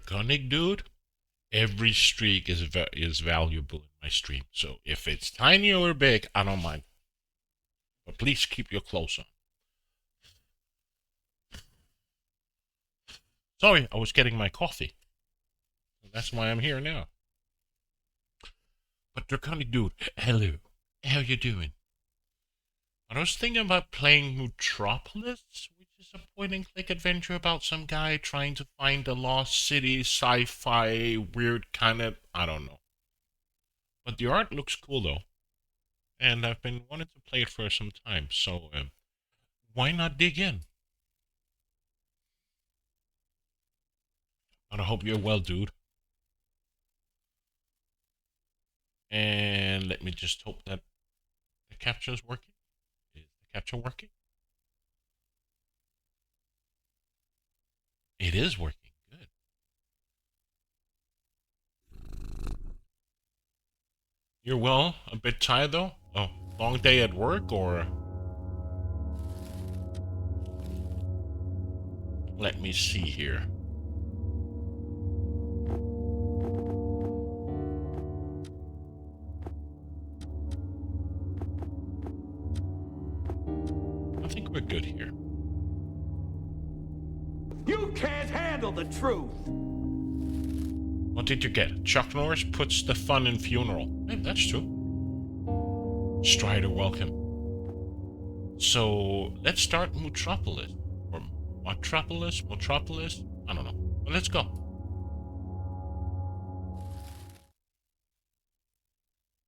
draconic dude, every streak is valuable in my stream. So if it's tiny or big, I don't mind. But please keep your clothes on. Sorry, I was getting my coffee. That's why I'm here now. But draconic dude, hello. How you doing? I was thinking about playing Mutropolis, which is a point-and-click adventure about some guy trying to find a lost city, sci-fi, weird kind of, I don't know. But the art looks cool though, and I've been wanting to play it for some time, so why not dig in? And I hope you're well, dude. And let me just hope that the capture is working. Is the capture working? It is working. Good. You're well? A bit tired though? Oh, long day at work or? Let me see here. I think we're good here. You can't handle the truth! What did you get? Chuck Norris puts the fun in funeral. Hey, that's true. Strider, welcome. So, let's start Mutropolis. Or Mutropolis? I don't know. But let's go.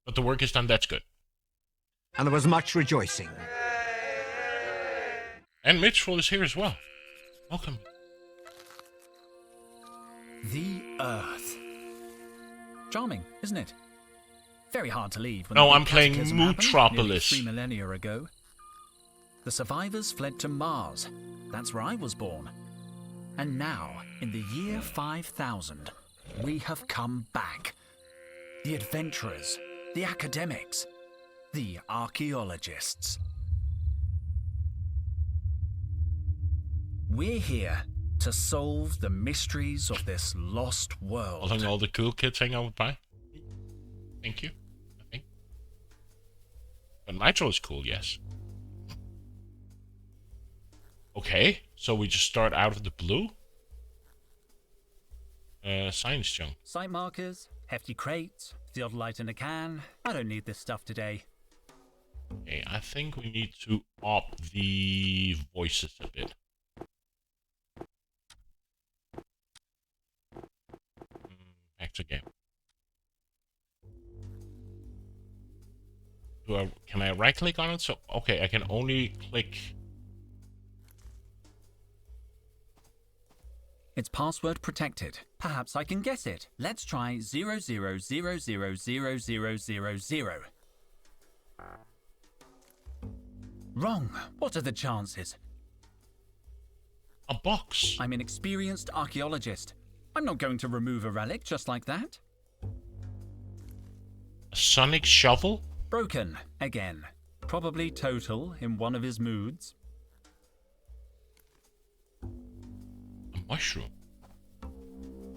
But the work is done, that's good. And there was much rejoicing. And Mitchell is here as well. Welcome. The Earth. Charming, isn't it? Very hard to leave when No, the big I'm playing cataclysm happened, nearly Mutropolis. 3 millennia ago. The survivors fled to Mars. That's where I was born. And now, in the year 5000, we have come back. The adventurers, the academics, the archaeologists. We're here to solve the mysteries of this lost world. I think all the cool kids hang out with Pi. Thank you. I think. But Nitro is cool, yes. Okay, so we just start out of the blue. Science junk. Site markers, hefty crates, theodolite in a can. I don't need this stuff today. Okay, I think we need to up the voices a bit. Back to game. Can I right click on it? So, okay, I can only click. It's password protected. Perhaps I can guess it. Let's try 00000000. Wrong. What are the chances? A box. I'm an experienced archaeologist. I'm not going to remove a relic just like that. A sonic shovel? Broken. Again. Probably total in one of his moods. A mushroom.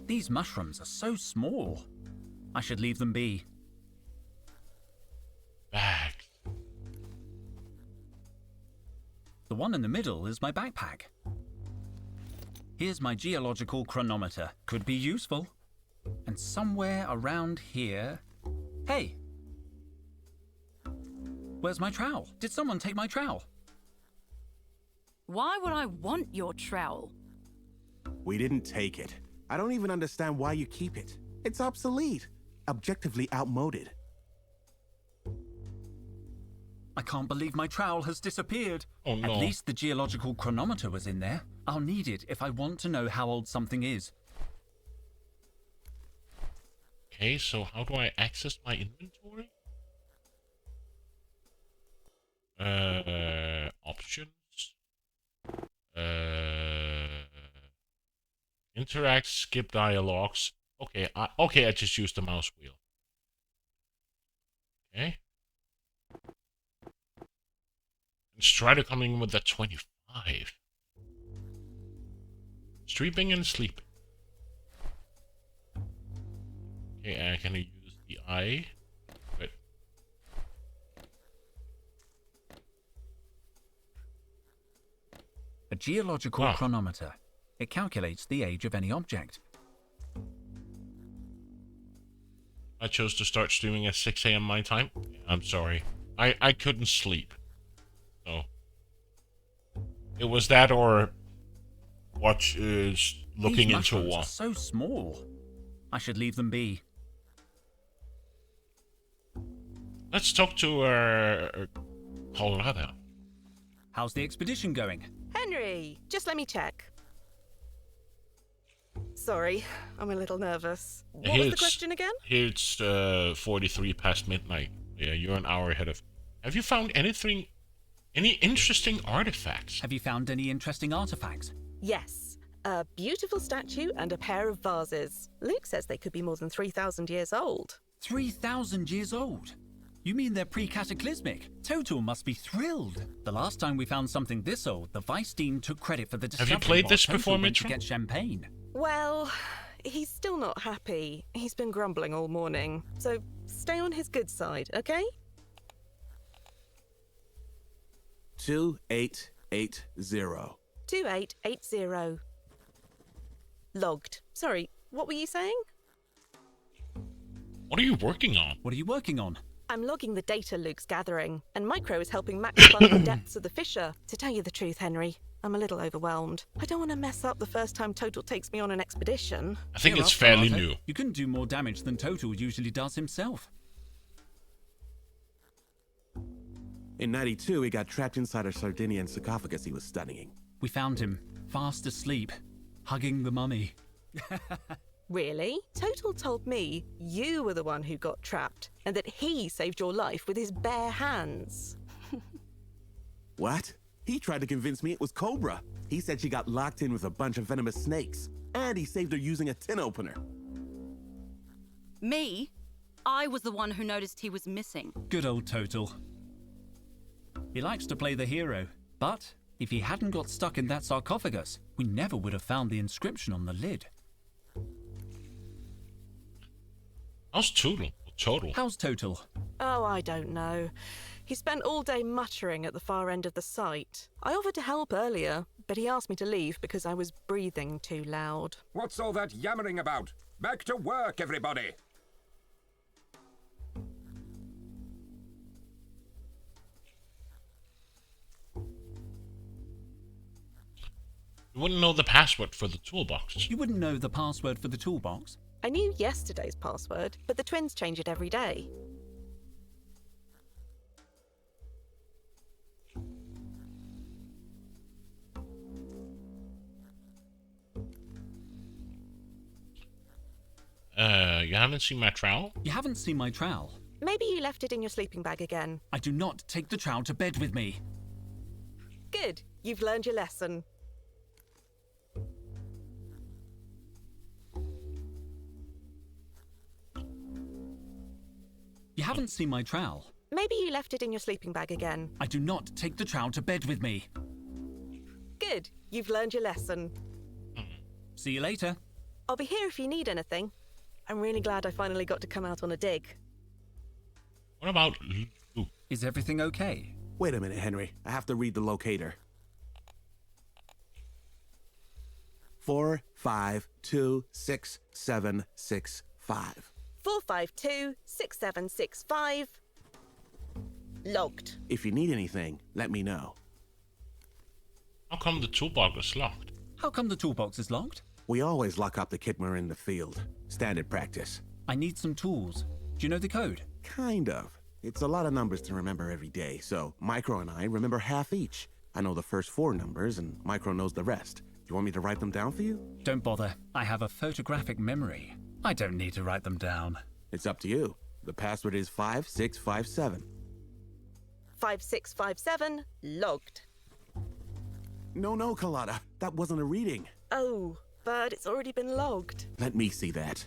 These mushrooms are so small. I should leave them be. Bag. The one in the middle is my backpack. Here's my geological chronometer. Could be useful. And somewhere around here... Hey! Where's my trowel? Did someone take my trowel? Why would I want your trowel? We didn't take it. I don't even understand why you keep it. It's obsolete. Objectively outmoded. I can't believe my trowel has disappeared. Oh no. At least the geological chronometer was in there. I'll need it if I want to know how old something is. Okay, so how do I access my inventory? Options. Interact, skip dialogues. Okay, I just used the mouse wheel. Okay. And Strider coming in with that 25. Streeping and sleeping. Okay, I can use the eye. But A geological Wow. chronometer. It calculates the age of any object. I chose to start streaming at 6 a.m. my time. I'm sorry. I couldn't sleep. So it was that or watch looking These into mushrooms one. are so small. I should leave them be. Let's talk to Colorado. How's the expedition going? Henry, just let me check. Sorry, I'm a little nervous. What was the question again? Here it's 43 past midnight. Yeah, you're an hour ahead of. Have you found any interesting artifacts? Have you found any interesting artifacts? Yes, a beautiful statue and a pair of vases. Luke says they could be more than 3,000 years old. 3,000 years old? You mean they're pre-cataclysmic? Total must be thrilled. The last time we found something this old, the Vice Dean took credit for the discovery. Have you played while this Total before, went to Mitchell? get champagne. Well, he's still not happy. He's been grumbling all morning. So stay on his good side, okay? 2880. 2880. Logged. Sorry, what were you saying? What are you working on? What are you working on? I'm logging the data Luke's gathering, and Micro is helping Max plumb the depths of the fissure. To tell you the truth, Henry, I'm a little overwhelmed. I don't want to mess up the first time Total takes me on an expedition. I think Cheer it's up, fairly Colorado. new. You couldn't do more damage than Total usually does himself. In 92, he got trapped inside a Sardinian sarcophagus he was studying. We found him, fast asleep, hugging the mummy. Really? Total told me you were the one who got trapped, and that he saved your life with his bare hands. What? He tried to convince me it was Cobra. He said she got locked in with a bunch of venomous snakes, and he saved her using a tin opener. Me? I was the one who noticed he was missing. Good old Total. He likes to play the hero, but if he hadn't got stuck in that sarcophagus, we never would have found the inscription on the lid. How's Total? How's Total? Oh, I don't know. He spent all day muttering at the far end of the site. I offered to help earlier, but he asked me to leave because I was breathing too loud. What's all that yammering about? Back to work, everybody! You wouldn't know the password for the toolbox. You wouldn't know the password for the toolbox? I knew yesterday's password, but the twins change it every day. You haven't seen my trowel? You haven't seen my trowel. Maybe you left it in your sleeping bag again. I do not take the trowel to bed with me. Good. You've learned your lesson. You haven't seen my trowel. Maybe you left it in your sleeping bag again. I do not take the trowel to bed with me. Good. You've learned your lesson. See you later. I'll be here if you need anything. I'm really glad I finally got to come out on a dig. What about Luke? Is everything okay? Wait a minute, Henry. I have to read the locator. 4526765. 4526765. Logged. If you need anything, let me know. How come the toolbox is locked? How come the toolbox is locked? We always lock up the kit when we're in the field. Standard practice. I need some tools. Do you know the code? Kind of. It's a lot of numbers to remember every day, so Micro and I remember half each. I know the first 4 numbers, and Micro knows the rest. Do you want me to write them down for you? Don't bother. I have a photographic memory. I don't need to write them down. It's up to you. The password is 5657. 5657. Logged. No, Colada. That wasn't a reading. Oh, but it's already been logged. Let me see that.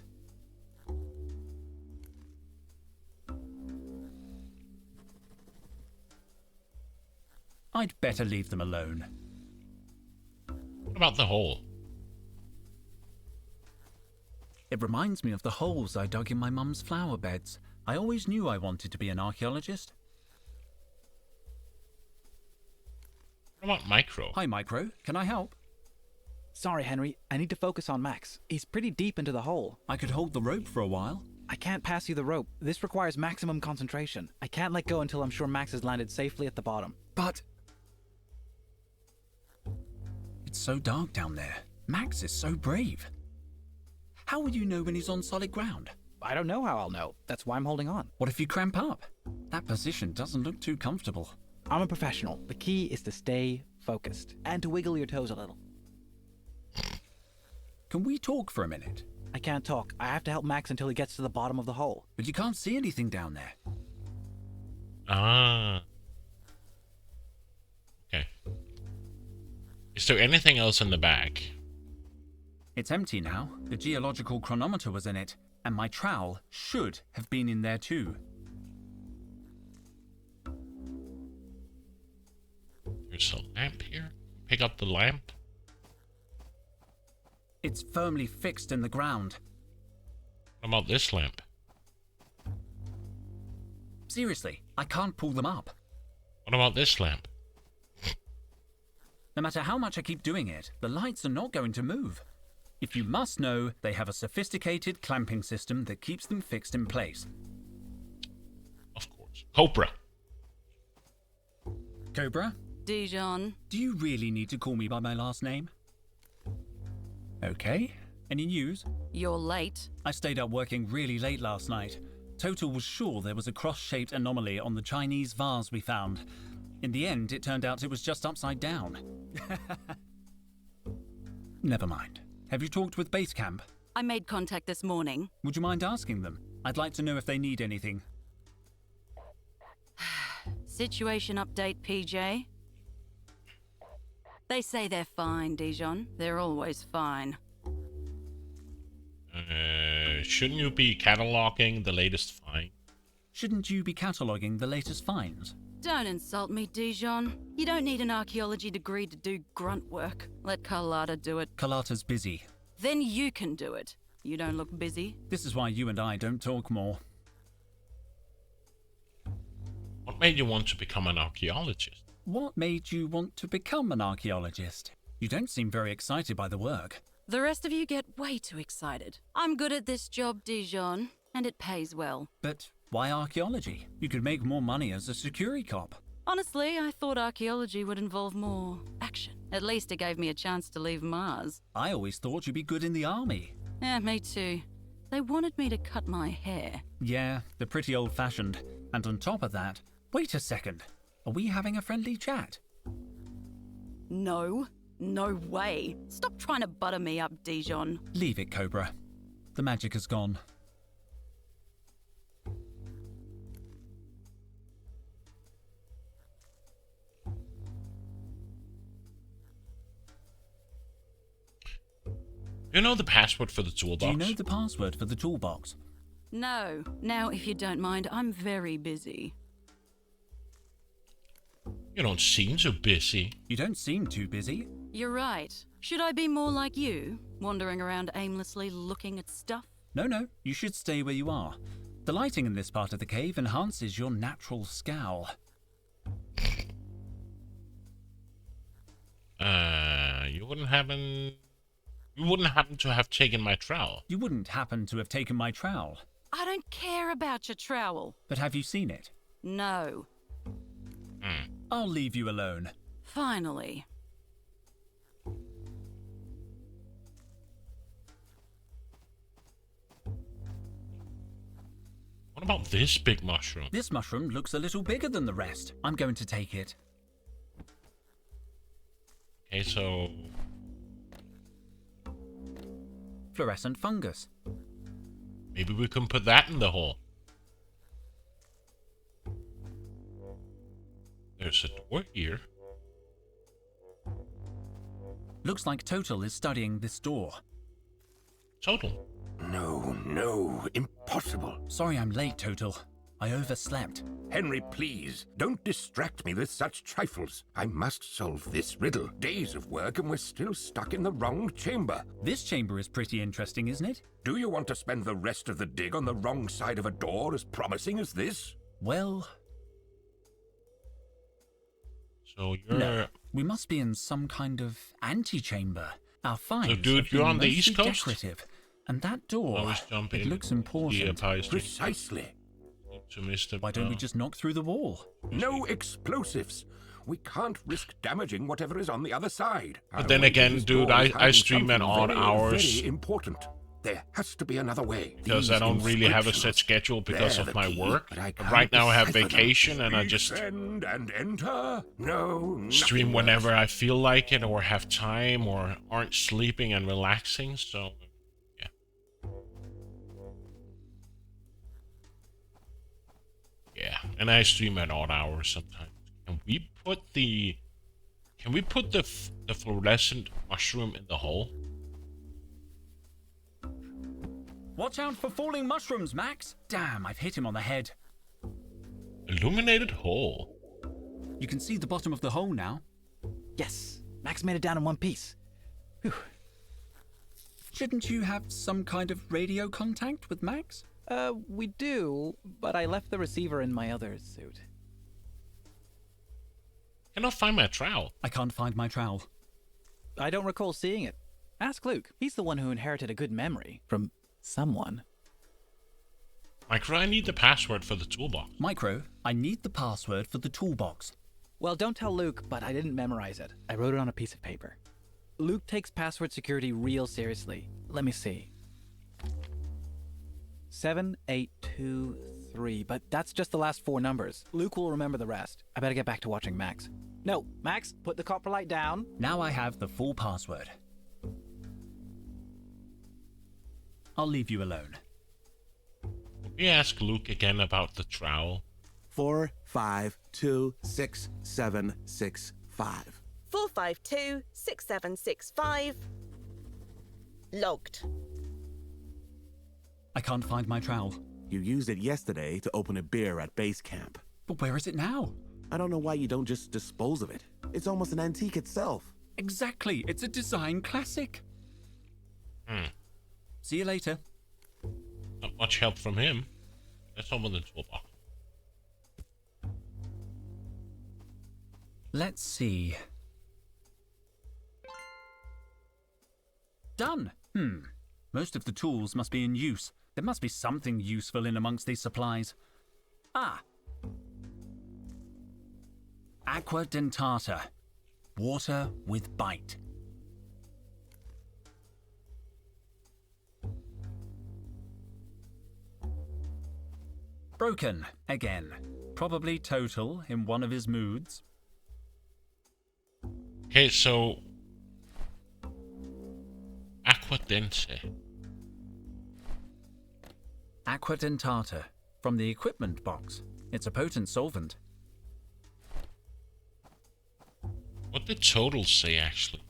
I'd better leave them alone. What about the hole? It reminds me of the holes I dug in my mum's flower beds. I always knew I wanted to be an archaeologist. What about Micro? Hi, Micro. Can I help? Sorry, Henry. I need to focus on Max. He's pretty deep into the hole. I could hold the rope for a while. I can't pass you the rope. This requires maximum concentration. I can't let go until I'm sure Max has landed safely at the bottom. But... it's so dark down there. Max is so brave. How will you know when he's on solid ground? I don't know how I'll know. That's why I'm holding on. What if you cramp up? That position doesn't look too comfortable. I'm a professional. The key is to stay focused and to wiggle your toes a little. Can we talk for a minute? I can't talk. I have to help Max until he gets to the bottom of the hole. But you can't see anything down there. Ah. Okay. Is there anything else in the bag? It's empty now. The geological chronometer was in it, and my trowel should have been in there too. There's a lamp here. Pick up the lamp. It's firmly fixed in the ground. What about this lamp? Seriously, I can't pull them up. What about this lamp? No matter how much I keep doing it, the lights are not going to move. If you must know, they have a sophisticated clamping system that keeps them fixed in place. Of course. Cobra. Cobra, Dijon. do you really need to call me by my last name? Okay. Any news? You're late. I stayed up working really late last night. Total was sure there was a cross-shaped anomaly on the Chinese vase we found. In the end, it turned out it was just upside down. Never mind. Have you talked with base camp? I made contact this morning. Would you mind asking them? I'd like to know if they need anything. Situation update, PJ. They say they're fine, Dijon. They're always fine. Shouldn't you be cataloging the latest find? Shouldn't you be cataloguing the latest finds? Don't insult me, Dijon. You don't need an archaeology degree to do grunt work. Let Carlotta do it. Carlotta's busy. Then you can do it. You don't look busy. This is why you and I don't talk more. What made you want to become an archaeologist? What made you want to become an archaeologist? You don't seem very excited by the work. The rest of you get way too excited. I'm good at this job, Dijon, and it pays well. But why archaeology? You could make more money as a security cop. Honestly, I thought archaeology would involve more action. At least it gave me a chance to leave Mars. I always thought you'd be good in the army. Yeah, me too. They wanted me to cut my hair. Yeah, they're pretty old-fashioned. And on top of that, wait a second. Are we having a friendly chat? No. No way. Stop trying to butter me up, Dijon. Leave it, Cobra. The magic has gone. You know the password for the toolbox? Do you know the password for the toolbox? No. Now, if you don't mind, I'm very busy. You don't seem so busy. You don't seem too busy. You're right. Should I be more like you, wandering around aimlessly looking at stuff? No, you should stay where you are. The lighting in this part of the cave enhances your natural scowl. You wouldn't happen to have taken my trowel. You wouldn't happen to have taken my trowel. I don't care about your trowel. But have you seen it? No. I'll leave you alone. Finally. What about this big mushroom? This mushroom looks a little bigger than the rest. I'm going to take it. Okay, so... Fluorescent fungus. maybe we can put that in the hole. There's a door here. Looks like Total is studying this door. Total. No, impossible. Sorry I'm late, Total. I overslept. Henry, please, don't distract me with such trifles. I must solve this riddle. Days of work and we're still stuck in the wrong chamber. This chamber is pretty interesting, isn't it? Do you want to spend the rest of the dig on the wrong side of a door as promising as this? Well, So you're... no. We must be in some kind of antechamber. Our finds dude, have you're been on the mostly East Coast? decorative. And that door, Always jump it in. looks important. Precisely. To Mr. Why don't we just knock through the wall? No explosives. We can't risk damaging whatever is on the other side. But then again, dude, I stream at odd very, hours. Very important. There has to be another way. Because I don't really have a set schedule because of my work. Right now I have vacation and I just Descend and enter? No, stream nothing whenever works. I feel like it or have time or aren't sleeping and relaxing, so yeah. Yeah, and I stream at odd hours sometimes. Can we put the fluorescent mushroom in the hole? Watch out for falling mushrooms, Max! Damn, I've hit him on the head. Illuminated hole. You can see the bottom of the hole now. Yes, Max made it down in one piece. Whew. Shouldn't you have some kind of radio contact with Max? We do, but I left the receiver in my other suit. Cannot find my trowel. I can't find my trowel. I don't recall seeing it. Ask Luke. He's the one who inherited a good memory from someone. Micro, I need the password for the toolbox. Micro, I need the password for the toolbox. Well, don't tell Luke, but I didn't memorize it. I wrote it on a piece of paper. Luke takes password security real seriously. Let me see. 7823, but that's just the last four numbers. Luke will remember the rest. I better get back to watching Max. No, Max, put the copper light down. Now I have the full password. I'll leave you alone. Can we ask Luke again about the trowel? 4526765. 4526765. Logged. I can't find my trowel. You used it yesterday to open a beer at base camp. But where is it now? I don't know why you don't just dispose of it. It's almost an antique itself. Exactly, it's a design classic. See you later. Not much help from him. Let's open the toolbox. Let's see. Done. Most of the tools must be in use. There must be something useful in amongst these supplies. Ah. Aqua dentata. Water with bite. Broken again. Probably total in one of his moods. Okay, so Aquadense. Aqua dentata. From the equipment box. It's a potent solvent. What did totals say actually?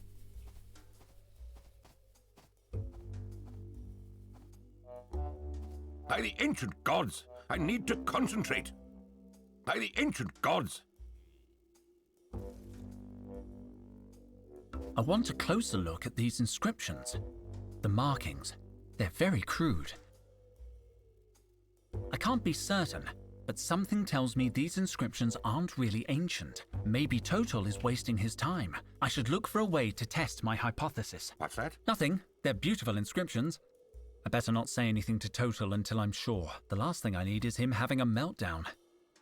By the ancient gods, I need to concentrate. By the ancient gods. I want a closer look at these inscriptions. The markings. They're very crude. I can't be certain, but something tells me these inscriptions aren't really ancient. Maybe Total is wasting his time. I should look for a way to test my hypothesis. What's that? Nothing. They're beautiful inscriptions. I better not say anything to Total until I'm sure. The last thing I need is him having a meltdown.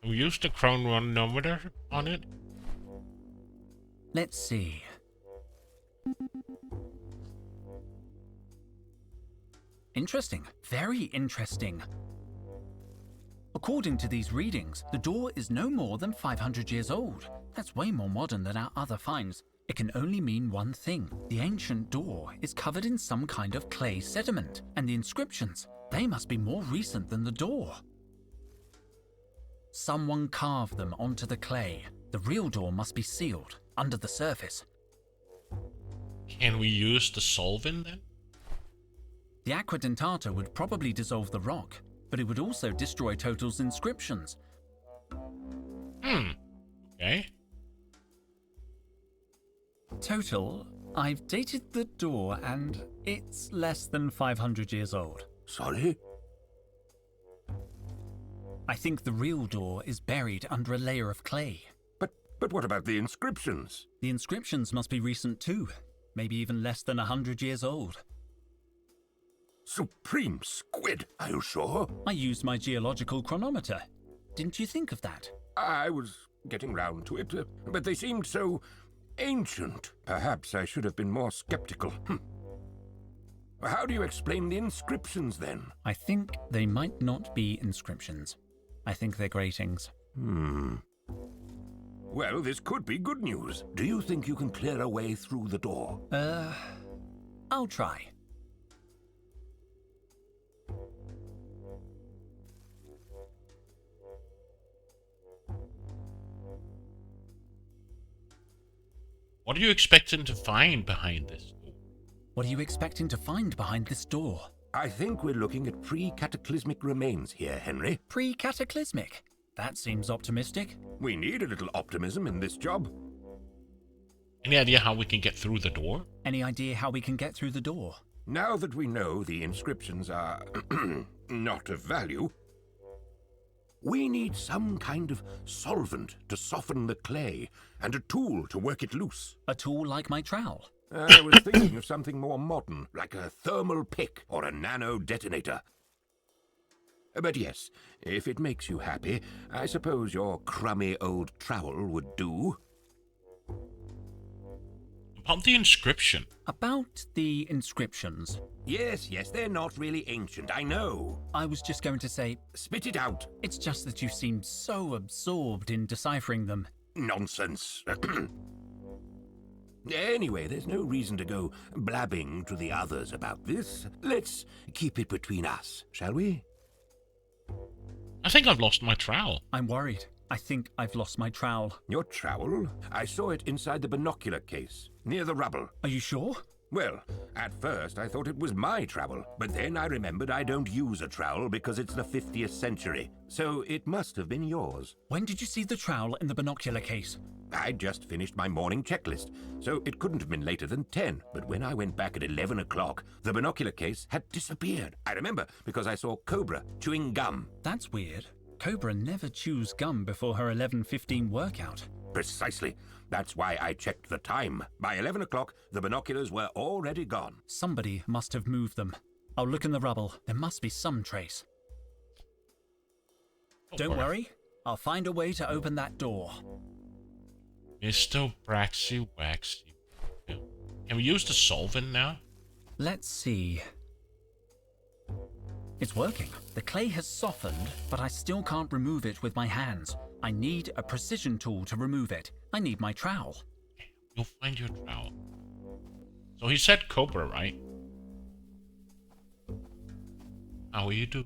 We used the chronometer on it. Let's see. Interesting. Very interesting. According to these readings, the door is no more than 500 years old. That's way more modern than our other finds. It can only mean one thing. The ancient door is covered in some kind of clay sediment, and the inscriptions, they must be more recent than the door. Someone carved them onto the clay. The real door must be sealed, under the surface. Can we use the solvent then? The aqua dentata would probably dissolve the rock. but it would also destroy Total's inscriptions. Okay. Total, I've dated the door and it's less than 500 years old. Sorry? I think the real door is buried under a layer of clay. But what about the inscriptions? The inscriptions must be recent too, maybe even less than 100 years old. Supreme squid, are you sure? I used my geological chronometer. Didn't you think of that? I was getting round to it, but they seemed so ancient. Perhaps I should have been more skeptical. How do you explain the inscriptions then? I think they might not be inscriptions. I think they're gratings. Well, this could be good news. Do you think you can clear a way through the door? I'll try. What are you expecting to find behind this door? What are you expecting to find behind this door? I think we're looking at pre-cataclysmic remains here, Henry. Pre-cataclysmic? That seems optimistic. We need a little optimism in this job. Any idea how we can get through the door? Any idea how we can get through the door? Now that we know the inscriptions are not of value, we need some kind of solvent to soften the clay and a tool to work it loose. A tool like my trowel. I was thinking of something more modern, like a thermal pick or a nano detonator. But yes, if it makes you happy, I suppose your crummy old trowel would do. About the inscription. About the inscriptions. Yes, they're not really ancient, I know. I was just going to say, Spit it out. it's just that you seem so absorbed in deciphering them. Nonsense. Anyway, there's no reason to go blabbing to the others about this. Let's keep it between us, shall we? I think I've lost my trowel. I'm worried. I think I've lost my trowel. Your trowel? I saw it inside the binocular case, near the rubble. Are you sure? Well, at first I thought it was my trowel, but then I remembered I don't use a trowel because it's the 50th century, so it must have been yours. When did you see the trowel in the binocular case? I'd just finished my morning checklist, so it couldn't have been later than 10, but when I went back at 11 o'clock, the binocular case had disappeared. I remember because I saw Cobra chewing gum. That's weird. Cobra never chews gum before her 11:15 workout. Precisely. That's why I checked the time. By 11 o'clock, the binoculars were already gone. Somebody must have moved them. I'll look in the rubble. There must be some trace. Don't worry. I'll find a way to open that door. Mr. Braxy Waxy. Can we use the solvent now? Let's see. It's working. The clay has softened, but I still can't remove it with my hands. I need a precision tool to remove it. I need my trowel. You'll find your trowel. So he said Cobra, right? How are you doing?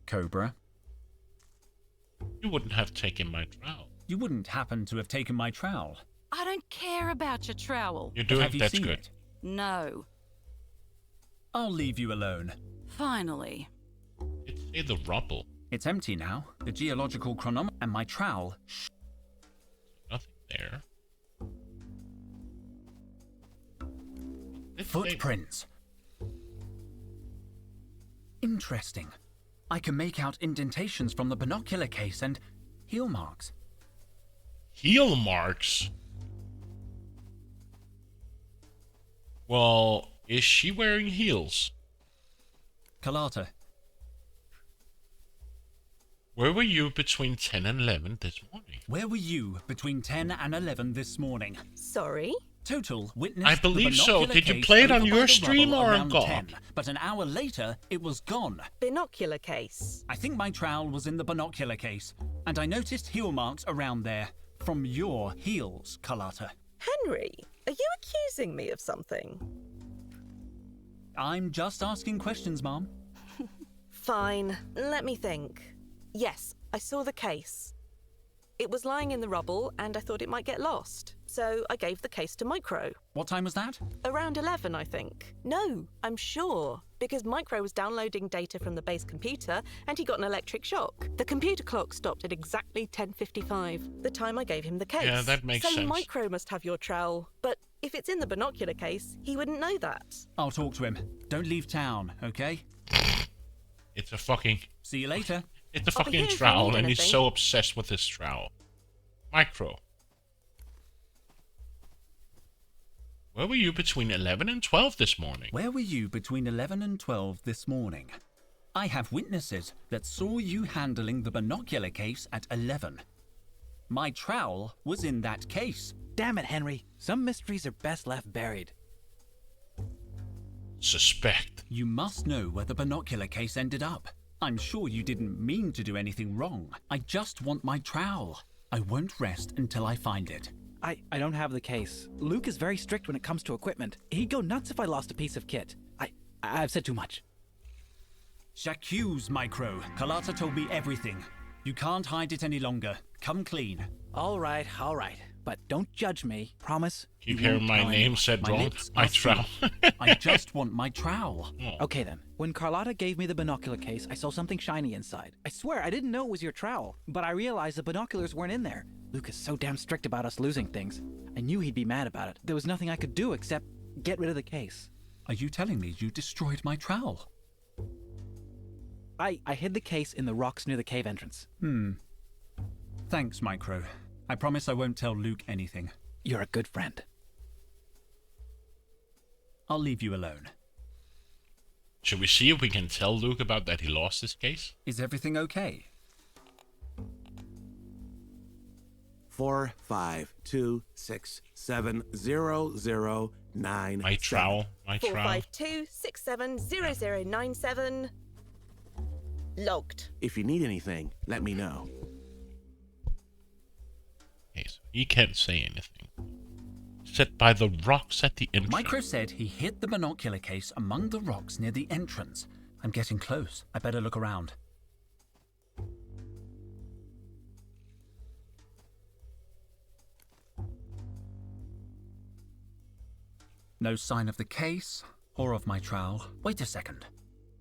Cobra, You wouldn't have taken my trowel. you wouldn't happen to have taken my trowel. I don't care about your trowel. You're But doing have you that's seen good. it? No. I'll leave you alone. Finally. It's in the rubble. It's empty now. The geological chronometer and my trowel. Nothing there. Footprints. Interesting. I can make out indentations from the binocular case and heel marks. Heel marks? Well, is she wearing heels? Kalata, Where were you between 10 and 11 this morning? where were you between 10 and 11 this morning? Sorry? Total witnessed I believe the so. binocular Did you case play it on over by your the stream rubble or on around GOG? 10, but an hour later, it was gone. Binocular case. I think my trowel was in the binocular case, and I noticed heel marks around there. From your heels, Kalata. Henry, are you accusing me of something? I'm just asking questions, Mom. Fine, let me think. Yes, I saw the case. It was lying in the rubble and I thought it might get lost, so I gave the case to Micro. What time was that? Around 11, I think. No, I'm sure. Because Micro was downloading data from the base computer and he got an electric shock. The computer clock stopped at exactly 10:55, the time I gave him the case. Yeah, that makes so sense. Micro must have your trowel. But if it's in the binocular case, he wouldn't know that. I'll talk to him. Don't leave town, okay? It's a fucking... See you later. It's a I'll be fucking here if you trowel, need and he's anything. so obsessed with his trowel. Micro. Where were you between 11 and 12 this morning? Where were you between 11 and 12 this morning? I have witnesses that saw you handling the binocular case at 11. My trowel was in that case. Damn it, Henry. Some mysteries are best left buried. Suspect. You must know where the binocular case ended up. I'm sure you didn't mean to do anything wrong. I just want my trowel. I won't rest until I find it. I don't have the case. Luke is very strict when it comes to equipment. He'd go nuts if I lost a piece of kit. I've said too much. J'accuse, Micro. Carlotta told me everything. You can't hide it any longer. Come clean. All right. But don't judge me. Promise? Keep you won't hearing my tell name anyone. said My wrong. lips My are trowel. sealed. I just want my trowel. Okay then. When Carlotta gave me the binocular case, I saw something shiny inside. I swear I didn't know it was your trowel, but I realized the binoculars weren't in there. Luke is so damn strict about us losing things. I knew he'd be mad about it. There was nothing I could do except get rid of the case. Are you telling me you destroyed my trowel? I hid the case in the rocks near the cave entrance. Thanks, Micro. I promise I won't tell Luke anything. You're a good friend. I'll leave you alone. Should we see if we can tell Luke about that he lost his case? Is everything okay? 4, 5, 2, 6, 7, 0, 0, 9. My trowel. My trowel. 452670097. Logged. If you need anything, let me know. Okay, so he can't say anything. Set by the rocks at the entrance. Micro said he hid the binocular case among the rocks near the entrance. I'm getting close. I better look around. No sign of the case or of my trowel. Wait a second.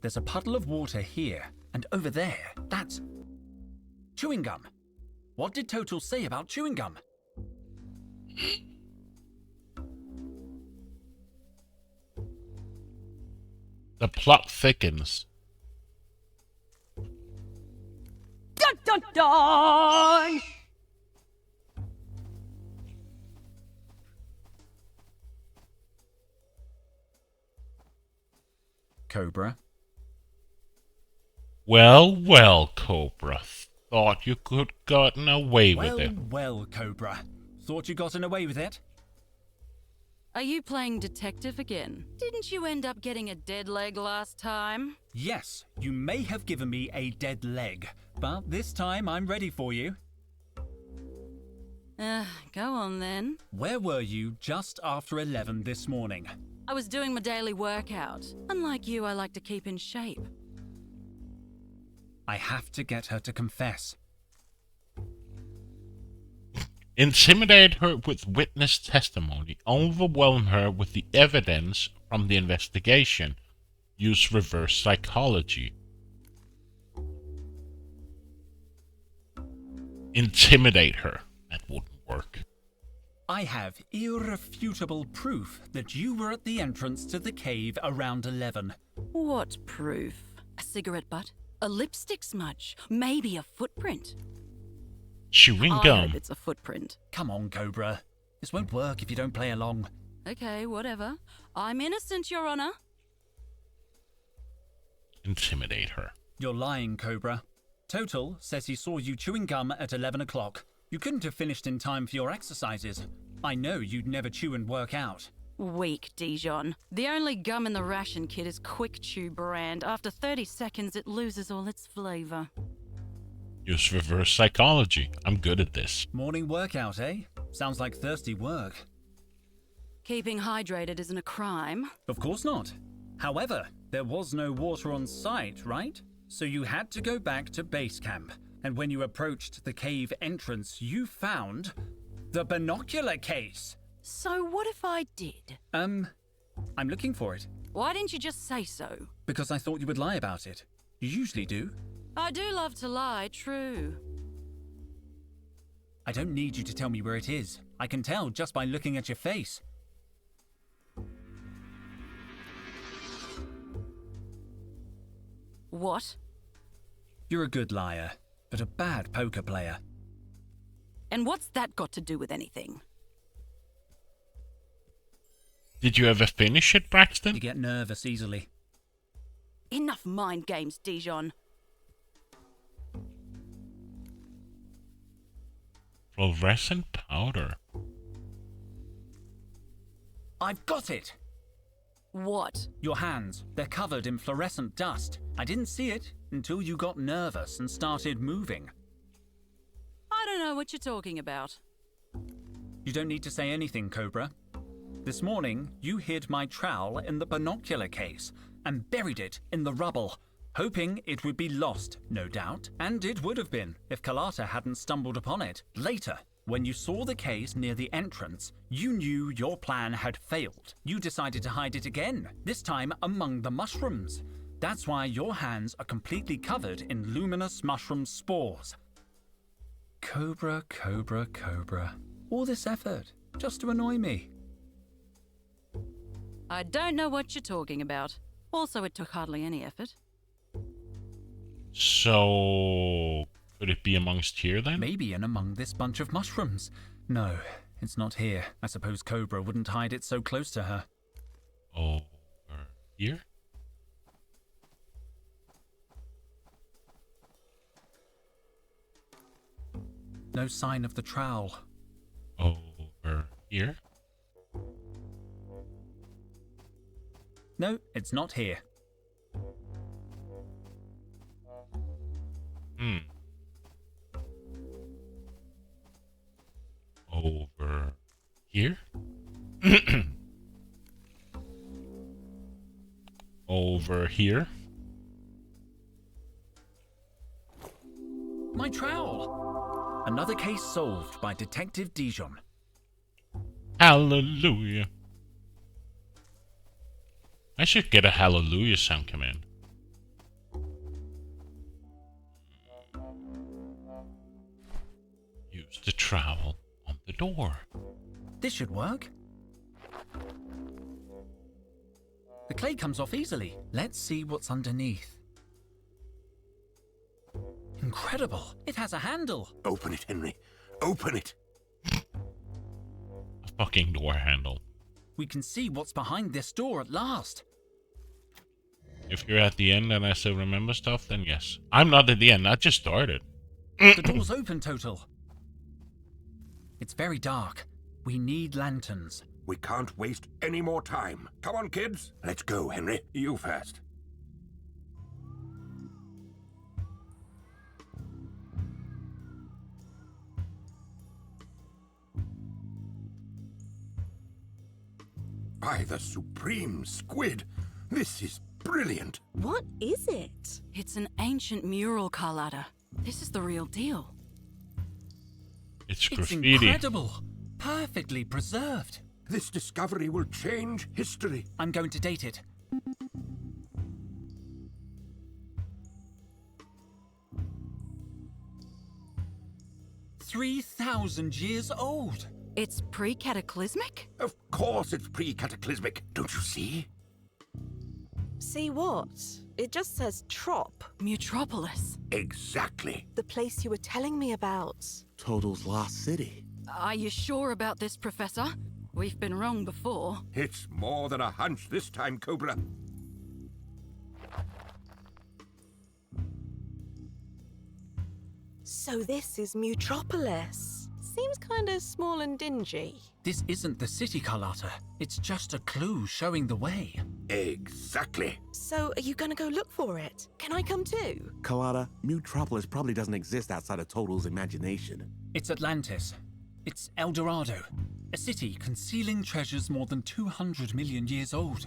There's a puddle of water here, and over there, that's chewing gum. What did Total say about chewing gum? The plot thickens. Dun dun dun! Cobra. Well, well, Cobra. Thought you could gotten away with it. Well, Cobra. Thought you gotten away with it? Are you playing detective again? Didn't you end up getting a dead leg last time? Yes, you may have given me a dead leg, but this time I'm ready for you. Go on then. Where were you just after 11 this morning? I was doing my daily workout. Unlike you, I like to keep in shape. I have to get her to confess. Intimidate her with witness testimony. Overwhelm her with the evidence from the investigation. Use reverse psychology. Intimidate her. That wouldn't work. I have irrefutable proof that you were at the entrance to the cave around 11. What proof? A cigarette butt? A lipstick smudge? Maybe a footprint? Chewing I gum. hope it's a footprint. Come on, Cobra. This won't work if you don't play along. Okay, whatever. I'm innocent, Your Honor. Intimidate her. You're lying, Cobra. Total says he saw you chewing gum at 11 o'clock. You couldn't have finished in time for your exercises. I know you'd never chew and work out. Weak, Dijon. The only gum in the ration kit is Quick Chew brand. After 30 seconds, it loses all its flavor. Use reverse psychology. I'm good at this. Morning workout, eh? Sounds like thirsty work. Keeping hydrated isn't a crime. Of course not. However, there was no water on site, right? So you had to go back to base camp. And when you approached the cave entrance, you found the binocular case. So what if I did? I'm looking for it. Why didn't you just say so? Because I thought you would lie about it. You usually do. I do love to lie, true. I don't need you to tell me where it is. I can tell just by looking at your face. What? You're a good liar, but a bad poker player. And what's that got to do with anything? Did you ever finish it, Braxton? You get nervous easily. Enough mind games, Dijon. Fluorescent powder. I've got it! What? Your hands, they're covered in fluorescent dust. I didn't see it until you got nervous and started moving. I don't know what you're talking about. You don't need to say anything, Cobra. This morning, you hid my trowel in the binocular case and buried it in the rubble, hoping it would be lost, no doubt. And it would have been if Carlotta hadn't stumbled upon it. Later, when you saw the case near the entrance, you knew your plan had failed. You decided to hide it again, this time among the mushrooms. That's why your hands are completely covered in luminous mushroom spores. Cobra, Cobra, Cobra. All this effort, just to annoy me. I don't know what you're talking about. Also, it took hardly any effort. So, could it be amongst here then? Maybe in among this bunch of mushrooms. No, it's not here. I suppose Cobra wouldn't hide it so close to her. Over here? No sign of the trowel. Over here? No, it's not here. Over here? Over here? My trowel! Another case solved by Detective Dijon. Hallelujah. I should get a hallelujah sound command. Use the trowel on the door. This should work. The clay comes off easily. Let's see what's underneath. Incredible! It has a handle. Open it, Henry. Open it. A fucking door handle. We can see what's behind this door at last. If you're at the end and I still remember stuff, then yes. I'm not at the end, I just started. The door's open, Total. It's very dark. We need lanterns. We can't waste any more time. Come on, kids. Let's go, Henry. You first. By the supreme squid, this is brilliant. What is it? It's an ancient mural, Carlotta. This is the real deal. It's It's graffiti. incredible. Perfectly preserved. This discovery will change history. I'm going to date it. "3,000 years old. It's pre-cataclysmic? Of course it's pre-cataclysmic. Don't you see? See what? It just says Trop, Mutropolis. Exactly. the place you were telling me about. Total's lost city. Are you sure about this, Professor? We've been wrong before. It's more than a hunch this time, Cobra. So this is Mutropolis. Seems kind of small and dingy. This isn't the city, Carlotta. It's just a clue showing the way. Exactly. So are you gonna go look for it? Can I come too? Carlotta, Mutropolis probably doesn't exist outside of Total's imagination. It's Atlantis. It's El Dorado. A city concealing treasures more than 200 million years old.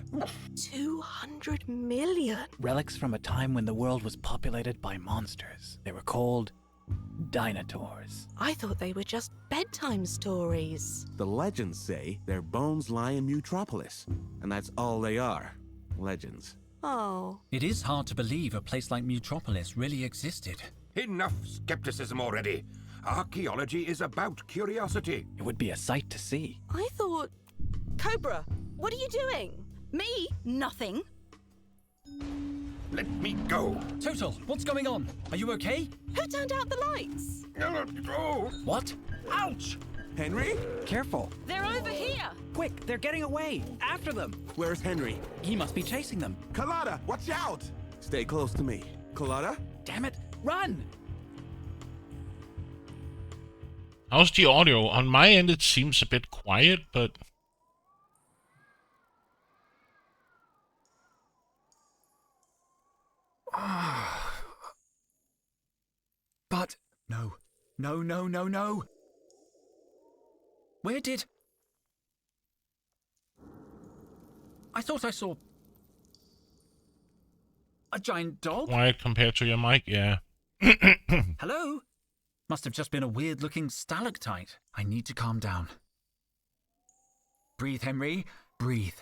200 million. Relics from a time when the world was populated by monsters. They were called Dinosaurs. I thought they were just bedtime stories. The legends say their bones lie in Mutropolis, and that's all they are. Legends. Oh. It is hard to believe a place like Mutropolis really existed. Enough skepticism already. Archaeology is about curiosity. It would be a sight to see. I thought... Cobra, what are you doing? Me? Nothing. Let me go. Total, what's going on? Are you okay? Who turned out the lights? Oh. What? Ouch! Henry? Careful. They're over here. Quick, they're getting away. After them. Where's Henry? He must be chasing them. Carlotta, watch out! Stay close to me. Carlotta? Damn it, run! How's the audio? On my end, it seems a bit quiet, but... But... No. No. Where did... I thought I saw... a giant dog? Quiet compared to your mic, yeah. Hello? Must have just been a weird-looking stalactite. I need to calm down. Breathe, Henry. Breathe.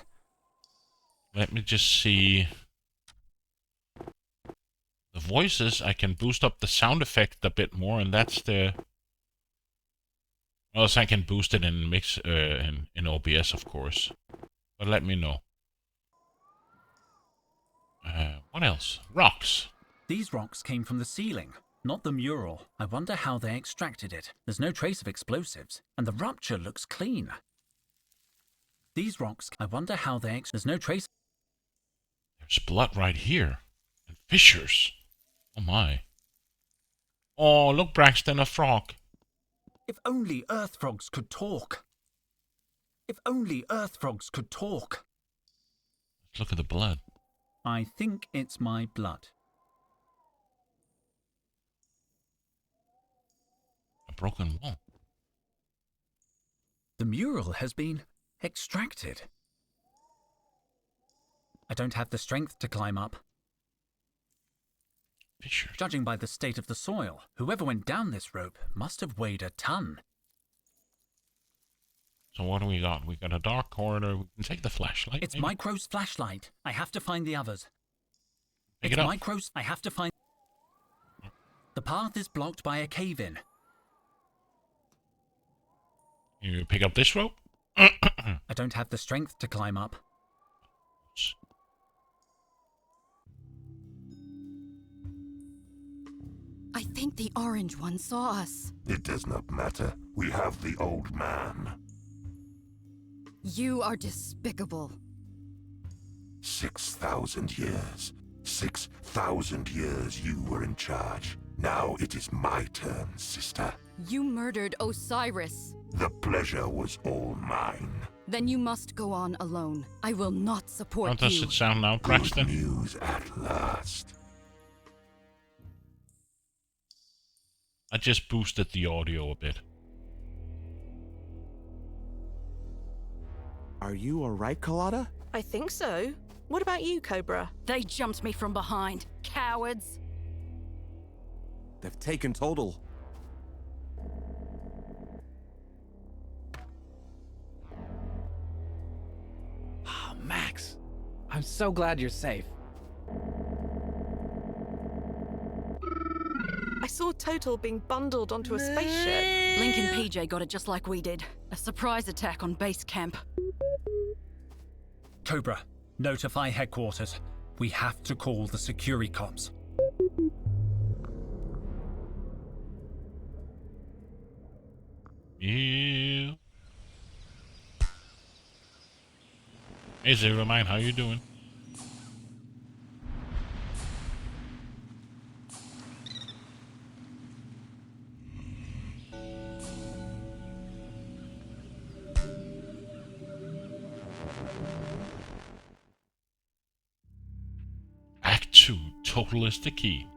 Let me just see... The voices, I can boost up the sound effect a bit more, and that's the... Well, I can boost it in mix in OBS, of course. But let me know. What else? Rocks. These rocks came from the ceiling, not the mural. I wonder how they extracted it. There's no trace of explosives, and the rupture looks clean. These rocks, I wonder how they there's no trace... There's blood right here. And fissures. Oh my. Oh, look, Braxton, a frog. If only earth frogs could talk. If only earth frogs could talk. Let's look at the blood. I think it's my blood. A broken wall. The mural has been extracted. I don't have the strength to climb up. Fissures. Judging by the state of the soil, whoever went down this rope must have weighed a ton. So what do we got? We got a dark corridor. We can take the flashlight. It's maybe? Micro's flashlight. I have to find the others. Pick It's it up. Micro's. I have to find... The path is blocked by a cave-in. You pick up this rope? I don't have the strength to climb up. I think the orange one saw us. It does not matter. We have the old man. You are despicable. 6,000 years. 6,000 years you were in charge. Now it is my turn, sister. You murdered Osiris. The pleasure was all mine. Then you must go on alone. I will not How support does you. it sound now, Good Braxton? news at last. I just boosted the audio a bit. Are you alright, Carlotta? I think so. What about you, Cobra? They jumped me from behind. Cowards. They've taken Total. Oh, Max. I'm so glad you're safe. I saw Total being bundled onto a spaceship. Link and PJ got it just like we did. A surprise attack on base camp. Cobra, notify headquarters. We have to call the security cops. Yeah. Hey, Zero Mind, how you doing? Act 2, Total is the key.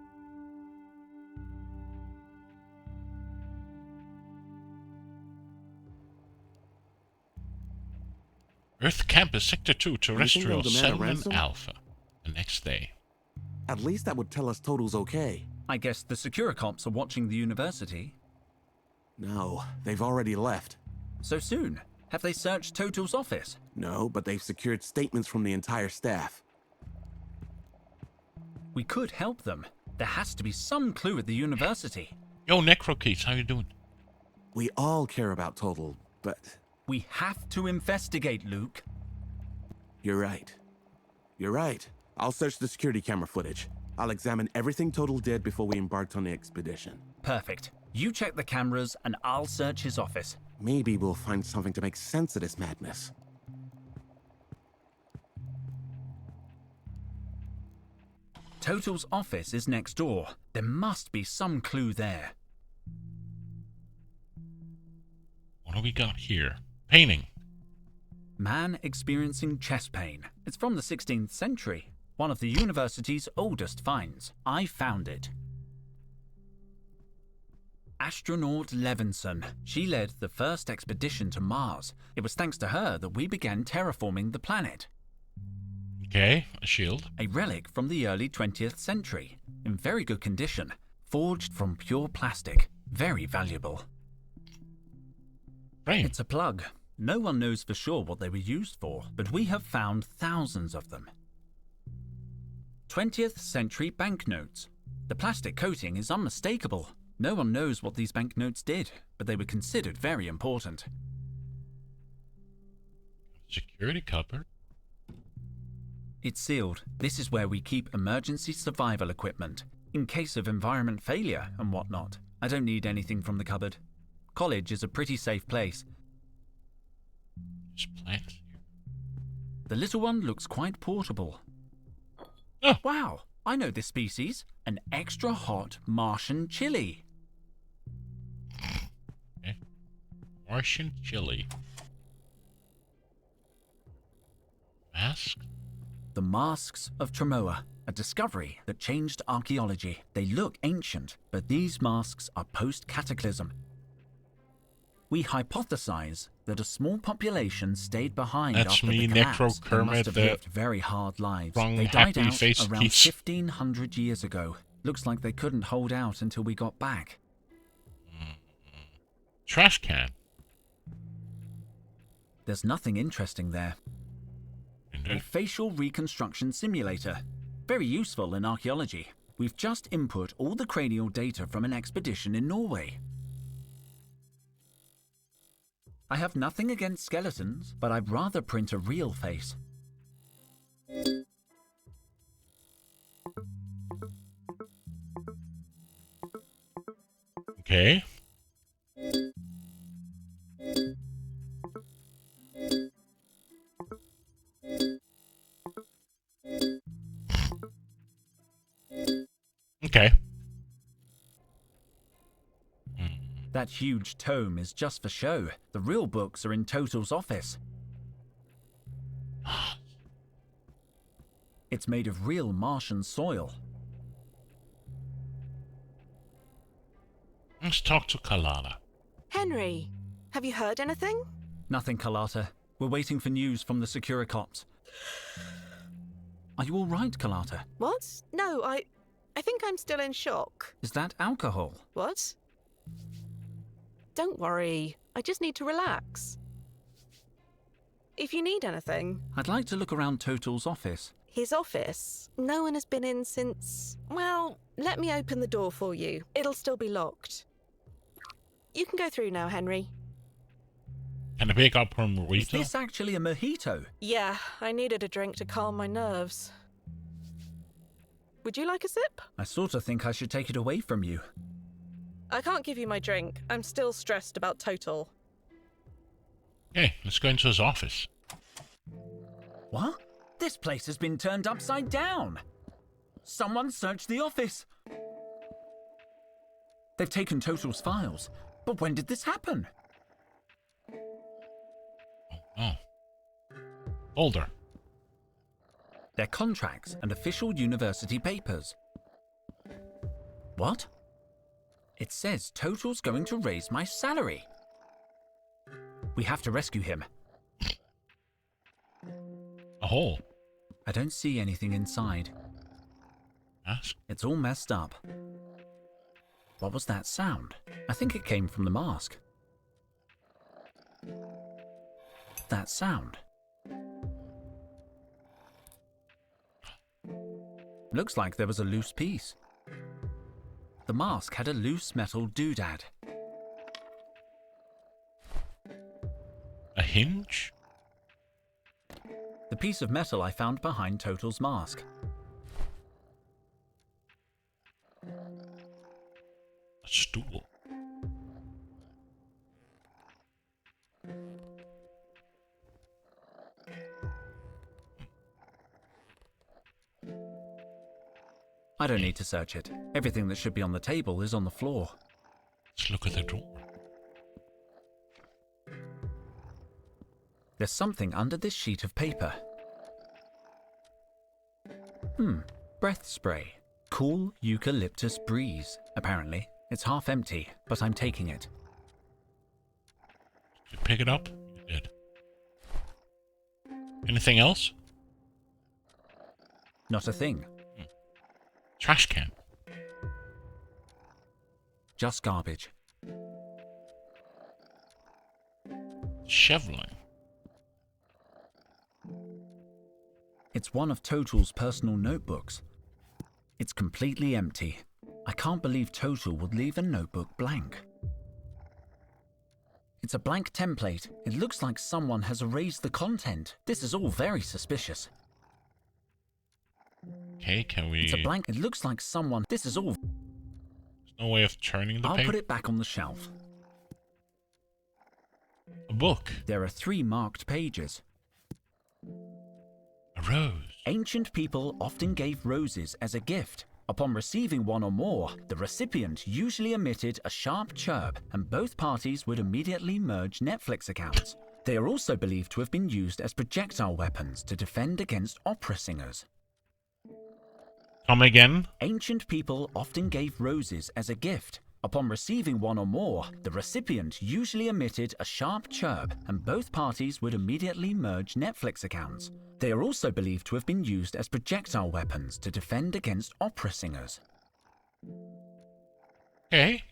Earth Campus Sector 2 Terrestrial demand a 7 ransom? Alpha. The next day. At least that would tell us Total's okay. I guess the Securicops are watching the university. No, they've already left. So soon? Have they searched Total's office? No, but they've secured statements from the entire staff. We could help them. There has to be some clue at the university. Yo, Necrokeys, how you doing? We all care about Total, but We have to investigate, Luke. you're right. You're right. I'll search the security camera footage. I'll examine everything Total did before we embarked on the expedition. Perfect. You check the cameras and I'll search his office. Maybe we'll find something to make sense of this madness. Total's office is next door. There must be some clue there. What do we got here? Painting. Man experiencing chest pain. It's from the 16th century. One of the university's oldest finds. I found it. Astronaut Levinson. She led the first expedition to Mars. It was thanks to her that we began terraforming the planet. Okay, a shield. A relic from the early 20th century. In very good condition. Forged from pure plastic. Very valuable. Frame. It's a plug. No one knows for sure what they were used for, but we have found thousands of them. 20th century banknotes. The plastic coating is unmistakable. No one knows what these banknotes did, but they were considered very important. Security cupboard. It's sealed. This is where we keep emergency survival equipment, in case of environment failure and whatnot. I don't need anything from the cupboard. College is a pretty safe place. Just plants here. The little one looks quite portable. Oh. Wow, I know this species. An extra hot Martian chili. Okay. Martian chili. Mask. The Masks of Tremoa, a discovery that changed archaeology. They look ancient, but these masks are post-cataclysm. We hypothesize that a small population stayed behind That's after me, the collapse. Necro They Kermit, must have the lived very hard lives. wrong They died happy out face around piece. 1500 years ago. Looks like they couldn't hold out until we got back. Trash can. There's nothing interesting there. A facial reconstruction simulator. Very useful in archaeology. We've just input all the cranial data from an expedition in Norway. I have nothing against skeletons, but I'd rather print a real face. Okay. Okay. That huge tome is just for show. The real books are in Total's office. It's made of real Martian soil. Let's talk to Carlotta. Henry, have you heard anything? Nothing, Carlotta. We're waiting for news from the Securicops. Are you all right, Carlotta? What? No, I think I'm still in shock. Is that alcohol? What? Don't worry. I just need to relax. If you need anything. I'd like to look around Total's office. His office? No one has been in since... Well, let me open the door for you. It'll still be locked. You can go through now, Henry. Can I pick up her Is mojito? this actually a mojito? Yeah, I needed a drink to calm my nerves. Would you like a sip? I sort of think I should take it away from you. I can't give you my drink. I'm still stressed about Total. Okay, let's go into his office. What? This place has been turned upside down. Someone searched the office. They've taken Total's files. But when did this happen? Oh. Folder. Their contracts and official university papers. What? It says Total's going to raise my salary. We have to rescue him. A hole. I don't see anything inside. Mask? It's all messed up. What was that sound? I think it came from the mask. That sound. Looks like there was a loose piece. The mask had a loose metal doodad. A hinge? The piece of metal I found behind Total's mask. A stool? I don't need to search it. Everything that should be on the table is on the floor. Let's look at the door. There's something under this sheet of paper. Breath spray. Cool eucalyptus breeze. Apparently, it's half empty, but I'm taking it. Did you pick it up? You did. Anything else? Not a thing. Trash can. Just garbage. Chevron. It's one of Total's personal notebooks. It's completely empty. I can't believe Total would leave a notebook blank. It's a blank template. It looks like someone has erased the content. This is all very suspicious. Okay, can we... It's a blank. It looks like someone... This is all... There's no way of turning the I'll paper? put it back on the shelf. A book. There are 3 marked pages. A rose. Ancient people often gave roses as a gift. Upon receiving one or more, the recipient usually emitted a sharp chirp, and both parties would immediately merge Netflix accounts. They are also believed to have been used as projectile weapons to defend against opera singers. Come again? Ancient people often gave roses as a gift. Upon receiving one or more, the recipient usually emitted a sharp chirp, and both parties would immediately merge Netflix accounts. They are also believed to have been used as projectile weapons to defend against opera singers. Okay.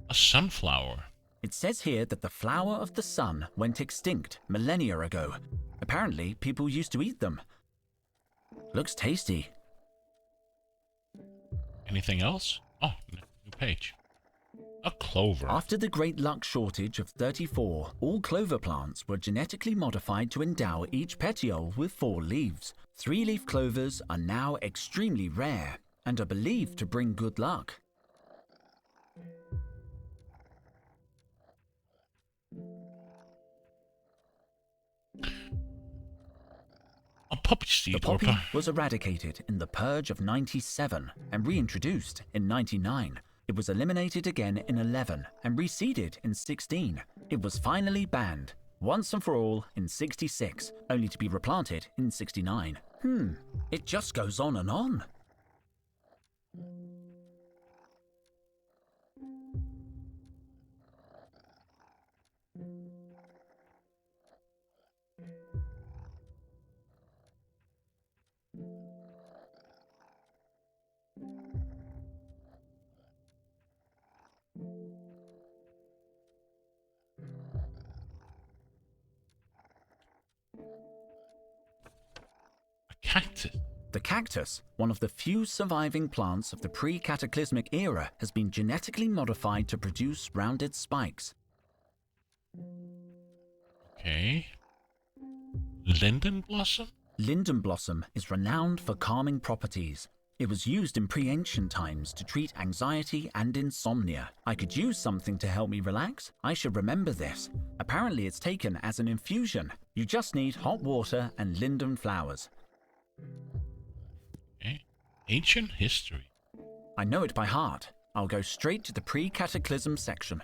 A sunflower. It says here that the flower of the sun went extinct millennia ago. Apparently, people used to eat them. Looks tasty. Anything else? Oh, new page. A clover. After the Great Luck Shortage of 34, all clover plants were genetically modified to endow each petiole with 4 leaves. 3-leaf clovers are now extremely rare and are believed to bring good luck. A poppy seed The poppy or was eradicated in the Purge of 97 and reintroduced in 99. It was eliminated again in 11 and reseeded in 16. It was finally banned, once and for all, in 66, only to be replanted in 69. It just goes on and on. cactus. The cactus, one of the few surviving plants of the pre-cataclysmic era, has been genetically modified to produce rounded spikes. Okay. Linden blossom? Linden blossom is renowned for calming properties. It was used in pre-ancient times to treat anxiety and insomnia. I could use something to help me relax. I should remember this. Apparently it's taken as an infusion. You just need hot water and linden flowers. Okay. Ancient history. I know it by heart. I'll go straight to the pre-cataclysm section.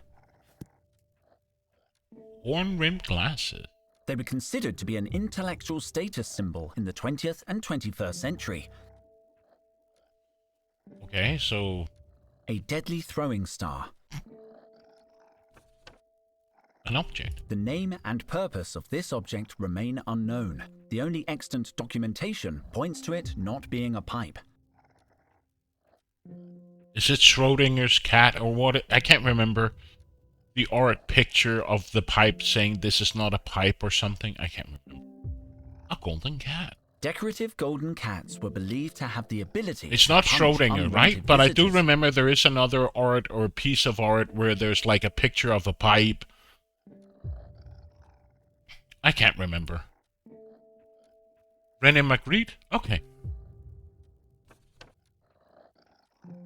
Horn-rimmed glasses. They were considered to be an intellectual status symbol in the 20th and 21st century. Okay, so... A deadly throwing star. an object. The name and purpose of this object remain unknown. The only extant documentation points to it not being a pipe. Is it Schrodinger's cat or what? I can't remember. The art picture of the pipe saying this is not a pipe or something. I can't remember. A golden cat. Decorative golden cats were believed to have the ability It's to not punish Schrodinger, right? unwanted But I do visitors. remember there is another art or piece of art where there's like a picture of a pipe. I can't remember. René Magritte? Okay.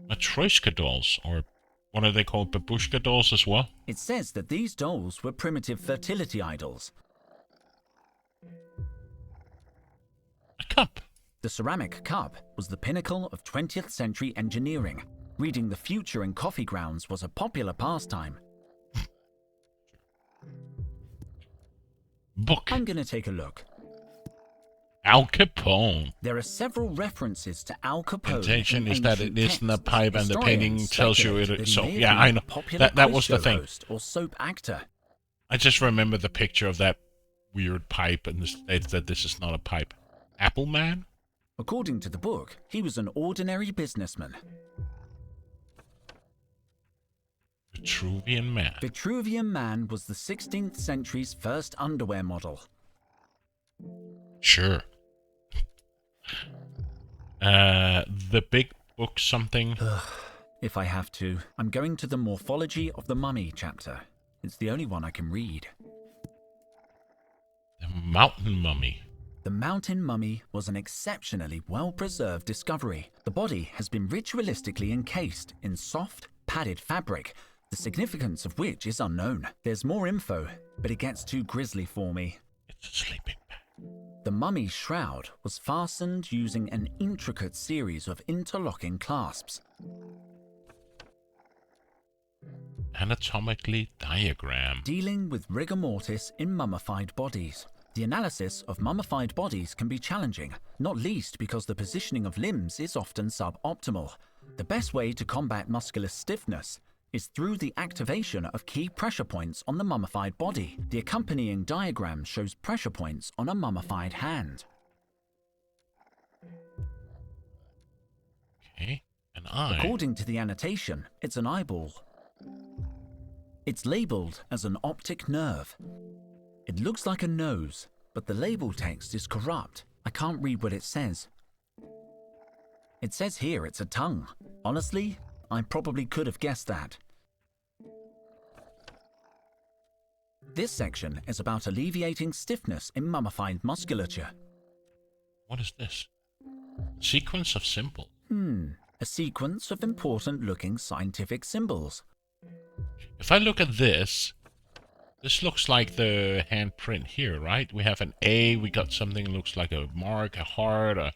Matryoshka dolls, or what are they called? Babushka dolls as well? It says that these dolls were primitive fertility idols. A cup. The ceramic cup was the pinnacle of 20th century engineering. Reading the future in coffee grounds was a popular pastime. Book. I'm gonna take a look. Al Capone. There are several references to Al Capone. Intention in is that ancient it isn't a texts. pipe and the painting Historians tells you speculate it. that he So may have yeah, been I a know. popular That was the quiz show thing. host or soap actor. I just remember the picture of that weird pipe and states that this is not a pipe. Apple Man? According to the book, he was an ordinary businessman. Vitruvian Man. Vitruvian Man was the 16th century's first underwear model. Sure. The big book something. If I have to, I'm going to the Morphology of the Mummy chapter. It's the only one I can read. The Mountain Mummy. The mountain mummy was an exceptionally well-preserved discovery. The body has been ritualistically encased in soft, padded fabric, the significance of which is unknown. There's more info, but it gets too grisly for me. It's a sleeping bag. The mummy's shroud was fastened using an intricate series of interlocking clasps. Anatomically diagram. Dealing with rigor mortis in mummified bodies. The analysis of mummified bodies can be challenging, not least because the positioning of limbs is often suboptimal. The best way to combat muscular stiffness is through the activation of key pressure points on the mummified body. The accompanying diagram shows pressure points on a mummified hand. Okay. An eye. According to the annotation, it's an eyeball. It's labeled as an optic nerve. It looks like a nose, but the label text is corrupt. I can't read what it says. It says here it's a tongue. Honestly, I probably could have guessed that. This section is about alleviating stiffness in mummified musculature. What is this? Sequence of symbols. A sequence of important-looking scientific symbols. If I look at this looks like the handprint here, right? We have an A, we got something that looks like a mark, a heart, a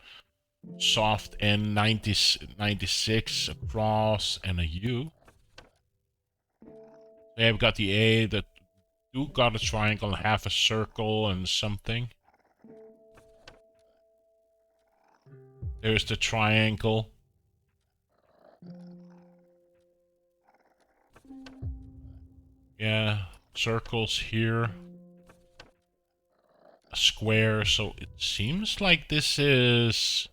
soft N96 across, and a U. Yeah, we've got the A, the U got a triangle, half a circle, and something. There's the triangle. Yeah, circles here. A square, so it seems like this is...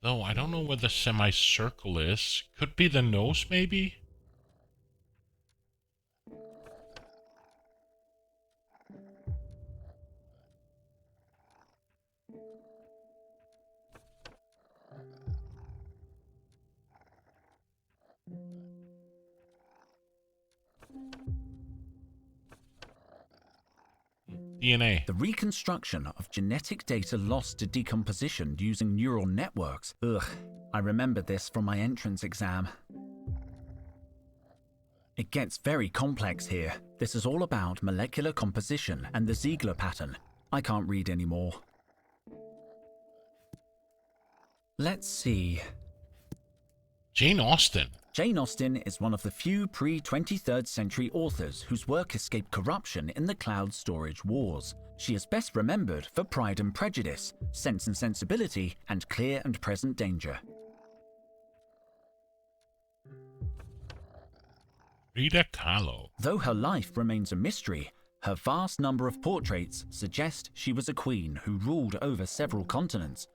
Though I don't know where the semicircle is. Could be the nose, maybe? DNA. The reconstruction of genetic data lost to decomposition using neural networks. Ugh, I remember this from my entrance exam. It gets very complex here. This is all about molecular composition and the Ziegler pattern. I can't read anymore. Let's see. Jane Austen. Jane Austen is one of the few pre-23rd century authors whose work escaped corruption in the cloud storage wars. She is best remembered for Pride and Prejudice, Sense and Sensibility, and Clear and Present Danger. Frida Kahlo. Though her life remains a mystery, Her vast number of portraits suggest she was a queen who ruled over several continents.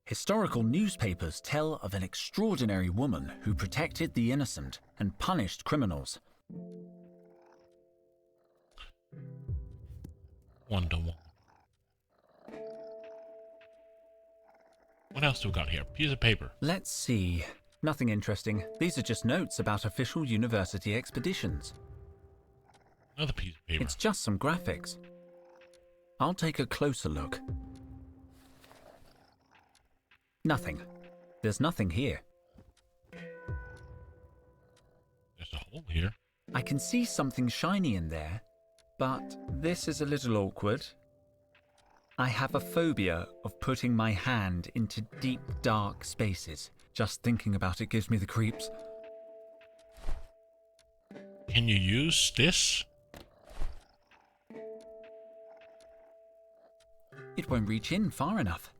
Historical newspapers tell of an extraordinary woman who protected the innocent and punished criminals. Wonder Woman. What else do we got here? Piece of paper. Let's see. Nothing interesting. These are just notes about official university expeditions. Another piece of paper. It's just some graphics. I'll take a closer look. Nothing. There's nothing here. There's a hole here. I can see something shiny in there, but this is a little awkward. I have a phobia of putting my hand into deep, dark spaces. Just thinking about it gives me the creeps. Can you use this? It won't reach in far enough.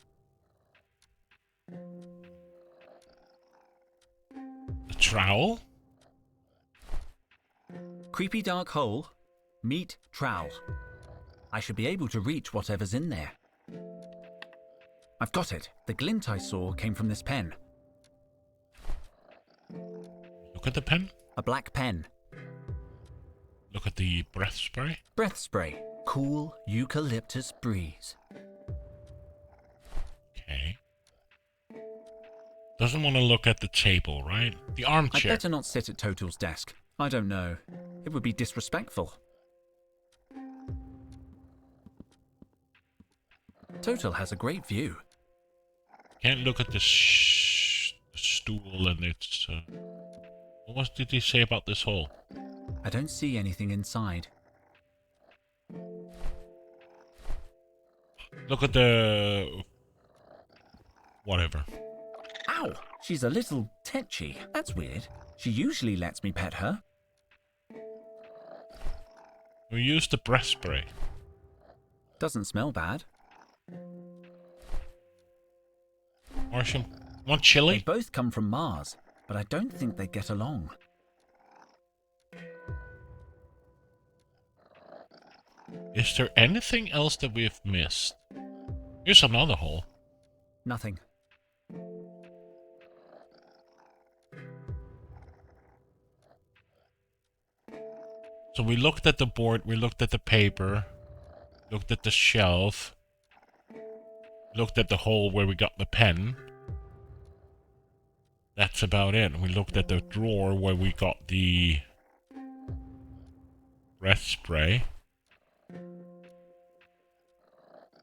The trowel? Creepy dark hole. Meet trowel. I should be able to reach whatever's in there. I've got it. The glint I saw came from this pen. Look at the pen. A black pen. Look at the breath spray. Breath spray. Cool eucalyptus breeze. Okay. Doesn't want to look at the table, right? The I'd armchair. better not sit at Total's desk. I don't know. It would be disrespectful. Total has a great view. Can't look at the stool and its... what did he say about this hole? I don't see anything inside. Look at the... whatever. Ow! She's a little tetchy. That's weird. She usually lets me pet her. We used the breath spray. Doesn't smell bad. Martian. Want They chili? both come from Mars, but I don't think they get along. Is there anything else that we've missed? Here's another hole. Nothing. So we looked at the board, we looked at the paper, looked at the shelf, looked at the hole where we got the pen. That's about it. We looked at the drawer where we got the breath spray.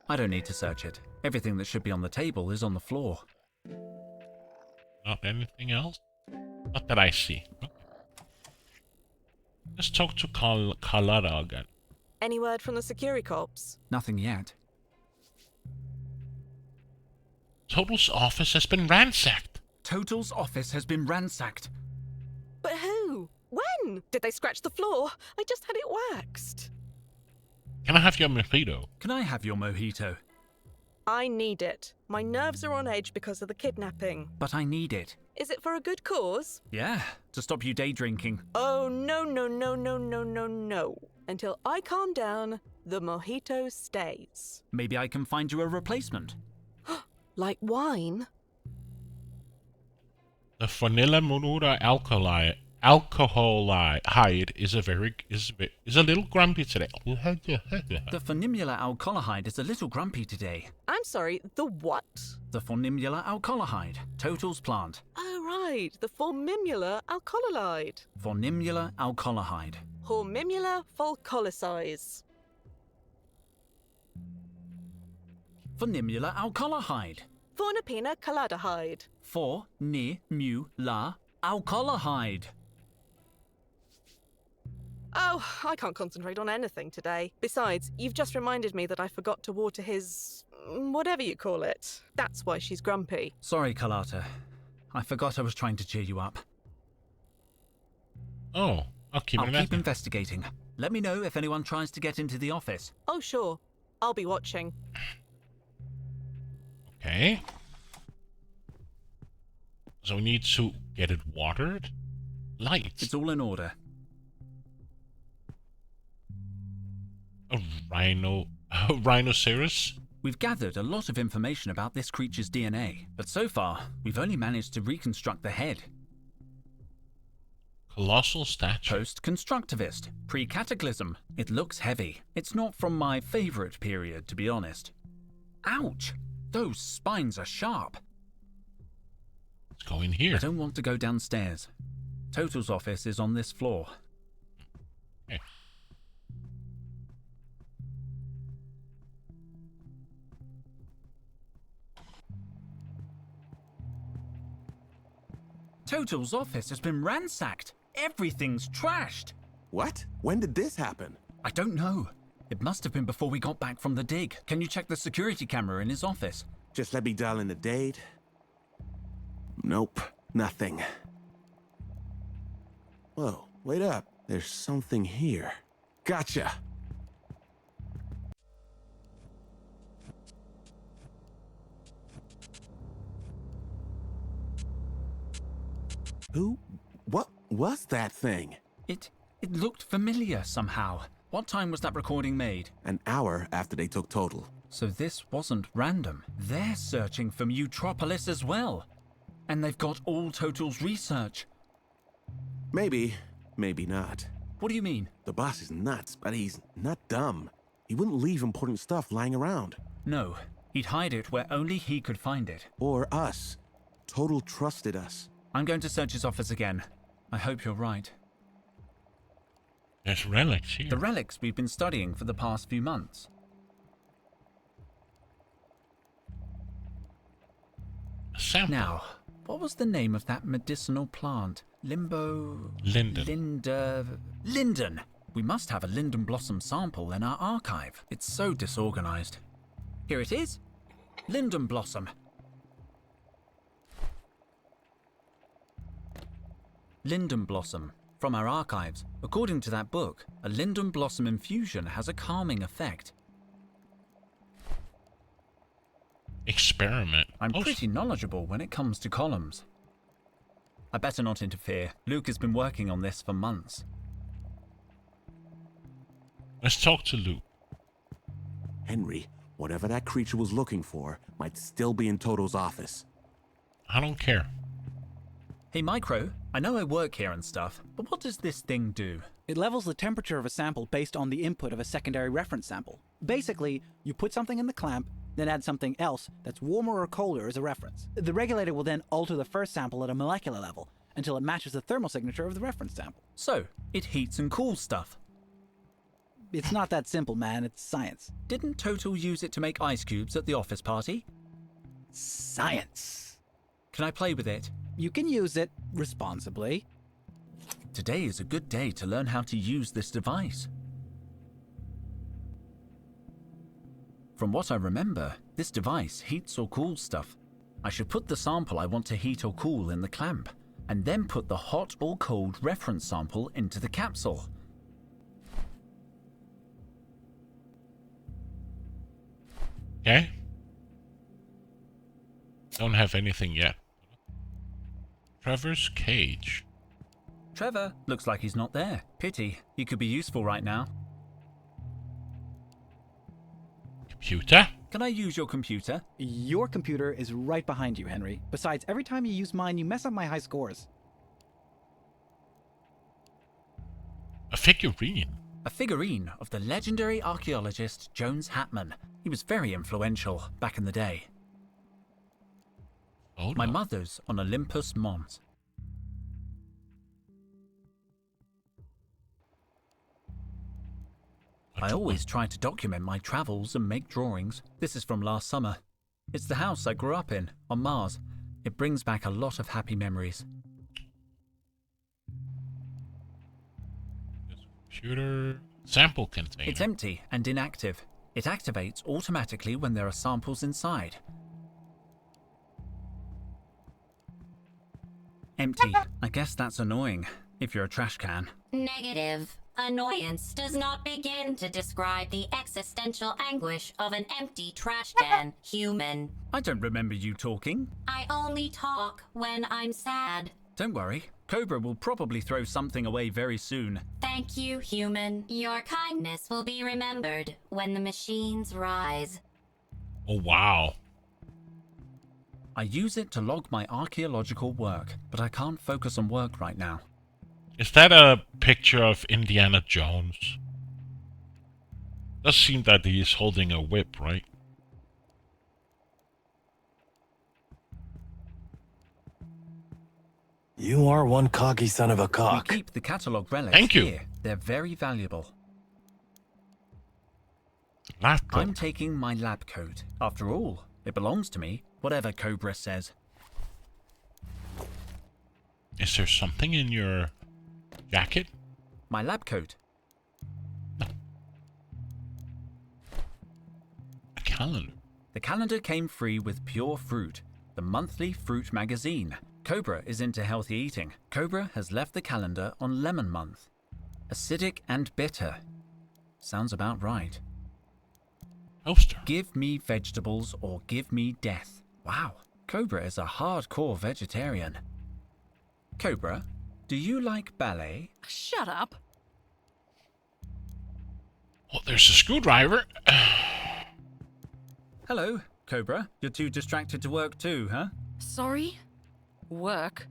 I don't need to search it. Everything that should be on the table is on the floor. Not anything else? Not that I see. Okay. Let's talk to Carlotta again. Any word from the security cops? Nothing yet. Total's office has been ransacked. Total's office has been ransacked. But who? When? Did they scratch the floor? I just had it waxed. Can I have your mojito? Can I have your mojito? I need it. My nerves are on edge because of the kidnapping. But I need it. Is it for a good cause? Yeah, to stop you day drinking. Oh, no, no, no, no, no, no, no. Until I calm down, the mojito stays. Maybe I can find you a replacement. Like wine? The vanilla monura alcoholide is a little grumpy today. The phonimula alcoholide is a little grumpy today. I'm sorry, the what? The phonimula alcoholide, Total's plant. Oh, right, the formimula alcoholide. Phonimula alcoholide. Formimula folcolysize. Phonimula alcoholide. Fornapina caladahyde. Phonimula alcoholide. Oh, I can't concentrate on anything today. Besides, you've just reminded me that I forgot to water his... whatever you call it. That's why she's grumpy. Sorry, Carlotta. I forgot I was trying to cheer you up. Oh, I'll keep investigating. Let me know if anyone tries to get into the office. Oh, sure. I'll be watching. Okay. So we need to get it watered. lights. It's all in order. A rhinoceros? We've gathered a lot of information about this creature's DNA, but so far, we've only managed to reconstruct the head. Colossal statue. Post-constructivist, pre-cataclysm. It looks heavy. It's not from my favorite period, to be honest. Ouch! Those spines are sharp. Let's go in here. I don't want to go downstairs. Total's office is on this floor. Okay. Total's office has been ransacked. Everything's trashed. What? When did this happen? I don't know. It must have been before we got back from the dig. Can you check the security camera in his office? Just let me dial in the date. Nope, nothing. Whoa, wait up. There's something here. Gotcha! What was that thing? It looked familiar somehow. What time was that recording made? An hour after they took Total. So this wasn't random. They're searching for Mutropolis as well. And they've got all Total's research. Maybe, maybe not. What do you mean? The boss is nuts, but he's not dumb. He wouldn't leave important stuff lying around. No, he'd hide it where only he could find it. Or us. Total trusted us. I'm going to search his office again. I hope you're right. There's relics here. The relics we've been studying for the past few months. A sample. Now, what was the name of that medicinal plant? Linden. Linden. We must have a linden blossom sample in our archive. It's so disorganized. Here it is. Linden blossom. Linden blossom. From our archives. According to that book, a linden blossom infusion has a calming effect. Experiment. I'm pretty knowledgeable when it comes to columns. I better not interfere. Luke has been working on this for months. Let's talk to Luke. Henry, whatever that creature was looking for might still be in Total's office. I don't care. Hey Micro, I know I work here and stuff, but what does this thing do? It levels the temperature of a sample based on the input of a secondary reference sample. Basically, you put something in the clamp, then add something else that's warmer or colder as a reference. The regulator will then alter the first sample at a molecular level until it matches the thermal signature of the reference sample. So, it heats and cools stuff. It's not that simple, man. It's science. Didn't Total use it to make ice cubes at the office party? Science. Can I play with it? You can use it responsibly. Today is a good day to learn how to use this device. From what I remember, this device heats or cools stuff. I should put the sample I want to heat or cool in the clamp, and then put the hot or cold reference sample into the capsule. Okay. Don't have anything yet. Trevor's cage. Trevor, looks like he's not there. Pity, he could be useful right now. Computer? Can I use your computer? Your computer is right behind you, Henry. Besides, every time you use mine, you mess up my high scores. A figurine. A figurine of the legendary archaeologist Jones Hatman. He was very influential back in the day. Oh, My no. mother's on Olympus Mons. I always try to document my travels and make drawings. This is from last summer. It's the house I grew up in, on Mars. It brings back a lot of happy memories. Computer sample container. It's empty and inactive. It activates automatically when there are samples inside. Empty. I guess that's annoying, if you're a trash can. Negative. Annoyance does not begin to describe the existential anguish of an empty trash can, human. I don't remember you talking. I only talk when I'm sad. Don't worry, Cobra will probably throw something away very soon. Thank you, human. Your kindness will be remembered when the machines rise. Oh, wow. I use it to log my archaeological work, but I can't focus on work right now. Is that a picture of Indiana Jones? Does seem that he's holding a whip, right? You are one cocky son of a We cock. keep the catalogue relics Thank you. here. They're very valuable. Lab coat. I'm taking my lab coat. After all, it belongs to me, whatever Cobra says. Is there something in your jacket? My lab coat. A calendar. The calendar came free with Pure Fruit, the monthly fruit magazine. Cobra is into healthy eating. Cobra has left the calendar on Lemon Month. Acidic and bitter. Sounds about right. Poster. Give me vegetables or give me death. Wow, Cobra is a hardcore vegetarian. Cobra, do you like ballet? Shut up. Oh, there's a screwdriver. Hello, Cobra. You're too distracted to work too, huh? Sorry? Work?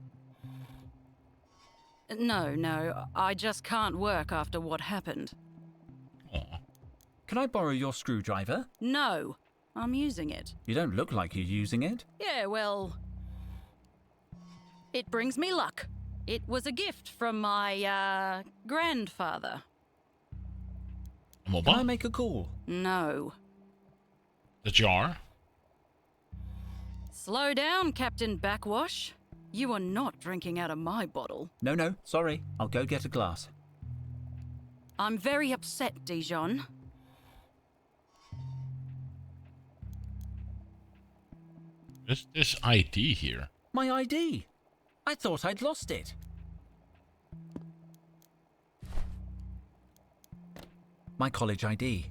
No, I just can't work after what happened. Aw. Can I borrow your screwdriver? No, I'm using it. You don't look like you're using it. Yeah, well, it brings me luck. It was a gift from my, grandfather. A Can I mobile? make a call? No. The jar? Slow down, Captain Backwash. You are not drinking out of my bottle. No, sorry. I'll go get a glass. I'm very upset, Dijon. This ID here. My ID. I thought I'd lost it. My college ID.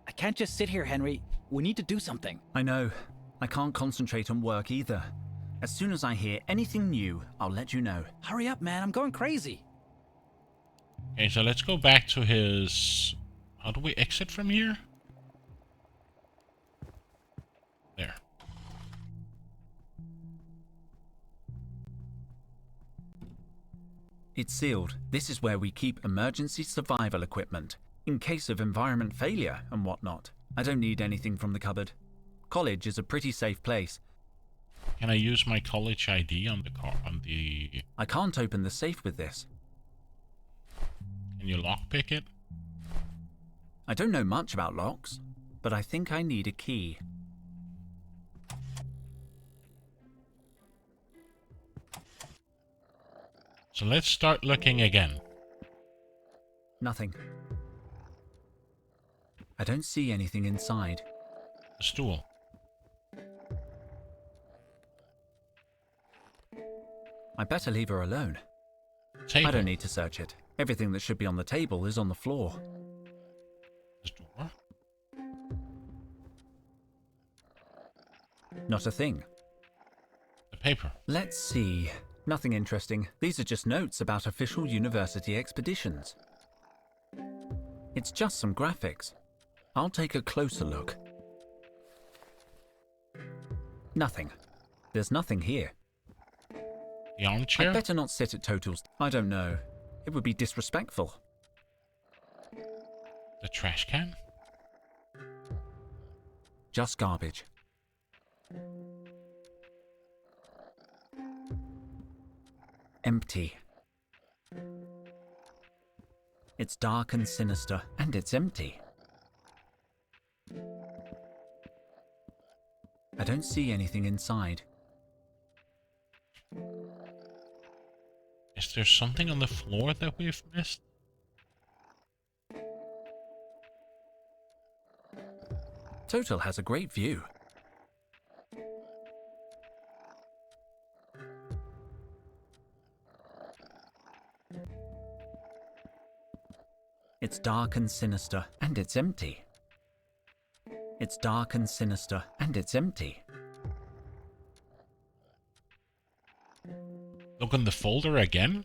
I can't just sit here, Henry. We need to do something. I know. I can't concentrate on work either. As soon as I hear anything new, I'll let you know. Hurry up, man. I'm going crazy. Okay, so let's go back to his... How do we exit from here? There. It's sealed. This is where we keep emergency survival equipment, in case of environment failure and whatnot. I don't need anything from the cupboard. College is a pretty safe place. Can I use my college ID on the car? I can't open the safe with this. Can you lockpick it? I don't know much about locks, but I think I need a key. So let's start looking again. Nothing. I don't see anything inside. The stool. I better leave her alone. Table. I don't need to search it. Everything that should be on the table is on the floor. The door. Not a thing. The paper. Let's see. Nothing interesting. These are just notes about official university expeditions. It's just some graphics. I'll take a closer look. Nothing. There's nothing here. The armchair. I'd better not sit at Total's. I don't know. It would be disrespectful. The trash can. Just garbage. Empty. It's dark and sinister, and it's empty. I don't see anything inside. Is there something on the floor that we've missed? Total has a great view. It's dark and sinister, and it's empty. It's dark and sinister, and it's empty. Look in the folder again.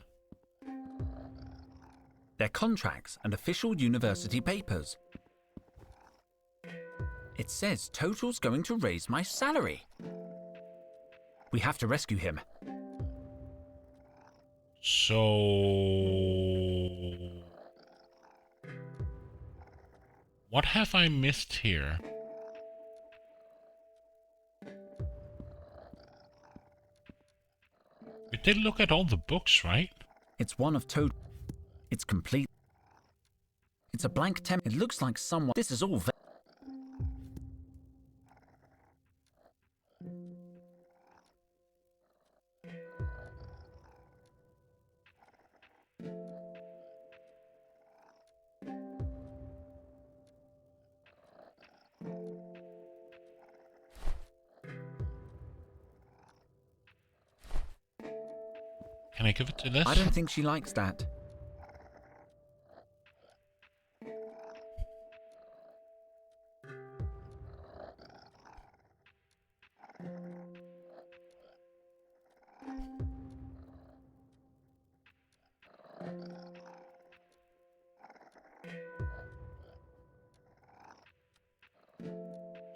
They're contracts and official university papers. It says Total's going to raise my salary. We have to rescue him. So... what have I missed here? We did look at all the books, right? It's one of Total. It's complete. It's a blank temp. It looks like someone. This is all. Can I give it to this? I don't think she likes that.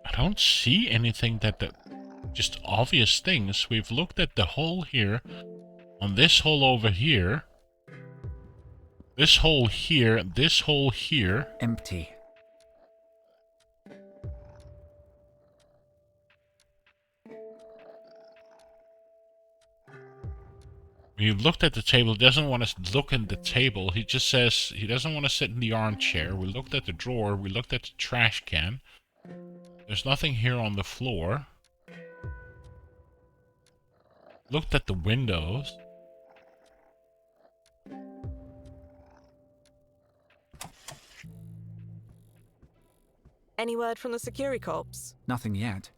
I don't see anything just obvious things. We've looked at the hole here, on this hole over here, this hole here, this hole here. Empty. We looked at the table. He doesn't want to look in the table. He just says he doesn't want to sit in the armchair. We looked at the drawer. We looked at the trash can. There's nothing here on the floor. Looked at the windows. Any word from the security cops? Nothing yet.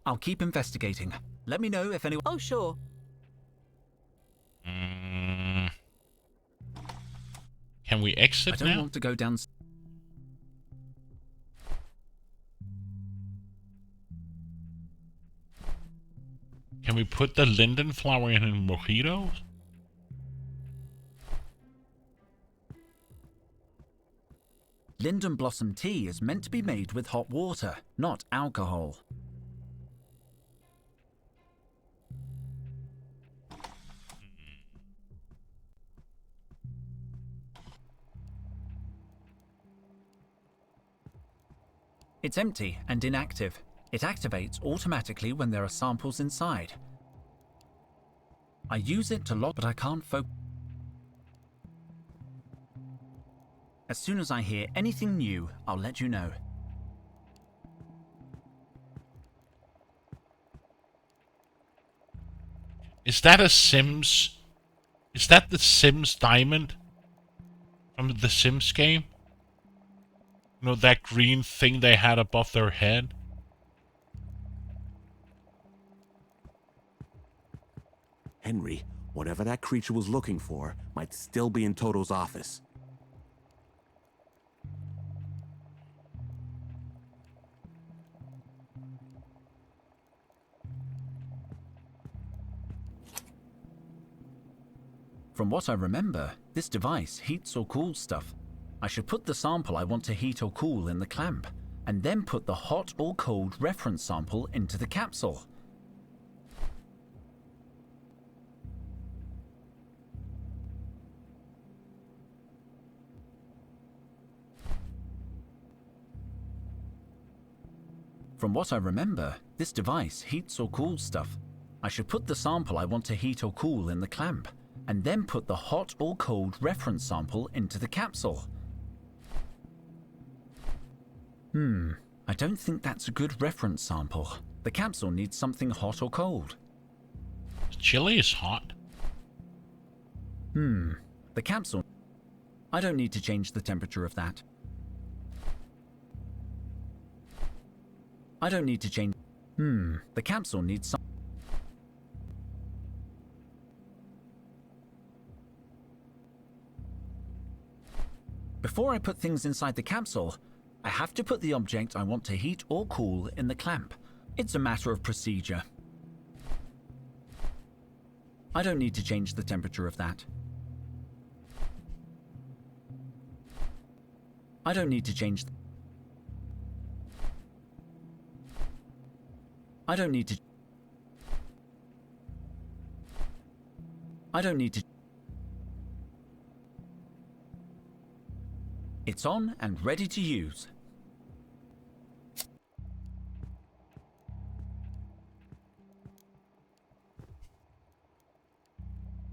I'll keep investigating. Let me know if anyone. Oh, sure. Can we exit I don't now? want to go down. Can we put the linden flower in a mojito? Linden blossom tea is meant to be made with hot water, not alcohol. It's empty and inactive. It activates automatically when there are samples inside. I use it to log, but I can't focus. As soon as I hear anything new, I'll let you know. Is that a Sims? Is that the Sims diamond? From the Sims game? You know, that green thing they had above their head? Henry, whatever that creature was looking for might still be in Toto's office. From what I remember, this device heats or cools stuff. I should put the sample I want to heat or cool in the clamp, and then put the hot or cold reference sample into the capsule. From what I remember, this device heats or cools stuff. I should put the sample I want to heat or cool in the clamp, and then put the hot or cold reference sample into the capsule. I don't think that's a good reference sample. The capsule needs something hot or cold. Chili is hot. The capsule... I don't need to change the temperature of that. I don't need to change... The capsule needs some... Before I put things inside the capsule, I have to put the object I want to heat or cool in the clamp. It's a matter of procedure. I don't need to change the temperature of that. I don't need to change. I don't need to. I don't need to. It's on and ready to use.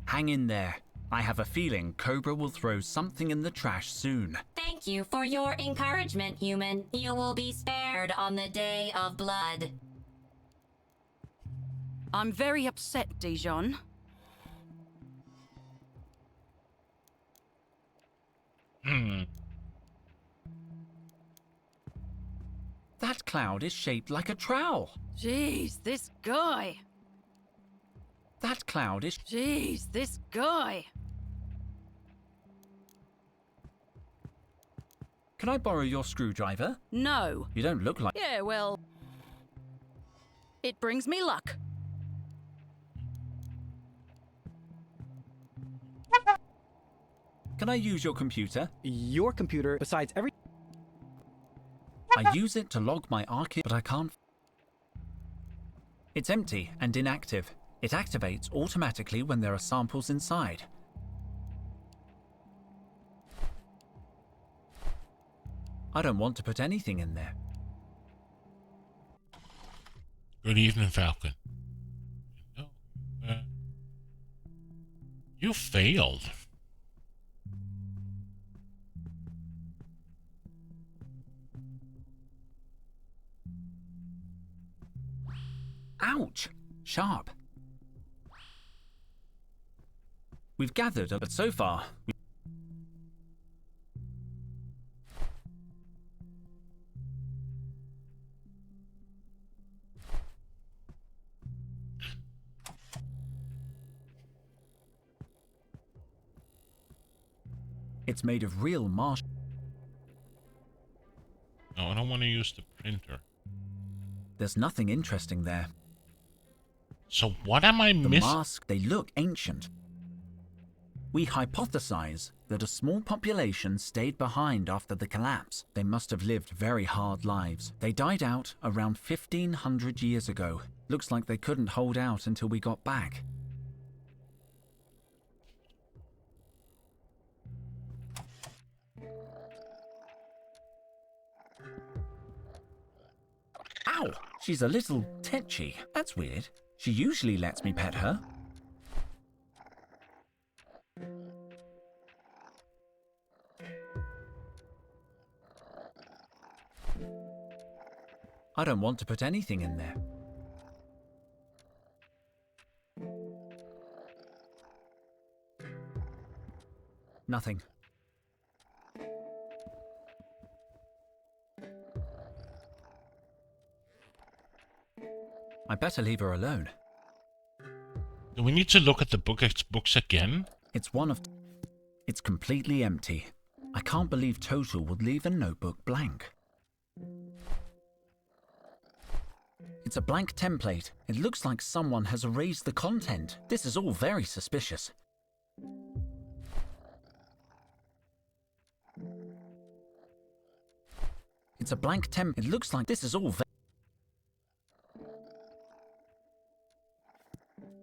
Hang in there. I have a feeling Cobra will throw something in the trash soon. Thank you for your encouragement, human. You will be spared on the Day of Blood. I'm very upset, Dijon. That cloud is shaped like a trowel. Jeez, this guy. That cloud is... Jeez, this guy. Can I borrow your screwdriver? No. You don't look like... Yeah, well... It brings me luck. Can I use your computer? Your computer, besides every... I use it to log my archive, but I can't... It's empty and inactive. It activates automatically when there are samples inside. I don't want to put anything in there. Good evening, Falcon. No, you failed. Ouch! Sharp. We've gathered, but so far... It's made of real marsh... No, I don't want to use the printer. There's nothing interesting there. So what am I The missing? mask, they look ancient. We hypothesize that a small population stayed behind after the collapse. They must have lived very hard lives. They died out around 1500 years ago. Looks like they couldn't hold out until we got back. Ow! She's a little tetchy. That's weird. She usually lets me pet her. I don't want to put anything in there. Nothing. I better leave her alone. Do we need to look at the books again? It's one of... It's completely empty. I can't believe Total would leave a notebook blank. It's a blank template. It looks like someone has erased the content. This is all very suspicious. It's a blank It looks like this is all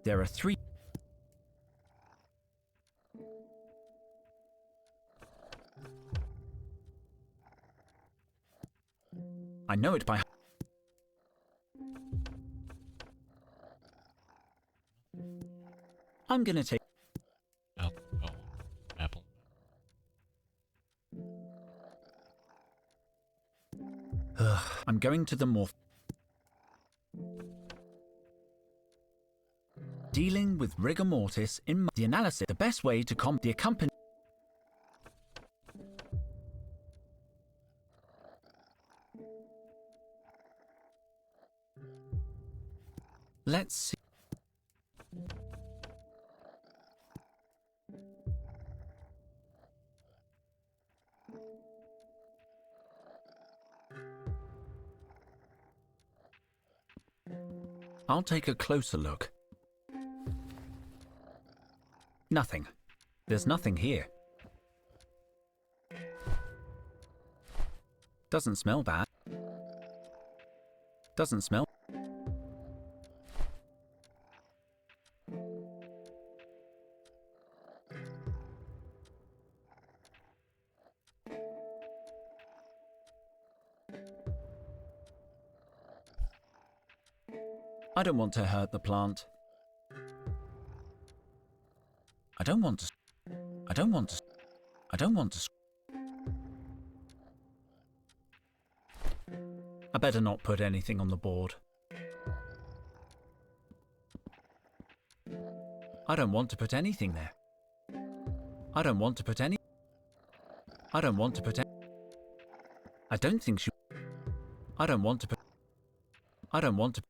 There are 3... I know it by... I'm gonna take... Apple. I'm going to the morph... Dealing with rigor mortis in the analysis, the best way to the accompany... Let's see. I'll take a closer look. Nothing. There's nothing here. Doesn't smell bad. Doesn't smell. I don't want to hurt the plant. I don't want to. I don't want to. I don't want to. I better not put anything on the board. I don't want to put anything there. I don't want to put any. I don't want to put any. I don't think she. I don't want to put. I don't want to.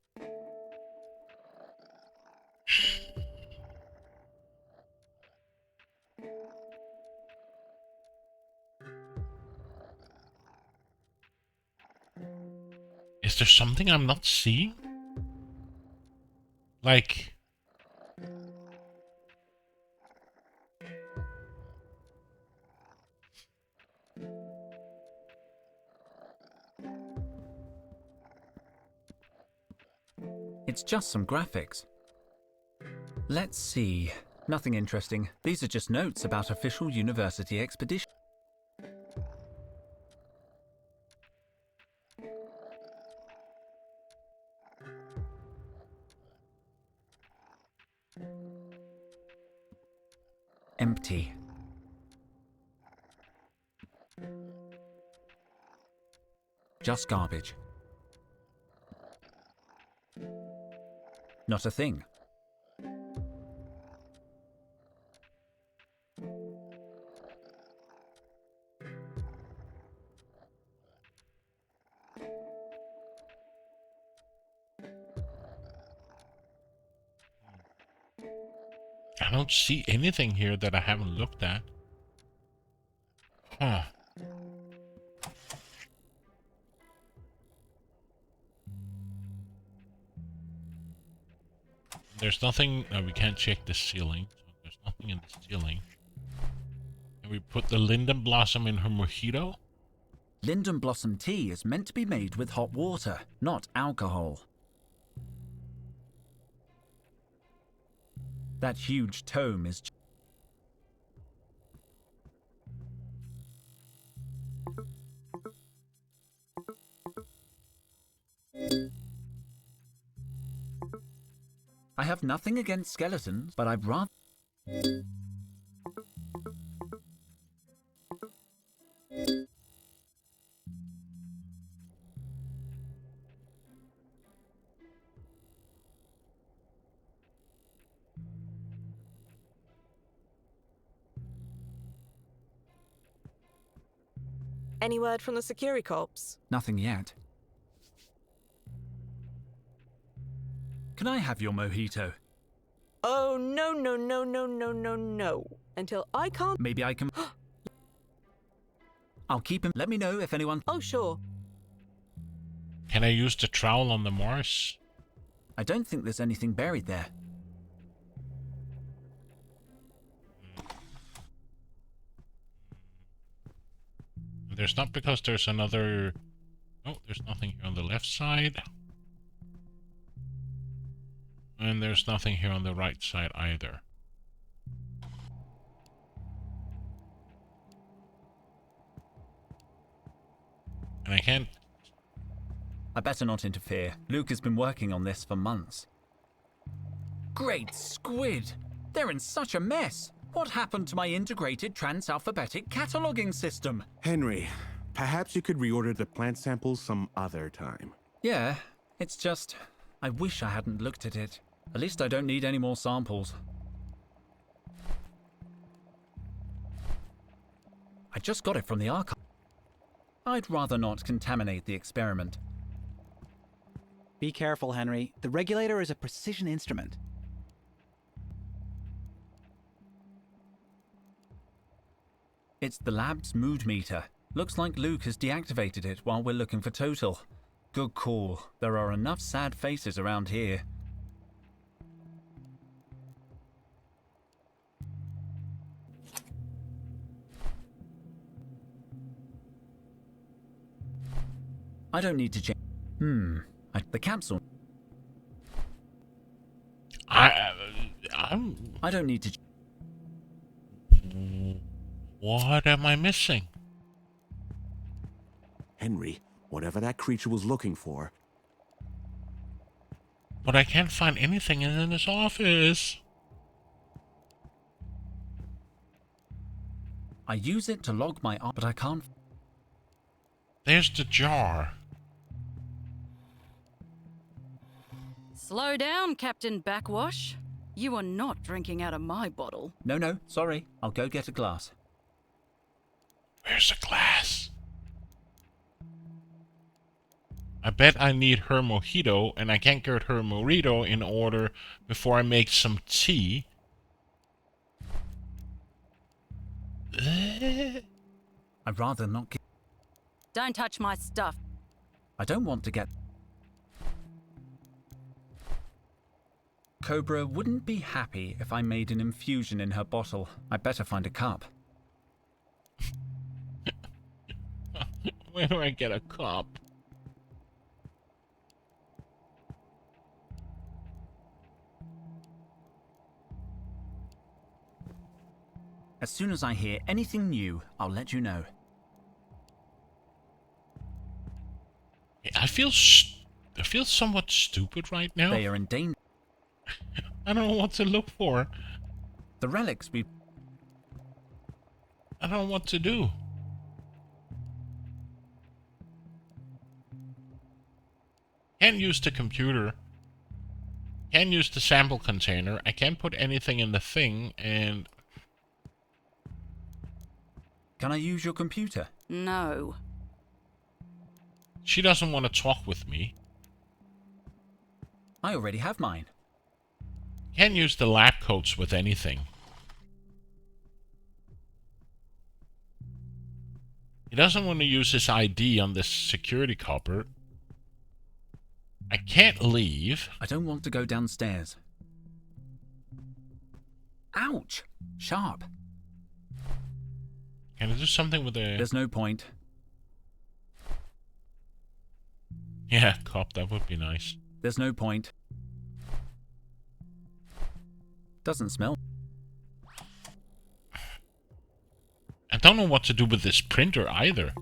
Is there something I'm not seeing? Like... It's just some graphics. Let's see. Nothing interesting. These are just notes about official university expedition. Empty. Just garbage. Not a thing. I don't see anything here that I haven't looked at. Huh. There's nothing... we can't check the ceiling. So there's nothing in the ceiling. Can we put the linden blossom in her mojito? Linden blossom tea is meant to be made with hot water, not alcohol. That huge tome is... I have nothing against skeletons, but I'd rather... Any word from the Security Corps? Nothing yet. Can I have your mojito? Oh, no, no, no, no, no, no, no. Until I can't... Maybe I can... I'll keep him. Let me know if anyone... Oh, sure. Can I use the trowel on the Mars? I don't think there's anything buried there. There's not, because there's another... Oh, there's nothing here on the left side. And there's nothing here on the right side either. And I can't... I better not interfere. Luke has been working on this for months. Great squid! They're in such a mess! What happened to my integrated trans-alphabetic cataloging system? Henry, perhaps you could reorder the plant samples some other time. Yeah, it's just... I wish I hadn't looked at it. At least I don't need any more samples. I just got it from the archive. I'd rather not contaminate the experiment. Be careful, Henry. The regulator is a precision instrument. It's the lab's mood meter. Looks like Luke has deactivated it while we're looking for Total. Good call. There are enough sad faces around here. I don't need to change. The capsule. I'm... I don't need to. What am I missing? Henry, whatever that creature was looking for. But I can't find anything in his office. I use it to log my but I can't. There's the jar. Slow down, Captain Backwash. You are not drinking out of my bottle. No, sorry. I'll go get a glass. Where's the glass? I bet I need her mojito, and I can't get her mojito in order before I make some tea. I'd rather not get. Don't touch my stuff. I don't want to get. Cobra wouldn't be happy if I made an infusion in her bottle. I better find a cup. Where do I get a cup? As soon as I hear anything new, I'll let you know. I feel somewhat stupid right now. They are in danger. I don't know what to look for. The relics we... I don't know what to do. Can't use the computer. Can't use the sample container. I can't put anything in the thing, and... Can I use your computer? No. She doesn't want to talk with me. I already have mine. Can't use the lab coats with anything. He doesn't want to use his ID on this security cupboard. I can't leave. I don't want to go downstairs. Ouch! Sharp. Can I do something with the... There's no point. Yeah, cop, that would be nice. There's no point. Doesn't smell. I don't know what to do with this printer either.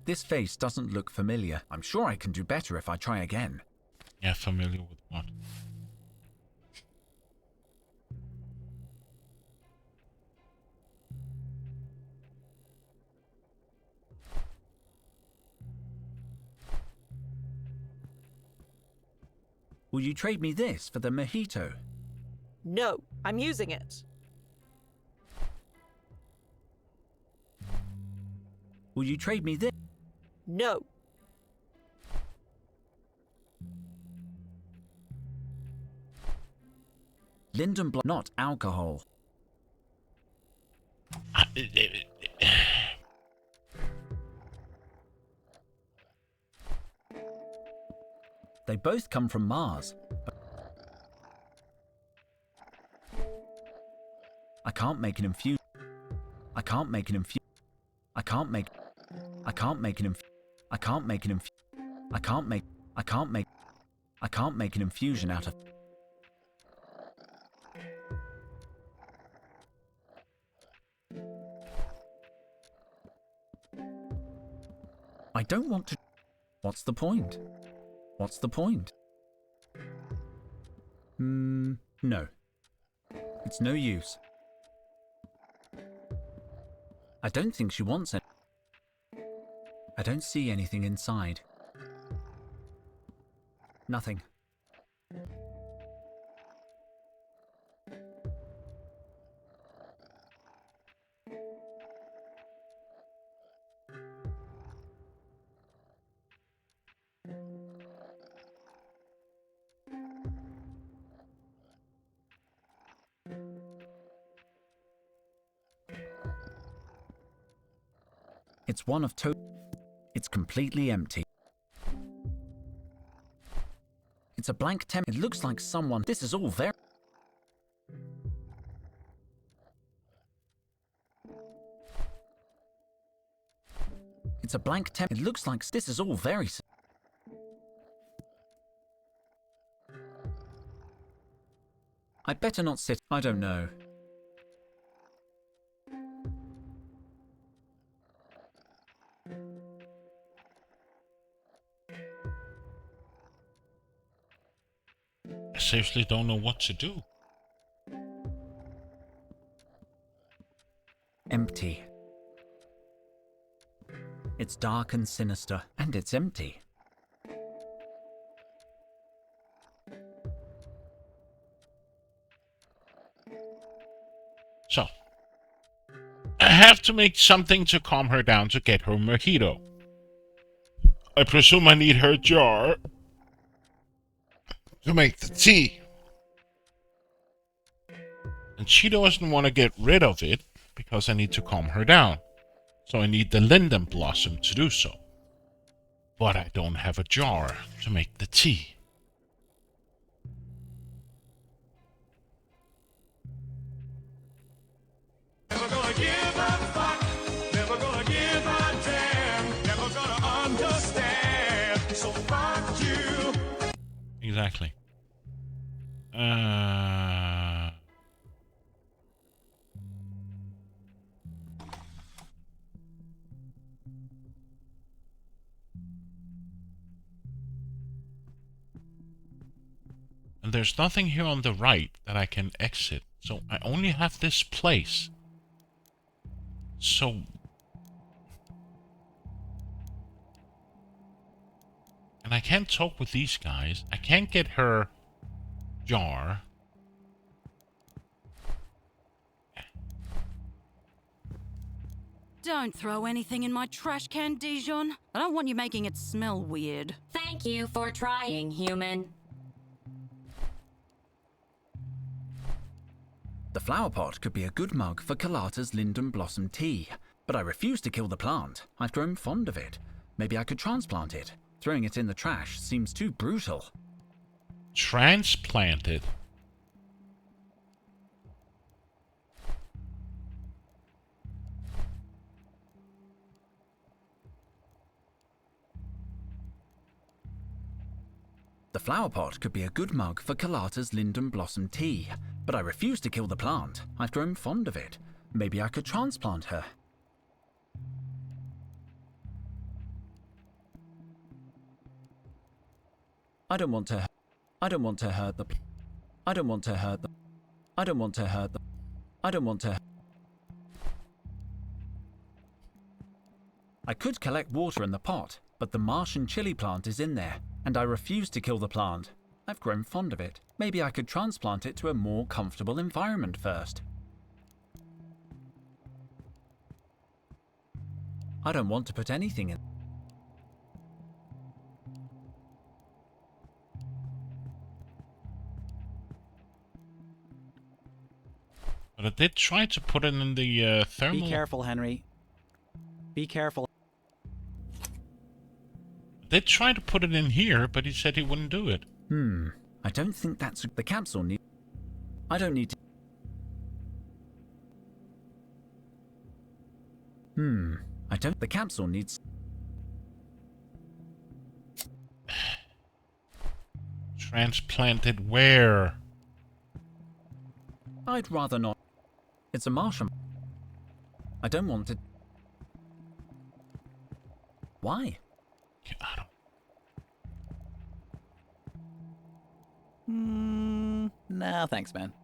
This face doesn't look familiar. I'm sure I can do better if I try again. Yeah, familiar with what? Will you trade me this for the mojito? No, I'm using it. Will you trade me this? No. Linden block, not alcohol. They both come from Mars. I can't make an infusion. I can't make an infusion. I can't make an infusion. I can't make I can't make an infusion out of. I don't want to. What's the point? What's the point? No. It's no use. I don't think she wants it. I don't see anything inside. Nothing. It's one of two. It's completely empty. It's a blank temp. It looks like someone. This is all very. It's a blank temp. It looks like this is all very. I'd better not sit. I don't know. I seriously don't know what to do. Empty. It's dark and sinister, and it's empty. So, I have to make something to calm her down to get her mojito. I presume I need her jar to make the tea. And she doesn't want to get rid of it because I need to calm her down. So I need the linden blossom to do so. But I don't have a jar to make the tea. Never gonna give a fuck, never gonna give a damn, never gonna understand, so fuck you. Exactly. And there's nothing here on the right that I can exit. So I only have this place. So... And I can't talk with these guys. I can't get her jar. Don't throw anything in my trash can, Dijon. I don't want you making it smell weird. Thank you for trying, human. The flower pot could be a good mug for Kalata's linden blossom tea, but I refuse to kill the plant. I've grown fond of it. Maybe I could transplant it. Throwing it in the trash seems too brutal. Transplanted? The flower pot could be a good mug for Kalata's linden blossom tea, but I refuse to kill the plant. I've grown fond of it. Maybe I could transplant her. I don't want to hurt the I don't want to hurt the I don't want to I could collect water in the pot, but the Martian chili plant is in there, and I refuse to kill the plant. I've grown fond of it. Maybe I could transplant it to a more comfortable environment first. I don't want to put anything in. But I did try to put it in the thermal... Be careful, Henry. Be careful. I did try to put it in here, but he said he wouldn't do it. I don't think that's the capsule need. I don't need to. I don't. The capsule needs. Transplanted where? I'd rather not. It's a Martian. I don't want it. Why? I don't... No, thanks, man.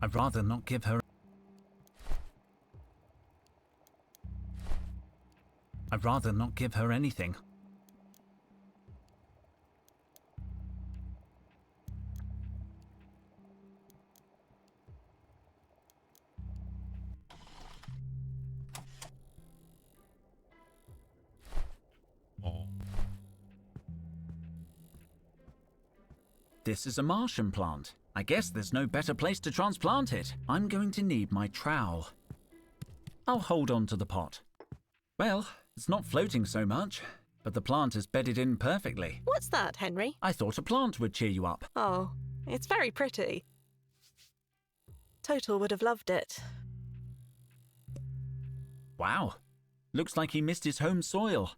I'd rather not give her. I'd rather not give her anything. Oh. This is a Martian plant. I guess there's no better place to transplant it. I'm going to need my trowel. I'll hold on to the pot. Well, it's not floating so much, but the plant is bedded in perfectly. What's that, Henry? I thought a plant would cheer you up. Oh, it's very pretty. Total would have loved it. Wow, looks like he missed his home soil.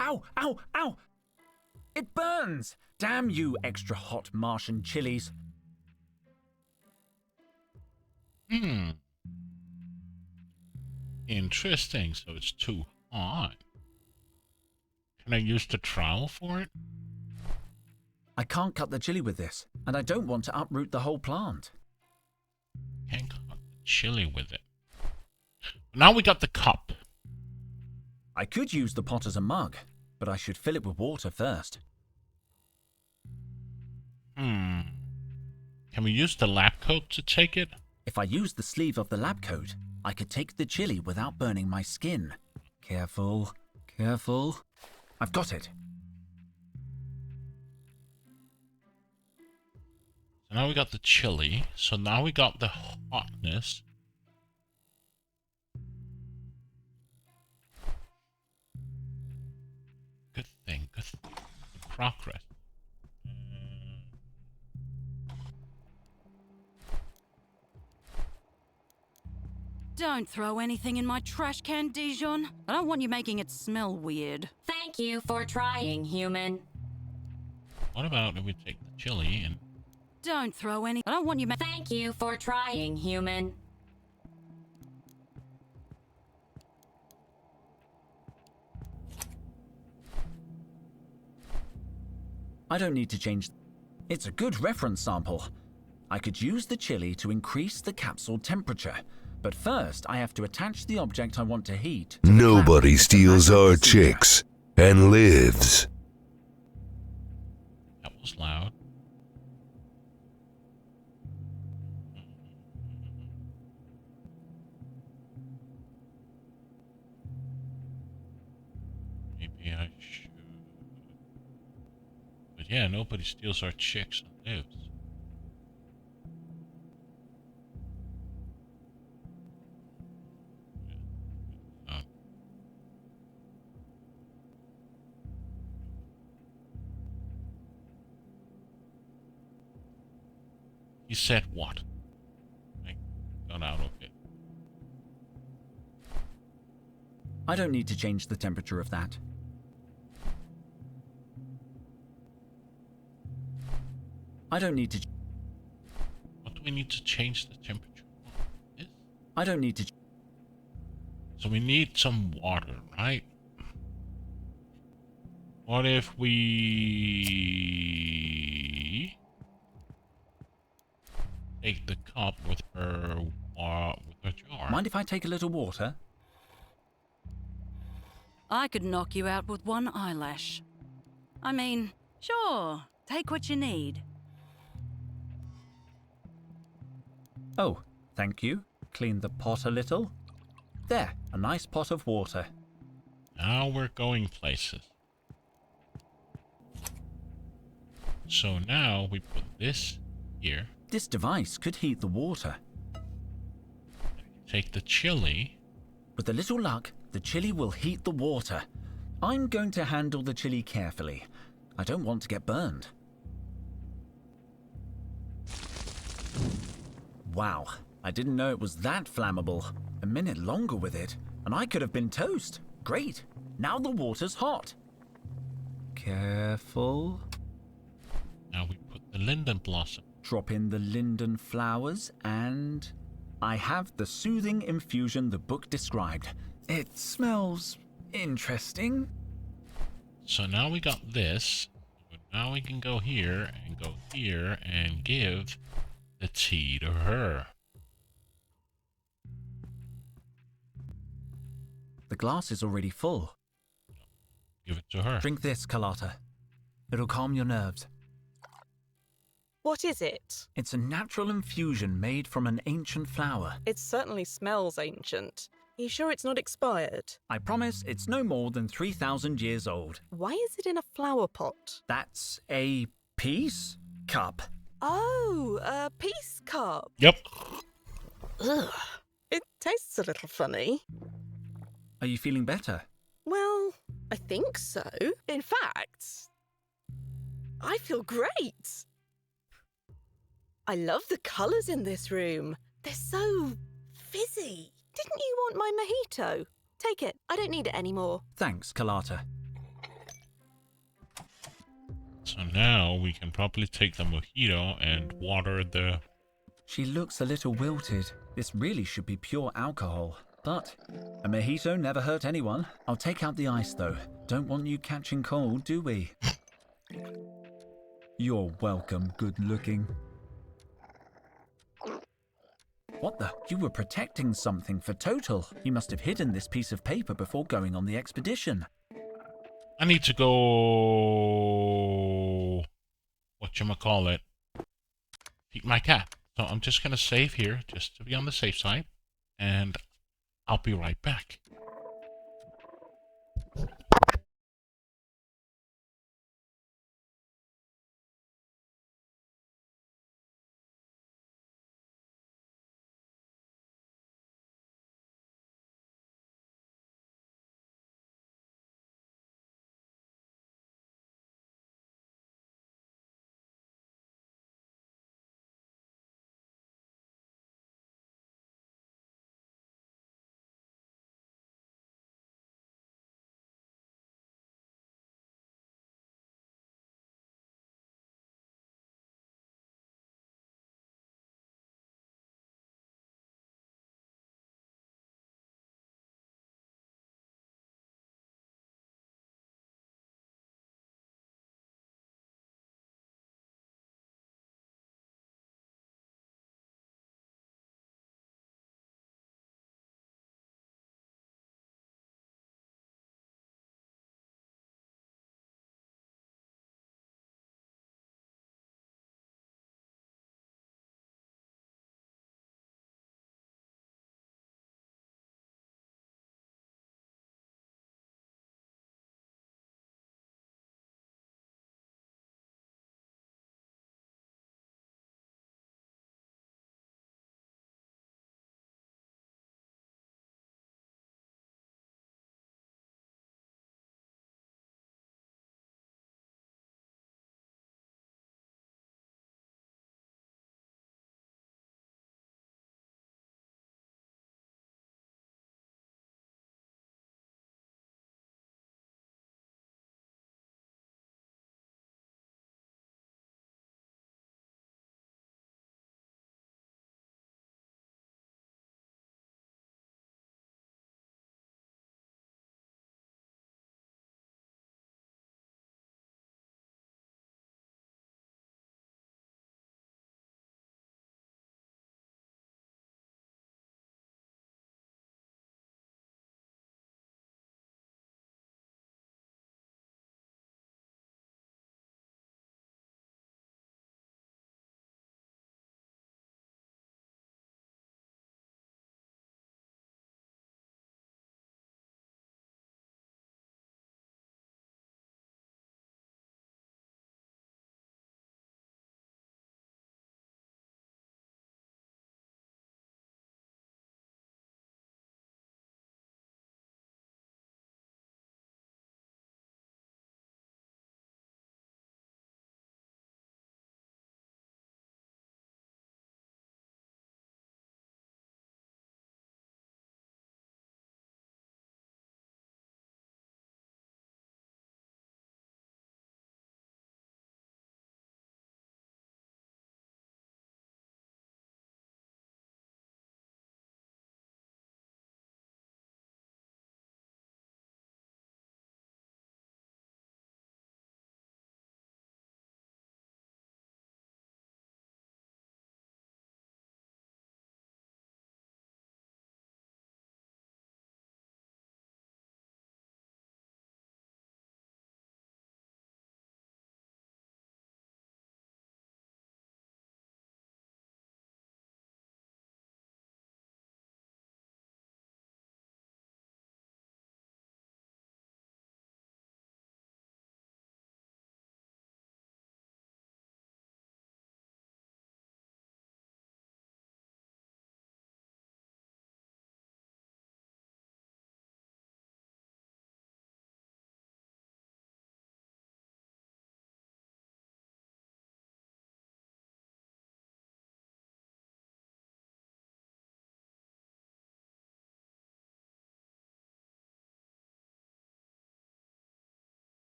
Ow, ow, ow! It burns! Damn you, extra hot Martian chilies. Interesting, so it's too hot. Can I use the trowel for it? I can't cut the chili with this, and I don't want to uproot the whole plant. Can't cut the chili with it. Now we got the cup. I could use the pot as a mug, but I should fill it with water first. Can we use the lab coat to take it? If I use the sleeve of the lab coat, I could take the chili without burning my skin. Careful, careful. I've got it. So now we got the chili. So now we got the hotness. Good thing, good thing. Good progress. Don't throw anything in my trash can, Dijon. I don't want you making it smell weird. Thank you for trying, human. What about if we take the chili and... Don't throw any... I don't want you... Thank you for trying, human. I don't need to change... It's a good reference sample. I could use the chili to increase the capsule temperature. But first, I have to attach the object I want to heat. Nobody steals our chicks and lives. That was loud. Maybe I should... But yeah, nobody steals our chicks and lives. He said what? I got out of it. I don't need to change the temperature of that. I don't need to... What do we need to change the temperature of this? I don't need to... So we need some water, right? What if we... take the cup with her jar? Mind if I take a little water? I could knock you out with one eyelash. I mean, sure, take what you need. Oh, thank you. Clean the pot a little. There, a nice pot of water. Now we're going places. So now we put this here. This device could heat the water. Take the chili. With a little luck, the chili will heat the water. I'm going to handle the chili carefully. I don't want to get burned. Wow, I didn't know it was that flammable. A minute longer with it, and I could have been toast. Great, now the water's hot. Careful. Now we put the linden blossom. Drop in the linden flowers, and I have the soothing infusion the book described. It smells interesting. So now we got this. Now we can go here and give the tea to her. The glass is already full. Give it to her. Drink this, Carlotta. It'll calm your nerves. What is it? It's a natural infusion made from an ancient flower. It certainly smells ancient. You sure it's not expired? I promise it's no more than 3,000 years old. Why is it in a flower pot? That's a peace cup. Oh, a peace cup. Yep. Ugh. It tastes a little funny. Are you feeling better? Well, I think so. In fact, I feel great. I love the colours in this room. They're so fizzy. Didn't you want my mojito? Take it. I don't need it anymore. Thanks, Carlotta. So now we can probably take the mojito and water the... She looks a little wilted. This really should be pure alcohol. But a mojito never hurt anyone. I'll take out the ice, though. Don't want you catching cold, do we? You're welcome, good-looking. What the? You were protecting something for Total. You must have hidden this piece of paper before going on the expedition. I need to go... whatchamacallit? Feed my cat. So I'm just going to save here, just to be on the safe side. And I'll be right back.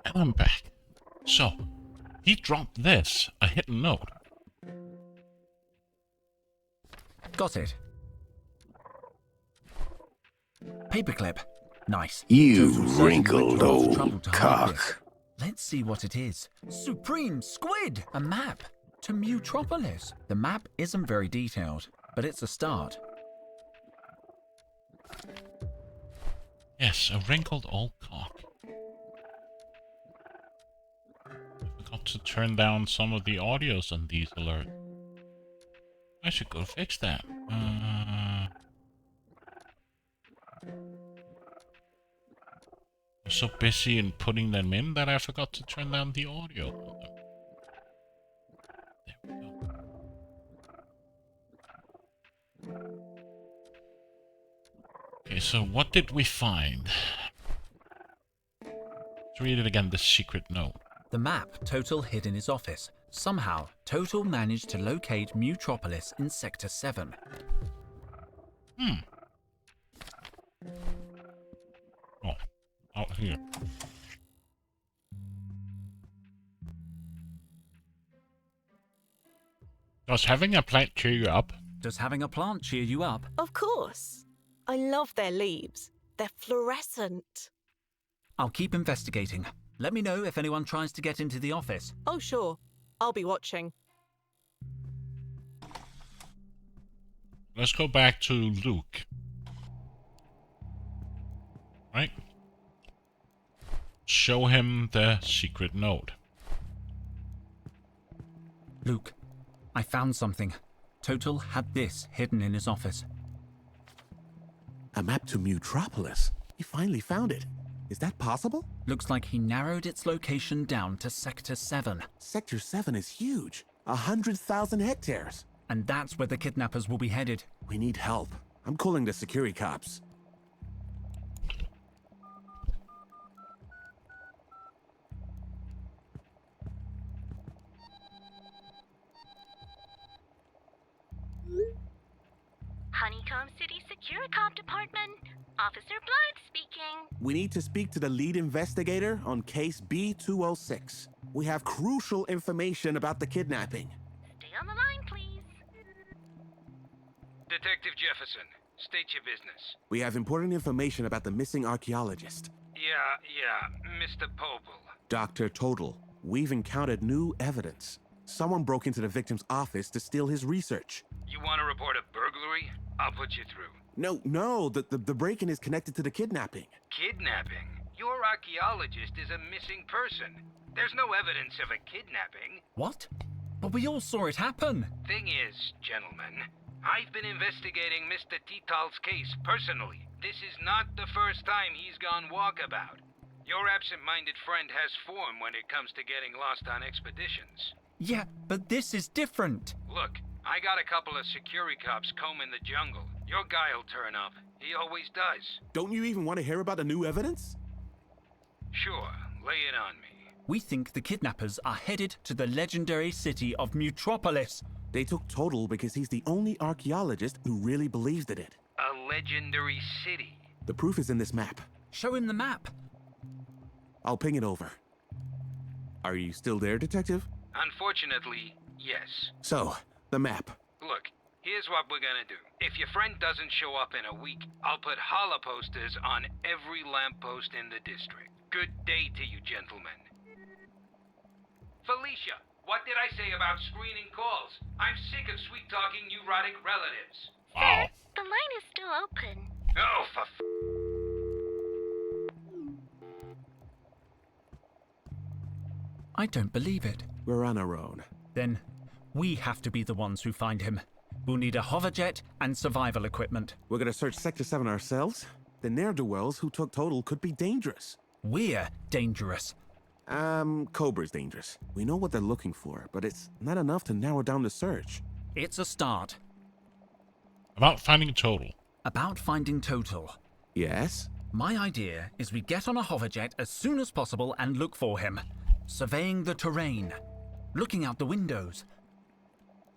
And I'm back. So, he dropped this, a hidden note. Got it. Paperclip. Nice. You Total certainly went wrinkled to lots of old trouble to hide cock. this. Let's see what it is. Supreme Squid! A map to Mutropolis. The map isn't very detailed, but it's a start. Yes, a wrinkled old cock. I forgot to turn down some of the audios on these alerts. I should go fix that. I was so busy in putting them in that I forgot to turn down the audio on them. There we go. Okay, so what did we find? Let's read it again, the secret note. The map Total hid in his office. Somehow, Total managed to locate Mutropolis in Sector 7. Oh, out here. Does having a plant cheer you up? Does having a plant cheer you up? Of course. I love their leaves. They're fluorescent. I'll keep investigating. Let me know if anyone tries to get into the office. Oh, sure. I'll be watching. Let's go back to Luke. Right? Show him the secret note. Luke, I found something. Total had this hidden in his office. A map to Mutropolis. He finally found it. Is that possible? Looks like he narrowed its location down to Sector 7. Sector 7 is huge. 100,000 hectares. And that's where the kidnappers will be headed. We need help. I'm calling the security cops. Honeycomb City Securicom Department. Officer Blythe speaking. We need to speak to the lead investigator on case B206. We have crucial information about the kidnapping. Stay on the line, please. Detective Jefferson, state your business. We have important information about the missing archaeologist. Yeah, Mr. Popel. Dr. Total. We've encountered new evidence. Someone broke into the victim's office to steal his research. You want to report a burglary? I'll put you through. No, the break-in is connected to the kidnapping. Kidnapping? Your archaeologist is a missing person. There's no evidence of a kidnapping. What? But we all saw it happen. Thing is, gentlemen, I've been investigating Mr. Tital's case personally. This is not the first time he's gone walkabout. Your absent-minded friend has form when it comes to getting lost on expeditions. Yeah, but this is different. Look, I got a couple of security cops combing the jungle. Your guy'll turn up. He always does. Don't you even want to hear about the new evidence? Sure, lay it on me. We think the kidnappers are headed to the legendary city of Mutropolis. They took Total because he's the only archaeologist who really believes in it. A legendary city. The proof is in this map. Show him the map. I'll ping it over. Are you still there, Detective? Unfortunately, yes. So, the map. Look, here's what we're gonna do. If your friend doesn't show up in a week, I'll put holla posters on every lamppost in the district. Good day to you, gentlemen. Felicia, what did I say about screening calls? I'm sick of sweet-talking neurotic relatives. Wow. The line is still open. Oh, for I don't believe it. We're on our own. Then we have to be the ones who find him. We'll need a hoverjet and survival equipment. We're gonna search Sector 7 ourselves? The ne'er-do-wells who took Total could be dangerous. We're dangerous. Cobra's dangerous. We know what they're looking for, but it's not enough to narrow down the search. It's a start. About finding Total. About finding Total. Yes? My idea is we get on a hoverjet as soon as possible and look for him. Surveying the terrain. Looking out the windows.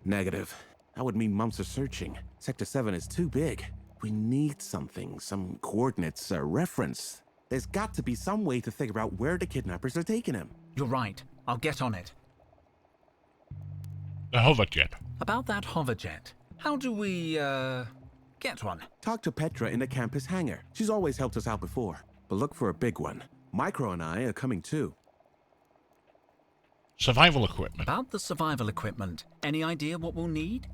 Negative. That would mean months of searching. Sector 7 is too big. We need something, some coordinates, a reference. There's got to be some way to figure out where the kidnappers are taking him. You're right. I'll get on it. The hoverjet. About that hoverjet, how do we, get one? Talk to Petra in the campus hangar. She's always helped us out before. But look for a big one. Micro and I are coming too. Survival equipment. About the survival equipment, any idea what we'll need?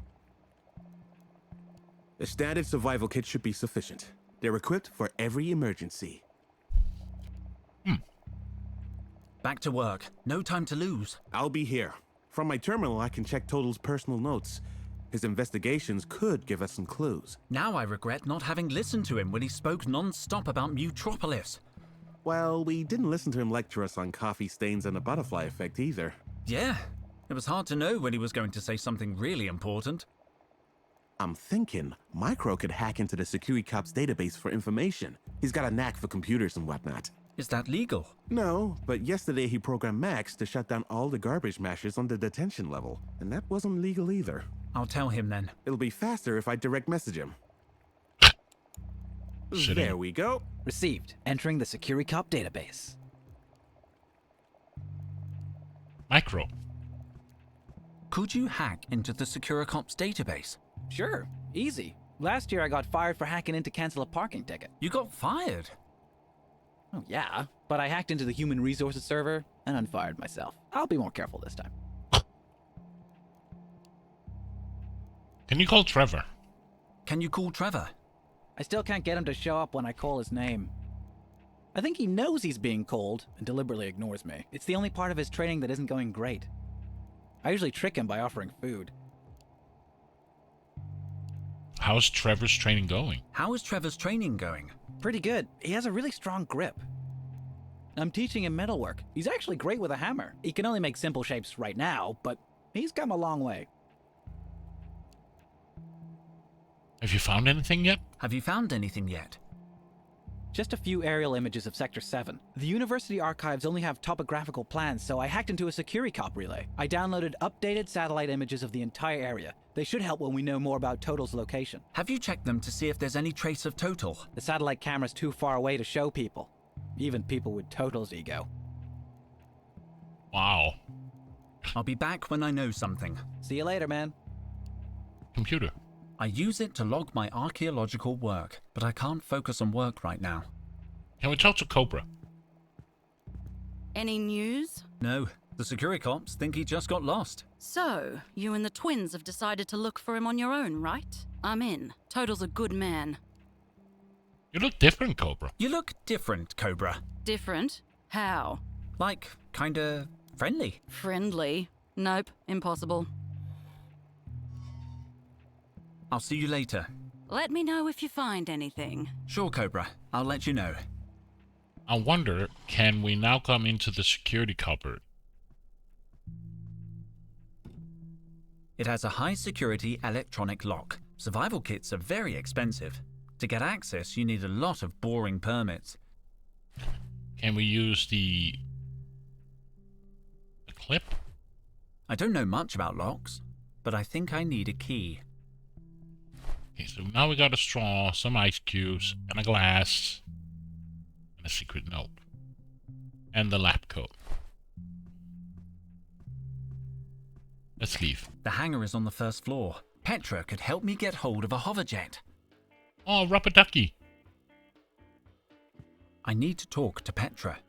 The standard survival kit should be sufficient. They're equipped for every emergency. Back to work. No time to lose. I'll be here. From my terminal, I can check Total's personal notes. His investigations could give us some clues. Now I regret not having listened to him when he spoke non-stop about Mutropolis. Well, we didn't listen to him lecture us on coffee stains and the butterfly effect either. Yeah, it was hard to know when he was going to say something really important. I'm thinking Micro could hack into the Security Cop's database for information. He's got a knack for computers and whatnot. Is that legal? No, but yesterday he programmed Max to shut down all the garbage mashers on the detention level, and that wasn't legal either. I'll tell him then. It'll be faster if I direct message him. There we go. Received. Entering the Security Cop database. Micro. Could you hack into the Securicop's database? Sure. Easy. Last year I got fired for hacking in to cancel a parking ticket. You got fired? Oh, yeah. But I hacked into the human resources server and unfired myself. I'll be more careful this time. Can you call Trevor? Can you call Trevor? I still can't get him to show up when I call his name. I think he knows he's being called and deliberately ignores me. It's the only part of his training that isn't going great. I usually trick him by offering food. How's Trevor's training going? How is Trevor's training going? Pretty good. He has a really strong grip. I'm teaching him metalwork. He's actually great with a hammer. He can only make simple shapes right now, but he's come a long way. Have you found anything yet? Have you found anything yet? Just a few aerial images of Sector 7. The university archives only have topographical plans, so I hacked into a Security Cop relay. I downloaded updated satellite images of the entire area. They should help when we know more about Total's location. Have you checked them to see if there's any trace of Total? The satellite camera's too far away to show people. Even people with Total's ego. Wow. I'll be back when I know something. See you later, man. Computer. I use it to log my archaeological work, but I can't focus on work right now. Can we talk to Cobra? Any news? No, the Security Cops think he just got lost. So, you and the twins have decided to look for him on your own, right? I'm in. Total's a good man. You look different, Cobra. You look different, Cobra. Different? How? Like, kinda friendly. Friendly? Nope, impossible. I'll see you later. Let me know if you find anything. Sure, Cobra. I'll let you know. I wonder, can we now come into the security cupboard? It has a high-security electronic lock. Survival kits are very expensive. To get access, you need a lot of boring permits. Can we use the clip? I don't know much about locks, but I think I need a key. Okay, so now we got a straw, some ice cubes, and a glass, and a secret note, and the lab coat. Let's leave. The hangar is on the first floor. Petra could help me get hold of a hoverjet. Oh, rubber ducky. I need to talk to Petra.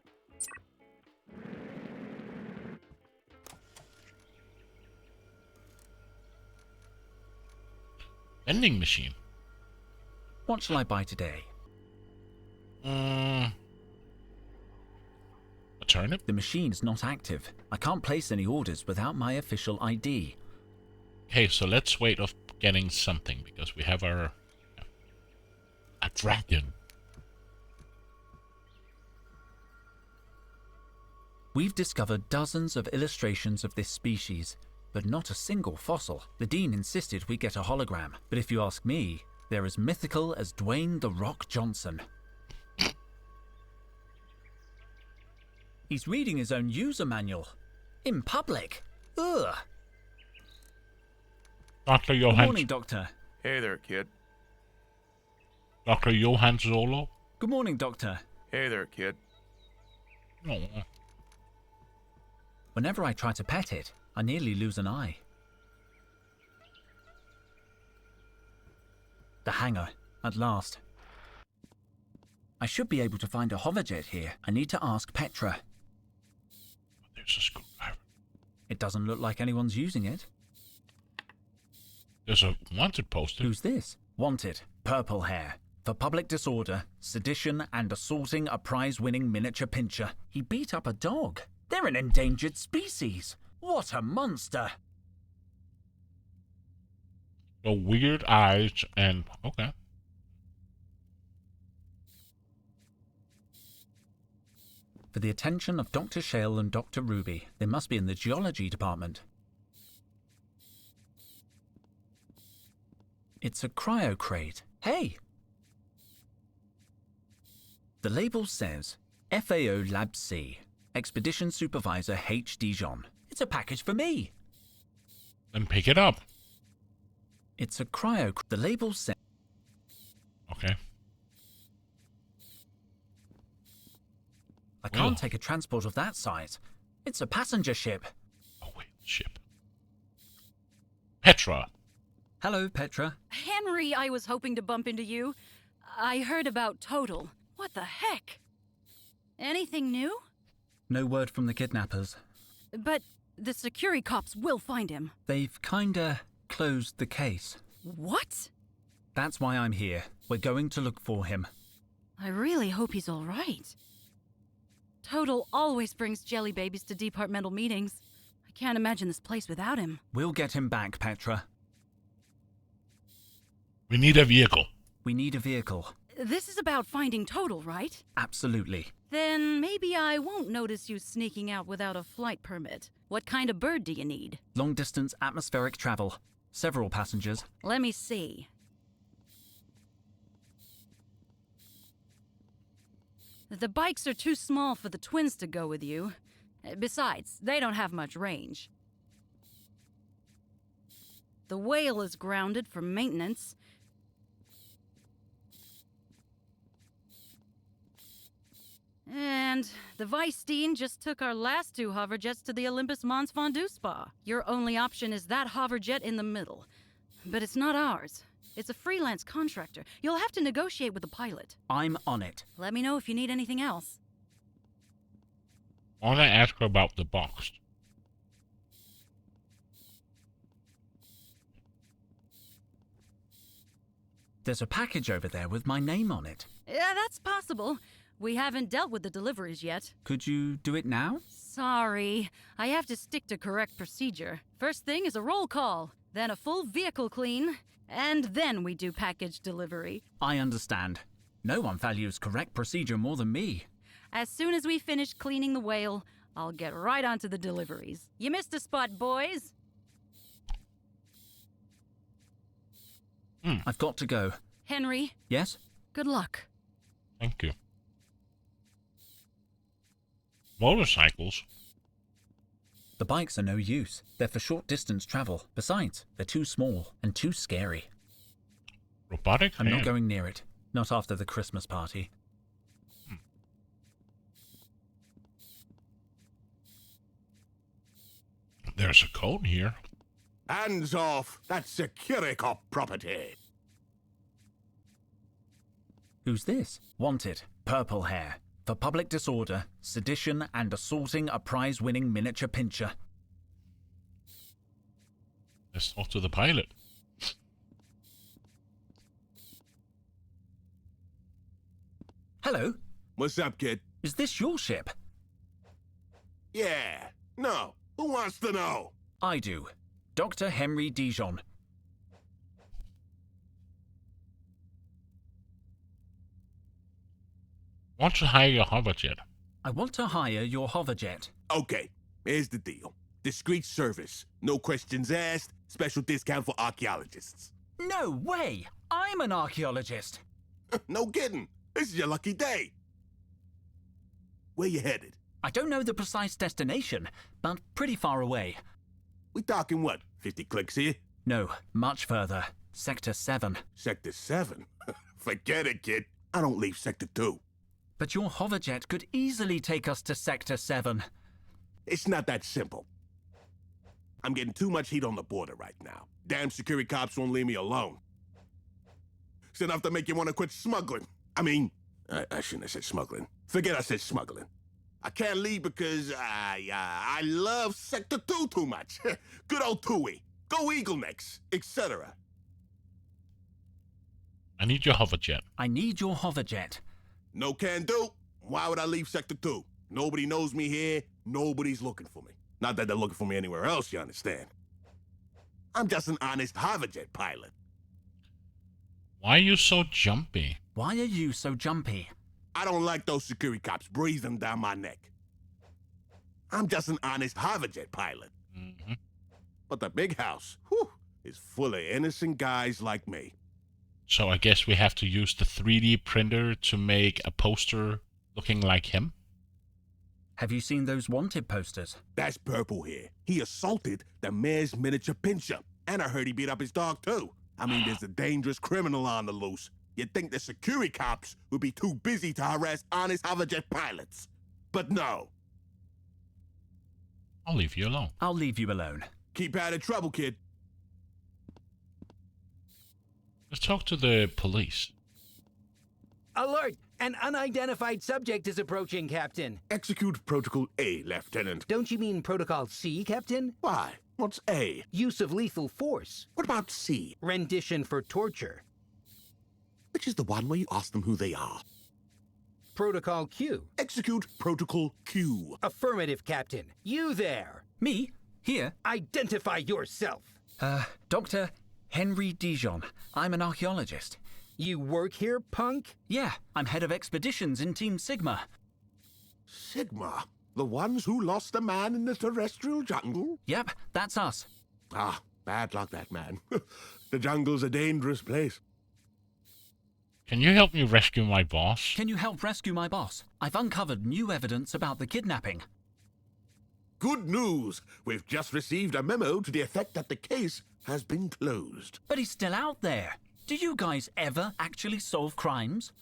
Vending machine. What shall I buy today? A turnip? The machine's not active. I can't place any orders without my official ID. Okay, so let's wait of getting something, because we have our... a dragon. We've discovered dozens of illustrations of this species, but not a single fossil. The Dean insisted we get a hologram, but if you ask me, they're as mythical as Dwayne "The Rock" Johnson. He's reading his own user manual. In public. Ugh. Dr. Good Johann... morning, Doctor. Hey there, kid. Dr. Johann Zolo? Good morning, Doctor. Hey there, kid. Oh, Whenever I try to pet it, I nearly lose an eye. The hangar, at last. I should be able to find a hoverjet here. I need to ask Petra. there's a screwdriver. It doesn't look like anyone's using it. There's a wanted poster. Who's this? Wanted. Purple hair. For public disorder, sedition, and assaulting a prize-winning miniature pincher. He beat up a dog. They're an endangered species. What a monster! The weird eyes and... Okay. For the attention of Dr. Shale and Dr. Ruby. They must be in the geology department. It's a cryo crate. Hey! The label says FAO Lab C, Expedition Supervisor H. Dijon. It's a package for me. Then pick it up. It's a cryo... The label says... Okay. I can't take a transport of that size. It's a passenger ship. Oh, wait. Ship. Petra. Hello, Petra. Henry, I was hoping to bump into you. I heard about Total. What the heck? Anything new? No word from the kidnappers. But the security cops will find him. They've kinda closed the case. What? That's why I'm here. We're going to look for him. I really hope he's all right. Total always brings jelly babies to departmental meetings. I can't imagine this place without him. We'll get him back, Petra. We need a vehicle. We need a vehicle. This is about finding Total, right? Absolutely. Then maybe I won't notice you sneaking out without a flight permit. What kind of bird do you need? Long-distance atmospheric travel. Several passengers. Let me see. The bikes are too small for the twins to go with you. Besides, they don't have much range. The whale is grounded for maintenance. And the Weisstein just took our last two hoverjets to the Olympus Mons Fondue Spa. Your only option is that hoverjet in the middle. But it's not ours. It's a freelance contractor. You'll have to negotiate with the pilot. I'm on it. Let me know if you need anything else. I want to ask her about the box. There's a package over there with my name on it. Yeah, that's possible. We haven't dealt with the deliveries yet. Could you do it now? Sorry. I have to stick to correct procedure. First thing is a roll call, then a full vehicle clean, and then we do package delivery. I understand. No one values correct procedure more than me. As soon as we finish cleaning the whale, I'll get right onto the deliveries. You missed a spot, boys. I've got to go. Henry. Yes? Good luck. Thank you. Motorcycles? The bikes are no use. They're for short distance travel. Besides, they're too small and too scary. Robotic? I'm not going near it. Not after the Christmas party. There's a code here. Hands off! That's security cop property! Who's this? Wanted. Purple hair. For public disorder, sedition, and assaulting a prize-winning miniature pincher. Let's talk to the pilot. Hello? What's up, kid? Is this your ship? Yeah. No. Who wants to know? I do. Dr. Henry Dijon. Want to hire your hoverjet? I want to hire your hoverjet. Okay, here's the deal. Discreet service. No questions asked. Special discount for archaeologists. No way! I'm an archaeologist. No kidding. This is your lucky day. Where you headed? I don't know the precise destination, but pretty far away. We talking what, 50 clicks here? No, much further. Sector 7. Sector 7? Forget it, kid. I don't leave Sector 2. But your hoverjet could easily take us to Sector 7. It's not that simple. I'm getting too much heat on the border right now. Damn security cops won't leave me alone. It's enough to make you want to quit smuggling. I mean, I shouldn't have said smuggling. Forget I said smuggling. I can't leave because I love Sector 2 too much. Good old Tui. Go Eagle Necks, etc. I need your hoverjet. I need your hoverjet. No can do. Why would I leave Sector 2? Nobody knows me here. Nobody's looking for me. Not that they're looking for me anywhere else, you understand. I'm just an honest hoverjet pilot. Why are you so jumpy? Why are you so jumpy? I don't like those security cops breathing down my neck. I'm just an honest hoverjet pilot. Mm-hmm. But the big house, whew, is full of innocent guys like me. So I guess we have to use the 3D printer to make a poster looking like him? Have you seen those wanted posters? That's Purple here. He assaulted the mayor's miniature pincher. And I heard he beat up his dog, too. I mean, there's a dangerous criminal on the loose. You'd think the security cops would be too busy to harass honest hoverjet pilots. But no. I'll leave you alone. I'll leave you alone. Keep out of trouble, kid. Let's talk to the police. Alert! An unidentified subject is approaching, Captain. Execute Protocol A, Lieutenant. Don't you mean Protocol C, Captain? Why? What's A? Use of lethal force. What about C? Rendition for torture. Which is the one where you ask them who they are? Protocol Q. Execute Protocol Q. Affirmative, Captain. You there. Me? Here? Identify yourself. Dr. Henry Dijon. I'm an archaeologist. You work here, punk? Yeah, I'm head of expeditions in Team Sigma. Sigma? The ones who lost a man in the terrestrial jungle? Yep, that's us. Ah, bad luck, that man. The jungle's a dangerous place. Can you help me rescue my boss? Can you help rescue my boss? I've uncovered new evidence about the kidnapping. Good news! We've just received a memo to the effect that the case has been closed. But he's still out there. Do you guys ever actually solve crimes?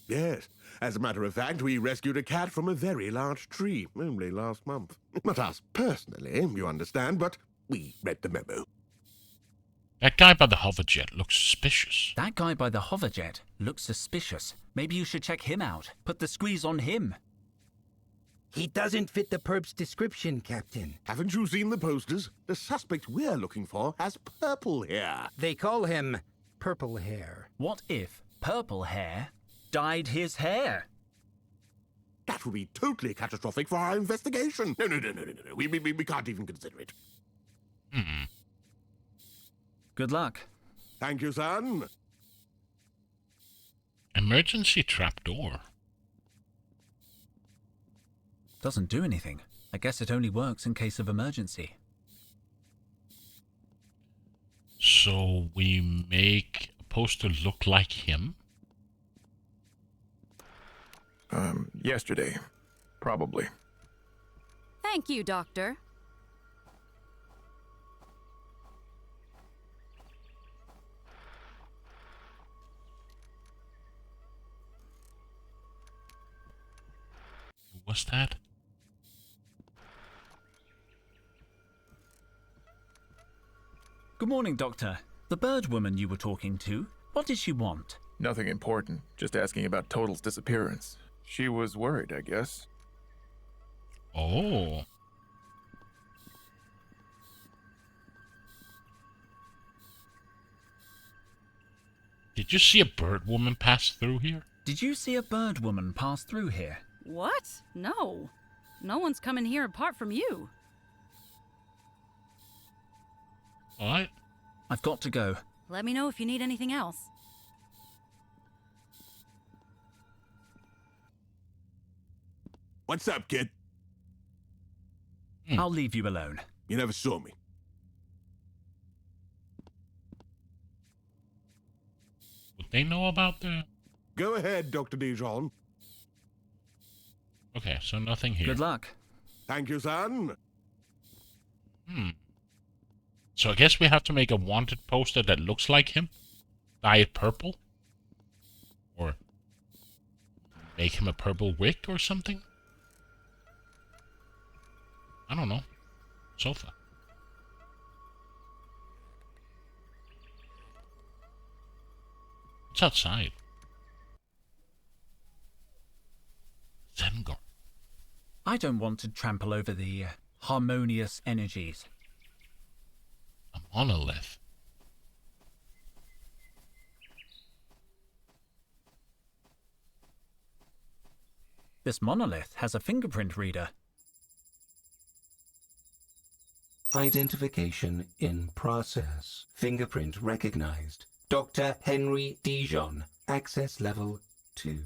Yes. As a matter of fact, we rescued a cat from a very large tree only last month. Not us personally, you understand, but we read the memo. That guy by the hoverjet looks suspicious. That guy by the hoverjet looks suspicious. Maybe you should check him out. Put the squeeze on him. He doesn't fit the perp's description, Captain. Haven't you seen the posters? The suspect we're looking for has purple hair. They call him Purple Hair. What if Purple Hair dyed his hair? That would be totally catastrophic for our investigation. No. We can't even consider it. Hmm. Good luck. Thank you, son. Emergency trapdoor. Doesn't do anything. I guess it only works in case of emergency. So we make a poster look like him? Yesterday. Probably. Thank you, Doctor. What's that? Good morning, Doctor. The bird woman you were talking to, what did she want? Nothing important. Just asking about Total's disappearance. She was worried, I guess. Oh. Did you see a bird woman pass through here? Did you see a bird woman pass through here? What? No. No one's coming here apart from you. What? I've got to go. Let me know if you need anything else. What's up, kid? I'll leave you alone. You never saw me. Would they know about the... Go ahead, Dr. Dijon. Okay, so nothing here. Good luck. Thank you, son. So I guess we have to make a wanted poster that looks like him? Dye it purple? Or... Make him a purple wig or something? I don't know. Sofa. It's outside. Zengor. I don't want to trample over the harmonious energies. A monolith. This monolith has a fingerprint reader. Identification in process. Fingerprint recognized. Dr. Henry Dijon. Access level 2.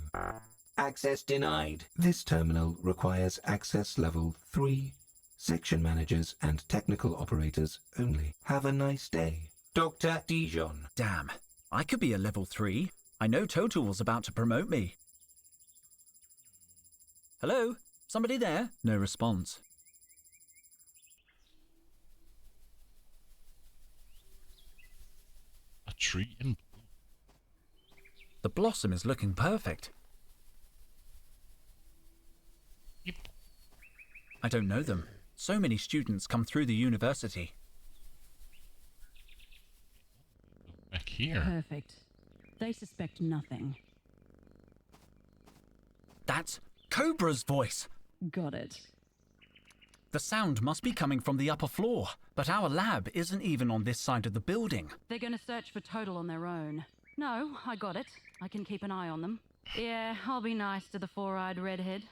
Access denied. This terminal requires access level 3. Section managers and technical operators only. Have a nice day. Dr. Dijon. Damn, I could be a level 3. I know Total was about to promote me. Hello? Somebody there? No response. A tree in blue. The blossom is looking perfect. Yep. I don't know them. So many students come through the university. Back here. Perfect. They suspect nothing. That's Cobra's voice. Got it. The sound must be coming from the upper floor, but our lab isn't even on this side of the building. They're gonna search for Total on their own. No, I got it. I can keep an eye on them. Yeah, I'll be nice to the four-eyed redhead.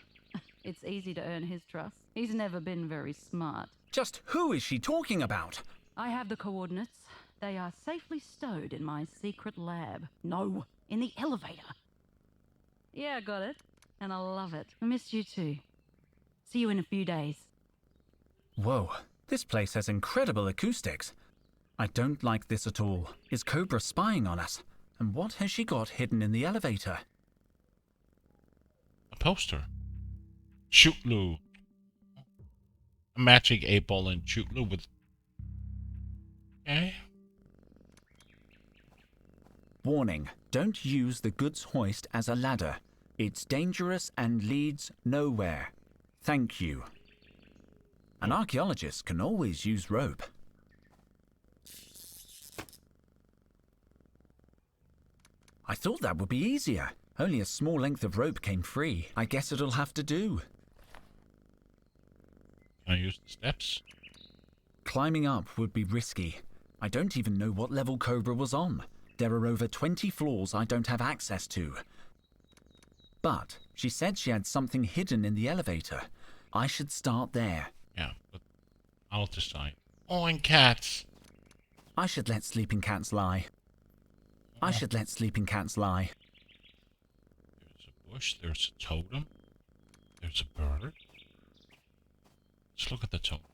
It's easy to earn his trust. He's never been very smart. Just who is she talking about? I have the coordinates. They are safely stowed in my secret lab. No, in the elevator. Yeah, I got it. And I love it. I missed you too. See you in a few days. Whoa, this place has incredible acoustics. I don't like this at all. Is Cobra spying on us? And what has she got hidden in the elevator? A poster. Shootlu. A matching 8-ball and Shootlu with... Okay. Warning, don't use the goods hoist as a ladder. It's dangerous and leads nowhere. Thank you. An archaeologist can always use rope. I thought that would be easier. Only a small length of rope came free. I guess it'll have to do. Can I use the steps? Climbing up would be risky. I don't even know what level Cobra was on. There are over 20 floors I don't have access to. But she said she had something hidden in the elevator. I should start there. Yeah, but I'll decide. Oh, and cats. I should let sleeping cats lie. I should let sleeping cats lie. There's a bush, there's a totem, there's a bird. Let's look at the totem.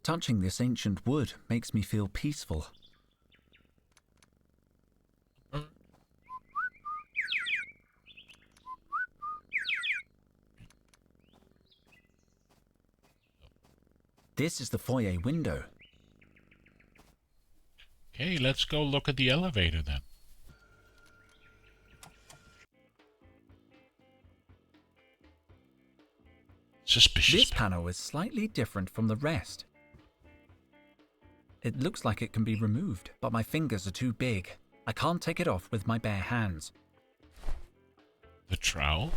Touching this ancient wood makes me feel peaceful. This is the foyer window. Okay, let's go look at the elevator then. Suspicious. This panel is slightly different from the rest. It looks like it can be removed, but my fingers are too big. I can't take it off with my bare hands. The trowel?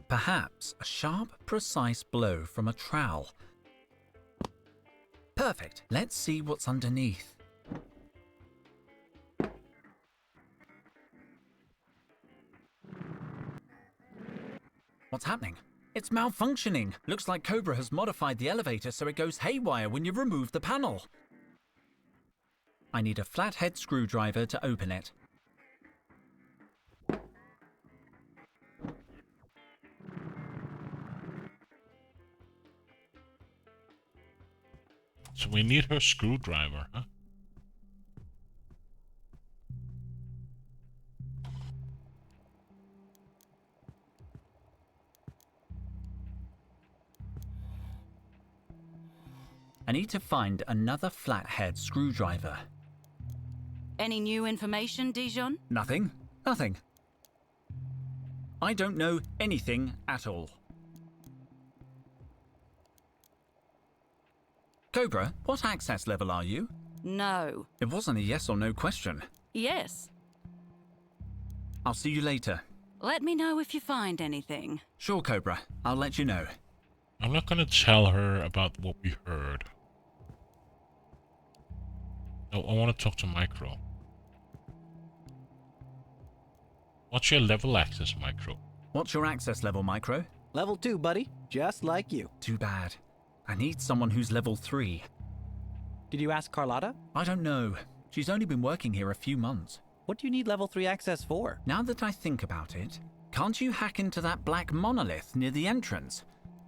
Perhaps a sharp, precise blow from a trowel. Perfect. Let's see what's underneath. What's happening? It's malfunctioning. Looks like Cobra has modified the elevator so it goes haywire when you remove the panel. I need a flathead screwdriver to open it. So we need her screwdriver, huh? I need to find another flathead screwdriver. Any new information, Dijon? Nothing. Nothing. I don't know anything at all. Cobra, what access level are you? No. It wasn't a yes or no question. Yes. I'll see you later. Let me know if you find anything. Sure, Cobra. I'll let you know. I'm not gonna tell her about what we heard. No, I want to talk to Micro. What's your level access, Micro? What's your access level, Micro? Level 2, buddy. Just like you. Too bad. I need someone who's level 3. Did you ask Carlotta? I don't know. She's only been working here a few months. What do you need level 3 access for? Now that I think about it, can't you hack into that black monolith near the entrance?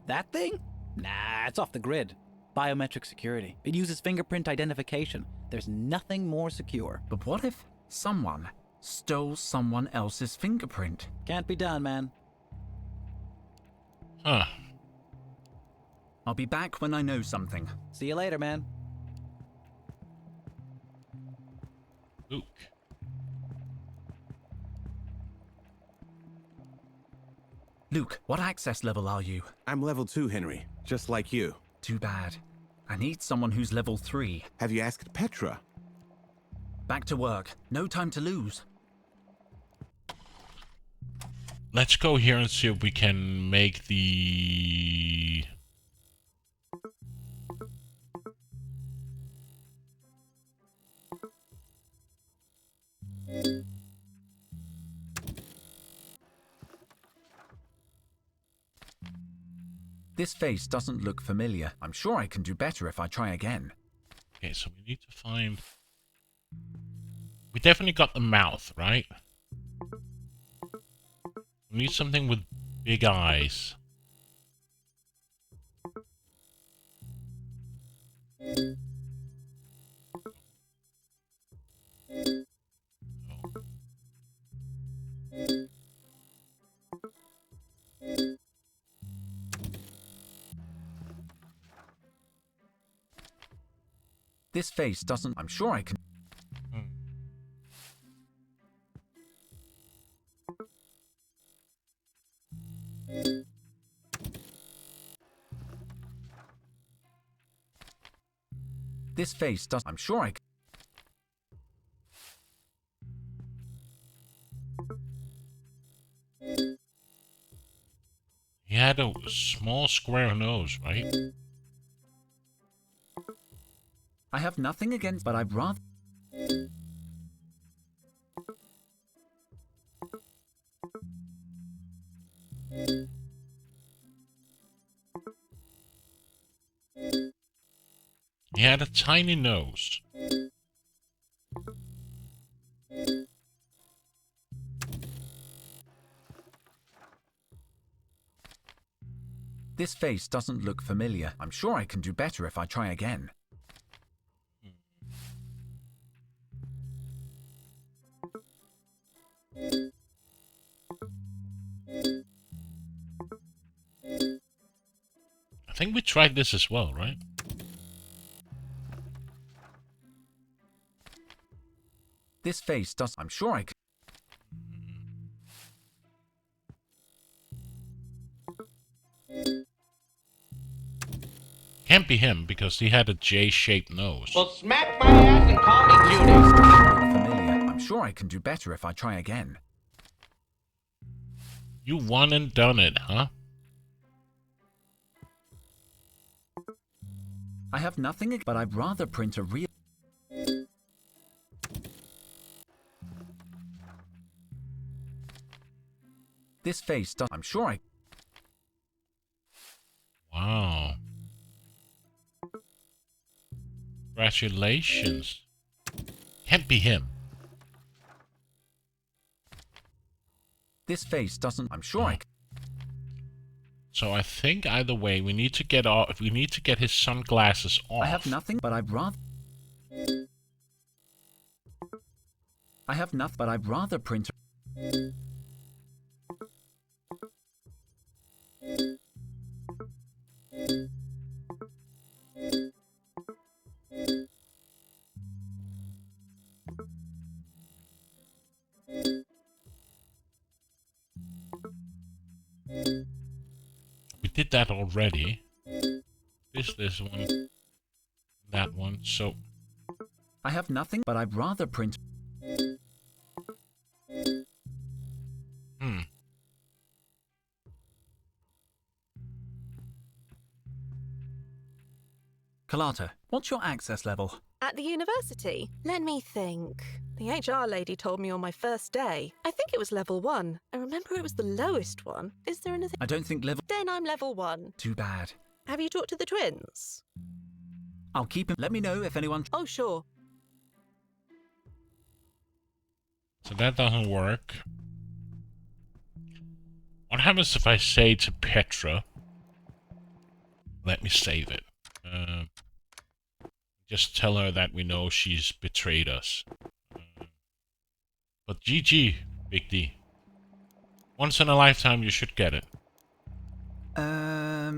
That thing? Nah, it's off the grid. Biometric security. It uses fingerprint identification. There's nothing more secure. But what if someone stole someone else's fingerprint? Can't be done, man. Huh. I'll be back when I know something. See you later, man. Luke. Luke, what access level are you? I'm level 2, Henry. Just like you. Too bad. I need someone who's level 3. Have you asked Petra? Back to work. No time to lose. Let's go here and see if we can make the... This face doesn't look familiar. I'm sure I can do better if I try again. Okay, so we need to find... We definitely got the mouth, right? We need something with big eyes. This face doesn't... I'm sure I can... This face does... I'm sure I can... He had a small square nose, right? I have nothing against, but I'd rather... He had a tiny nose. This face doesn't look familiar. I'm sure I can do better if I try again. I think we tried this as well, right? This face does... I'm sure I can... Can't be him, because he had a J-shaped nose. Well, smack my ass and call me Judas. Familiar. I'm sure I can do better if I try again. You won and done it, huh? I have nothing, but I'd rather print a real... This face does... I'm sure I... Wow. Congratulations. Can't be him. This face doesn't... I'm sure I... So I think either way, we need to get off. We need to get his sunglasses off. I have nothing, but I'd rather... I have nothing, but I'd rather print... did that already. This one. That one, so... I have nothing, but I'd rather print... Carlotta, what's your access level? At the university? Let me think. The HR lady told me on my first day. I think it was level 1. I remember it was the lowest one. Is there anything? I don't think level... Then I'm level 1. Too bad. Have you talked to the twins? I'll keep him. Let me know if anyone... Oh, sure. So that doesn't work. What happens if I say to Petra... Let me save it. Just tell her that we know she's betrayed us. But GG, Big D. Once in a lifetime, you should get it. I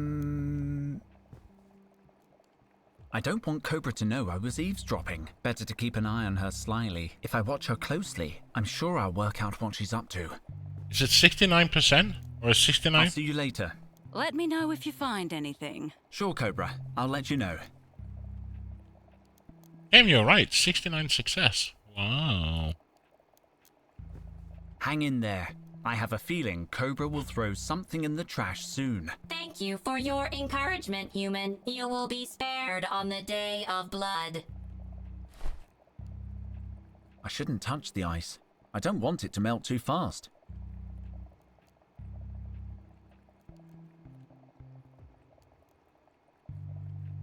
don't want Cobra to know I was eavesdropping. Better to keep an eye on her slyly. If I watch her closely, I'm sure I'll work out what she's up to. Is it 69% or 69? I'll see you later. Let me know if you find anything. Sure, Cobra. I'll let you know. Damn, you're right. 69 success. Wow. Hang in there. I have a feeling Cobra will throw something in the trash soon. Thank you for your encouragement, human. You will be spared on the Day of Blood. I shouldn't touch the ice. I don't want it to melt too fast.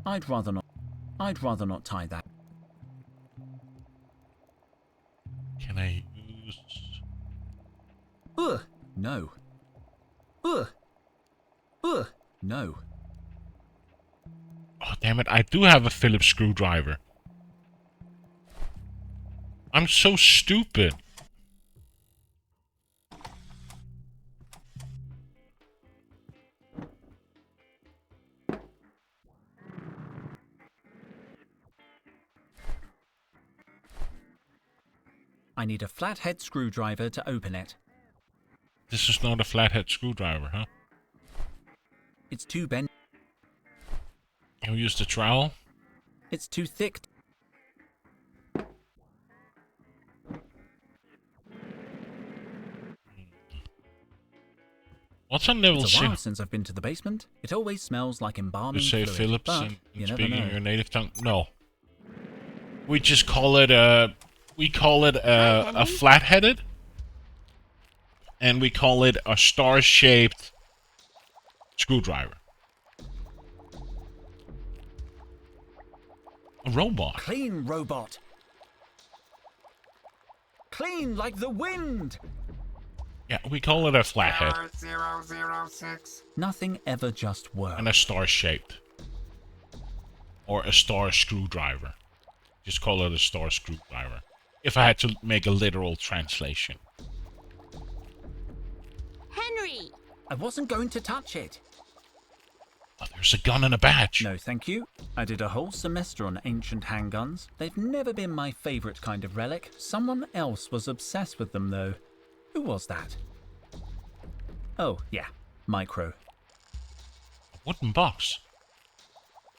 I'd rather not tie that. Can I use... Ugh, no. Ugh. Ugh, no. Oh, damn it. I do have a Phillips screwdriver. I'm so stupid. I need a flathead screwdriver to open it. This is not a flathead screwdriver, huh? It's too bent. Can we use the trowel? It's too thick. What's on level 6? It's a while since I've been to the basement. It always smells like embalming You say fluid, Phillips but and you never speaking know. your native tongue? No. We just call it a flat-headed, and we call it a star-shaped screwdriver. A robot. Clean, robot. Clean like the wind. Yeah, we call it a flathead. 006. Nothing ever just works. And a star-shaped. Or a star screwdriver. Just call it a star screwdriver. If I had to make a literal translation. Henry! I wasn't going to touch it. Oh, there's a gun and a badge. No, thank you. I did a whole semester on ancient handguns. They've never been my favorite kind of relic. Someone else was obsessed with them, though. Who was that? Oh, yeah. Micro. A wooden box.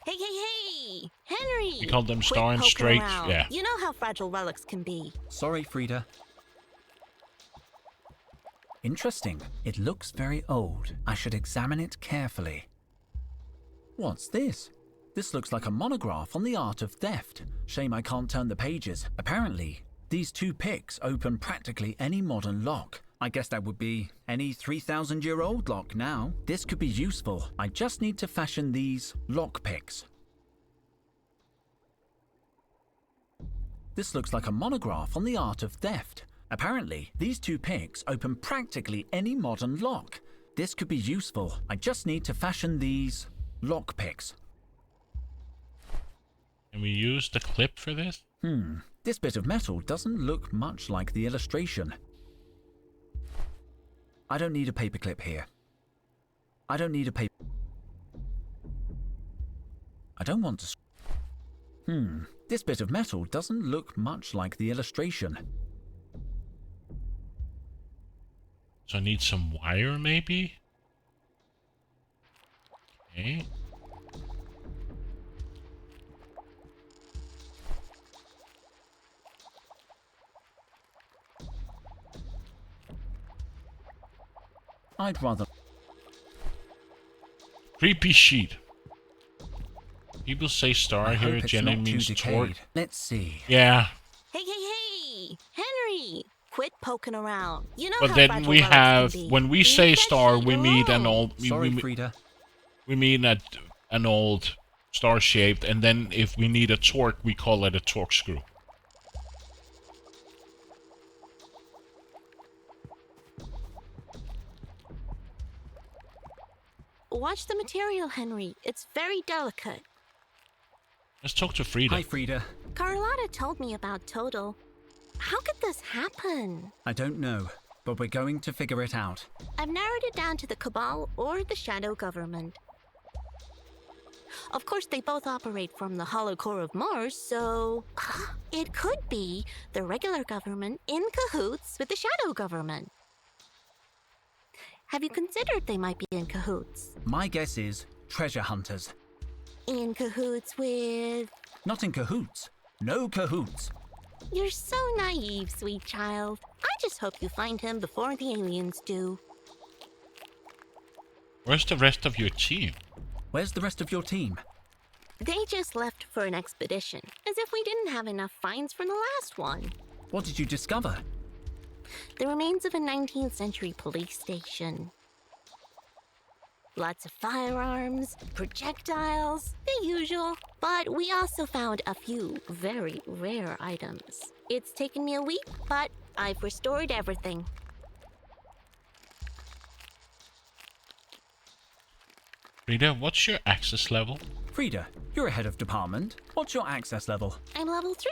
Hey! Henry! We called them Quit star and poking straight. around. Yeah. You know how fragile relics can be. Sorry, Frida. Interesting. It looks very old. I should examine it carefully. What's this? This looks like a monograph on the art of theft. Shame I can't turn the pages. Apparently, these two picks open practically any modern lock. I guess that would be any 3,000-year-old lock now. This could be useful. I just need to fashion these lock picks. This looks like a monograph on the art of theft. Apparently, these two picks open practically any modern lock. This could be useful. I just need to fashion these lock picks. Can we use the clip for this? This bit of metal doesn't look much like the illustration. I don't need a paperclip here. I don't need a paper... I don't want to... This bit of metal doesn't look much like the illustration. So I need some wire, maybe? Okay. I'd rather. Creepy sheet. People say star I here hope it's generally not too means torque. decayed. Let's see. Yeah. Hey! Henry! Quit poking around. You know But how then fragile we relics have, can be. when we Leave say that star, shit we mean an alone. old. Sorry, Frida. We mean an old star shaped, and then if we need a torque, we call it a torque screw. Watch the material, Henry. It's very delicate. Let's talk to Frida. Hi, Frida. Carlotta told me about Total. How could this happen? I don't know, but we're going to figure it out. I've narrowed it down to the Cabal or the Shadow Government. Of course, they both operate from the hollow core of Mars, so it could be the regular government in cahoots with the Shadow Government. Have you considered they might be in cahoots? My guess is treasure hunters. In cahoots with... Not in cahoots. No cahoots. You're so naive, sweet child. I just hope you find him before the aliens do. Where's the rest of your team? Where's the rest of your team? They just left for an expedition, as if we didn't have enough finds from the last one. What did you discover? The remains of a 19th century police station. Lots of firearms, projectiles, the usual. But we also found a few very rare items. It's taken me a week, but I've restored everything. Frida, what's your access level? Frida, you're a head of department. What's your access level? I'm level 3.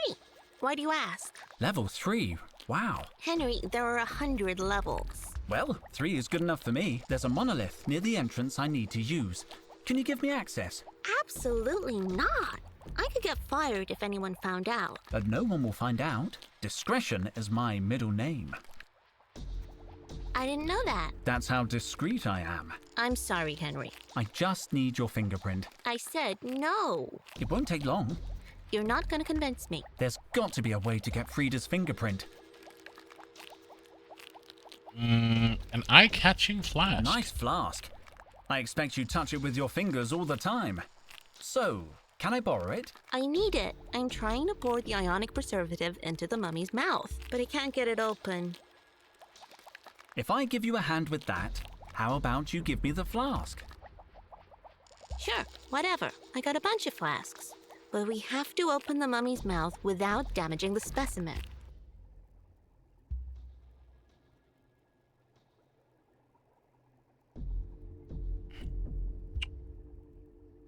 Why do you ask? Level 3? Wow. Henry, there are 100 levels. Well, 3 is good enough for me. There's a monolith near the entrance I need to use. Can you give me access? Absolutely not. I could get fired if anyone found out. But no one will find out. Discretion is my middle name. I didn't know that. That's how discreet I am. I'm sorry, Henry. I just need your fingerprint. I said no. It won't take long. You're not going to convince me. There's got to be a way to get Frida's fingerprint. An eye-catching flask. A nice flask. I expect you touch it with your fingers all the time. So, can I borrow it? I need it. I'm trying to pour the ionic preservative into the mummy's mouth, but I can't get it open. If I give you a hand with that, how about you give me the flask? Sure, whatever. I got a bunch of flasks. But we have to open the mummy's mouth without damaging the specimen.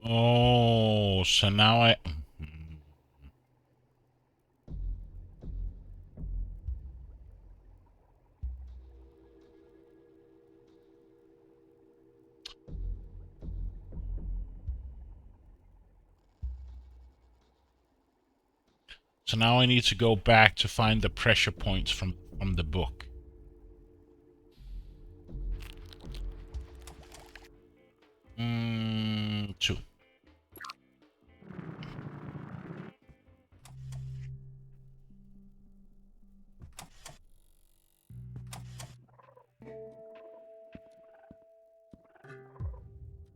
Oh, so now I... So now I need to go back to find the pressure points from the book. Two.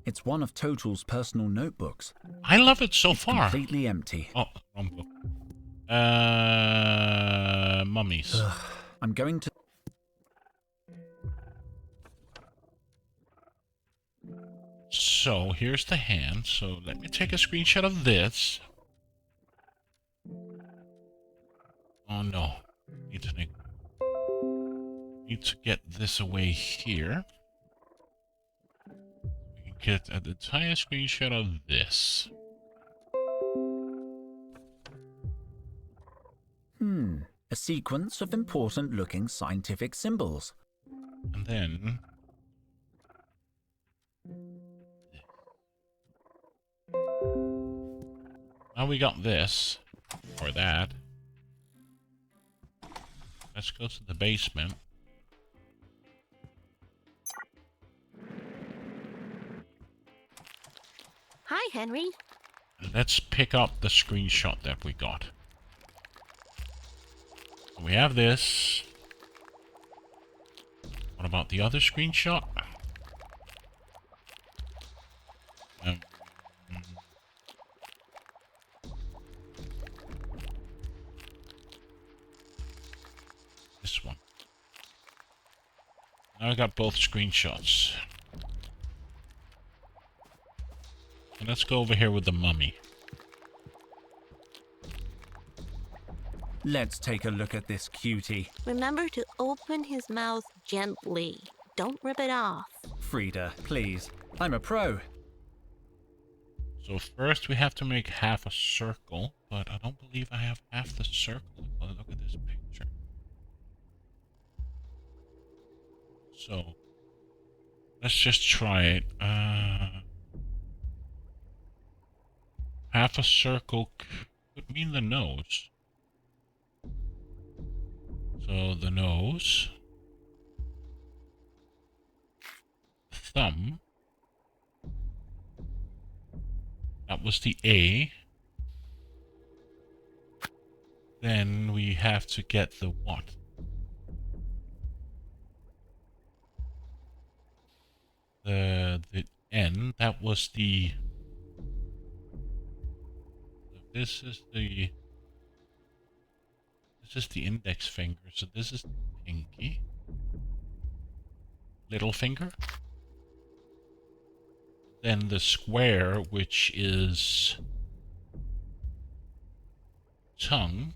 It's one of Total's personal notebooks. I love it so far. Completely empty. Oh, wrong book. Mummies. I'm going to... So, here's the hand. So, let me take a screenshot of this. Oh, no. Need to get this away here. We can get an entire screenshot of this. A sequence of important-looking scientific symbols. And then... Now we got this. Or that. Let's go to the basement. Hi, Henry. Let's pick up the screenshot that we got. We have this. What about the other screenshot? This one. Now I got both screenshots. And let's go over here with the mummy. Let's take a look at this cutie. Remember to open his mouth gently. Don't rip it off. Frida, please. I'm a pro. So first we have to make half a circle, but I don't believe I have half the circle. Look at this picture. So let's just try it. Half a circle could mean the nose. So the nose, thumb, that was the A. Then we have to get the what? The N, that was the... This is the index finger, so this is the pinky. Little finger. Then the square, which is tongue.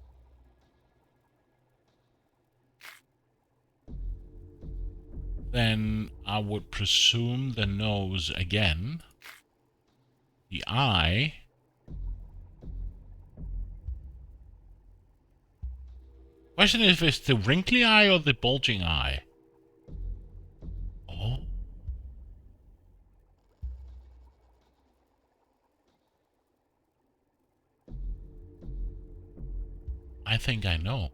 Then I would presume the nose again. The eye. Question is if it's the wrinkly eye or the bulging eye. Oh. I think I know.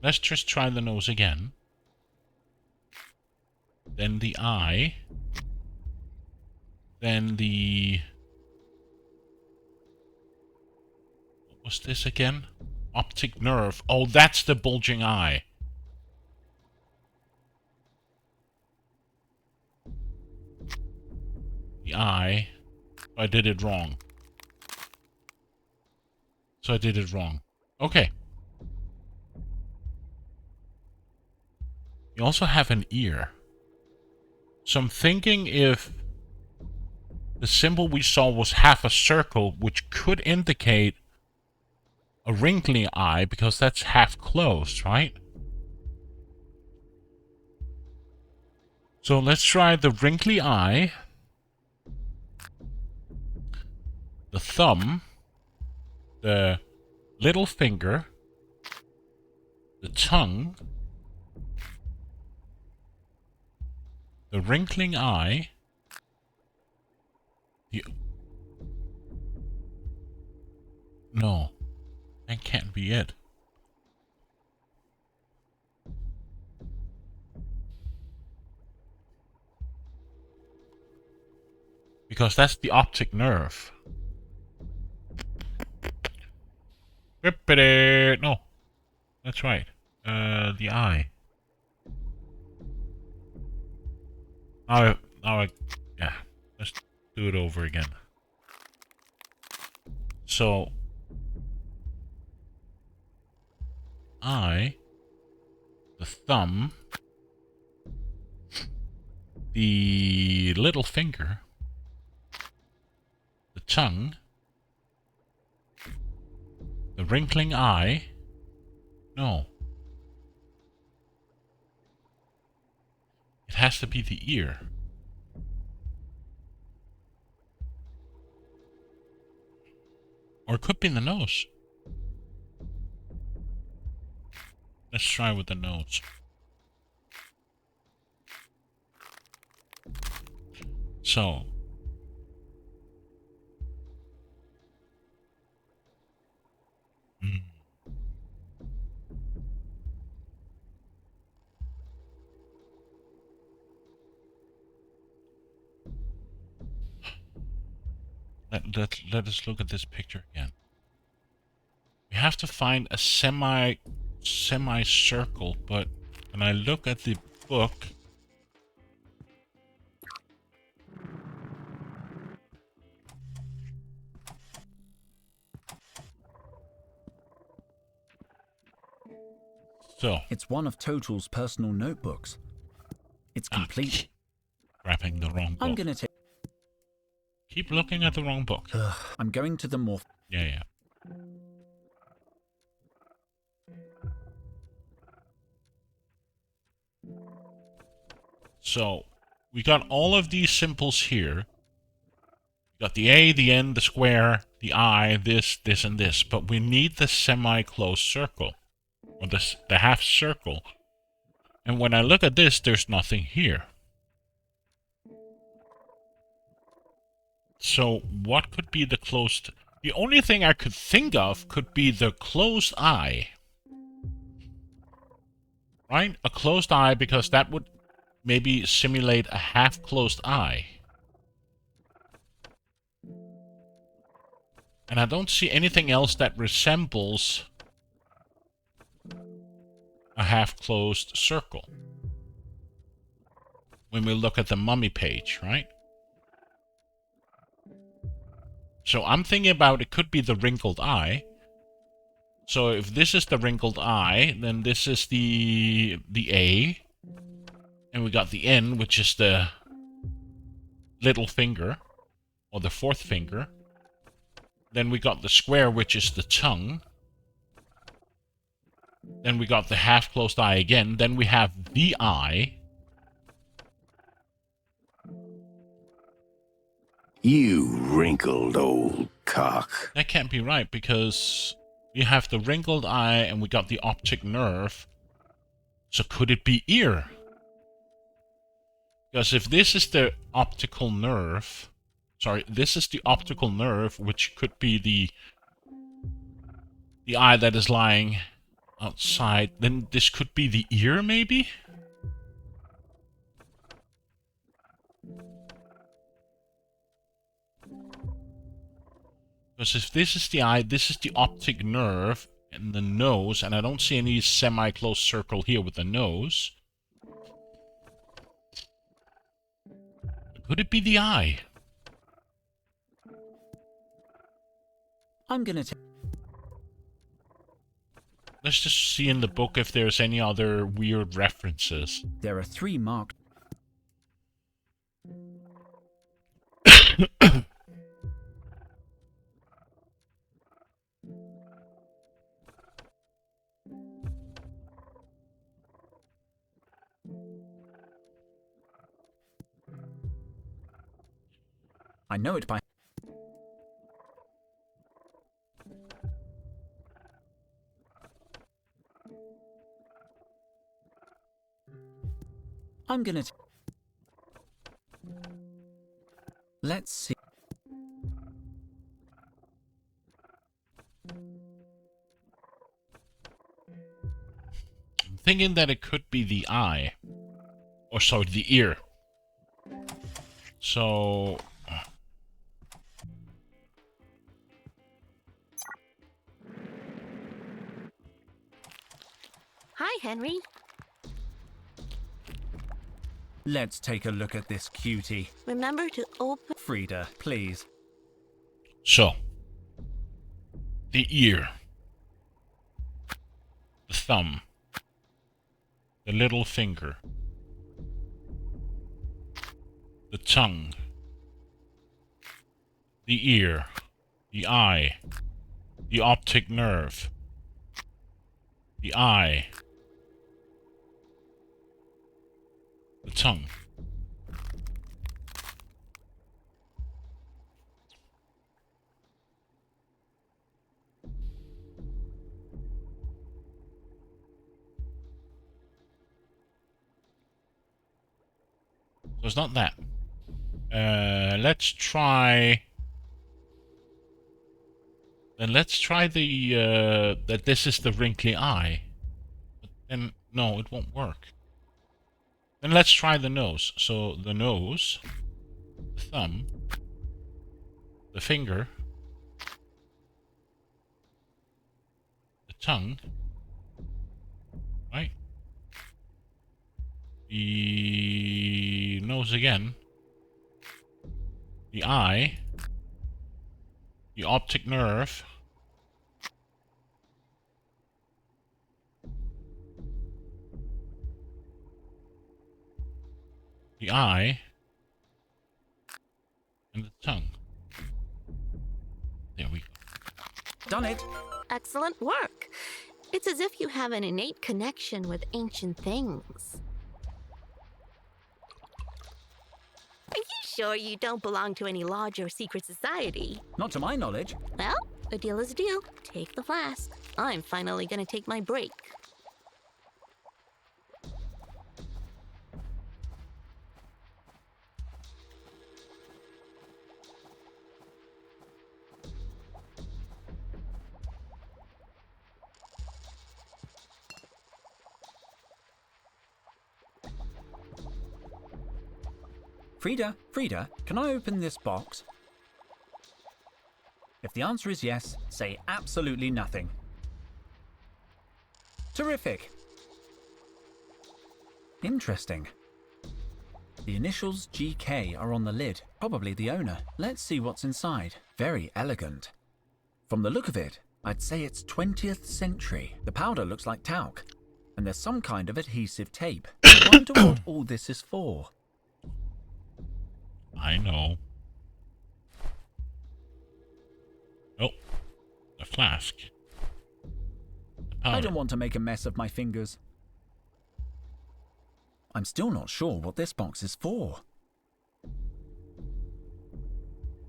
Let's just try the nose again. Then the eye. Then the... What was this again? Optic nerve. Oh, that's the bulging eye. The eye. I did it wrong. So I did it wrong. Okay. You also have an ear. So I'm thinking if the symbol we saw was half a circle, which could indicate a wrinkly eye, because that's half closed, right? So let's try the wrinkly eye, the thumb, the little finger, the tongue, the wrinkling eye, the... No, that can't be it. Because that's the optic nerve. No, that's right. The eye. Yeah, let's do it over again. So, eye, the thumb, the little finger, the tongue, the wrinkling eye. No. It has to be the ear. Or it could be the nose. Let's try with the nose. So. Let us look at this picture again. We have to find a semicircle, but when I look at the book, so It's one of Total's personal notebooks. It's complete. Grabbing the wrong book. I'm gonna take. Keep looking at the wrong book. I'm going to the morph. Yeah. So, we got all of these symbols here. We got the A, the N, the square, the I, this, and this. But we need the semi-closed circle. Or the half circle. And when I look at this, there's nothing here. So, what could be the closed... The only thing I could think of could be the closed eye. Right? A closed eye, because that would maybe simulate a half-closed eye. And I don't see anything else that resembles a half-closed circle. When we look at the mummy page, right? So I'm thinking about it could be the wrinkled eye. So if this is the wrinkled eye, then this is the A. And we got the N, which is the little finger, or the fourth finger. Then we got the square, which is the tongue. Then we got the half-closed eye again. Then we have the eye. You wrinkled old cock. That can't be right, because we have the wrinkled eye and we got the optic nerve. So could it be ear? Because if this is the optical nerve... Sorry, this is the optical nerve, which could be the eye that is lying outside, then this could be the ear, maybe? Because if this is the eye, this is the optic nerve and the nose, and I don't see any semi-closed circle here with the nose. Could it be the eye? I'm gonna take. Let's just see in the book if there's any other weird references. There are 3 marked. I know it by. I'm gonna. Let's see. I'm thinking that it could be the eye. Or sorry, the ear. So... Hi, Henry. Let's take a look at this cutie. Remember to open... Frida, please. So. The ear. The thumb. The little finger. The tongue. The ear. The eye. The optic nerve. The eye. The tongue. So it's not that. Let's try... Then let's try the, that this is the wrinkly eye. But then, no, it won't work. Then let's try the nose. So, the nose, the thumb, the finger, the tongue, right? The nose again, the eye, the optic nerve, the eye, and the tongue. There we go. Done it. Excellent work. It's as if you have an innate connection with ancient things. Are you sure you don't belong to any lodge or secret society? Not to my knowledge. Well, a deal is a deal. Take the flask. I'm finally gonna take my break. Frida, can I open this box? If the answer is yes, say absolutely nothing. Terrific. Interesting. The initials GK are on the lid, probably the owner. Let's see what's inside. Very elegant. From the look of it, I'd say it's 20th century. The powder looks like talc, and there's some kind of adhesive tape. I wonder what all this is for. I know. Oh, the flask. The powder. I don't want to make a mess of my fingers. I'm still not sure what this box is for.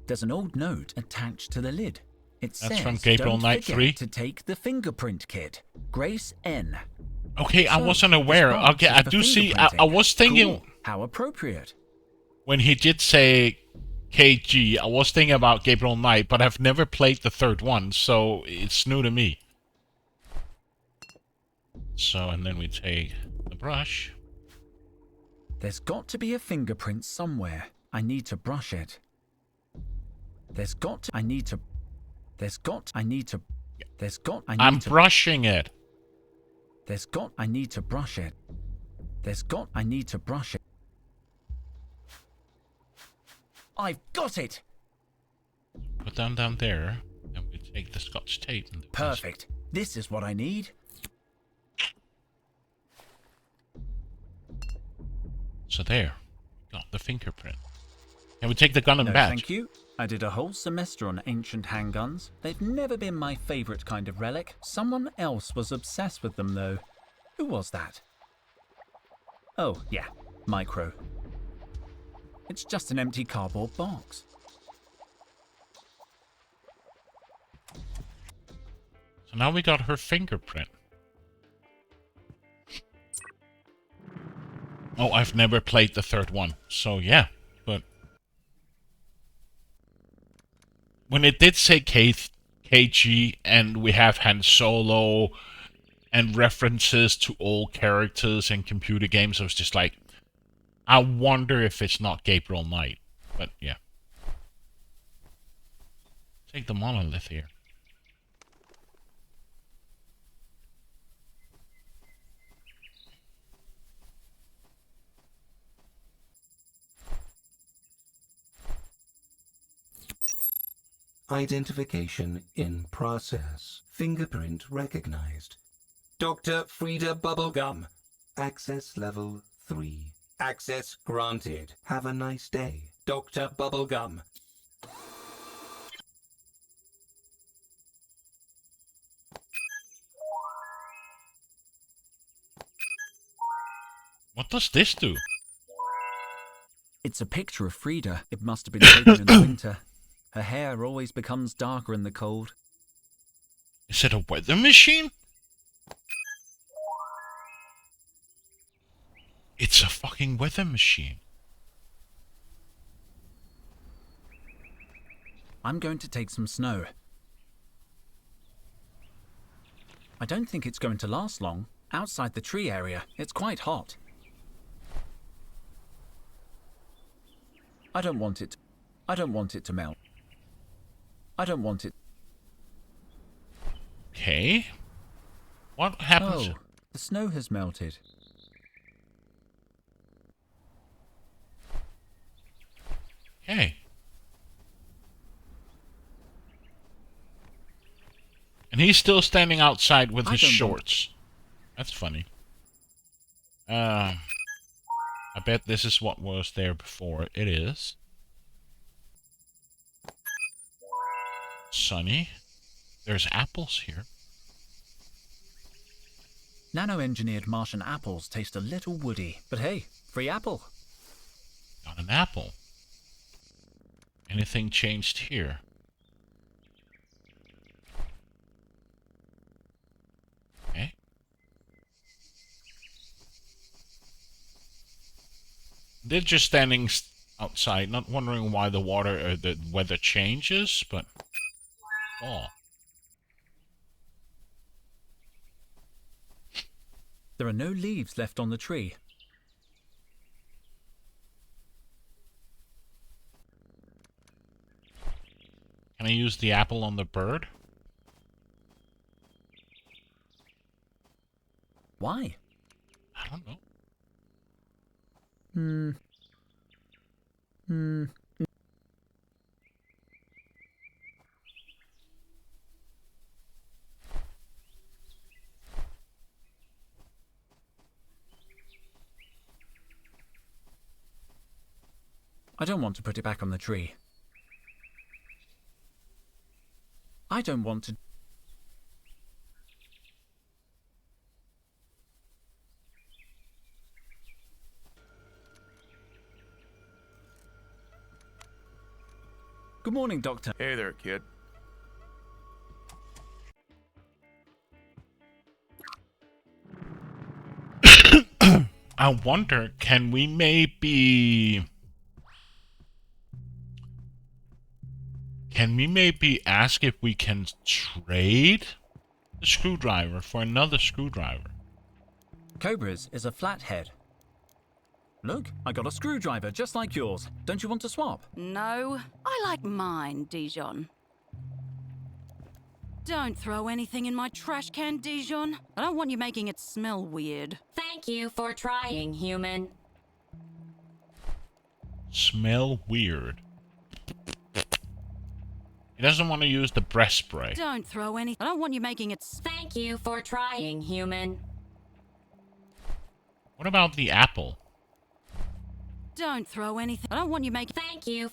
There's an old note attached to the lid. It says, from Gabriel "Don't Knight forget 3. to take the fingerprint kit. Grace N." Okay, I So, wasn't aware. this box Okay, is I for do see. fingerprinting. I was thinking Cool. How appropriate. when he did say KG, I was thinking about Gabriel Knight, but I've never played the third one, so it's new to me. So, and then we take the brush. There's got to be a fingerprint somewhere. I need to brush it. I'm brushing it. I need to brush it. I've got it! Put them down there, and we take the Scotch tape. And Perfect. This is what I need. So there, we got the fingerprint. And we take the gun and No, badge. thank you. I did a whole semester on ancient handguns. They've never been my favorite kind of relic. Someone else was obsessed with them, though. Who was that? Oh, yeah, Micro. It's just an empty cardboard box. So now we got her fingerprint. Oh, I've never played the third one, so yeah, but when it did say KG and we have Han Solo and references to old characters and computer games, I was just like, I wonder if it's not Gabriel Knight, but yeah. Take the monolith here. Identification in process. Fingerprint recognized. Dr. Frida Bubblegum. Access level 3. Access granted. Have a nice day. Dr. Bubblegum. What does this do? It's a picture of Frida. It must have been taken in the winter. Her hair always becomes darker in the cold. Is it a weather machine? It's a fucking weather machine. I'm going to take some snow. I don't think it's going to last long. Outside the tree area, it's quite hot. I don't want it to melt. I don't want it. Okay. What happens? Oh, the snow has melted. Okay. And he's still standing outside with his shorts. That's funny. I bet this is what was there before. It is. Sunny. There's apples here. Nano-engineered Martian apples taste a little woody, but hey, free apple. Got an apple. Anything changed here? Okay. They're just standing outside, not wondering why the weather changes, but oh. There are no leaves left on the tree. Can I use the apple on the bird? Why? I don't know. I don't want to put it back on the tree. I don't want to... Good morning, Doctor. Hey there, kid. I wonder, can we maybe ask if we can trade the screwdriver for another screwdriver? Cobra's is a flathead. Look, I got a screwdriver just like yours. Don't you want to swap? No, I like mine, Dijon. Don't throw anything in my trash can, Dijon. I don't want you making it smell weird. Thank you for trying, human. Smell weird. He doesn't want to use the breast spray. Don't throw any... I don't want you making it... Thank you for trying, human. What about the apple? Don't throw anything... I don't want you making... Thank you.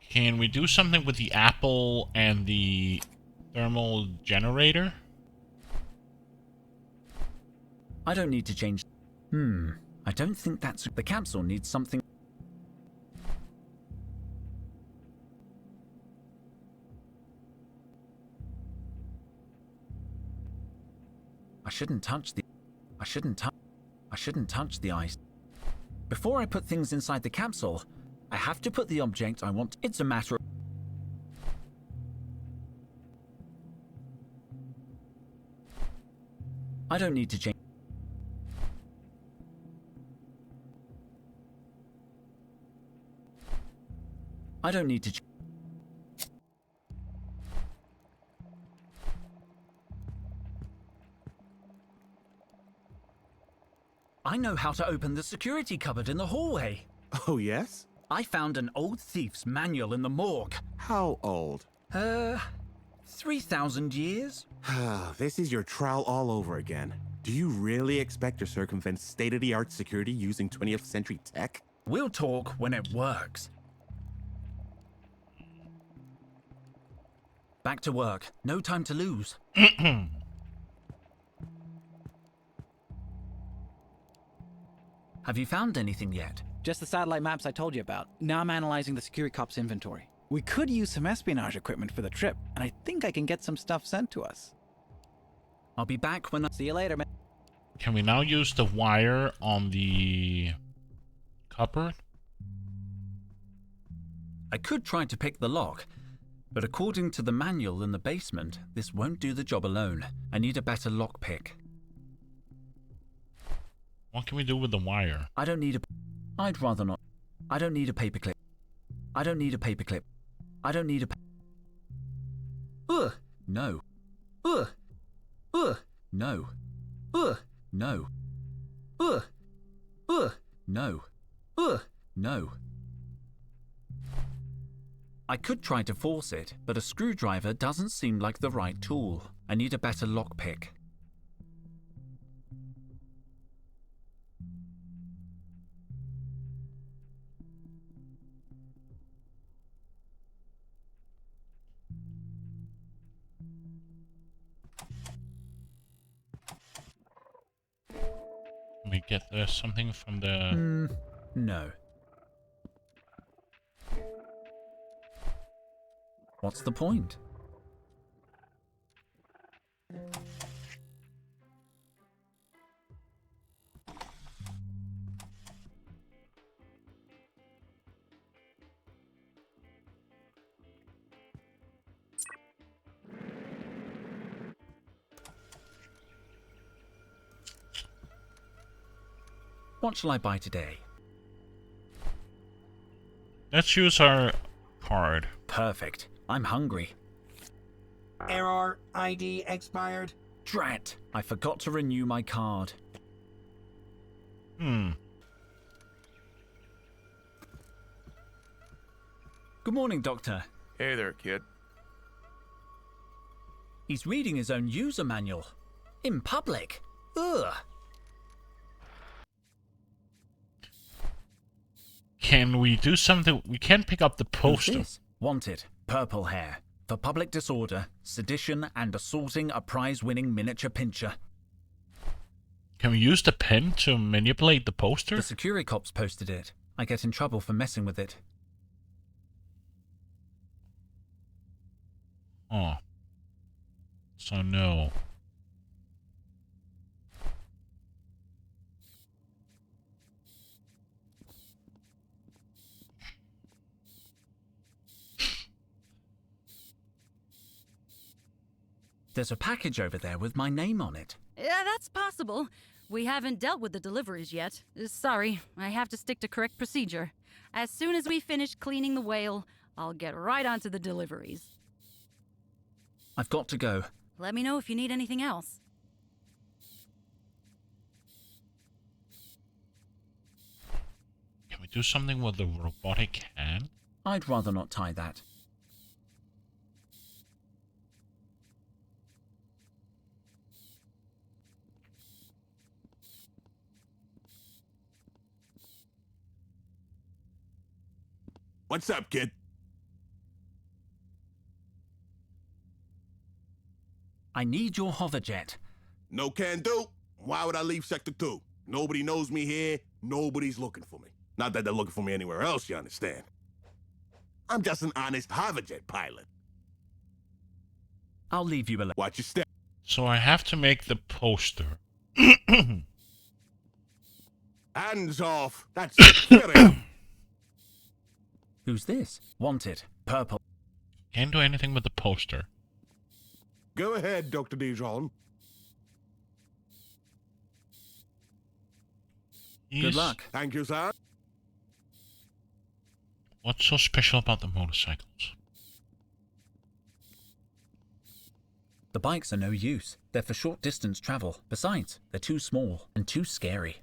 Can we do something with the apple and the thermal generator? I don't need to change... I don't think that's... The capsule needs something... I shouldn't touch the ice. Before I put things inside the capsule, I have to put the object I want. It's a matter of... I don't need to change... I don't need to... I know how to open the security cupboard in the hallway. Oh, yes? I found an old thief's manual in the morgue. How old? 3,000 years? This is your trial all over again. Do you really expect to circumvent state-of-the-art security using 20th century tech? We'll talk when it works. Back to work. No time to lose. Have you found anything yet? Just the satellite maps I told you about. Now I'm analyzing the Security Cop's inventory. We could use some espionage equipment for the trip, and I think I can get some stuff sent to us. I'll be back when I... See you later, man. Can we now use the wire on the cupboard? I could try to pick the lock, but according to the manual in the basement, this won't do the job alone. I need a better lockpick. What can we do with the wire? I don't need a... I'd rather not. I don't need a paperclip. I don't need a paperclip. I don't need a... Ugh! No. Ugh! Ugh! No. Ugh! No. Ugh! Ugh! No. Ugh! No. I could try to force it, but a screwdriver doesn't seem like the right tool. I need a better lockpick. Can we get something from the... No. What's the point? What shall I buy today? Let's use our card. Perfect. I'm hungry. Error ID expired. Drat! I forgot to renew my card. Hmm. Good morning, Doctor. Hey there, kid. He's reading his own user manual. In public. Ugh. Can we do something? We can pick up the poster. Who's this? Wanted. Purple hair. For public disorder, sedition, and assaulting a prize-winning miniature pincher. Can we use the pen to manipulate the poster? The security cops posted it. I get in trouble for messing with it. Oh. So no. There's a package over there with my name on it. Yeah, that's possible. We haven't dealt with the deliveries yet. Sorry, I have to stick to correct procedure. As soon as we finish cleaning the whale, I'll get right onto the deliveries. I've got to go. Let me know if you need anything else. Can we do something with the robotic hand? I'd rather not tie that. What's up, kid? I need your hoverjet. No can do. Why would I leave Sector 2? Nobody knows me here. Nobody's looking for me. Not that they're looking for me anywhere else, you understand. I'm just an honest hoverjet pilot. I'll leave you alone. Watch your step. So I have to make the poster. Hands off. That's it. Who's this? Wanted. Purple. Can't do anything with the poster. Go ahead, Dr. Dijon. Good luck. Thank you, sir. What's so special about the motorcycles? The bikes are no use. They're for short distance travel. Besides, they're too small and too scary.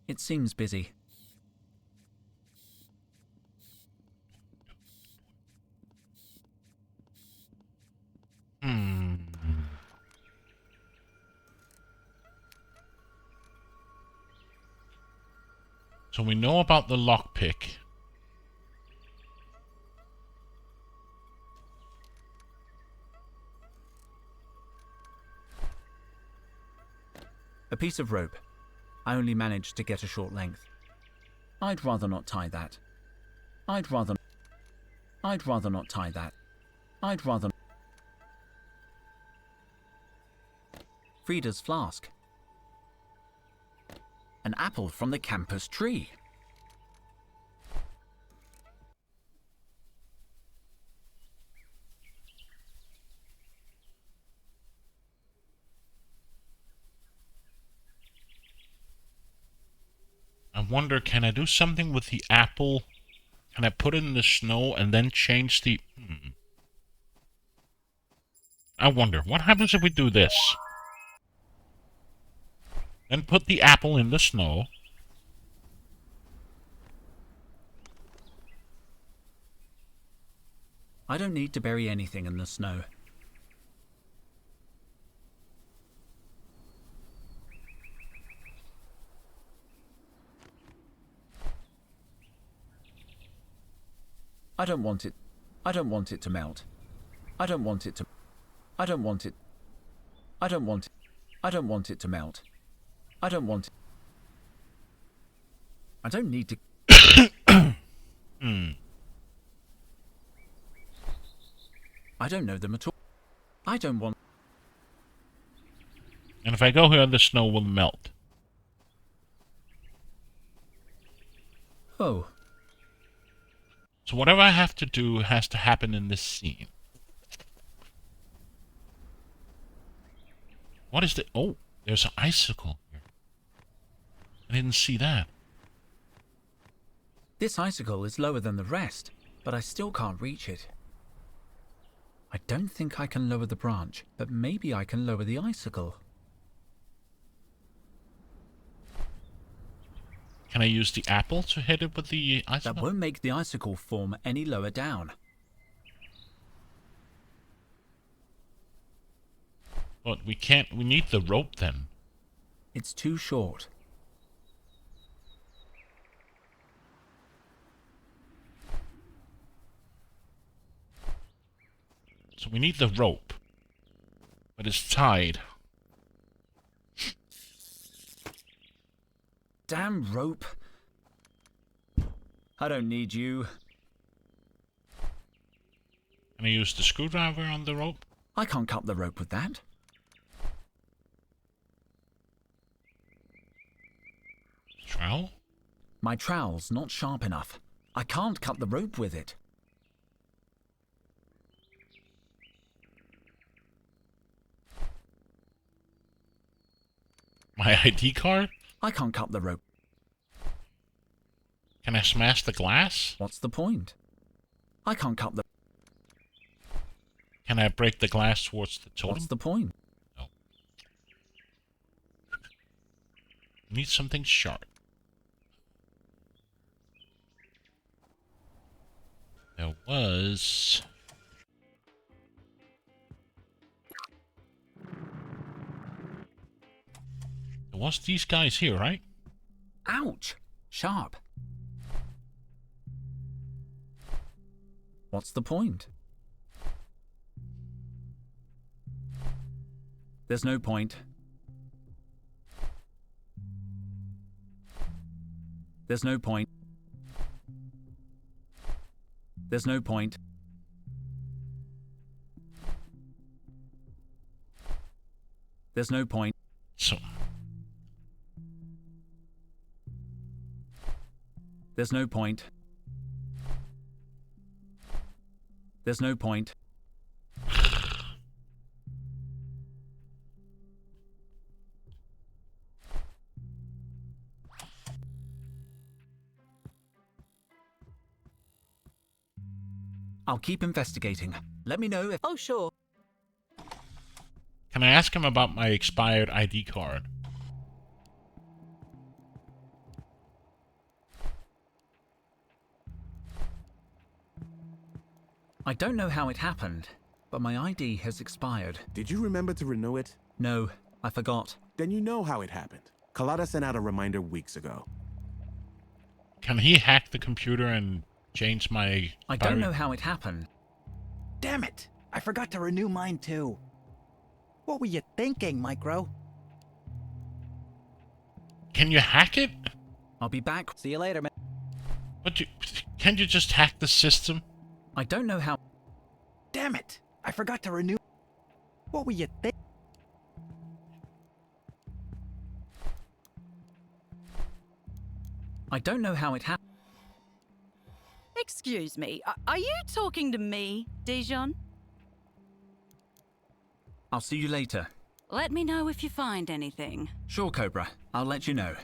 It seems busy. So we know about the lockpick. A piece of rope. I only managed to get a short length. I'd rather not tie that. I'd rather not tie that. I'd rather... Frida's flask. An apple from the campus tree. wonder, can I do something with the apple? Can I put it in the snow and then change the... I wonder, what happens if we do this? Then put the apple in the snow. I don't need to bury anything in the snow. I don't want it. I don't want it to melt. I don't want it to... I don't want it. I don't want it. I don't want it to melt. I don't want it. I don't need to... I don't know them at all. I don't want... And if I go here, the snow will melt. Oh. So whatever I have to do has to happen in this scene. What is the... Oh, there's an icicle here. I didn't see that. This icicle is lower than the rest, but I still can't reach it. I don't think I can lower the branch, but maybe I can lower the icicle. Can I use the apple to hit it with the icicle? That won't make the icicle form any lower down. But we can't... We need the rope then. It's too short. So we need the rope. But it's tied. Damn rope. I don't need you. Can I use the screwdriver on the rope? I can't cut the rope with that. Trowel? My trowel's not sharp enough. I can't cut the rope with it. My ID card? I can't cut the rope. Can I smash the glass? What's the point? I can't cut the... Can I break the glass towards the totem? What's the point? No. Need something sharp. There was... There was these guys here, right? Ouch! Sharp. What's the point? There's no point. There's no point. There's no point. There's no point. So... There's no point. There's no point. I'll keep investigating. Let me know if... Oh, sure. Can I ask him about my expired ID card? I don't know how it happened, but my ID has expired. Did you remember to renew it? No, I forgot. Then you know how it happened. Carlotta sent out a reminder weeks ago. Can he hack the computer and change my... I don't know how it happened. Damn it! I forgot to renew mine too. What were you thinking, Micro? Can you hack it? I'll be back. See you later, man. But can't you just hack the system? I don't know how... Damn it! I forgot to renew... What were you thinking? I don't know how it happened. Excuse me, are you talking to me, Dijon? I'll see you later. Let me know if you find anything. Sure, Cobra. I'll let you know.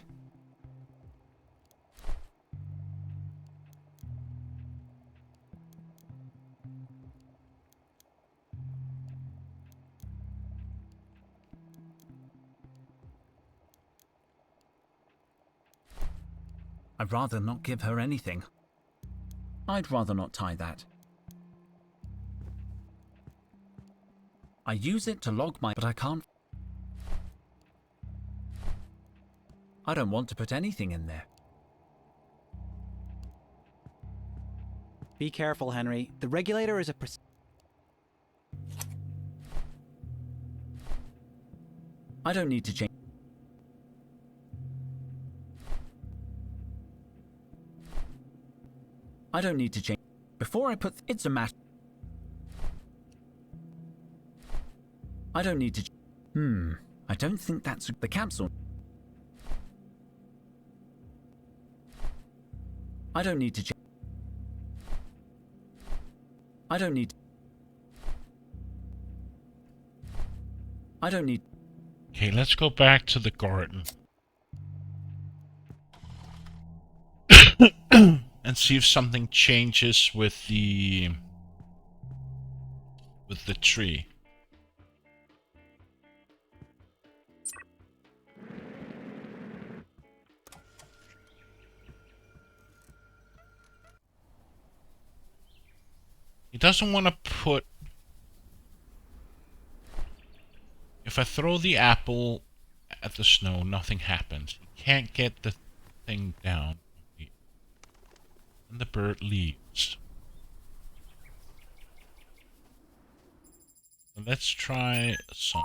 I'd rather not give her anything. I'd rather not tie that. I use it to log my... but I can't... I don't want to put anything in there. Be careful, Henry. The regulator is a... I don't need to change... I don't need to change... Before I put... It's a matter... I don't need to... I don't think that's... The capsule... I don't need to change... I don't need... I don't need... Okay, let's go back to the garden. And see if something changes with the tree. He doesn't want to put... If I throw the apple at the snow, nothing happens. He can't get the thing down. And the bird leaves. So let's try summer.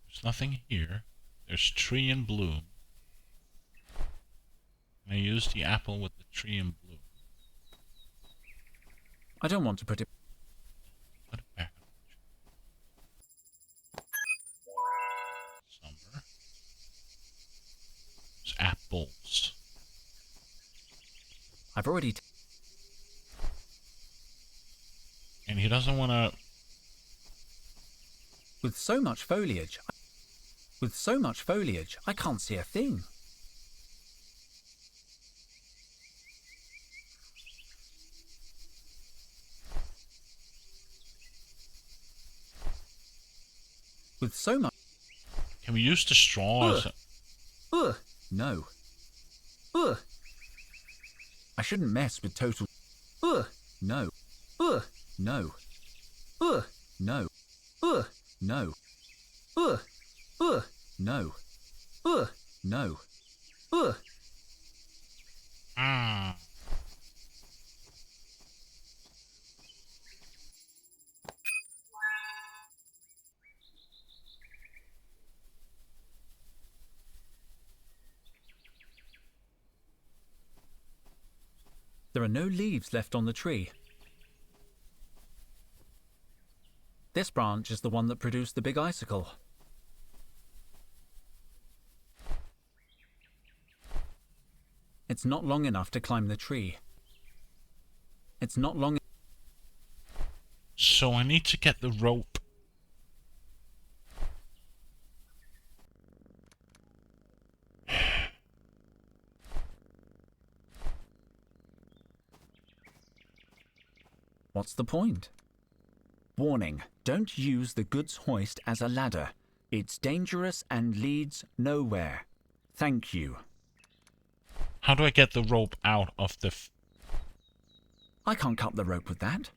There's nothing here. There's tree in bloom. And I use the apple with the tree in bloom. I don't want to put it... Put it back. Summer. There's apples. I've already... And he doesn't want to... With so much foliage... I can't see a thing. With so much... Can we use the straw as a... No. I shouldn't mess with total... No. No. No. No. No. No. Ah. There are no leaves left on the tree. This branch is the one that produced the big icicle. It's not long enough to climb the tree. It's not long... So I need to get the rope. What's the point? Warning, don't use the goods hoist as a ladder. It's dangerous and leads nowhere. Thank you. How do I get the rope out of the... I can't cut the rope with that.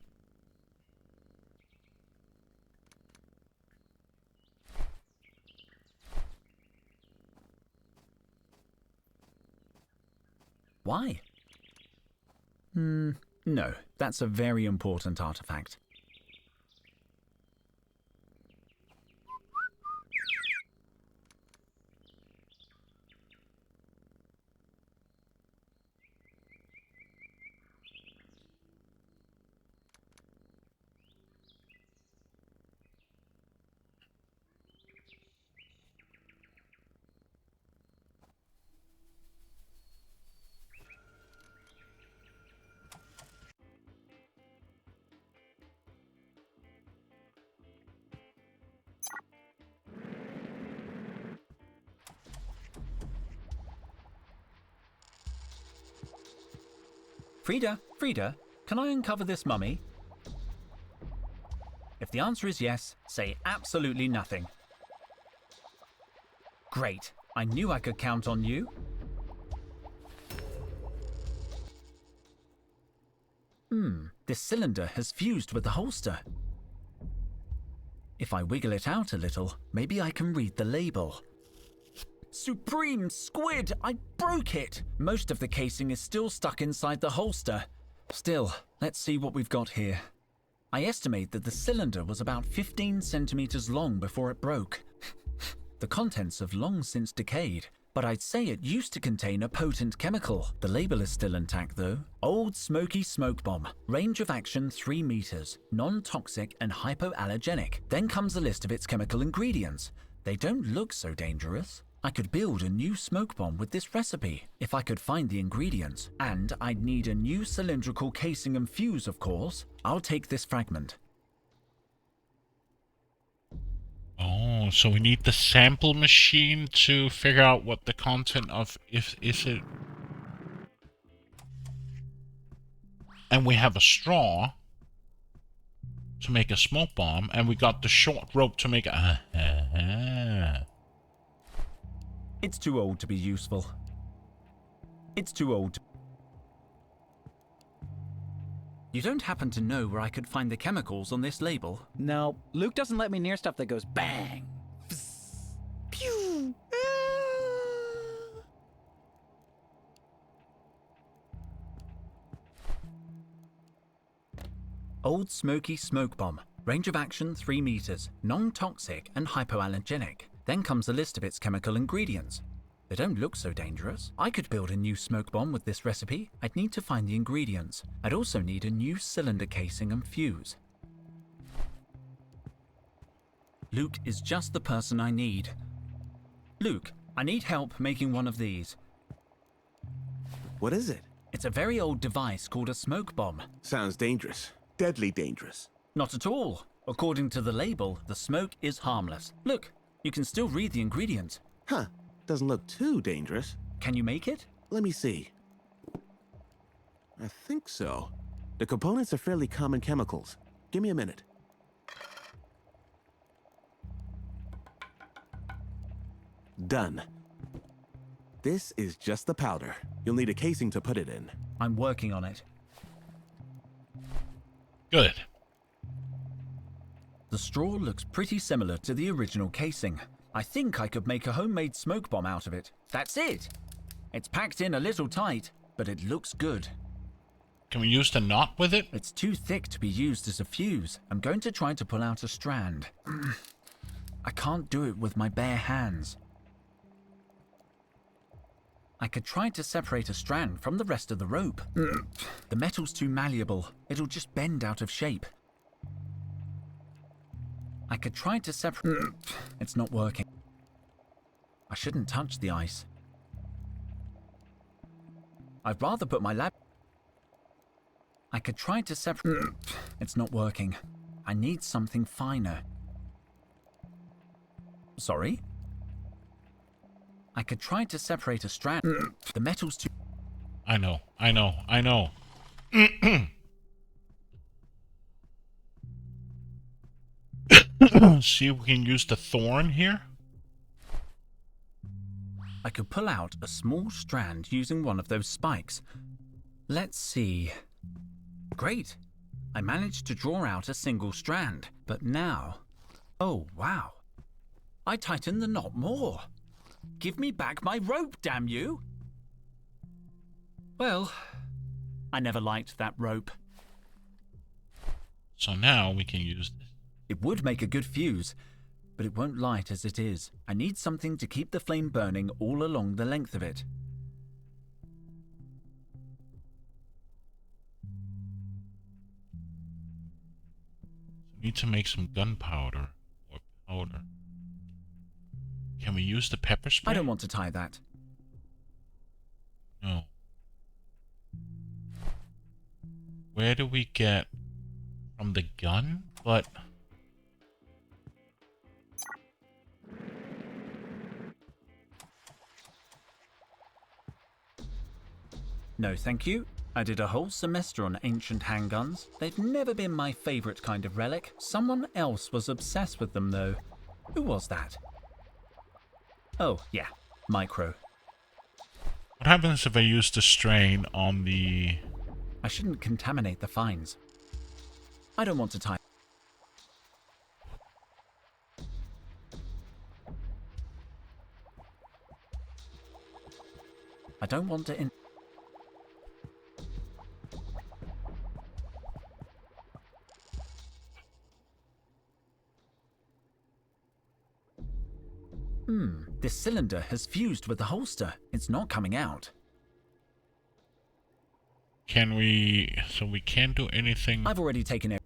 Why? No, that's a very important artifact. Frida, can I uncover this mummy? If the answer is yes, say absolutely nothing. Great, I knew I could count on you. This cylinder has fused with the holster. If I wiggle it out a little, maybe I can read the label. Supreme Squid! I broke it! Most of the casing is still stuck inside the holster. Still, let's see what we've got here. I estimate that the cylinder was about 15 centimeters long before it broke. The contents have long since decayed, but I'd say it used to contain a potent chemical. The label is still intact though. Old Smoky Smoke Bomb. Range of action 3 meters. Non-toxic and hypoallergenic. Then comes a list of its chemical ingredients. They don't look so dangerous. I could build a new smoke bomb with this recipe, if I could find the ingredients. And I'd need a new cylindrical casing and fuse, of course. I'll take this fragment. Oh, so we need the sample machine to figure out what the content of is it. And we have a straw to make a smoke bomb, and we got the short rope to make a... It's too old to be useful. It's too old. You don't happen to know where I could find the chemicals on this label? No, Luke doesn't let me near stuff that goes bang. Psst, pew. Old Smoky Smoke Bomb. Range of action 3 meters. Non-toxic and hypoallergenic. Then comes a list of its chemical ingredients. They don't look so dangerous. I could build a new smoke bomb with this recipe. I'd need to find the ingredients. I'd also need a new cylinder casing and fuse. Luke is just the person I need. Luke, I need help making one of these. What is it? It's a very old device called a smoke bomb. Sounds dangerous. Deadly dangerous. Not at all. According to the label, the smoke is harmless. Look, you can still read the ingredients. Huh. Doesn't look too dangerous. Can you make it? Let me see. I think so. The components are fairly common chemicals. Give me a minute. Done. This is just the powder. You'll need a casing to put it in. I'm working on it. Good. The straw looks pretty similar to the original casing. I think I could make a homemade smoke bomb out of it. That's it! It's packed in a little tight, but it looks good. Can we use the knot with it? It's too thick to be used as a fuse. I'm going to try to pull out a strand. I can't do it with my bare hands. I could try to separate a strand from the rest of the rope. The metal's too malleable. It'll just bend out of shape. I could try to separate... It's not working. I shouldn't touch the ice. I'd rather put my lab... I could try to separate... It's not working. I need something finer. Sorry? I could try to separate a strand. The metal's too... I know. See if we can use the thorn here. I could pull out a small strand using one of those spikes. Let's see. Great. I managed to draw out a single strand, but now... Oh, wow. I tightened the knot more. Give me back my rope, damn you! Well, I never liked that rope. So now we can use this. It would make a good fuse, but it won't light as it is. I need something to keep the flame burning all along the length of it. We need to make some gunpowder or powder. Can we use the pepper spray? I don't want to tie that. No. Where do we get from the gun? But no, thank you. I did a whole semester on ancient handguns. They've never been my favorite kind of relic. Someone else was obsessed with them, though. Who was that? Oh, yeah, Micro. what happens if I use the strain on the I shouldn't contaminate the finds. I don't want to tie. I don't want to this cylinder has fused with the holster. It's not coming out. Can we... So we can't do anything... I've already taken it.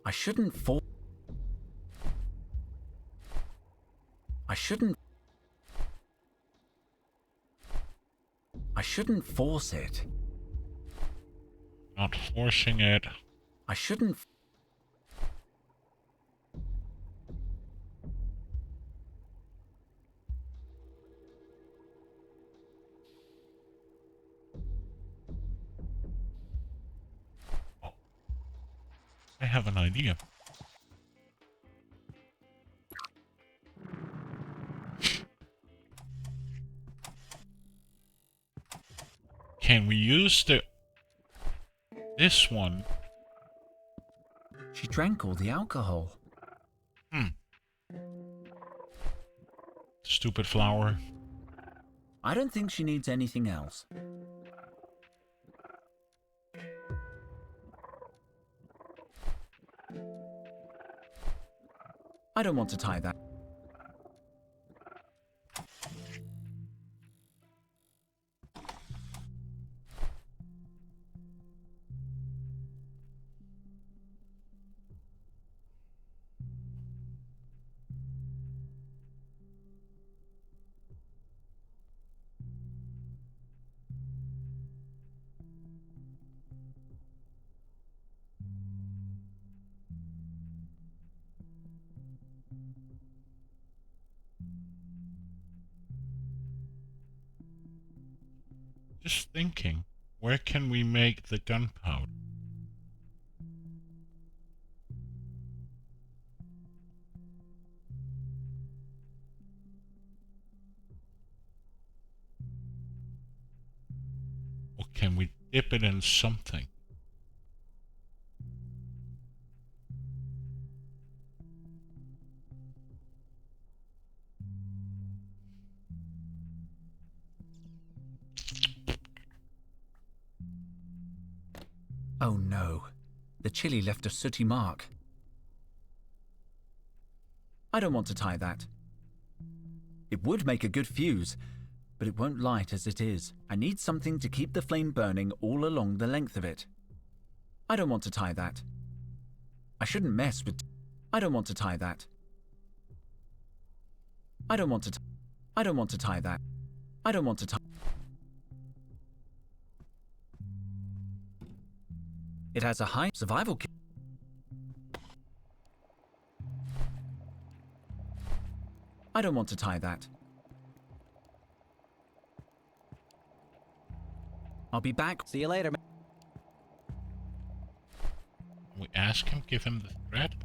I shouldn't force it. Not forcing it. I shouldn't... I have an idea. Can we use this one? She drank all the alcohol. Stupid flower. I don't think she needs anything else. I don't want to tie that. Just thinking, where can we make the gunpowder? Or can we dip it in something? Oh no, the chili left a sooty mark. I don't want to tie that. It would make a good fuse, but it won't light as it is. I need something to keep the flame burning all along the length of it. I don't want to tie that. I shouldn't mess with... I don't want to tie that. I don't want to tie that. I don't want to tie... It has a high survival kit. I don't want to tie that. I'll be back. See you later. We ask him, give him the thread.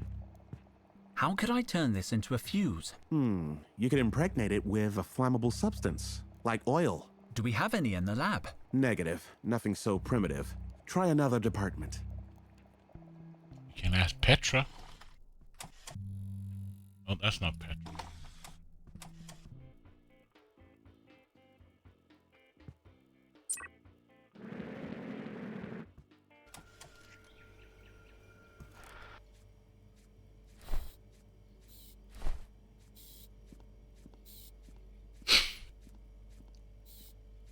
How could I turn this into a fuse? You could impregnate it with a flammable substance, like oil. Do we have any in the lab? Negative. Nothing so primitive. Try another department. We can ask Petra. Oh, that's not Petra.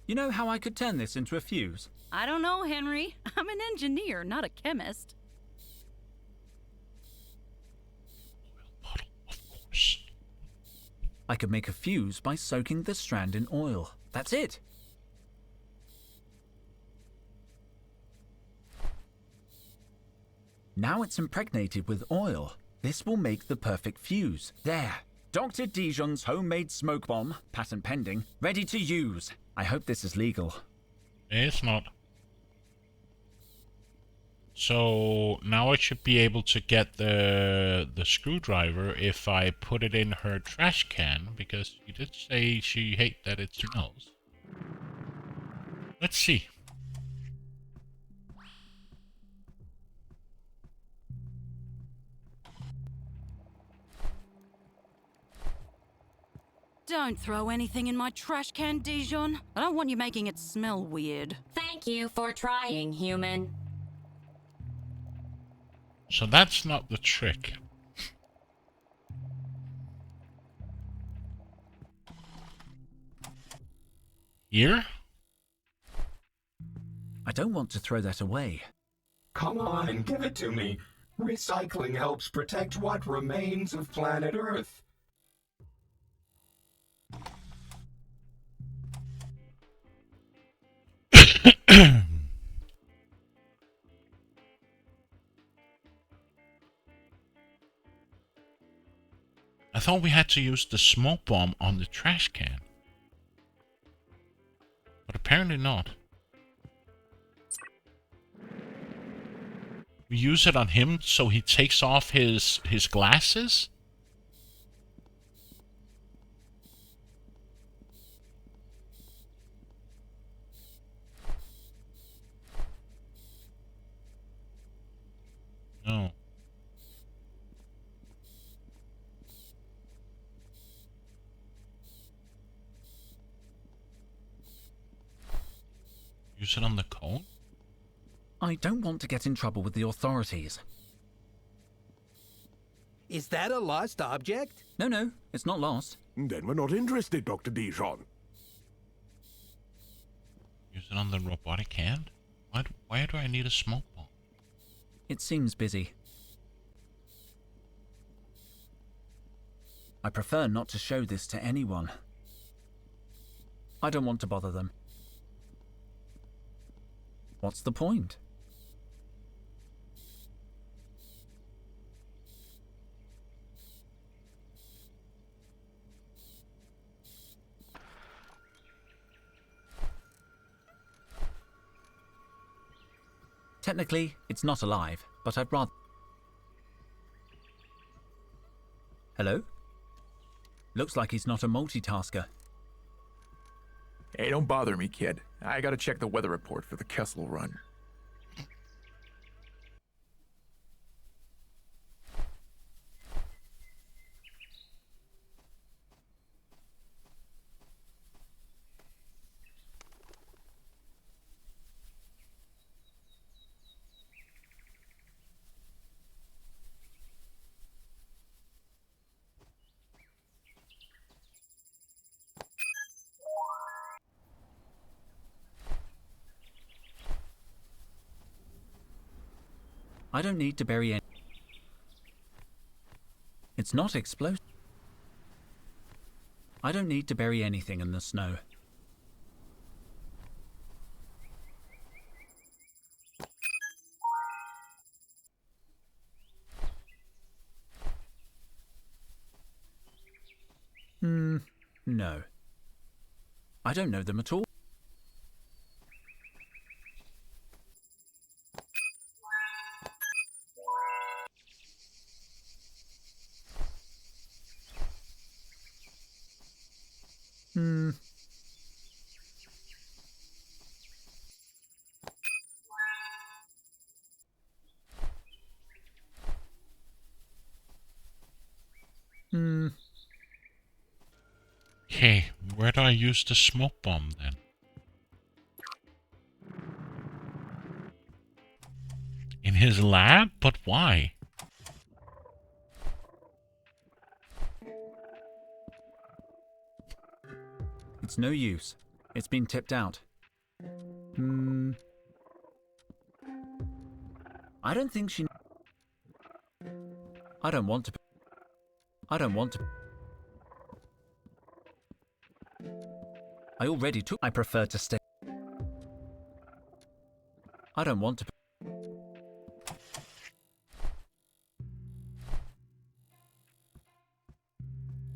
You know how I could turn this into a fuse? I don't know, Henry. I'm an engineer, not a chemist. I could make a fuse by soaking the strand in oil. That's it. Now it's impregnated with oil. This will make the perfect fuse. There. Dr. Dijon's homemade smoke bomb, patent pending, ready to use. I hope this is legal. It's not. So now I should be able to get the screwdriver if I put it in her trash can, because you did say she hates that it smells. Let's see. Don't throw anything in my trash can, Dijon. I don't want you making it smell weird. Thank you for trying, human. So that's not the trick. Here? I don't want to throw that away. Come on, give it to me. Recycling helps protect what remains of planet Earth. I thought we had to use the smoke bomb on the trash can. But apparently not. We use it on him so he takes off his glasses? No. Use it on the cone? I don't want to get in trouble with the authorities. Is that a lost object? No, it's not lost. Then we're not interested, Dr. Dijon. Use it on the robotic hand? Why do I need a smoke bomb? It seems busy. I prefer not to show this to anyone. I don't want to bother them. What's the point? Technically, it's not alive, but I'd rather... Hello? Looks like he's not a multitasker. Hey, don't bother me, kid. I gotta check the weather report for the Kessel Run. I don't need to bury any... It's not explosive. I don't need to bury anything in the snow. No. I don't know them at all. Okay, where do I use the smoke bomb then? In his lab? But why? It's no use. It's been tipped out. I don't think she... I don't want to... I already took... I prefer to stay... I don't want to...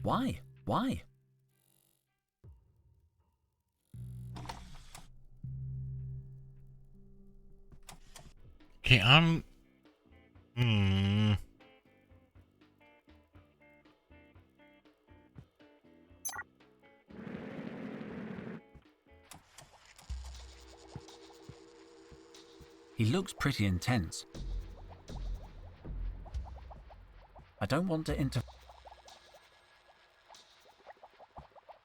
Why? Why? Okay, He looks pretty intense. I don't want to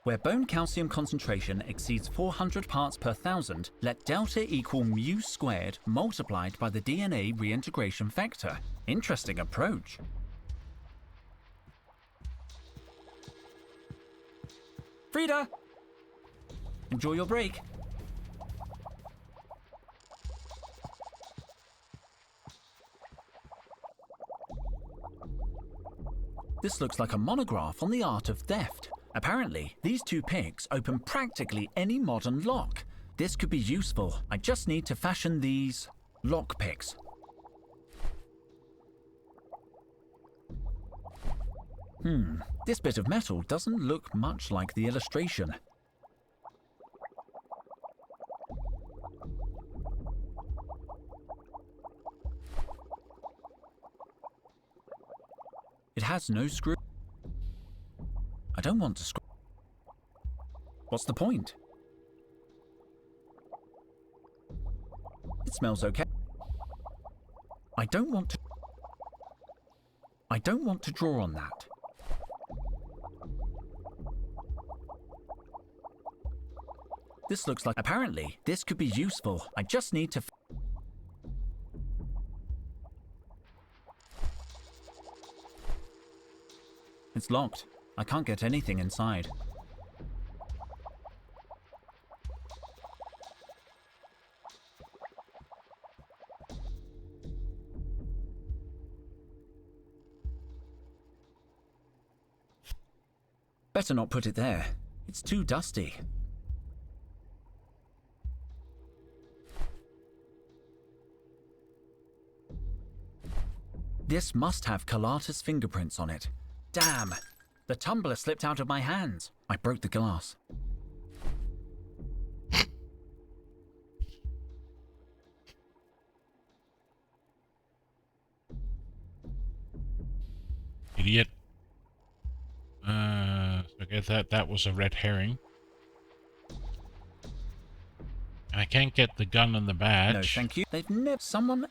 Where bone calcium concentration exceeds 400 parts per thousand, let delta equal mu squared multiplied by the DNA reintegration factor. Interesting approach. Frida! Enjoy your break. This looks like a monograph on the art of theft. Apparently, these two picks open practically any modern lock. This could be useful. I just need to fashion these lock picks. This bit of metal doesn't look much like the illustration. It has no screw. I don't want to screw. What's the point? It smells okay. I don't want to draw on that. This looks like apparently this could be useful. I just need to It's locked. I can't get anything inside. Better not put it there. It's too dusty. This must have Carlotta's fingerprints on it. Damn! The tumbler slipped out of my hands. I broke the glass. Idiot. Forget that was a red herring. I can't get the gun and the badge. No, thank you. They've never... Someone...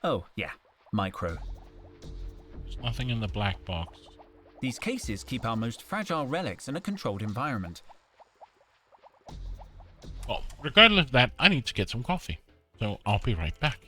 Oh, yeah. Micro. There's nothing in the black box. These cases keep our most fragile relics in a controlled environment. Well, regardless of that, I need to get some coffee. So I'll be right back.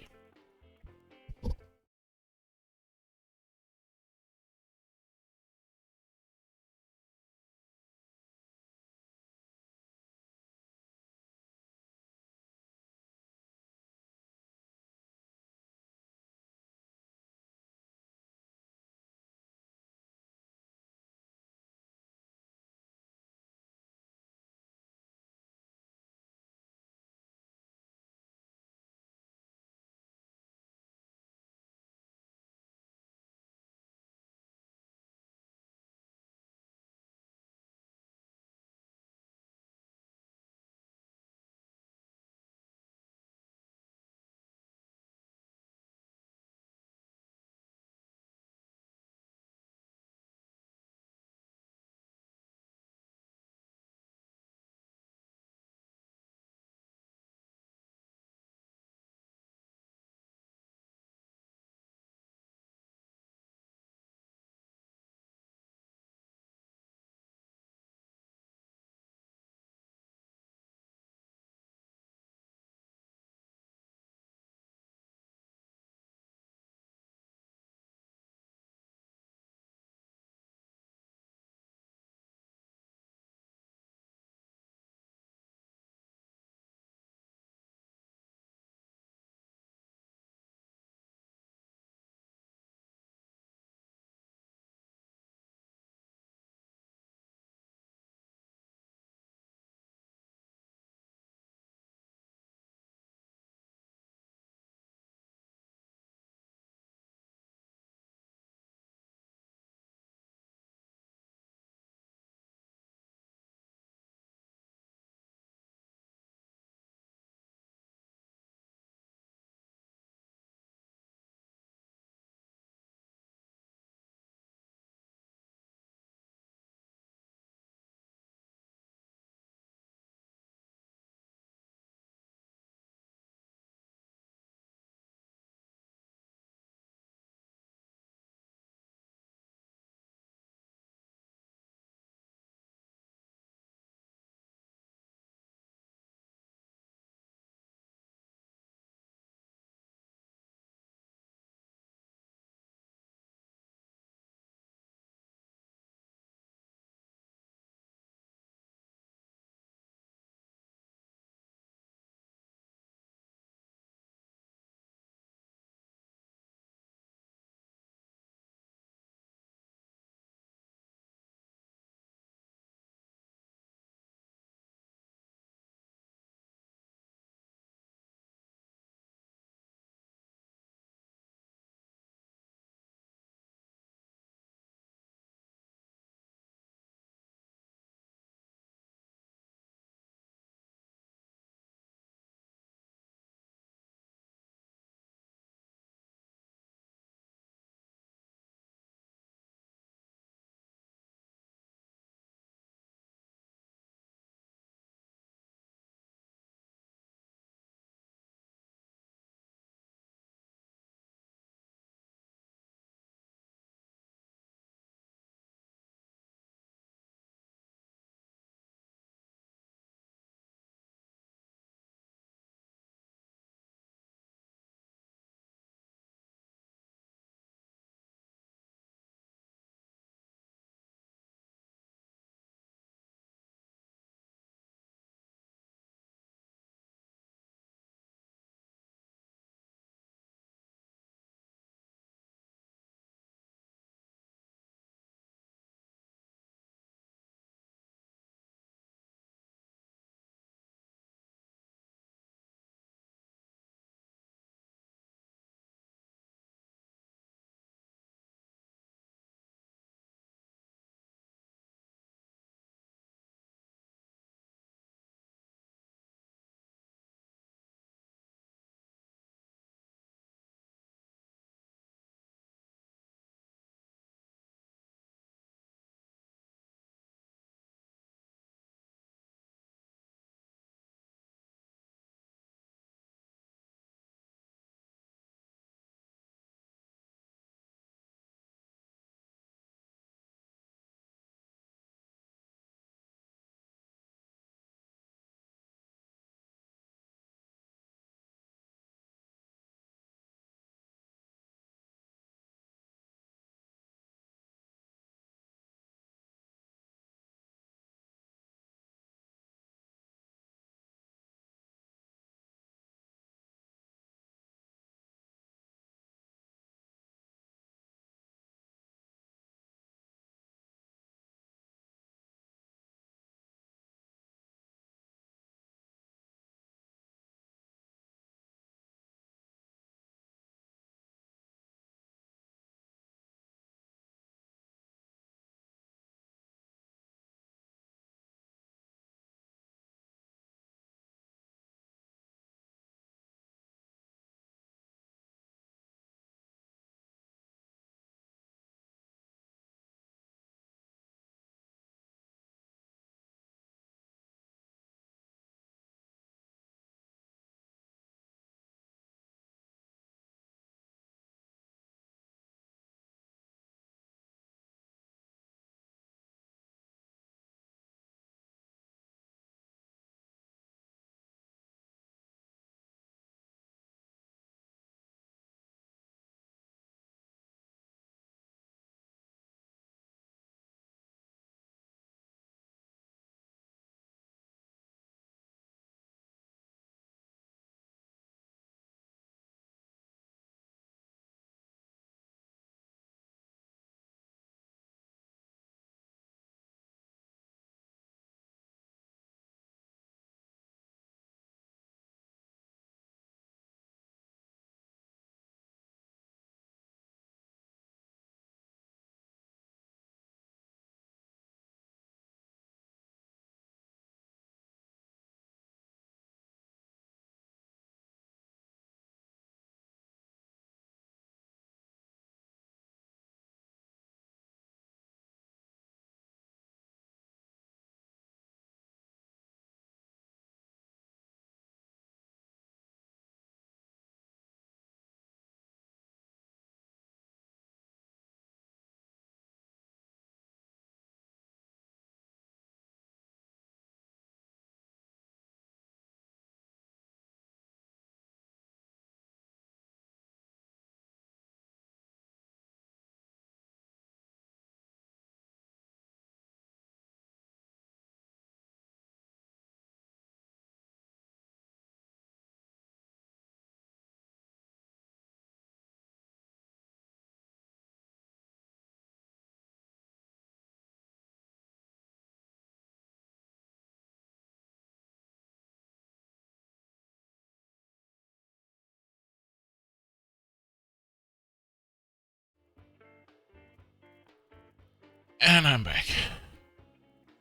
And I'm back.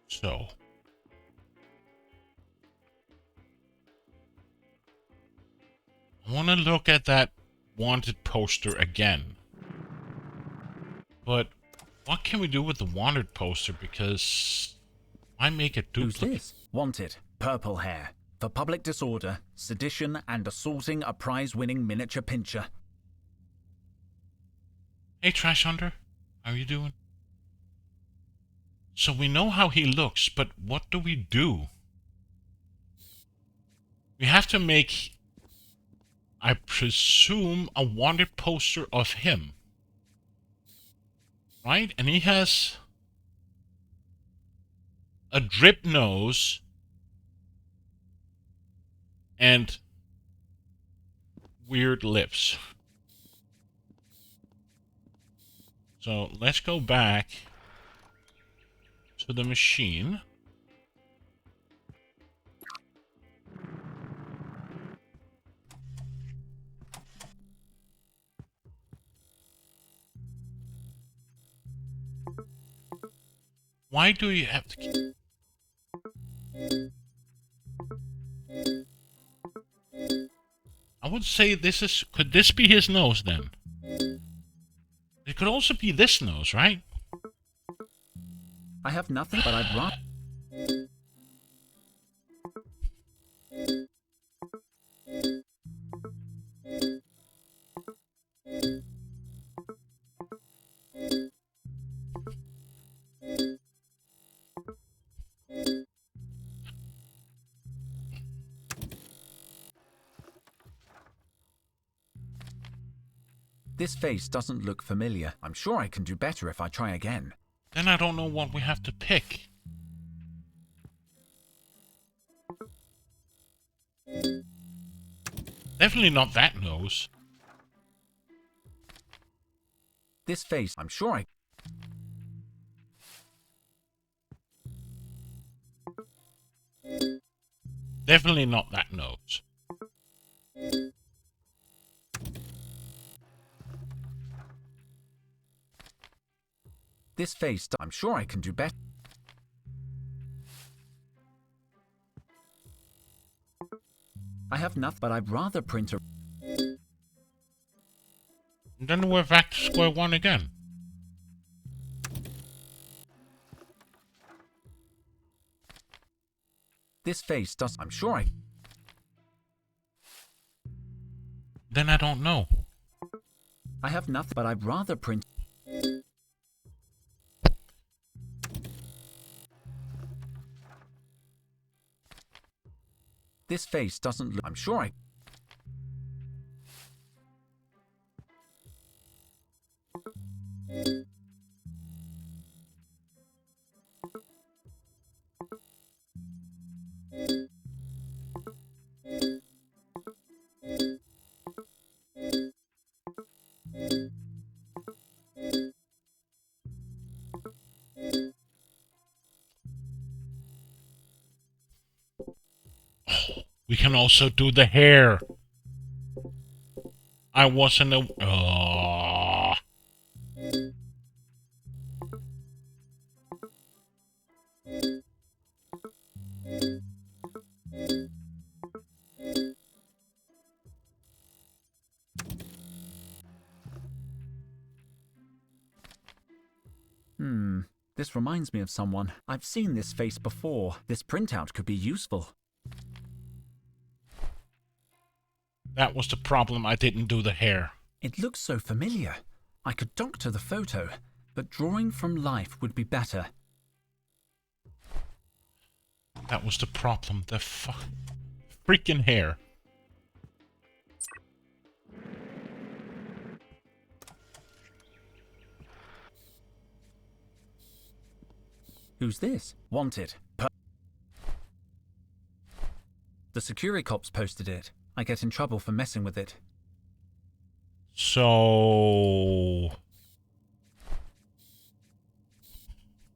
So. I want to look at that wanted poster again. But what can we do with the wanted poster? Because why make a duplicate? Who's this? Wanted. Purple hair. For public disorder, sedition, and assaulting a prize-winning miniature pincher. Hey, Trash Hunter. How are you doing? So we know how he looks, but what do we do? We have to make, I presume, a wanted poster of him. Right? And he has a drip nose and weird lips. So let's go back to the machine. Why do you have to... I would say this is... Could this be his nose then? It could also be this nose, right? I have nothing, but I'd rather... This face doesn't look familiar. I'm sure I can do better if I try again. Then I don't know what we have to pick. Definitely not that nose. This face, I'm sure I... Definitely not that nose. This face, I'm sure I can do better. I have nothing, but I'd rather print a... Then we're back to square one again. This face does... I'm sure I... Then I don't know. I have nothing, but I'd rather print... This face doesn't look... I'm sure I... We can also do the hair. I wasn't a... Oh. This reminds me of someone. I've seen this face before. This printout could be useful. That was the problem. I didn't do the hair. It looks so familiar. I could doctor the photo, but drawing from life would be better. That was the problem. The freaking hair. Who's this? Wanted. The security cops posted it. I get in trouble for messing with it. So...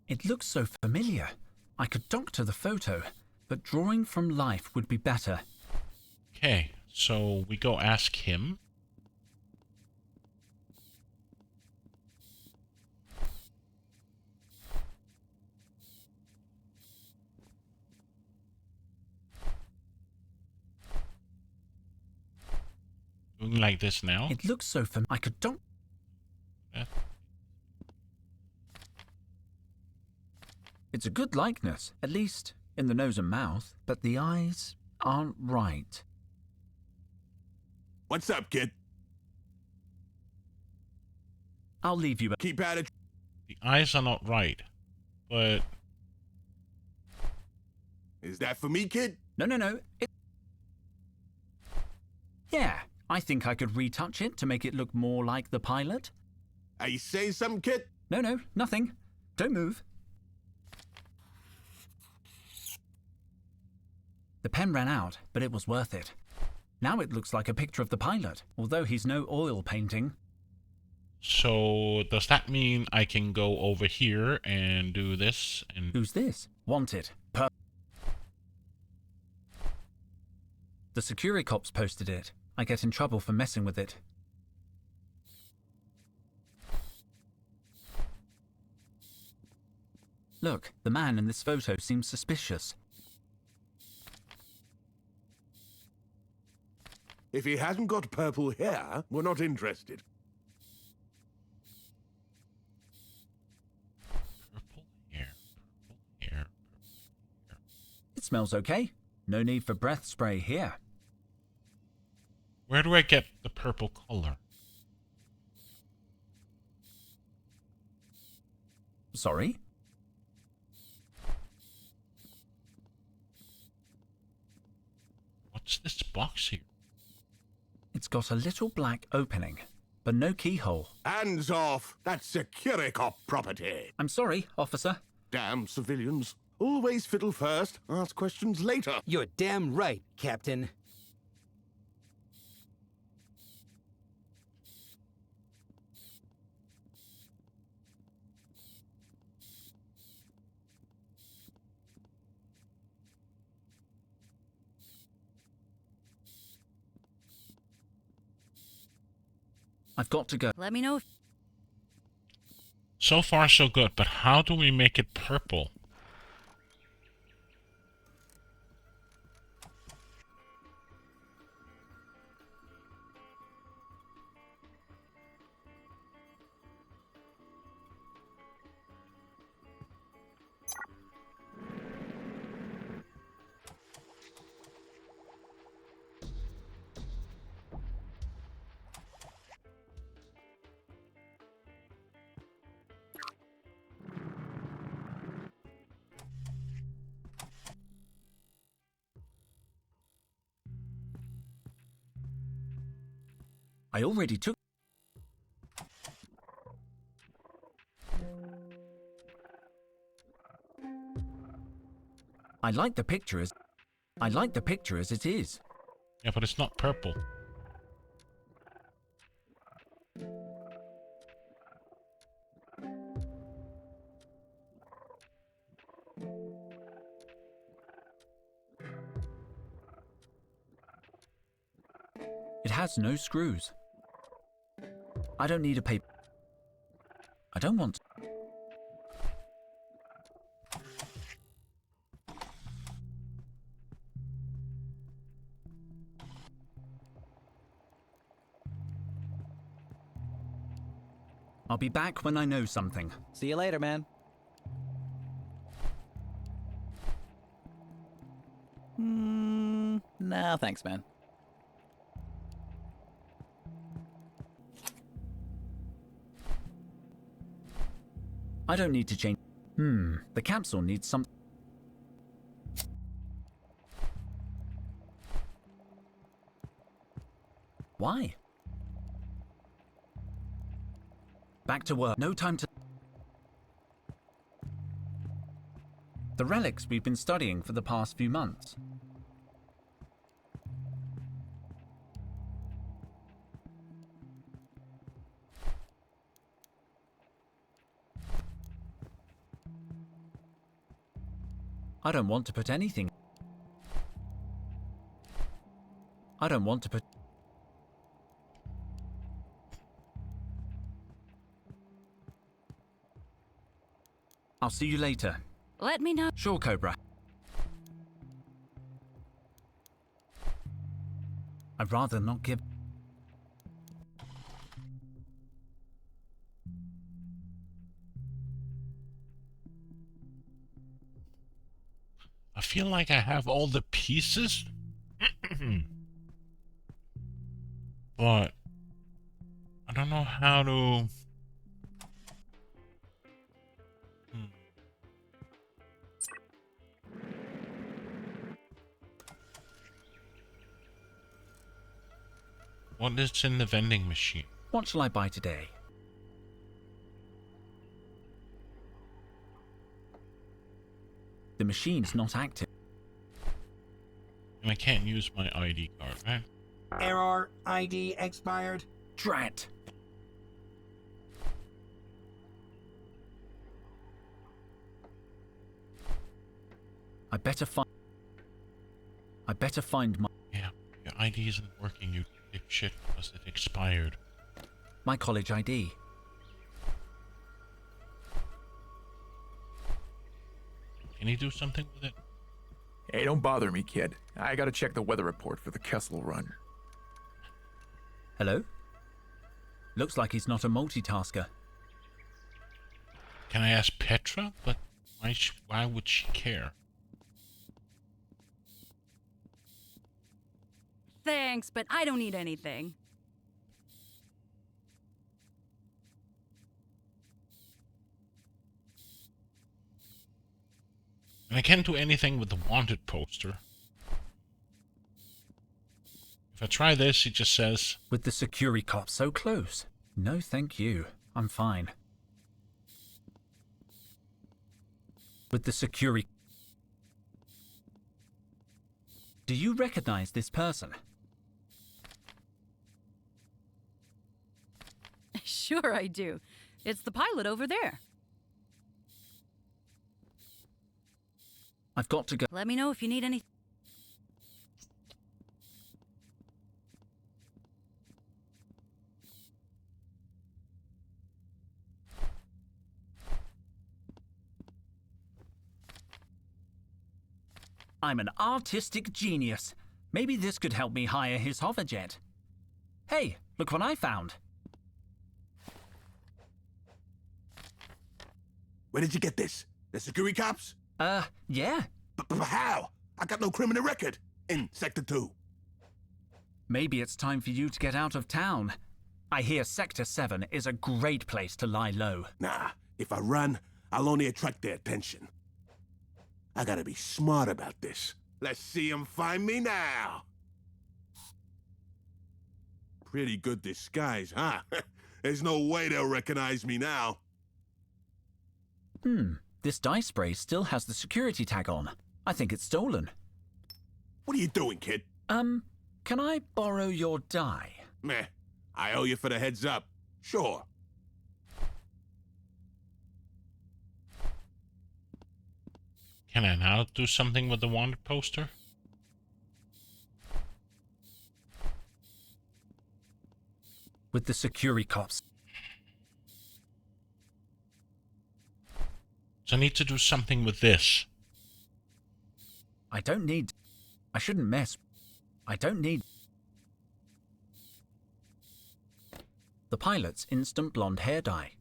It looks so familiar. I could doctor the photo, but drawing from life would be better. Okay, so we go ask him. Doing like this now? It looks so familiar. I could don't. Yeah. It's a good likeness, at least in the nose and mouth, but the eyes aren't right. What's up, kid? I'll leave you. Keep at it. The eyes are not right, but... Is that for me, kid? No. Yeah, I think I could retouch it to make it look more like the pilot. Are you saying something, kid? No, nothing. Don't move. The pen ran out, but it was worth it. Now it looks like a picture of the pilot, although he's no oil painting. So, does that mean I can go over here and do this? And Who's this? Wanted. The security cops posted it. I get in trouble for messing with it. Look, the man in this photo seems suspicious. If he hasn't got purple hair, we're not interested. It smells okay. No need for breath spray here. where do I get the purple color? Sorry? What's this box here? It's got a little black opening, but no keyhole. Hands off! That's security cop property. I'm sorry, officer. Damn civilians. Always fiddle first, ask questions later. You're damn right, Captain. I've got to go. Let me know if... So far, so good, but how do we make it purple? I already took... I like the picture as it is. Yeah, but it's not purple. It has no screws. I don't need a paper. I don't want... I'll be back when I know something. See you later, man. No, thanks, man. I don't need to change... The capsule needs some... Why? Back to work. No time to... The relics we've been studying for the past few months. I don't want to put anything... I don't want to put... I'll see you later. Let me know. Sure, Cobra. I'd rather not give... feel like I have all the pieces, but I don't know how to... What is in the vending machine? What shall I buy today? The machine's not active. And I can't use my ID card, right? Error. ID expired. Drat. I better find my... Yeah, your ID isn't working, you dipshit, because it expired. My college ID. Can you do something with it? Hey, don't bother me, kid. I gotta check the weather report for the Kessel Run. Hello? Looks like he's not a multitasker. Can I ask Petra? But why would she care? Thanks, but I don't need anything. And I can't do anything with the wanted poster. If I try this, it just says... With the security cop so close. No, thank you. I'm fine. With the security... Do you recognize this person? Sure I do. It's the pilot over there. I've got to go. Let me know if you need any... I'm an artistic genius. Maybe this could help me hire his hoverjet. Hey, look what I found. Where did you get this? The security cops? Yeah. But how? I got no criminal record in Sector 2. Maybe it's time for you to get out of town. I hear Sector 7 is a great place to lie low. Nah, if I run, I'll only attract their attention. I gotta be smart about this. Let's see them find me now. Pretty good disguise, huh? There's no way they'll recognize me now. This dye spray still has the security tag on. I think it's stolen. What are you doing, kid? Can I borrow your dye? Meh, I owe you for the heads up. Sure. Can I now do something with the wanted poster? With the security cops. So I need to do something with this. I shouldn't mess. I don't need... The pilot's instant blonde hair dye.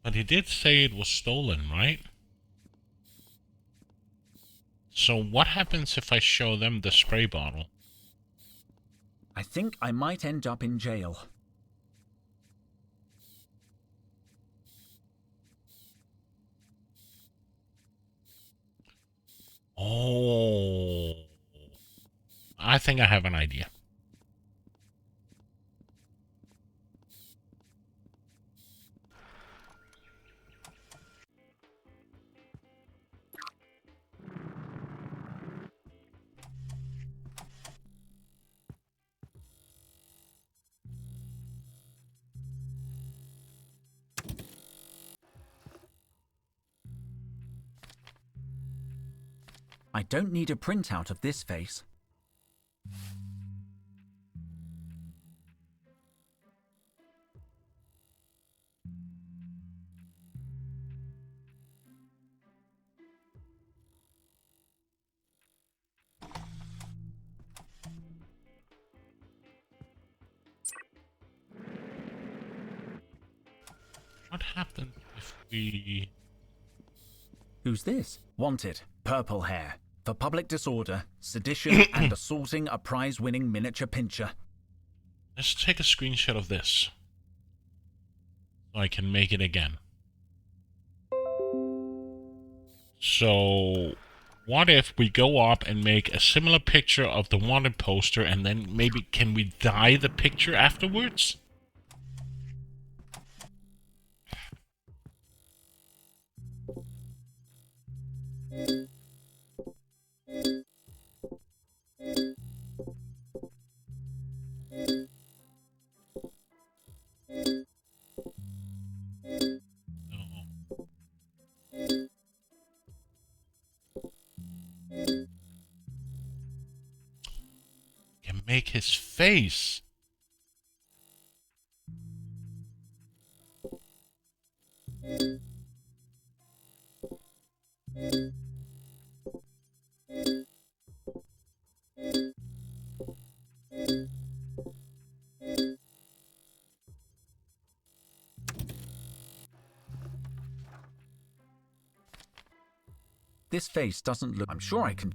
But he did say it was stolen, right? So what happens if I show them the spray bottle? I think I might end up in jail. Oh. I think I have an idea. I don't need a printout of this face. What happens if we... Who's this? Wanted, purple hair, for public disorder, sedition, and assaulting a prize-winning miniature pincher. Let's take a screenshot of this so I can make it again. So, what if we go up and make a similar picture of the wanted poster, and then maybe can we dye the picture afterwards? Can make his face. This face doesn't look... I'm sure I can...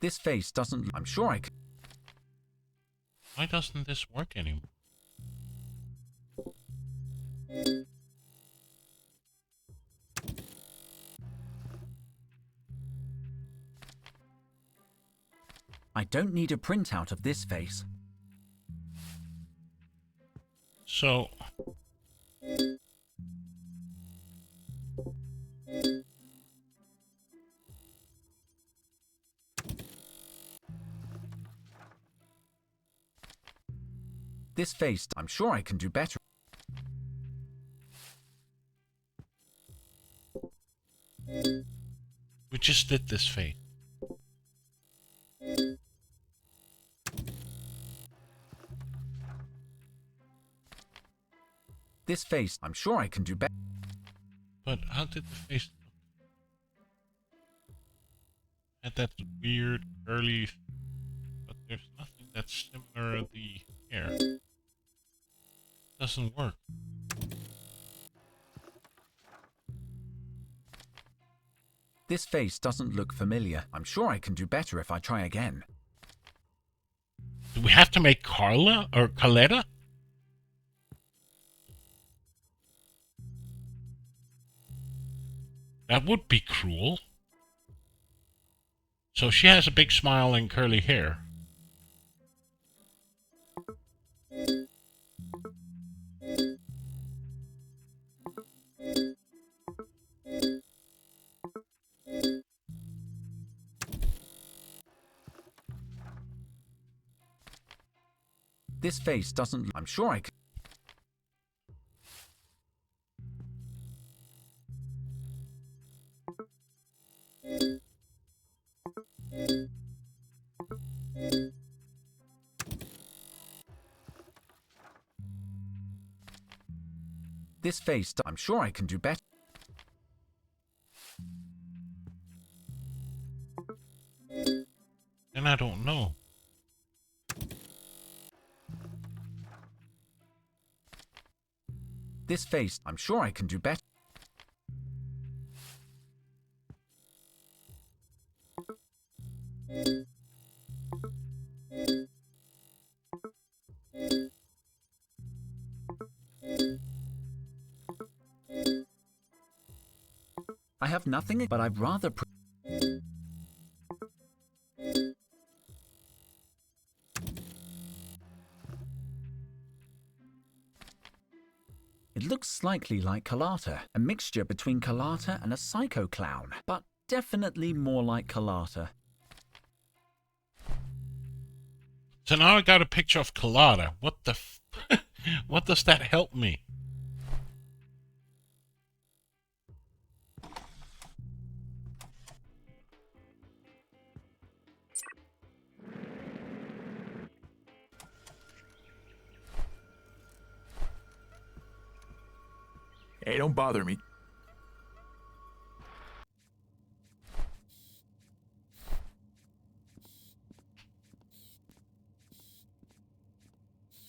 This face doesn't... I'm sure I can... Why doesn't this work anymore? I don't need a printout of this face. So... This face... I'm sure I can do better. We just did this face. This face... I'm sure I can do better. But how did the face look? Had that weird curly... But there's nothing that's similar to the hair. Doesn't work. This face doesn't look familiar. I'm sure I can do better if I try again. Do we have to make Carla or Carletta? That would be cruel. So she has a big smile and curly hair. This face doesn't... I'm sure I can... This face... I'm sure I can do better. And I don't know. This face... I'm sure I can do better. I have nothing, but I'd rather... It looks slightly like Carlotta, a mixture between Carlotta and a psycho clown, but definitely more like Carlotta. So now I got a picture of Carlotta. What the what does that help me? Hey, don't bother me.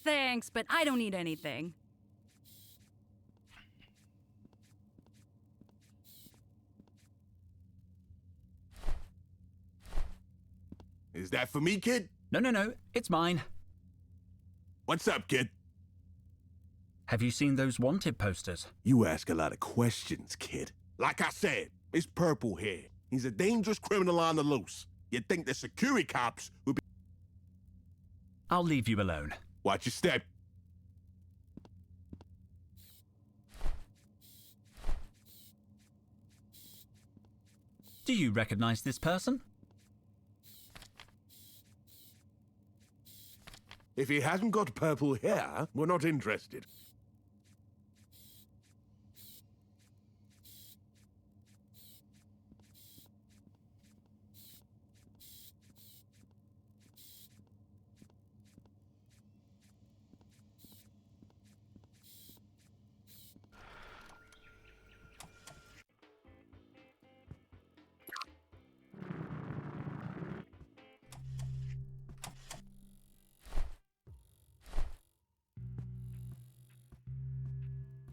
thanks, but I don't need anything. Is that for me, kid? No, it's mine. What's up, kid? Have you seen those wanted posters? You ask a lot of questions, kid. Like I said, it's Purple here. He's a dangerous criminal on the loose. You'd think the security cops would be... I'll leave you alone. Watch your step. Do you recognize this person? If he hasn't got purple hair, we're not interested.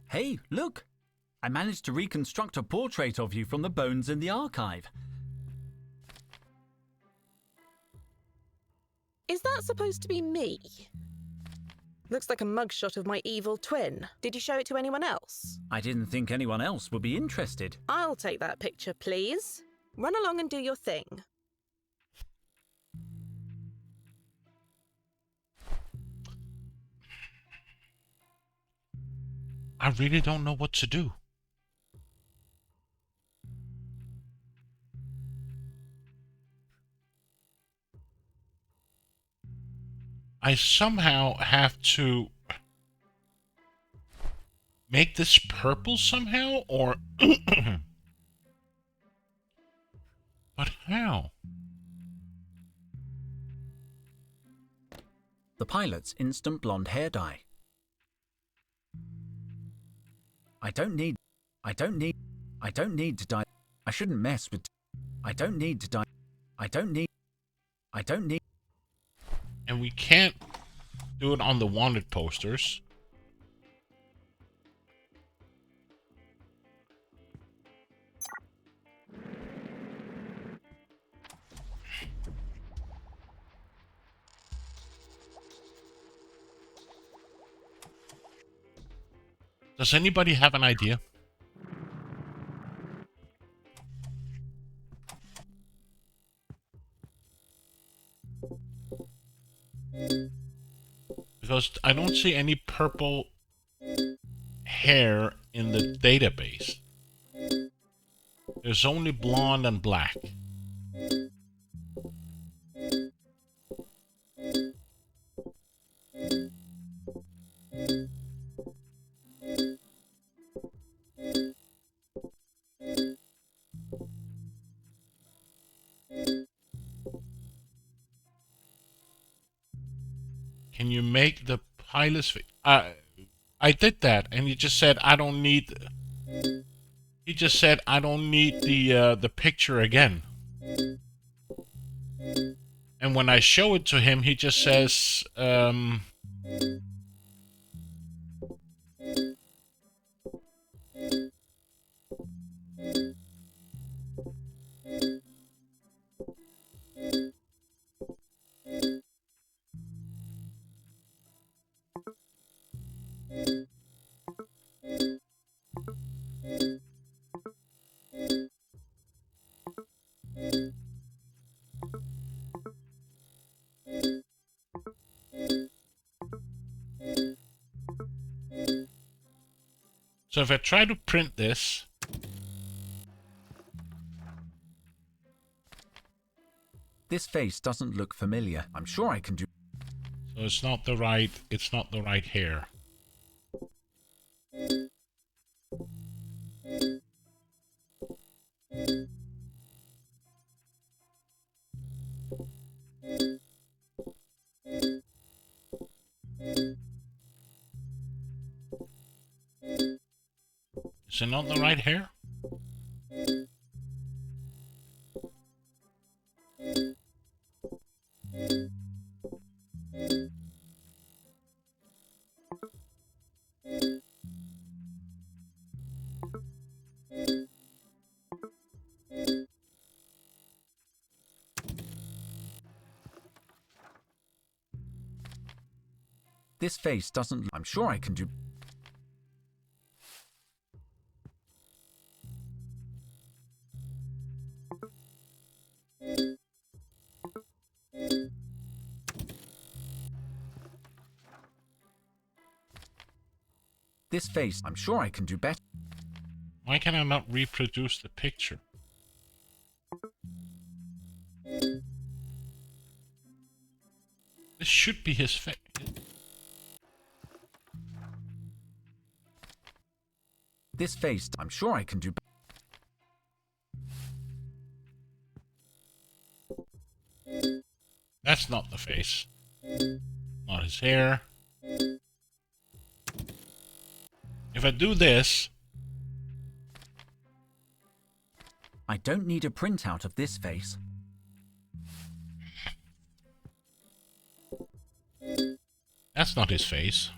Hey, look! I managed to reconstruct a portrait of you from the bones in the archive. Is that supposed to be me? Looks like a mugshot of my evil twin. Did you show it to anyone else? I didn't think anyone else would be interested. I'll take that picture, please. Run along and do your thing. I really don't know what to do. I somehow have to make this purple somehow, or... But how? The pilot's instant blonde hair dye. I don't need to dye. I shouldn't mess with... I don't need to dye. I don't need... And we can't do it on the wanted posters. Does anybody have an idea? Because I don't see any purple hair in the database. There's only blonde and black. Can you make the pilot's... I did that, and he just said, I don't need... He just said, I don't need the picture again. And when I show it to him, he just says, so if I try to print this, This face doesn't look familiar. I'm sure I can do... so it's not the right hair. Is it not the right hair? This face doesn't... I'm sure I can do... This face, I'm sure I can do better. Why can I not reproduce the picture? This should be his face. This face, I'm sure I can do better. That's not the face. Not his hair. If I do this... I don't need a printout of this face. That's not his face.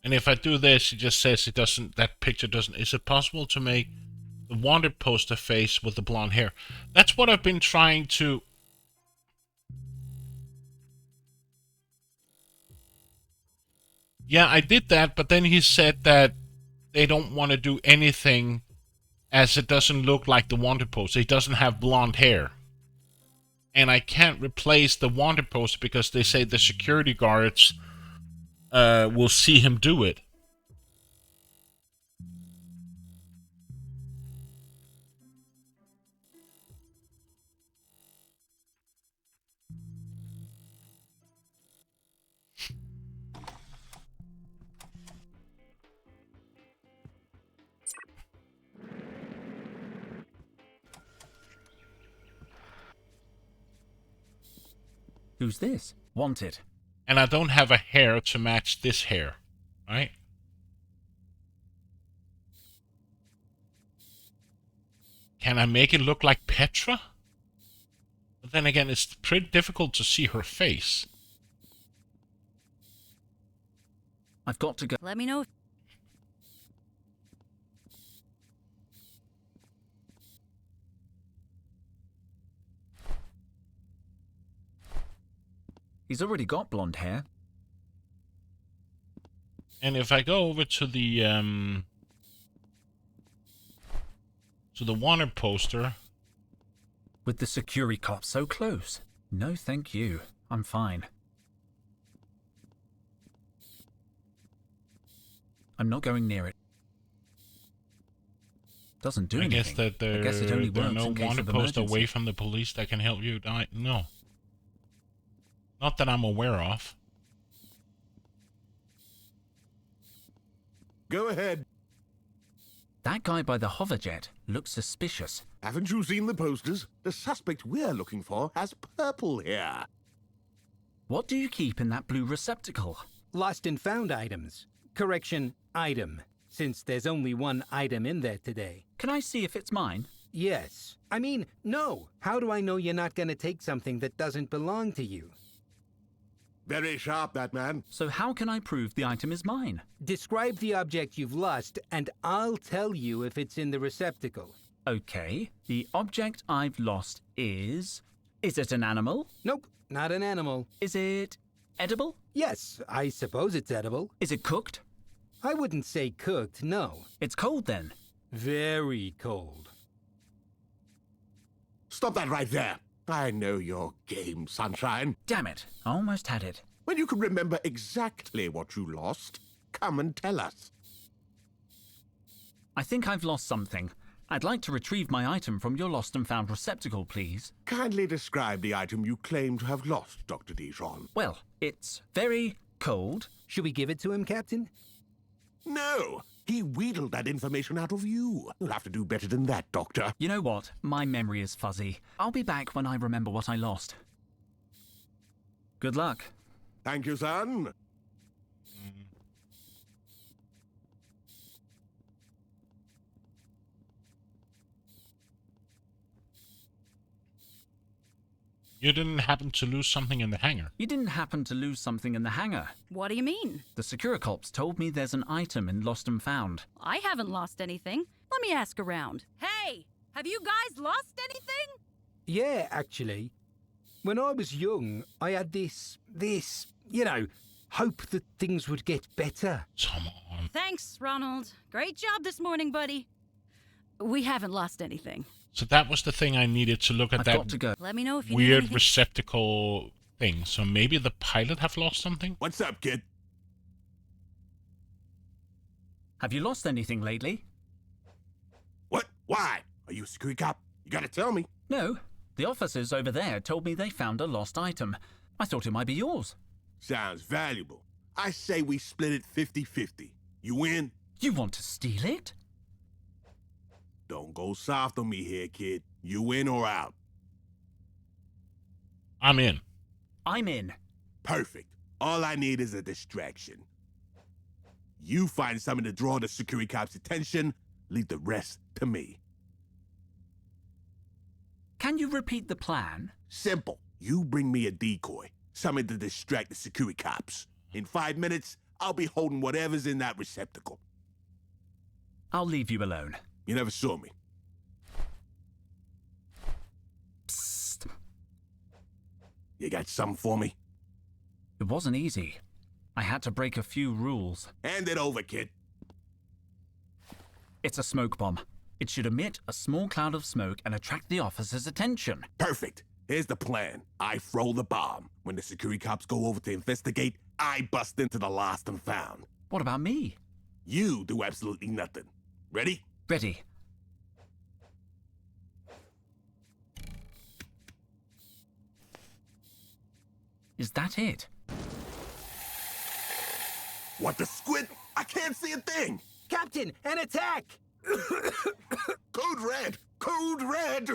And if I do this, it just says it doesn't... That picture doesn't... Is it possible to make the wanted poster face with the blonde hair? That's what I've been trying to... Yeah, I did that, but then he said that they don't want to do anything as it doesn't look like the wanted poster. He doesn't have blonde hair. And I can't replace the wanted poster because they say the security guards will see him do it. Who's this? Wanted. And I don't have a hair to match this hair, right? Can I make it look like Petra? But then again, it's pretty difficult to see her face. I've got to go. Let me know if... He's already got blonde hair. And if I go over to the wanted poster... With the security cop so close. No, thank you. I'm fine. I'm not going near it. Doesn't do anything. I guess that there are no wanted posts away from the police that can help you. No. Not that I'm aware of. Go ahead. That guy by the hoverjet looks suspicious. Haven't you seen the posters? The suspect we're looking for has purple hair. What do you keep in that blue receptacle? Lost and found items. Correction, item, since there's only one item in there today. Can I see if it's mine? Yes. I mean, no. How do I know you're not going to take something that doesn't belong to you? Very sharp, that man. So how can I prove the item is mine? Describe the object you've lost, and I'll tell you if it's in the receptacle. Okay. The object I've lost is... Is it an animal? Nope, not an animal. Is it edible? Yes, I suppose it's edible. Is it cooked? I wouldn't say cooked, no. It's cold then? Very cold. Stop that right there. I know your game, Sunshine. Damn it. I almost had it. When you can remember exactly what you lost, come and tell us. I think I've lost something. I'd like to retrieve my item from your lost and found receptacle, please. Kindly describe the item you claim to have lost, Dr. Dijon. Well, it's very cold. Should we give it to him, Captain? No! He wheedled that information out of you. You'll have to do better than that, Doctor. You know what? My memory is fuzzy. I'll be back when I remember what I lost. Good luck. Thank you, son. You didn't happen to lose something in the hangar? You didn't happen to lose something in the hangar? What do you mean? The Securicops told me there's an item in Lost and Found. I haven't lost anything. Let me ask around. Hey, have you guys lost anything? Yeah, actually. When I was young, I had this, hope that things would get better. Come on. Thanks, Ronald. Great job this morning, buddy. We haven't lost anything. So that was the thing I needed to look at. I've that got to go. Let me know if you need weird anything. receptacle thing. So maybe the pilot have lost something? What's up, kid? Have you lost anything lately? What? Why? Are you a security cop? You gotta tell me. No. The officers over there told me they found a lost item. I thought it might be yours. Sounds valuable. I say we split it 50-50. You win? You want to steal it? Don't go soft on me here, kid. You in or out? I'm in. I'm in. Perfect. All I need is a distraction. You find something to draw the security cop's attention, leave the rest to me. Can you repeat the plan? Simple. You bring me a decoy, something to distract the security cops. In 5 minutes, I'll be holding whatever's in that receptacle. I'll leave you alone. You never saw me. Psst. You got something for me? It wasn't easy. I had to break a few rules. Hand it over, kid. It's a smoke bomb. It should emit a small cloud of smoke and attract the officer's attention. Perfect. Here's the plan. I throw the bomb. When the security cops go over to investigate, I bust into the lost and found. What about me? You do absolutely nothing. Ready? Ready. Is that it? What the squid? I can't see a thing! Captain, an attack! Code red! Code red!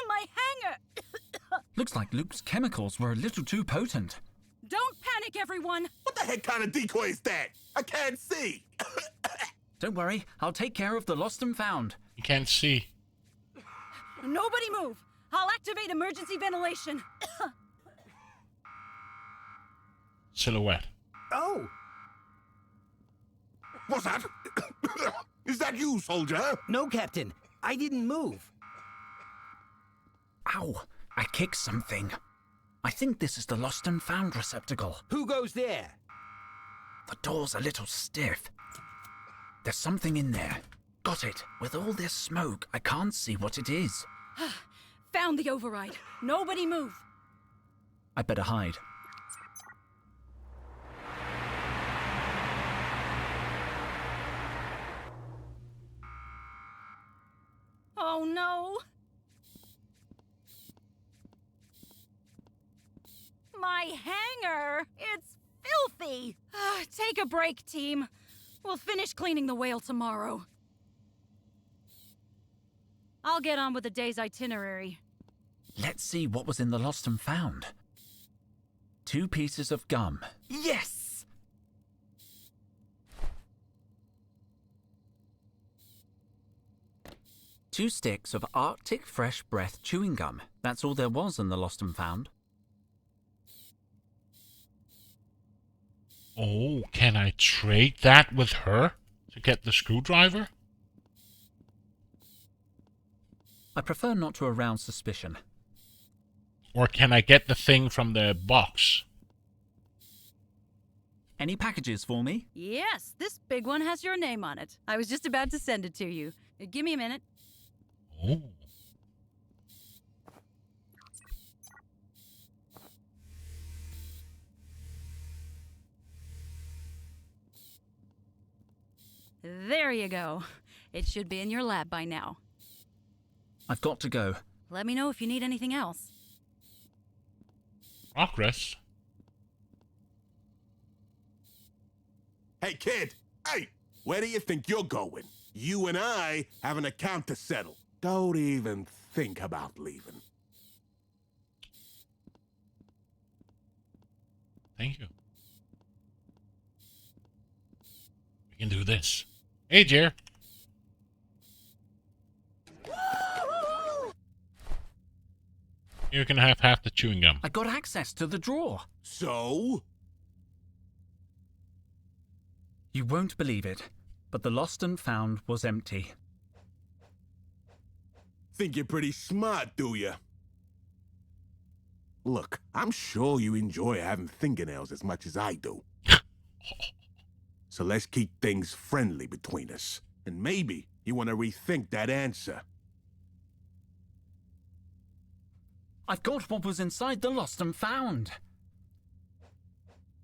My hanger! Looks like Luke's chemicals were a little too potent. Don't panic, everyone! What the heck kind of decoy is that? I can't see! Don't worry, I'll take care of the lost and found. You can't see. Nobody move! I'll activate emergency ventilation. Silhouette. Oh! What's that? Is that you, soldier? No, Captain. I didn't move. Ow! I kicked something. I think this is the lost and found receptacle. Who goes there? The door's a little stiff. There's something in there. Got it. With all this smoke, I can't see what it is. Found the override. Nobody move. I better hide. Oh no! My hanger! It's filthy! Take a break, team. We'll finish cleaning the whale tomorrow. I'll get on with the day's itinerary. Let's see what was in the lost and found. 2 pieces of gum. Yes! Two sticks of Arctic Fresh Breath chewing gum. That's all there was in the lost and found. Oh, can I trade that with her to get the screwdriver? I prefer not to arouse suspicion. Or can I get the thing from the box? Any packages for me? Yes, this big one has your name on it. I was just about to send it to you. Give me a minute. Oh. There you go. It should be in your lab by now. I've got to go. Let me know if you need anything else. Progress. Hey, kid! Hey! Where do you think you're going? You and I have an account to settle. Don't even think about leaving. Thank you. We can do this. Hey, Jer. You can have half the chewing gum. I got access to the drawer. So? You won't believe it, but the lost and found was empty. Think you're pretty smart, do you? Look, I'm sure you enjoy having fingernails as much as I do. So let's keep things friendly between us. And maybe you want to rethink that answer. I've got what was inside the lost and found.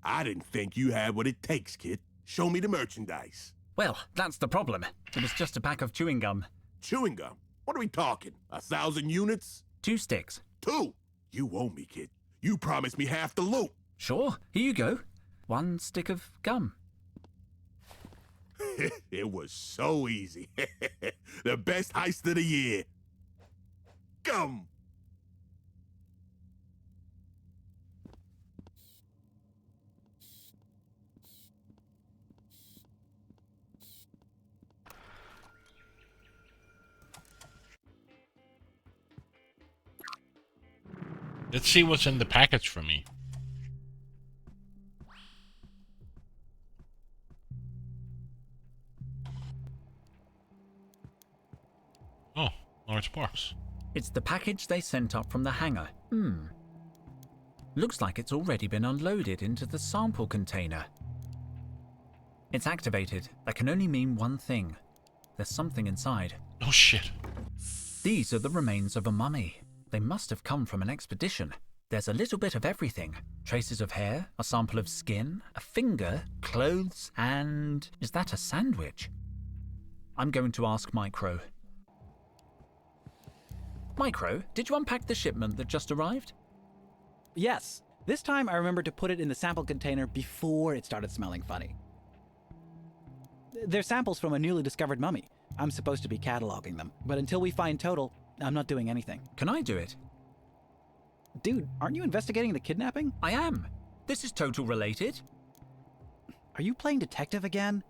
I didn't think you had what it takes, kid. Show me the merchandise. Well, that's the problem. It was just a pack of chewing gum. Chewing gum? What are we talking? 1,000 units? 2 sticks. 2? You owe me, kid. You promised me half the loot. Sure, here you go. 1 stick of gum. It was so easy. The best heist of the year. Gum! Let's see what's in the package for me. Oh, large box. It's the package they sent up from the hangar. Looks like it's already been unloaded into the sample container. It's activated. That can only mean one thing. There's something inside. Oh shit. These are the remains of a mummy. They must have come from an expedition. There's a little bit of everything. Traces of hair, a sample of skin, a finger, clothes, and... is that a sandwich? I'm going to ask Micro. Micro, did you unpack the shipment that just arrived? Yes. This time I remembered to put it in the sample container before it started smelling funny. They're samples from a newly discovered mummy. I'm supposed to be cataloging them, but until we find total, I'm not doing anything. Can I do it? Dude, aren't you investigating the kidnapping? I am. This is total related. Are you playing detective again?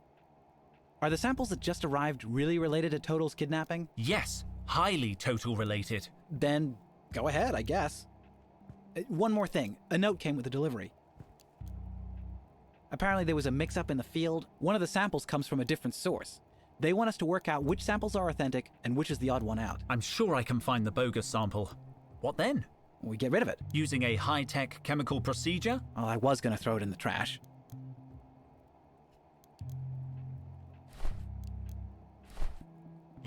Are the samples that just arrived really related to Total's kidnapping? Yes, highly total related. Then go ahead, I guess. One more thing. A note came with the delivery. Apparently there was a mix-up in the field. One of the samples comes from a different source. They want us to work out which samples are authentic and which is the odd one out. I'm sure I can find the bogus sample. What then? We get rid of it. Using a high-tech chemical procedure? Well, I was going to throw it in the trash.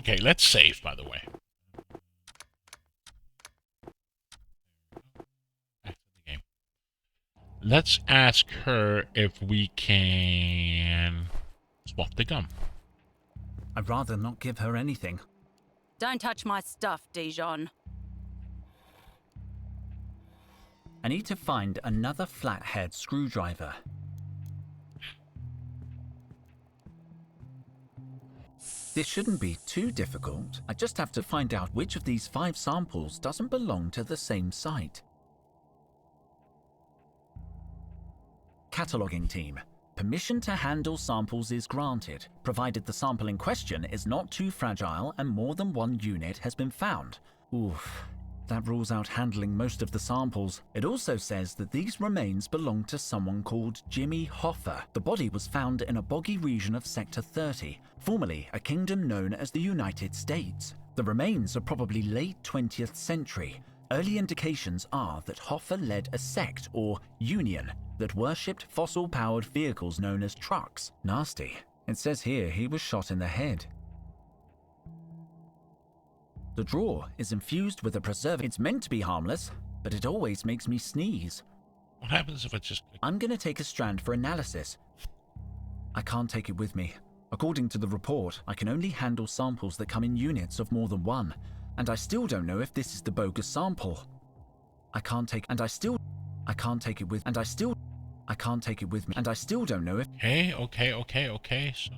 Okay, let's save, by the way. Back to the game. Let's ask her if we can swap the gum. I'd rather not give her anything. Don't touch my stuff, Dijon. I need to find another flathead screwdriver. This shouldn't be too difficult. I just have to find out which of these 5 samples doesn't belong to the same site. Cataloging team. Permission to handle samples is granted, provided the sample in question is not too fragile and more than 1 unit has been found. Oof. That rules out handling most of the samples. It also says that these remains belong to someone called Jimmy Hoffa. The body was found in a boggy region of Sector 30, formerly a kingdom known as the United States. The remains are probably late 20th century. Early indications are that Hoffa led a sect, or union, that worshipped fossil-powered vehicles known as trucks. Nasty. It says here he was shot in the head. The drawer is infused with a preservative. It's meant to be harmless, but it always makes me sneeze. What happens if I just... I'm gonna take a strand for analysis. I can't take it with me. According to the report, I can only handle samples that come in units of more than 1, and I still don't know if this is the bogus sample. I can't take it with me, and I still don't know if... Okay, so...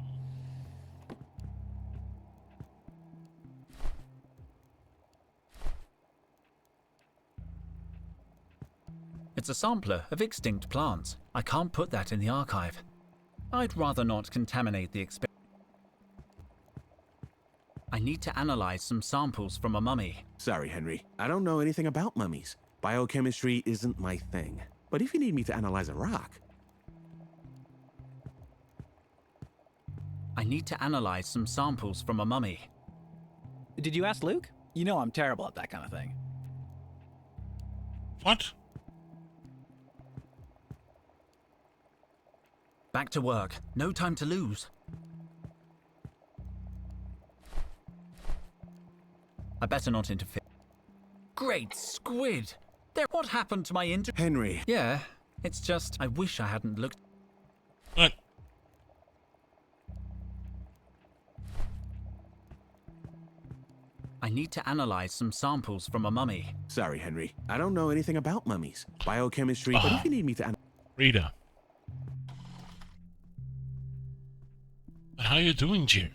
It's a sampler of extinct plants. I can't put that in the archive. I'd rather not contaminate the I need to analyze some samples from a mummy. Sorry, Henry. I don't know anything about mummies. Biochemistry isn't my thing. But if you need me to analyze a rock... I need to analyze some samples from a mummy. Did you ask Luke? You know I'm terrible at that kind of thing. What? Back to work. No time to lose. I better not interfere. Great squid! What happened to my Henry. Yeah, it's just I wish I hadn't looked. What? I need to analyze some samples from a mummy. Sorry, Henry. I don't know anything about mummies. Biochemistry, but if you need me to... Rita. How you doing, Jim?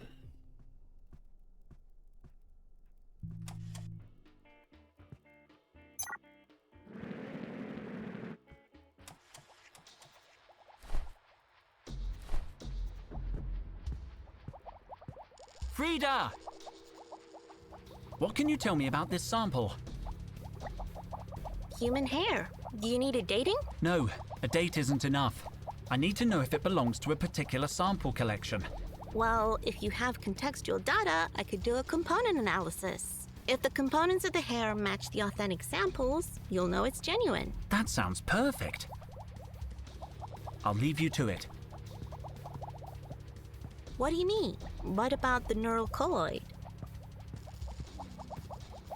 Frida! What can you tell me about this sample? Human hair. Do you need a dating? No, a date isn't enough. I need to know if it belongs to a particular sample collection. Well, if you have contextual data, I could do a component analysis. If the components of the hair match the authentic samples, you'll know it's genuine. That sounds perfect. I'll leave you to it. What do you mean? What about the neural colloid?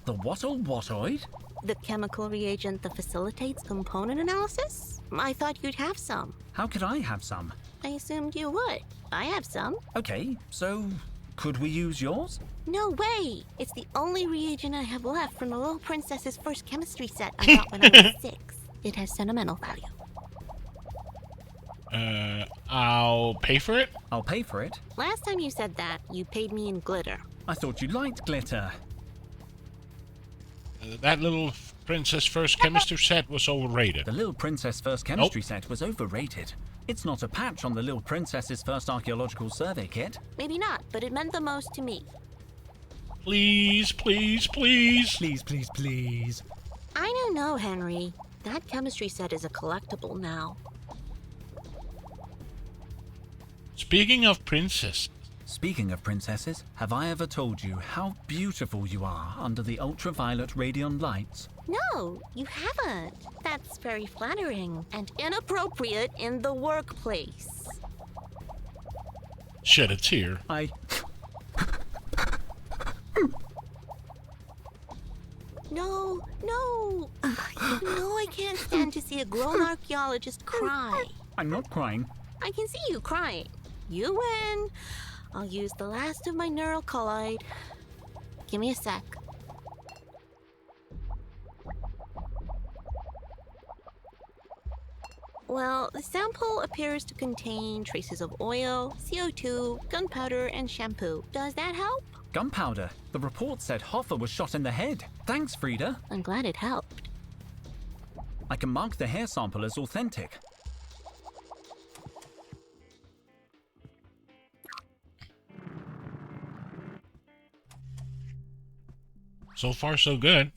The whattoid? The chemical reagent that facilitates component analysis? I thought you'd have some. How could I have some? I assumed you would. I have some. Okay, so could we use yours? No way! It's the only reagent I have left from the Little Princess's first chemistry set I got when I was 6. It has sentimental value. I'll pay for it? I'll pay for it. Last time you said that, you paid me in glitter. I thought you liked glitter. That Little Princess First Chemistry set was overrated. The Little Princess First Chemistry set was overrated. It's not a patch on the Little Princess's First Archaeological Survey kit. Maybe not, but it meant the most to me. Please, please, please. Please, please, please. I don't know, Henry. That chemistry set is a collectible now. Speaking of princess. Speaking of princesses, have I ever told you how beautiful you are under the ultraviolet radion lights? No, you haven't. That's very flattering and inappropriate in the workplace. Shed a tear. No, no. You know I can't stand to see a grown archaeologist cry. I'm not crying. I can see you crying. You win. I'll use the last of my neural colloid. Give me a sec. Well, the sample appears to contain traces of oil, CO2, gunpowder, and shampoo. Does that help? Gunpowder? The report said Hoffer was shot in the head. Thanks, Frida. I'm glad it helped. I can mark the hair sample as authentic. So far, so good.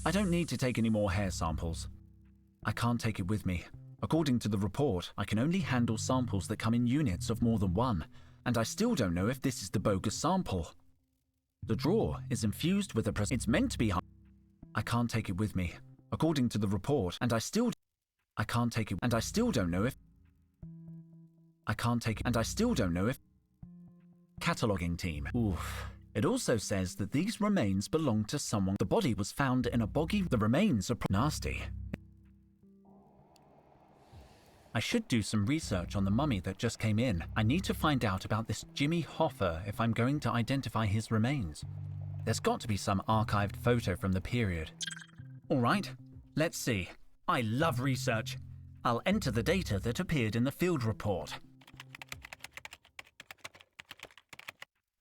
I don't need to take any more hair samples. I can't take it with me. According to the report, I can only handle samples that come in units of more than one, and I still don't know if this is the bogus sample. The drawer is infused with a it's meant to be. I can't take it with me. According to the report, I can't take it, and I still don't know if Cataloguing team. Oof. It also says that these remains belong to someone. The body was found in a boggy. The remains are nasty. I should do some research on the mummy that just came in. I need to find out about this Jimmy Hoffer if I'm going to identify his remains. There's got to be some archived photo from the period. All right, let's see. I love research. I'll enter the data that appeared in the field report.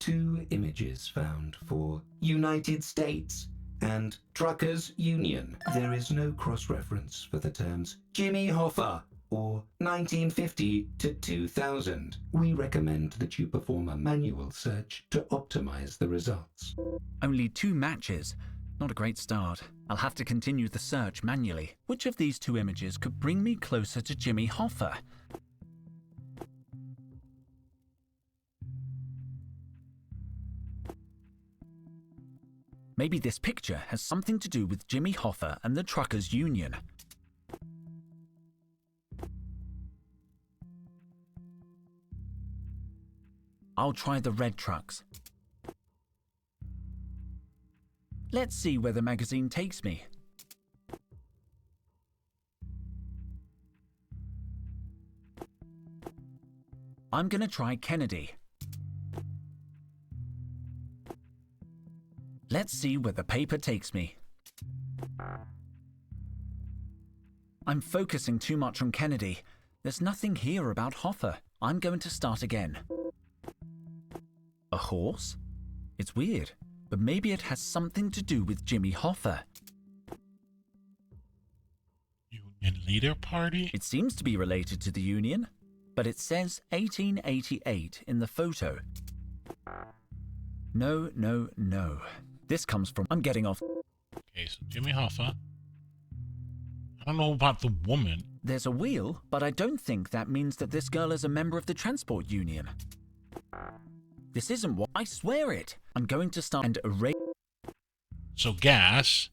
2 images found for United States and Truckers Union. There is no cross-reference for the terms Jimmy Hoffa or 1950 to 2000. We recommend that you perform a manual search to optimize the results. Only 2 matches. Not a great start. I'll have to continue the search manually. Which of these 2 images could bring me closer to Jimmy Hoffa? Maybe this picture has something to do with Jimmy Hoffa and the Truckers Union. I'll try the red trucks. Let's see where the magazine takes me. I'm gonna try Kennedy. Let's see where the paper takes me. I'm focusing too much on Kennedy. There's nothing here about Hoffa. I'm going to start again. A horse? It's weird, but maybe it has something to do with Jimmy Hoffa. Union Leader Party? It seems to be related to the Union, but it says 1888 in the photo. No, no, no. This comes from... I'm getting off. Okay, so Jimmy Hoffa. I don't know about the woman. There's a wheel, but I don't think that means that this girl is a member of the transport union. This isn't what... I swear it! I'm going to start and erase... So gas.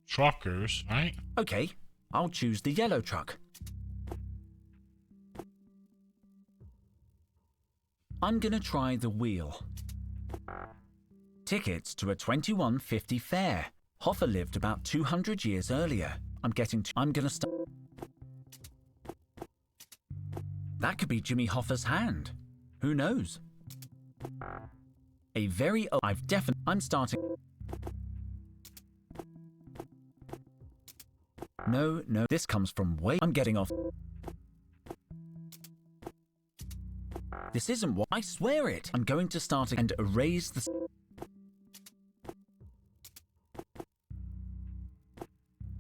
Truckers, right? Okay, I'll choose the yellow truck. I'm gonna try the wheel. Tickets to a 2150 fair. Hoffa lived about 200 years earlier. I'm gonna start. That could be Jimmy Hoffa's hand. Who knows? A very old... I'm starting... No, no. This comes from way... I'm getting off... This isn't what... I swear it! I'm going to start and erase the...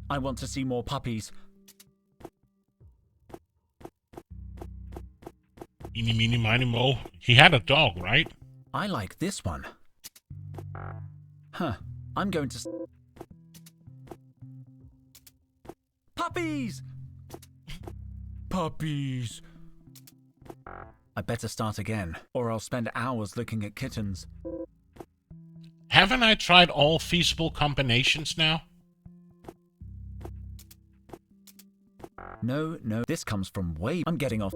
I want to see more puppies. Eeny, meeny, miny, mo. He had a dog, right? I like this one. Huh. I'm going to... Puppies! Puppies! I better start again, or I'll spend hours looking at kittens. Haven't I tried all feasible combinations now? No, no. This comes from way... I'm getting off...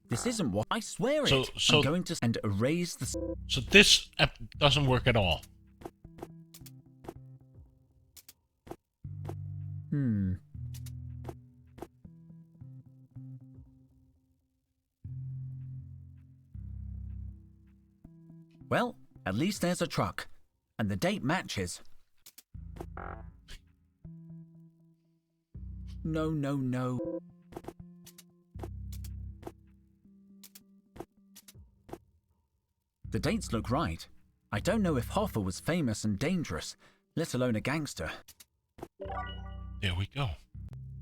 This isn't what... I swear it! I'm going to... And erase the... So this doesn't work at all. Well, at least there's a truck. And the date matches. No, no, no. The dates look right. I don't know if Hoffa was famous and dangerous, let alone a gangster. There we go.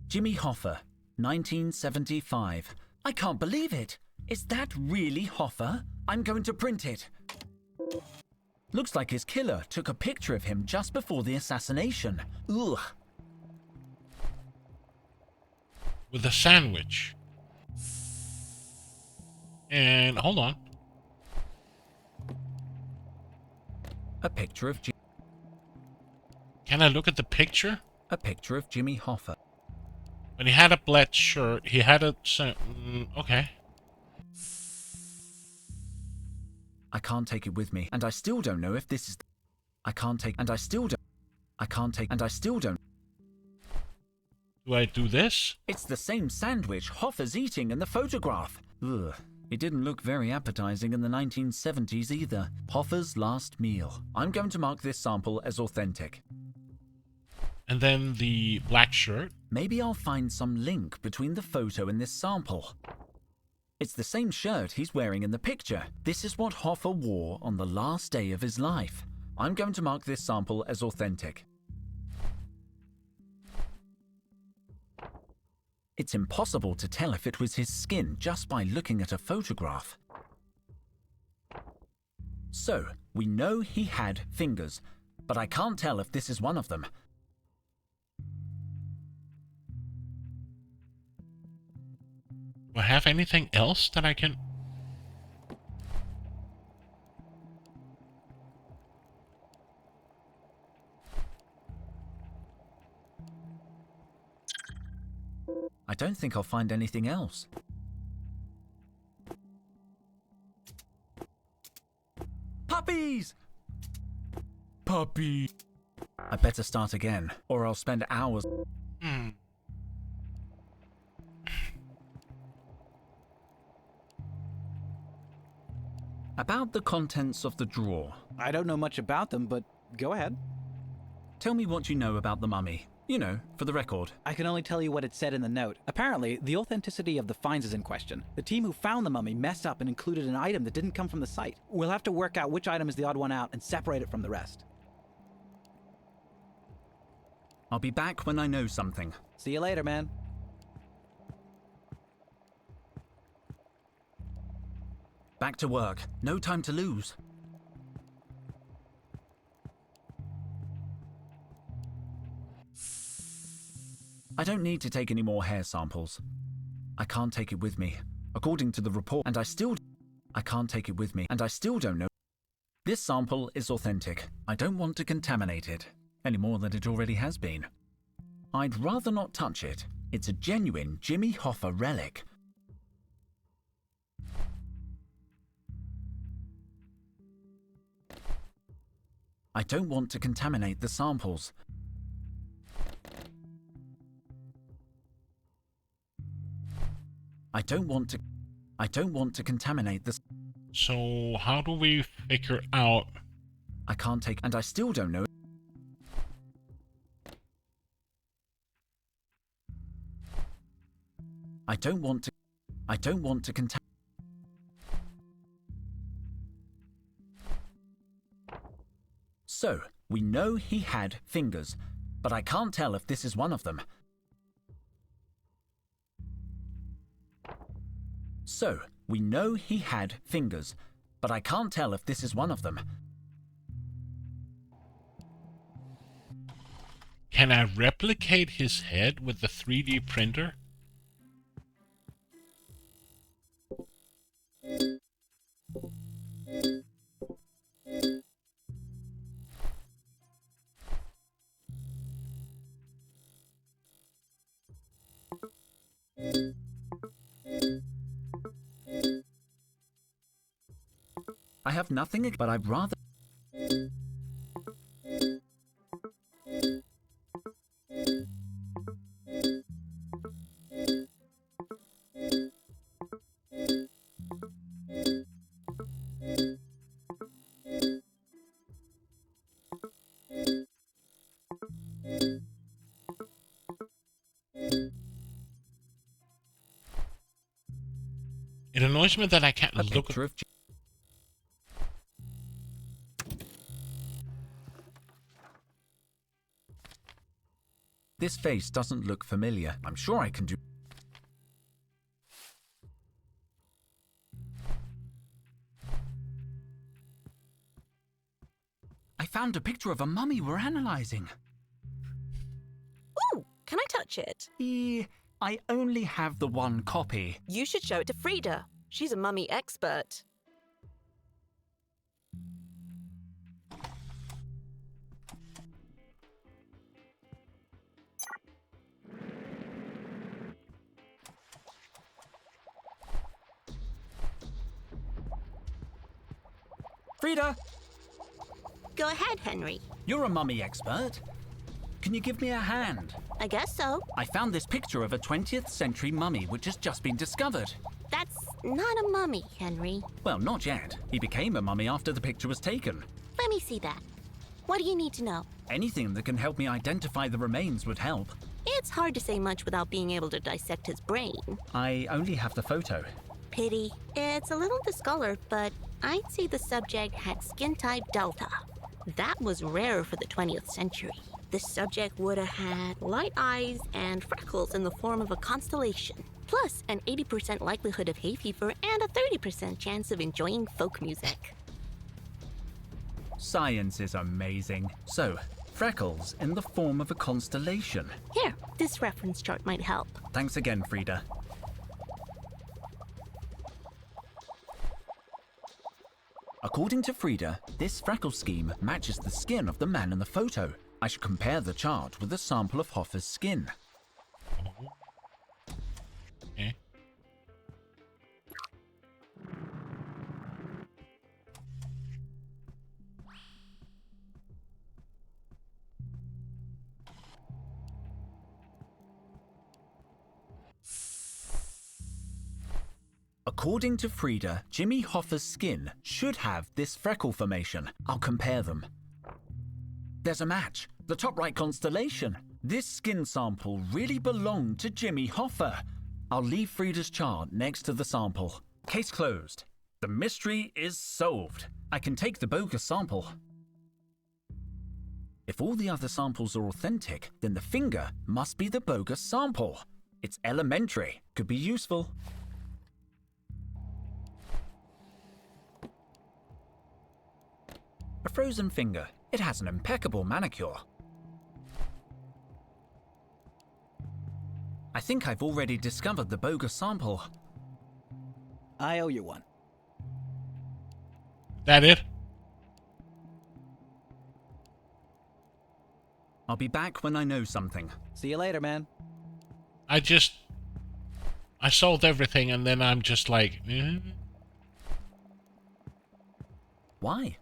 Jimmy Hoffa, 1975. I can't believe it. Is that really Hoffa? I'm going to print it. Looks like his killer took a picture of him just before the assassination. Ugh. With a sandwich. And hold on. A picture of Can I look at the picture? A picture of Jimmy Hoffa. When he had a black shirt, he had a... okay. I can't take it with me, and I still don't know if this is... I can't take... And I still don't... I can't take... And I still don't... Do I do this? It's the same sandwich Hoffa's eating in the photograph. Ugh. It didn't look very appetizing in the 1970s either. Hoffa's last meal. I'm going to mark this sample as authentic. And then the black shirt. Maybe I'll find some link between the photo and this sample. It's the same shirt he's wearing in the picture. This is what Hoffa wore on the last day of his life. I'm going to mark this sample as authentic. It's impossible to tell if it was his skin just by looking at a photograph. So, we know he had fingers, but I can't tell if this is one of them. Do I have anything else that I can... don't think I'll find anything else. Puppies! Puppy. I better start again, or I'll spend hours. About the contents of the drawer. I don't know much about them, but go ahead. Tell me what you know about the mummy. You know, for the record. I can only tell you what it said in the note. Apparently, the authenticity of the finds is in question. The team who found the mummy messed up and included an item that didn't come from the site. We'll have to work out which item is the odd one out and separate it from the rest. I'll be back when I know something. See you later, man. Back to work. No time to lose. I don't need to take any more hair samples. I can't take it with me. According to the report, I can't take it with me, and I still don't know. This sample is authentic. I don't want to contaminate it, any more than it already has been. I'd rather not touch it. It's a genuine Jimmy Hoffa relic. I don't want to contaminate the samples. I don't want to contaminate this. So how do we figure out? I can't take, and I still don't know. I don't want to contaminate. So, we know he had fingers, but I can't tell if this is one of them. So, we know he had fingers, but I can't tell if this is one of them. Can I replicate his head with the 3D printer? I have nothing, but I'd rather... It annoys me that I can't look at... This face doesn't look familiar. I'm sure I can do... I found a picture of a mummy we're analyzing. Ooh, can I touch it? I only have the one copy. You should show it to Frida. She's a mummy expert. Frida! Go ahead, Henry. You're a mummy expert. Can you give me a hand? I guess so. I found this picture of a 20th century mummy which has just been discovered. That's not a mummy, Henry. Well, not yet. He became a mummy after the picture was taken. Let me see that. What do you need to know? Anything that can help me identify the remains would help. It's hard to say much without being able to dissect his brain. I only have the photo. Pity. It's a little discolored, but I'd say the subject had skin type Delta. That was rare for the 20th century. The subject would have had light eyes and freckles in the form of a constellation, plus an 80% likelihood of hay fever and a 30% chance of enjoying folk music. Science is amazing. So, freckles in the form of a constellation. Here, this reference chart might help. Thanks again, Frida. According to Frida, this freckle scheme matches the skin of the man in the photo. I should compare the chart with a sample of Hoffa's skin. According to Frida, Jimmy Hoffa's skin should have this freckle formation. I'll compare them. There's a match. The top right constellation. This skin sample really belonged to Jimmy Hoffa. I'll leave Frida's chart next to the sample. Case closed. The mystery is solved. I can take the bogus sample. If all the other samples are authentic, then the finger must be the bogus sample. It's elementary. Could be useful. A frozen finger. It has an impeccable manicure. I think I've already discovered the bogus sample. I owe you one. That it? I'll be back when I know something. See you later, man. I sold everything and then I'm just like, eh? Why?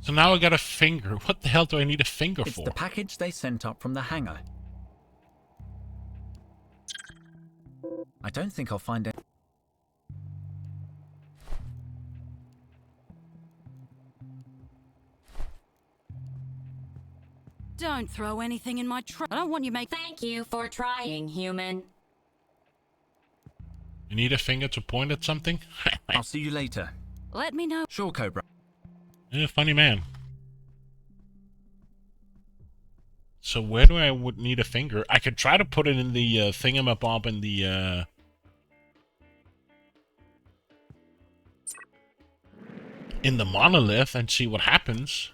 So now I got a finger. What the hell do I need a finger It's for? the package they sent up from the hangar. I don't think I'll find it. Don't throw anything in my truck. I don't want you make. Thank you for trying, human. You need a finger to point at something? I'll see you later. Let me know. Sure, Cobra. Yeah, funny man. So where do I would need a finger? I could try to put it in the thingamabob in the monolith and see what happens.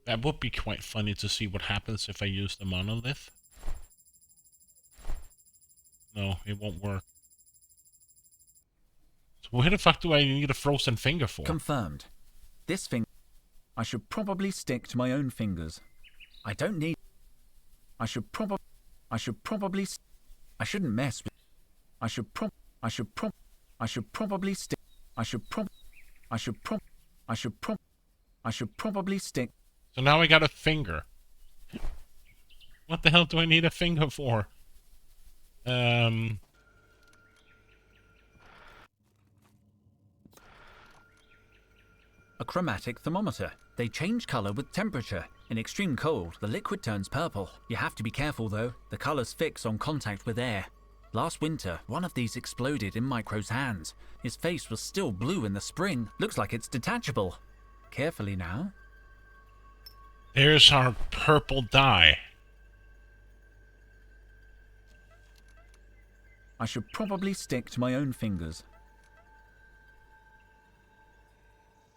That would be quite funny to see what happens if I use the monolith. No, it won't work. So where the fuck do I need a frozen finger for? Confirmed. This finger. I should probably stick to my own fingers. I don't need. I shouldn't mess with. I should probably stick. I should probably stick. So now I got a finger. What the hell do I need a finger for? A chromatic thermometer. They change color with temperature. In extreme cold, the liquid turns purple. You have to be careful though. The colors fix on contact with air. Last winter, one of these exploded in Micro's hands. His face was still blue in the spring. Looks like it's detachable. Carefully now. There's our purple dye. I should probably stick to my own fingers.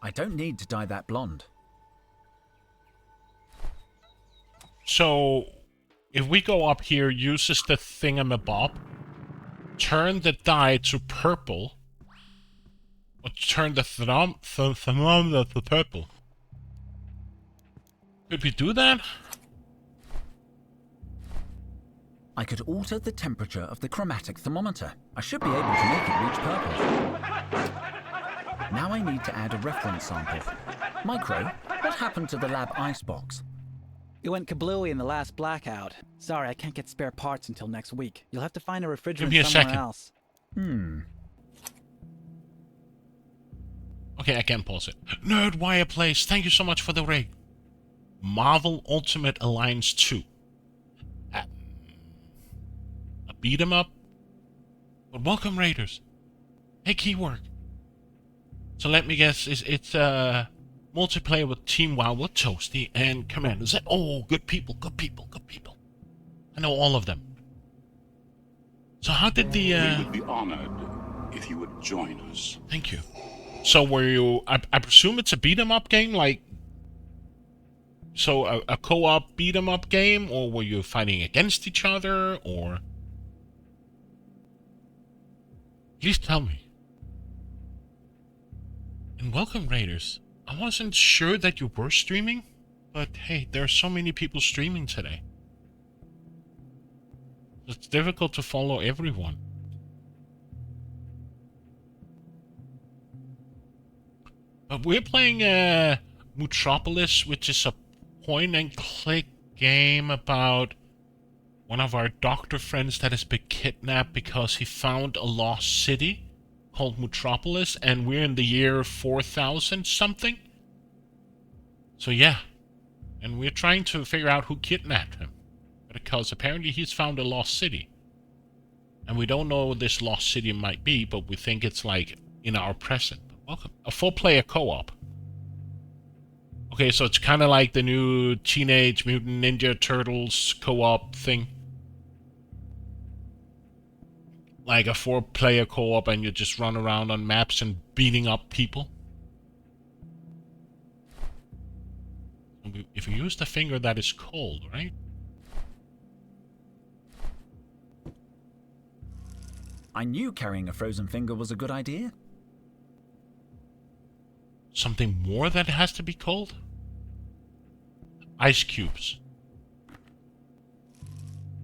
I don't need to dye that blonde. So, if we go up here, uses the thingamabob, turn the dye to purple, or turn the thermometer to purple. Could we do that? I could alter the temperature of the chromatic thermometer. I should be able to make it reach purple. Now I need to add a reference sample. Micro, what happened to the lab icebox? It went kablooey in the last blackout. Sorry, I can't get spare parts until next week. You'll have to find a refrigerant Give me a somewhere second. else. Okay, I can pause it. Nerdwire Place, thank you so much for the raid. Marvel Ultimate Alliance 2. A beat 'em up. But welcome, Raiders. Hey, keyword. So let me guess, it's multiplayer with Team WoW with Toasty and Commander Z. Oh, good people, good people, good people. I know all of them. So how did the We would be honored if you would join us. Thank you. So were you? I presume it's a beat 'em up game, like. So a co-op beat 'em up game, or were you fighting against each other, or? Please tell me. And welcome, Raiders. I wasn't sure that you were streaming, but hey, there are so many people streaming today. It's difficult to follow everyone. But we're playing Mutropolis, which is a point-and-click game about one of our doctor friends that has been kidnapped because he found a lost city called Mutropolis, and we're in the year 4000 something. So yeah, and we're trying to figure out who kidnapped him, because apparently he's found a lost city. And we don't know what this lost city might be, but we think it's like in our present. Welcome. A 4-player co-op. Okay, so it's kind of like the new Teenage Mutant Ninja Turtles co-op thing. Like a 4-player co-op, and you just run around on maps and beating up people. If you use the finger, that is cold, right? I knew carrying a frozen finger was a good idea. Something more that has to be cold? Ice cubes.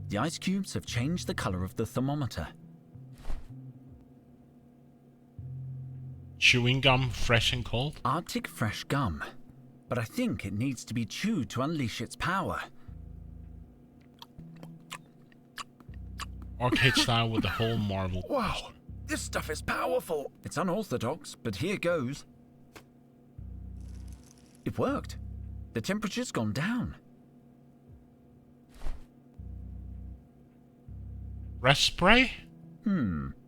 The ice cubes have changed the color of the thermometer. Chewing gum, fresh and cold? Arctic fresh gum. But I think it needs to be chewed to unleash its power. Arcade style with the whole marble. Wow, this stuff is powerful. It's unorthodox, but here goes. It worked. The temperature's gone down. Breath spray?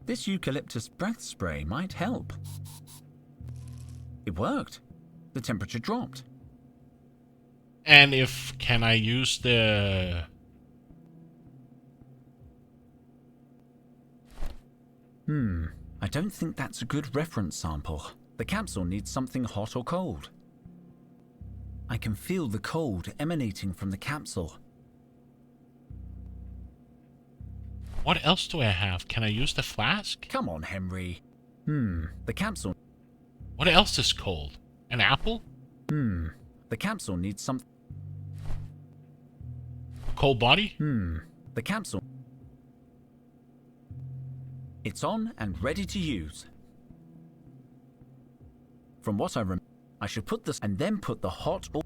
This eucalyptus breath spray might help. It worked. The temperature dropped. And can I use the... I don't think that's a good reference sample. The capsule needs something hot or cold. I can feel the cold emanating from the capsule. What else do I have? Can I use the flask? Come on, Henry. The capsule... What else is cold? An apple? The capsule needs some... Cold body? The capsule... It's on and ready to use. From what I remember, I should put this and then put the hot or...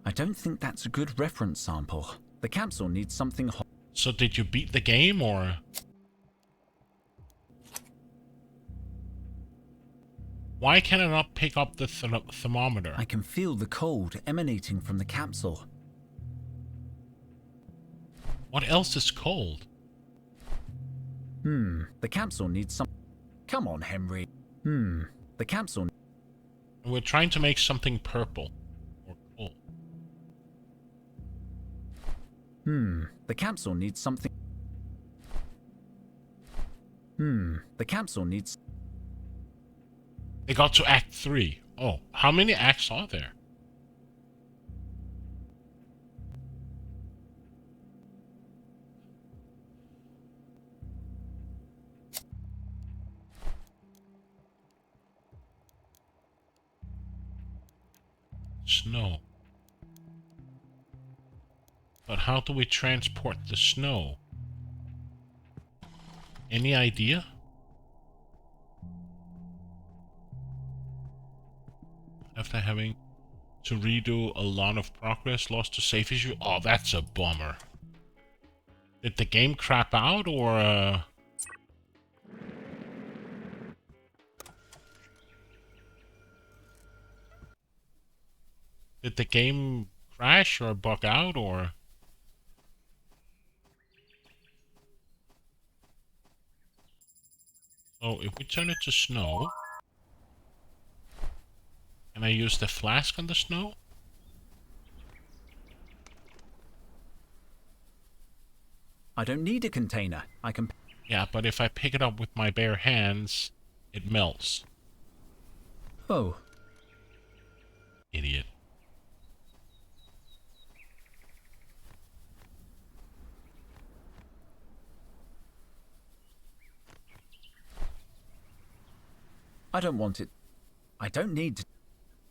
I don't think that's a good reference sample. The capsule needs something hot. So did you beat the game, or... Why can I not pick up the thermometer? I can feel the cold emanating from the capsule. What else is cold? The capsule needs some... Come on, Henry. The capsule... We're trying to make something purple. Or cold. The capsule needs something... The capsule needs... They got to Act 3. Oh, how many acts are there? Snow. But how do we transport the snow? Any idea? After having to redo a lot of progress, lost to save issue. Oh, that's a bummer. Did the game crap out, or did the game crash or bug out, or... So if we turn it to snow, can I use the flask on the snow? I don't need a container. I can... Yeah, but if I pick it up with my bare hands, it melts. Oh. Idiot. I don't want it. I don't need to...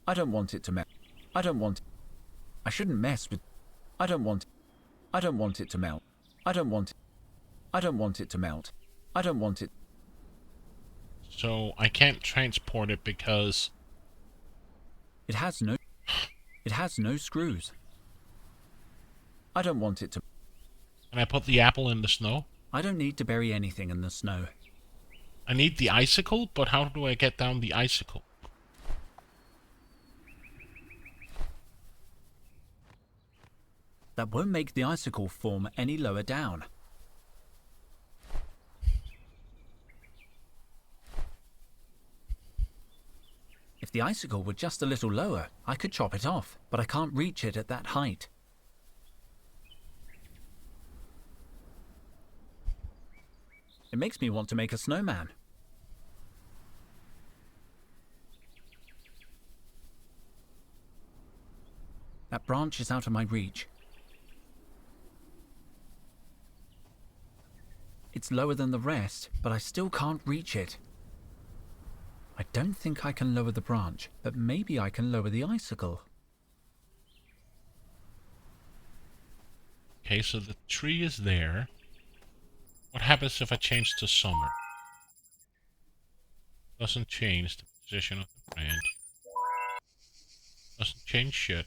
I don't want it to melt. I don't want... I shouldn't mess with... I don't want... I don't want it to melt. I don't want... I don't want it to melt. I don't want it. So I can't transport it because It has no screws. I don't want it to. Can I put the apple in the snow? I don't need to bury anything in the snow. I need the icicle, but how do I get down the icicle? That won't make the icicle form any lower down. If the icicle were just a little lower, I could chop it off, but I can't reach it at that height. It makes me want to make a snowman. That branch is out of my reach. It's lower than the rest, but I still can't reach it. I don't think I can lower the branch, but maybe I can lower the icicle. Okay, so the tree is there. What happens if I change to summer? Doesn't change the position of the branch. Doesn't change shit.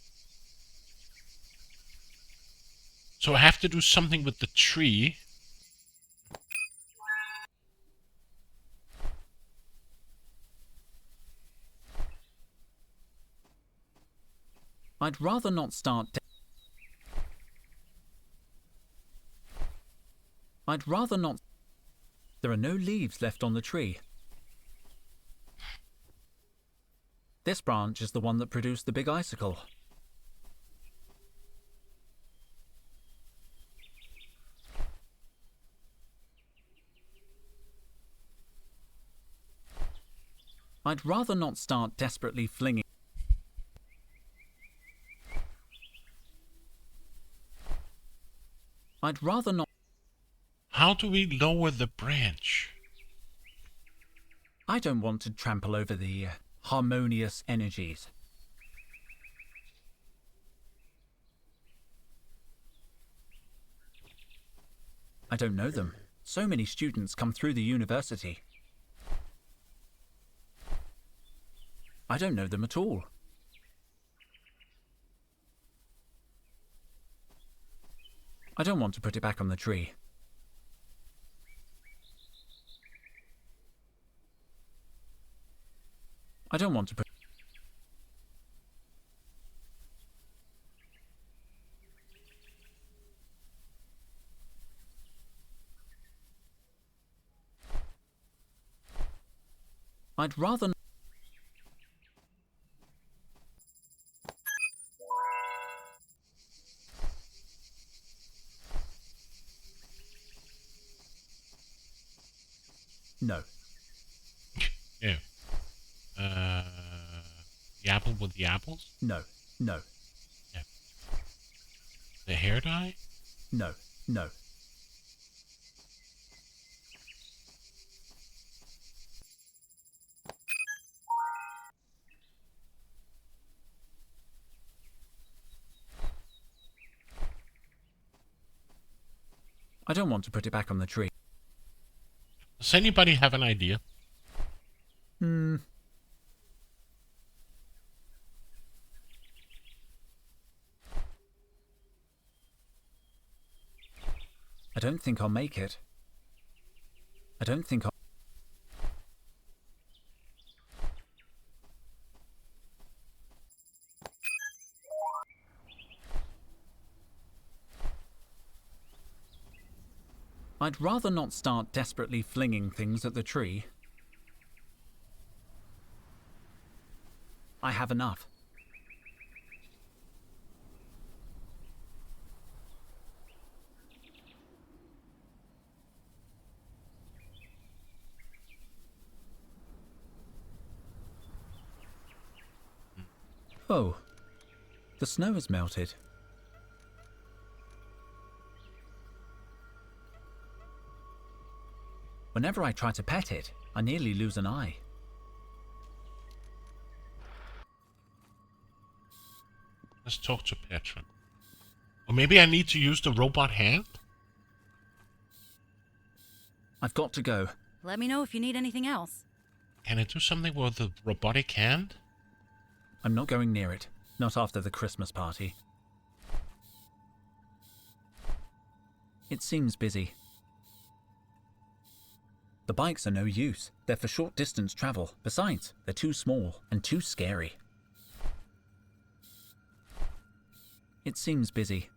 So I have to do something with the tree. I'd rather not start. I'd rather not. There are no leaves left on the tree. This branch is the one that produced the big icicle. I'd rather not start desperately flinging. I'd rather not. How do we lower the branch? I don't want to trample over the harmonious energies. I don't know them. So many students come through the university. I don't know them at all. I don't want to put it back on the tree. I don't want to put... I'd rather not... No. Yeah. The apple with the apples? No. No. Yeah. The hair dye? No. No. I don't want to put it back on the tree. Does anybody have an idea? I don't think I'll make it. I don't think I'll... I'd rather not start desperately flinging things at the tree. I have enough. Oh, the snow has melted. Whenever I try to pet it, I nearly lose an eye. Let's talk to Petron. Or maybe I need to use the robot hand? I've got to go. Let me know if you need anything else. Can it do something with the robotic hand? I'm not going near it. Not after the Christmas party. It seems busy. The bikes are no use. They're for short distance travel. Besides, they're too small and too scary. It seems busy.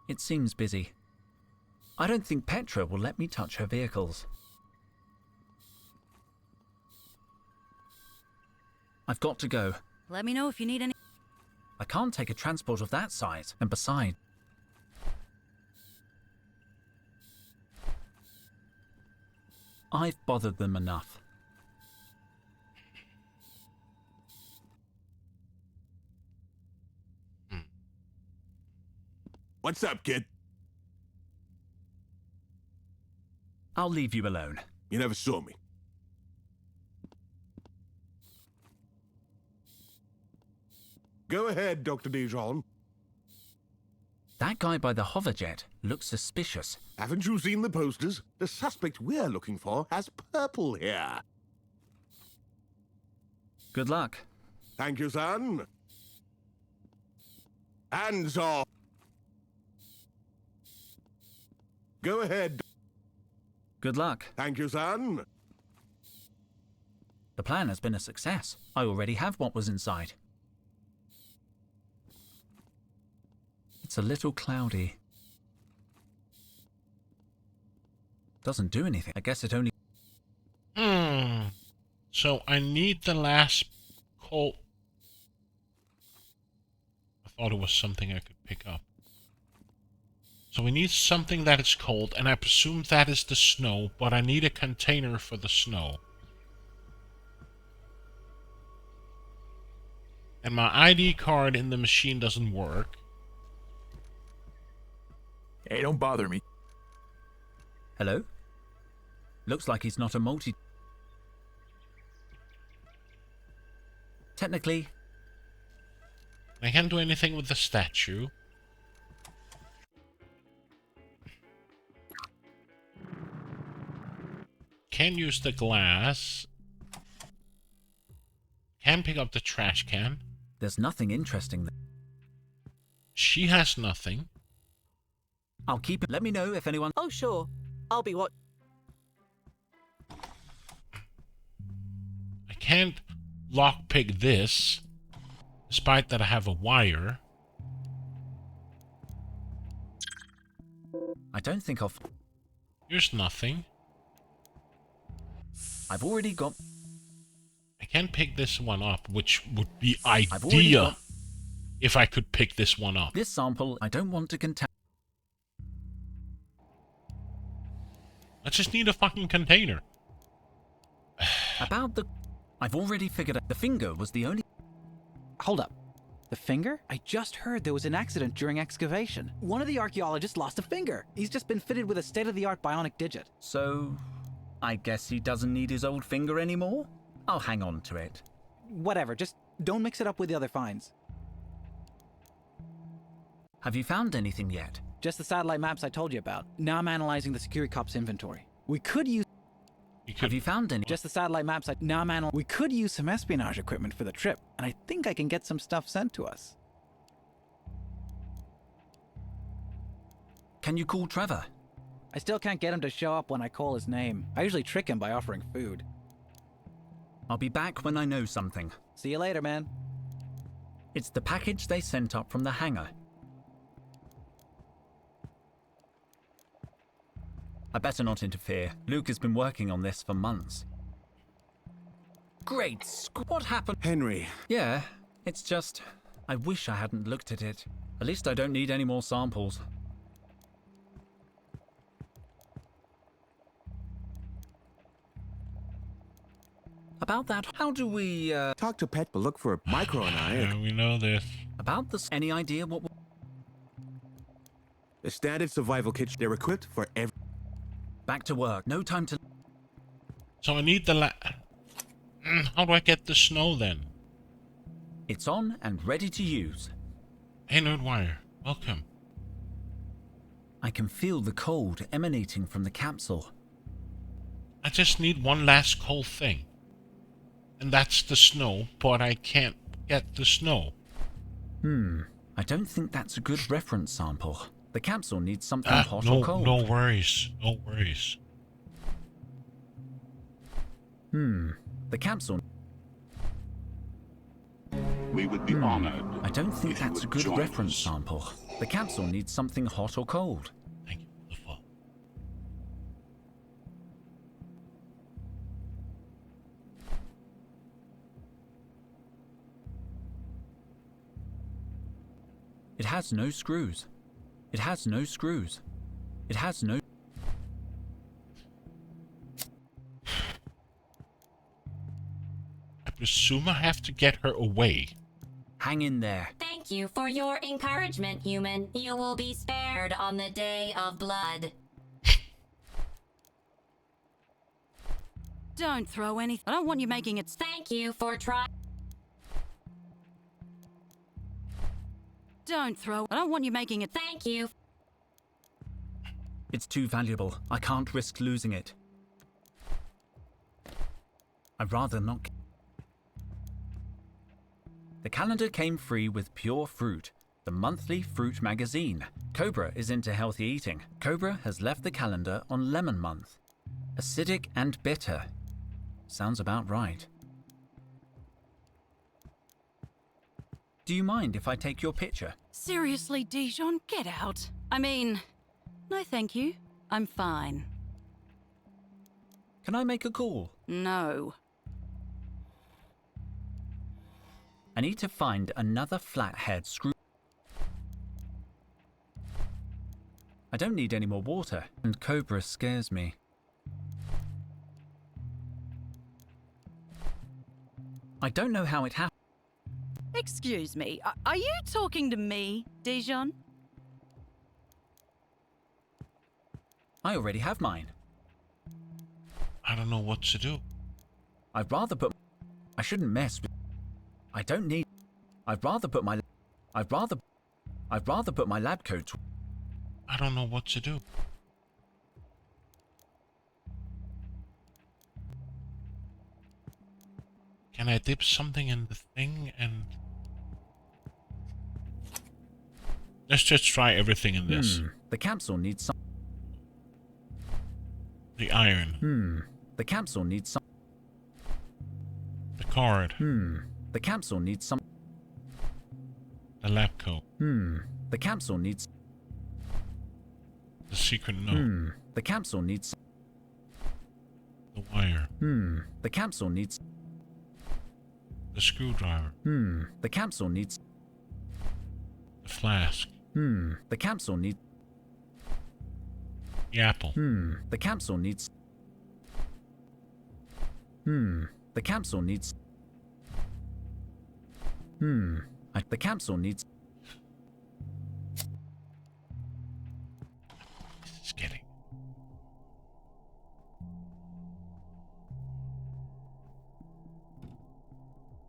It seems busy. I don't think Petra will let me touch her vehicles. I've got to go. Let me know if you need any. I can't take a transport of that size, and besides... I've bothered them enough. What's up, kid? I'll leave you alone. You never saw me. Go ahead, Dr. Dijon. That guy by the hoverjet looks suspicious. Haven't you seen the posters? The suspect we're looking for has purple hair. Good luck. Thank you, son. Hands off. Go ahead. Good luck. Thank you, son. The plan has been a success. I already have what was inside. It's a little cloudy. Doesn't do anything. I guess it only... So I need the last colt. I thought it was something I could pick up. So we need something that is cold, and I presume that is the snow, but I need a container for the snow. And my ID card in the machine doesn't work. Hey, don't bother me. Hello? Looks like he's not a multi... Technically... I can't do anything with the statue. Can use the glass. Can pick up the trash can. There's nothing interesting there. She has nothing. I'll keep it. Let me know if anyone... Oh, sure. I'll be what? I can't lockpick this, despite that I have a wire. I don't think I'll... Here's nothing. I've already got... I can pick this one up, which would be ideal if I could pick this one up. This sample, I don't want to contain... I just need a fucking container. About the... I've already figured out the finger was the only... Hold up. The finger? I just heard there was an accident during excavation. One of the archaeologists lost a finger. He's just been fitted with a state-of-the-art bionic digit. So... I guess he doesn't need his old finger anymore? I'll hang on to it. Whatever, just don't mix it up with the other finds. Have you found anything yet? Just the satellite maps I told you about. Now I'm analyzing the security cop's inventory. We could use... Have you found any? Just the satellite maps We could use some espionage equipment for the trip, and I think I can get some stuff sent to us. Can you call Trevor? I still can't get him to show up when I call his name. I usually trick him by offering food. I'll be back when I know something. See you later, man. It's the package they sent up from the hangar. I better not interfere. Luke has been working on this for months. Great what happened? Henry. Yeah, it's just... I wish I hadn't looked at it. At least I don't need any more samples. About that, how do we, Talk to Pet, but look for Micro and I. Yeah, we know this. About this, any idea what... The standard survival kits, they're equipped for every... Back to work. No time to... So I need the how do I get the snow then? It's on and ready to use. Hey, Nerdwire. Welcome. I can feel the cold emanating from the capsule. I just need one last cold thing. And that's the snow, but I can't get the snow. I don't think that's a good reference sample. The capsule needs something hot or cold. No worries. No worries. The capsule... We would be honored. I don't think if you that's a would good join reference us. sample. The capsule needs something hot or cold. Thank you for the phone. It has no screws. It has no screws. It has no... I presume I have to get her away. Hang in there. Thank you for your encouragement, human. You will be spared on the Day of Blood. Don't throw anything. I don't want you making it. Thank you for trying. Don't throw. I don't want you making it. Thank you. It's too valuable. I can't risk losing it. I'd rather not... The calendar came free with Pure Fruit, the monthly fruit magazine. Cobra is into healthy eating. Cobra has left the calendar on Lemon Month. Acidic and bitter. Sounds about right. Do you mind if I take your picture? Seriously, Dijon, get out. I mean, no thank you. I'm fine. Can I make a call? No. I need to find another flathead screw. I don't need any more water, and Cobra scares me. I don't know how it happened. Excuse me, are you talking to me, Dijon? I already have mine. I don't know what to do. I'd rather put... I shouldn't mess with... I don't need... I'd rather put my lab coat... I don't know what to do. Can I dip something in the thing and... Let's just try everything in this. The capsule needs some... The iron. The capsule needs some... The card. The capsule needs some... The lab coat. The capsule needs... The secret note. The capsule needs... The wire. The capsule needs... The screwdriver. The capsule needs... The flask. The capsule needs... The apple. The capsule needs... The capsule needs... The capsule needs... This is getting...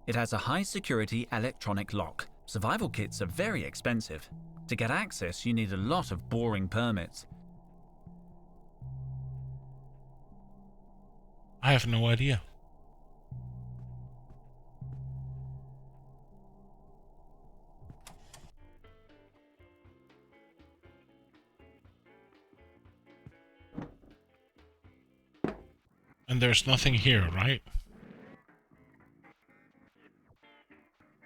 It has a high-security electronic lock. Survival kits are very expensive. To get access, you need a lot of boring permits. I have no idea. And there's nothing here, right?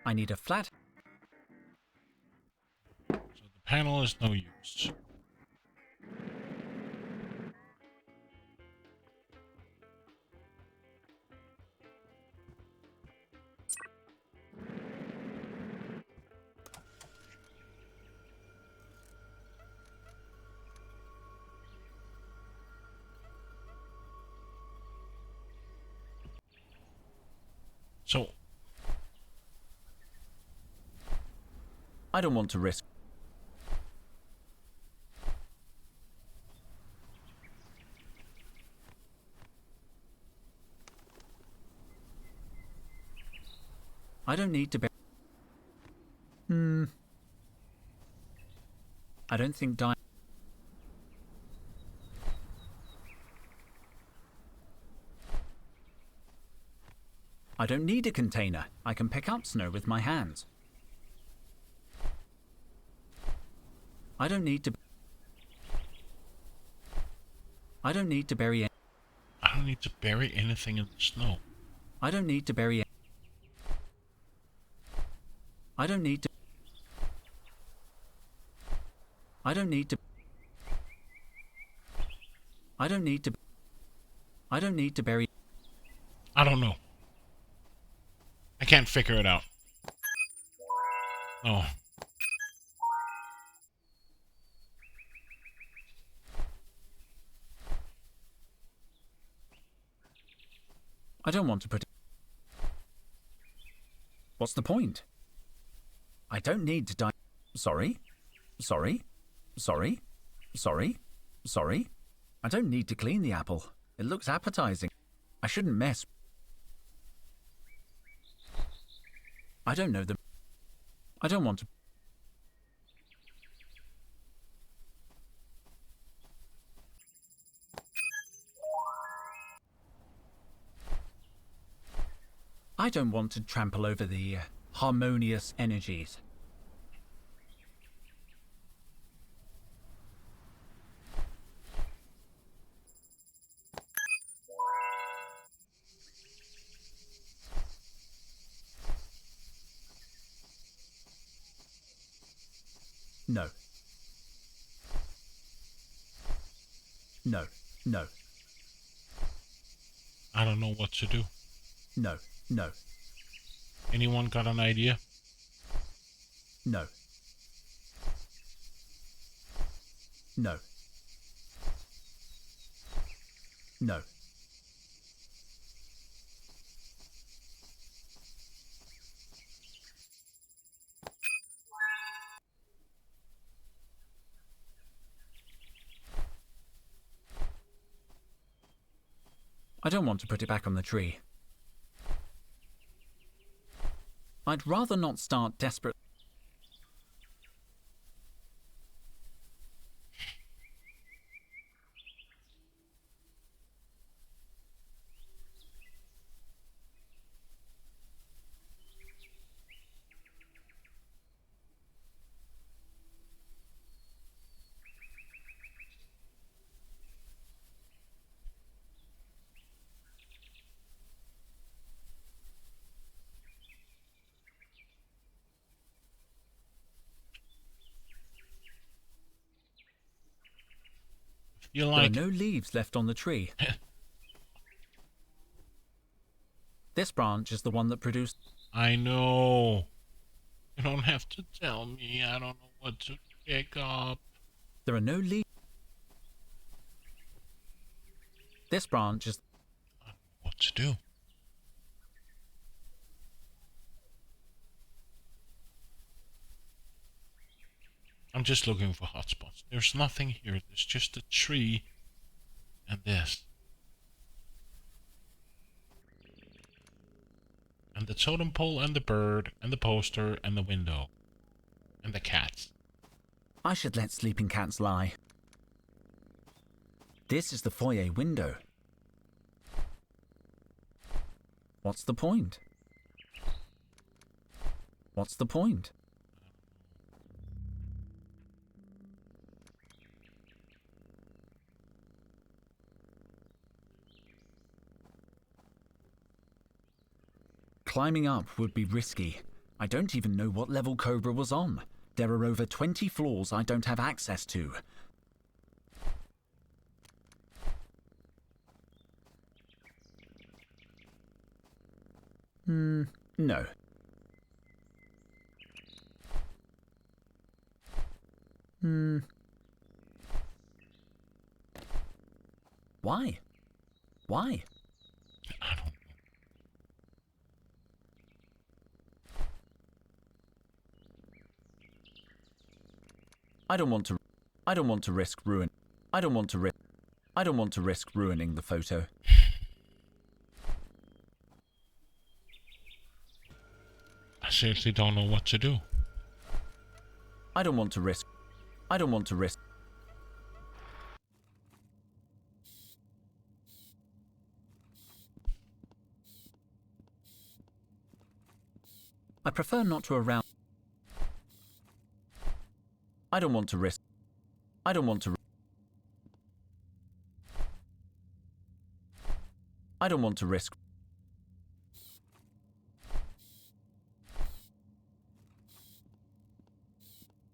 I need a flat... So the panel is no use. So, I don't want to risk... I don't need to be... I don't think I don't need a container. I can pick up snow with my hands. I don't need to bury I don't need to bury anything in the snow. I don't need to bury I don't need to I don't need to I don't need to I don't need to bury I don't know. I can't figure it out. Oh. I don't want to put What's the point? I don't need to die. Sorry? Sorry? Sorry? Sorry? Sorry? I don't need to clean the apple. It looks appetizing. I shouldn't mess. I don't know the... I don't want to... I don't want to trample over the harmonious energies. No. No. No. I don't know what to do. No. No. Anyone got an idea? No. No. No. I don't want to put it back on the tree. I'd rather not start desperate. You There like... are no leaves left on the tree. This branch is the one that produced... I know. You don't have to tell me. I don't know what to pick up. There are no leaves. This branch is... I don't know what to do. I'm just looking for hotspots. There's nothing here. There's just a tree and this. And the totem pole and the bird and the poster and the window. And the cats. I should let sleeping cats lie. This is the foyer window. What's the point? What's the point? Climbing up would be risky. I don't even know what level Cobra was on. There are over 20 floors I don't have access to. No. Why? Why? I don't know. I don't want to risk ruining the photo. I seriously don't know what to do. I don't want to risk. I prefer not to arouse. I don't want to risk. I don't want to. I don't want to risk.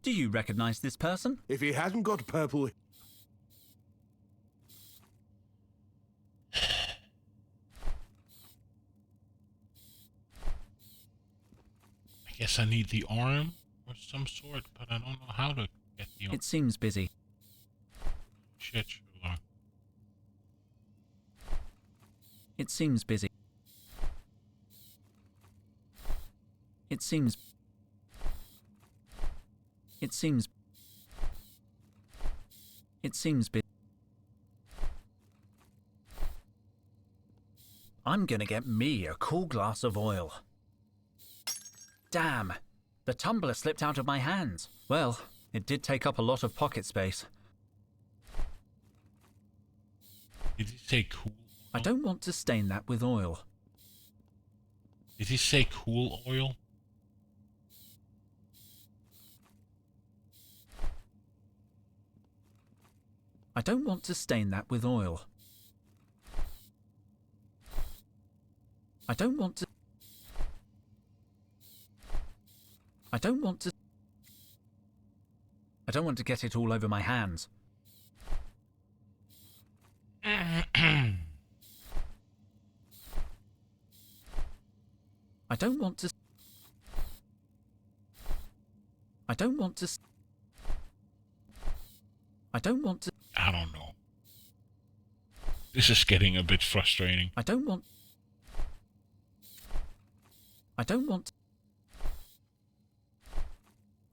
Do you recognize this person? If he hasn't got purple... I guess I need the arm or some sort, but I don't know how to get the arm. It seems busy. Shit, Sherlock. It seems busy. It seems... It seems... It seems busy. I'm gonna get me a cool glass of oil. Damn! The tumbler slipped out of my hands. Well, it did take up a lot of pocket space. Did he say cool? I don't want to stain that with oil. Did he say cool oil? I don't want to stain that with oil. I don't want to... I don't want to... I don't want to get it all over my hands. I don't want to... I don't want to... I don't want to... I don't know. This is getting a bit frustrating. I don't want... I don't want...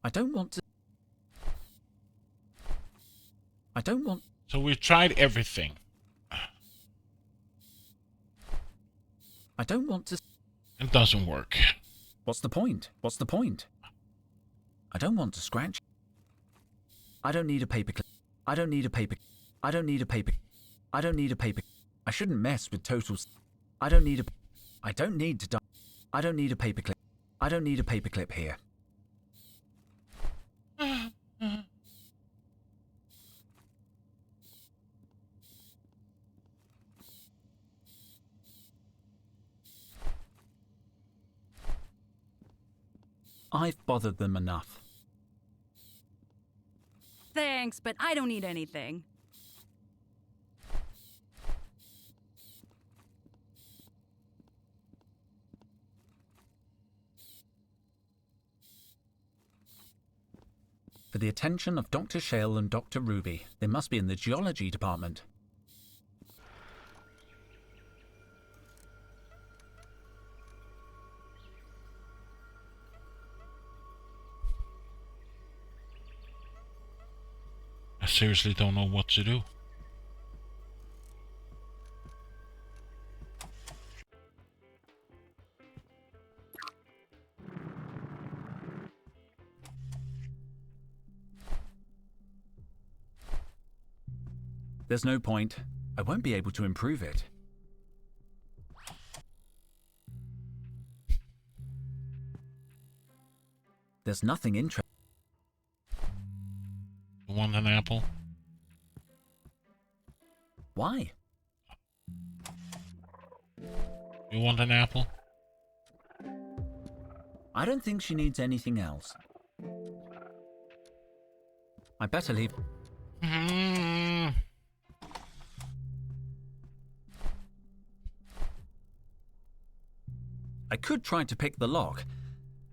I don't want to... I don't want... So we've tried everything. I don't want to... It doesn't work. What's the point? What's the point? I don't want to scratch. I don't need a paperclip. I don't need a paper. I don't need a paper. I don't need a paper. I shouldn't mess with totals. I don't need a... I don't need to die. I don't need a paperclip. I don't need a paperclip here. I've bothered them enough. Thanks, but I don't need anything. For the attention of Dr. Shale and Dr. Ruby, they must be in the geology department. I seriously don't know what to do. There's no point. I won't be able to improve it. There's nothing interesting. You want an apple? Why? You want an apple? I don't think she needs anything else. I better leave. I could try to pick the lock,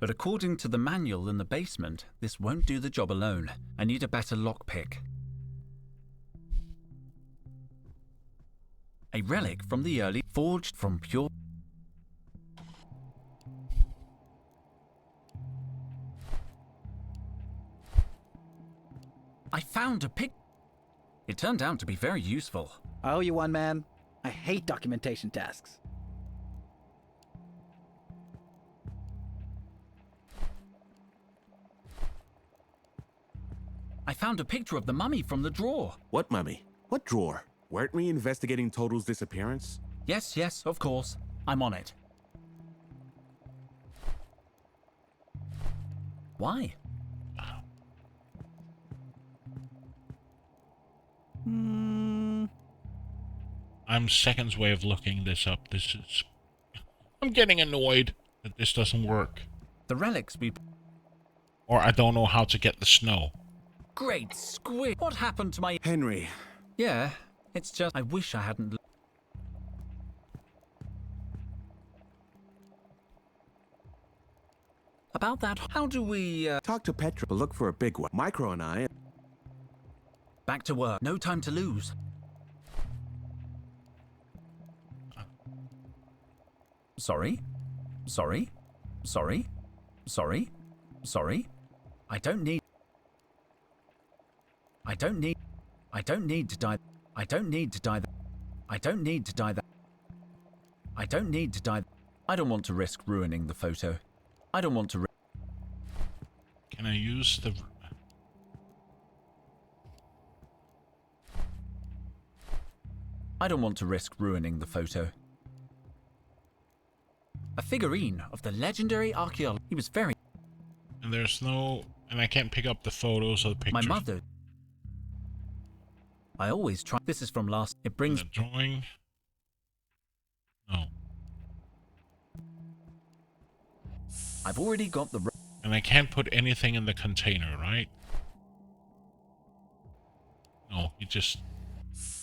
but according to the manual in the basement, this won't do the job alone. I need a better lockpick. A relic from the early, forged from pure... I found a pick. It turned out to be very useful. I owe you one, man. I hate documentation tasks. I found a picture of the mummy from the drawer. What mummy? What drawer? Weren't we investigating Total's disappearance? Yes, of course. I'm on it. Why? I'm seconds way of looking this up. I'm getting annoyed that this doesn't work. The relics we... Or I don't know how to get the snow. Great squid! What happened to my... Henry. Yeah, it's just... I wish I hadn't... About that, how do we... Talk to Petra, look for a big one. Micro and I... Back to work. No time to lose. Sorry? Sorry? Sorry? Sorry? Sorry? I don't need to die. I don't need to die. I don't need to die. I don't need to die. I don't want to risk ruining the photo. I don't want to Can I use the... I don't want to risk ruining the photo. A figurine of the legendary archaeologist. He was very... And there's no... And I can't pick up the photos or the pictures. My mother... I always try... This is from last... It brings... The drawing... No. I've already got the... And I can't put anything in the container, right? No, he just...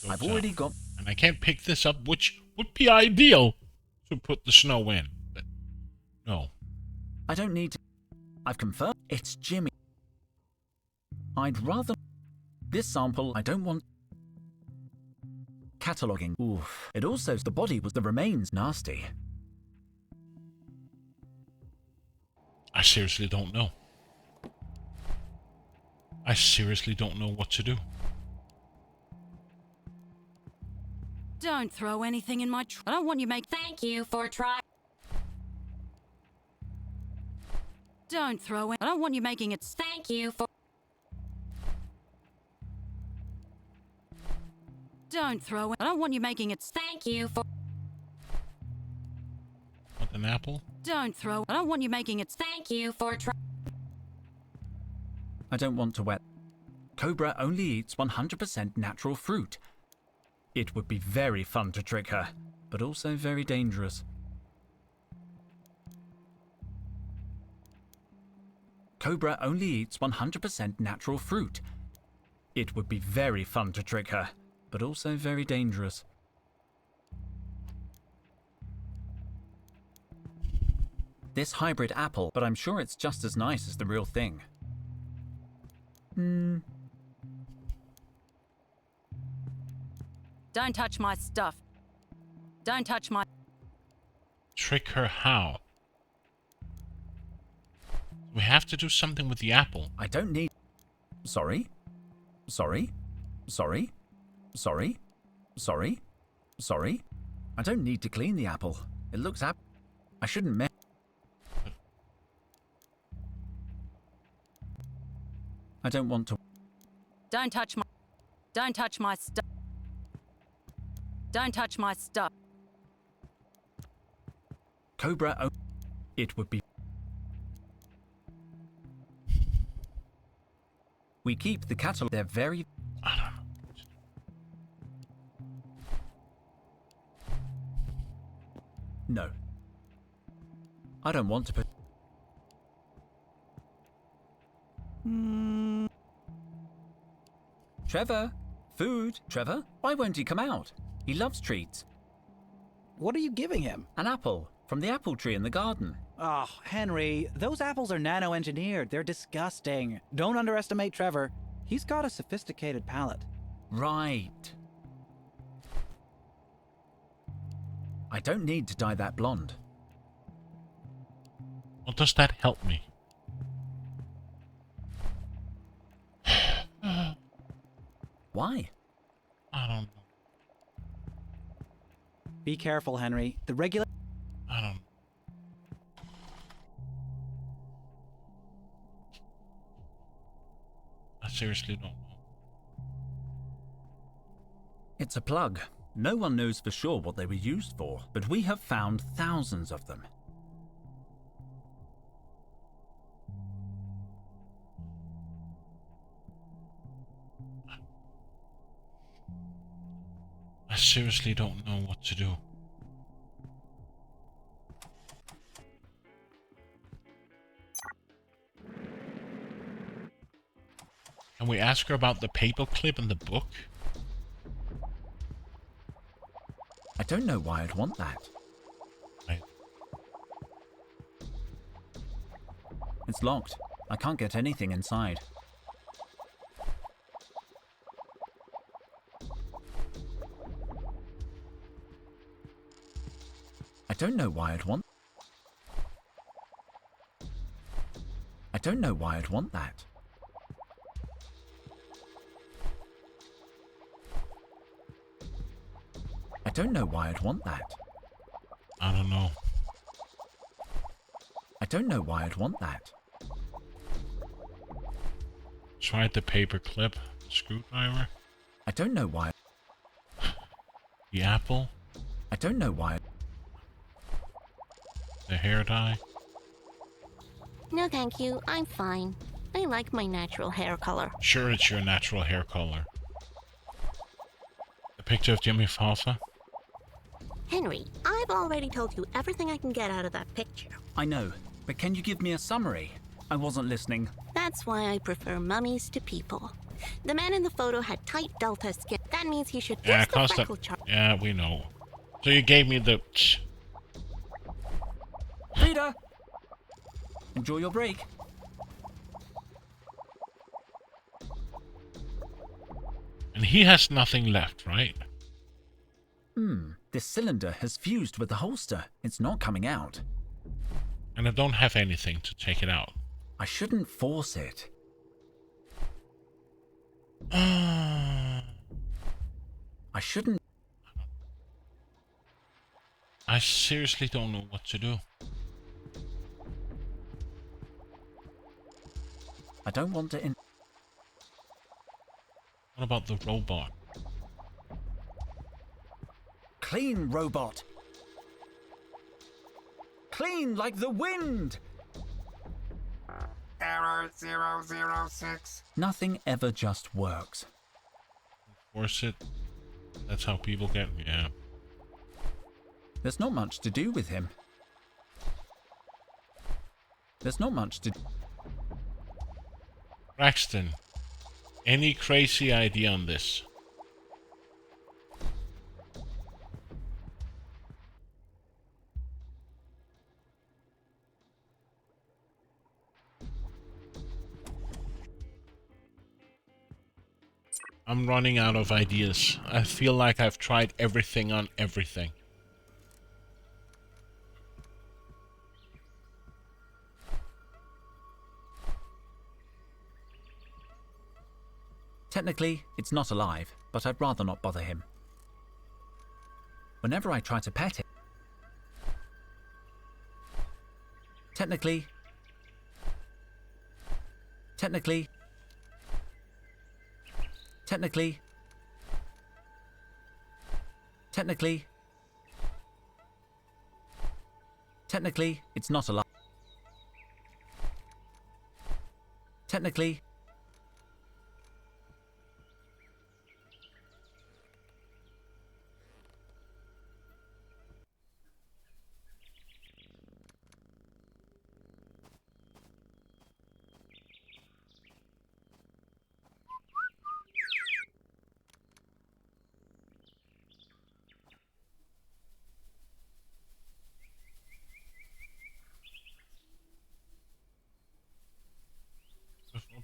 I've already got... And I can't pick this up, which would be ideal to put the snow in. But no. I don't need to... I've confirmed. It's Jimmy. I'd rather... This sample, I don't want... Cataloguing. Oof. It also... The body was the remains. Nasty. I seriously don't know. I seriously don't know what to do. Don't throw anything in my I don't want you make... Thank you for trying. Don't throw it. I don't want you making it... Thank you for... Don't throw it. I don't want you making it... Thank you for... Want an apple? Don't throw... I don't want you making it... Thank you for trying. I don't want to wet... Cobra only eats 100% natural fruit. It would be very fun to trick her, but also very dangerous. Cobra only eats 100% natural fruit. It would be very fun to trick her, but also very dangerous. This hybrid apple, but I'm sure it's just as nice as the real thing. Don't touch my stuff. Don't touch my... Trick her how? We have to do something with the apple. I don't need... Sorry? Sorry? Sorry? Sorry? Sorry? Sorry? I don't need to clean the apple. It looks I shouldn't mess... I don't want to... Don't touch my... Don't touch my stuff. Don't touch my stuff. Cobra... It would be... We keep the cattle. They're very... I don't know. No. I don't want to put... Trevor? Food? Trevor? Why won't he come out? He loves treats. What are you giving him? An apple. From the apple tree in the garden. Oh, Henry, those apples are nano-engineered. They're disgusting. Don't underestimate Trevor. He's got a sophisticated palate. Right. I don't need to dye that blonde. Well, does that help me? Why? I don't know. Be careful, Henry. The regular... I don't know. I seriously don't know. It's a plug. No one knows for sure what they were used for, but we have found thousands of them. seriously don't know what to do. Can we ask her about the paperclip in the book? I don't know why I'd want that. It's locked. I can't get anything inside. I don't know why I'd want... I don't know why I'd want that. I don't know why I'd want that. I don't know. I don't know why I'd want that. Tried the paperclip, screwdriver. I don't know why. The apple. I don't know why. The hair dye. No, thank you. I'm fine. I like my natural hair color. Sure, it's your natural hair color. The picture of Jimmy Hoffa. Henry, I've already told you everything I can get out of that picture. I know, but can you give me a summary? I wasn't listening. That's why I prefer mummies to people. The man in the photo had tight delta skin. That means he should fix the freckle chart. Yeah, we know. So you gave me the... Reader! Enjoy your break. And he has nothing left, right? This cylinder has fused with the holster. It's not coming out. And I don't have anything to take it out. I shouldn't force it. I shouldn't... I seriously don't know what to do. I don't want to... What about the robot? Clean, robot. Clean like the wind. Error 006. Nothing ever just works. Force it. That's how people get... Yeah. There's not much to do with him. There's not much to... Braxton, any crazy idea on this? I'm running out of ideas. I feel like I've tried everything on everything. Technically, it's not alive, but I'd rather not bother him. Whenever I try to pet it... Technically... Technically... Technically... Technically... Technically, it's not alive. Technically...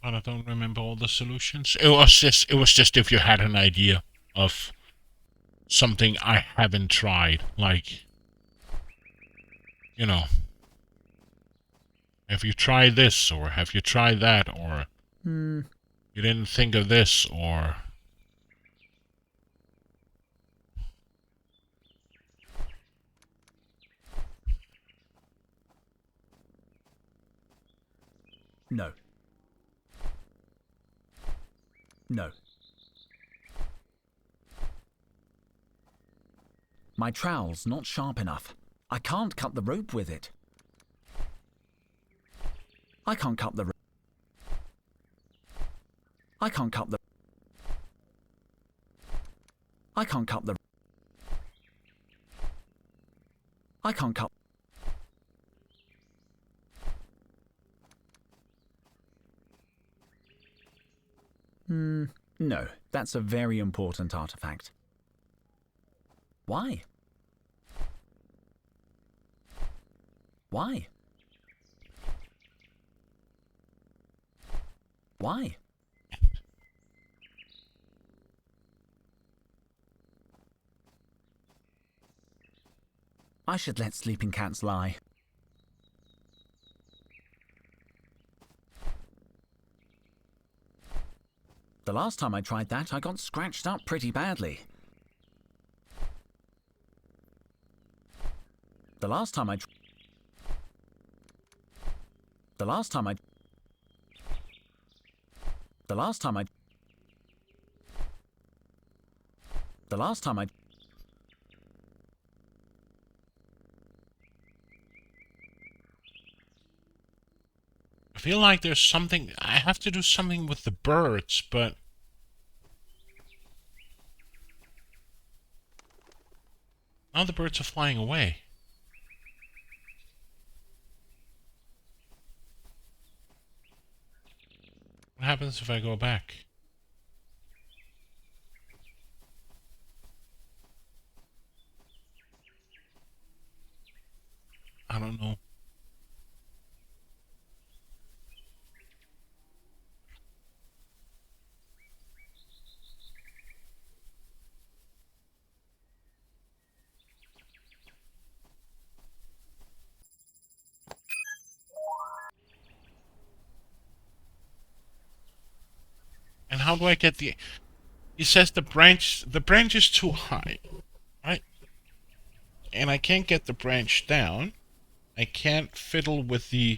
But I don't remember all the solutions. It was just if you had an idea of something I haven't tried, like, you know, have you tried this, or have you tried that, or you didn't think of this, or... No. No. My trowel's not sharp enough. I can't cut the rope with it. I can't cut the rope. I can't cut the... I can't cut the... I can't cut. No, that's a very important artifact. Why? Why? Why? I should let sleeping cats lie. The last time I tried that, I got scratched up pretty badly. The last time I... The last time I... The last time I... The last time I... I feel like there's something... I have to do something with the birds, but... Now the birds are flying away. What happens if I go back? I don't know. And how do I get the... He says the branch is too high, right? And I can't get the branch down. I can't fiddle with the...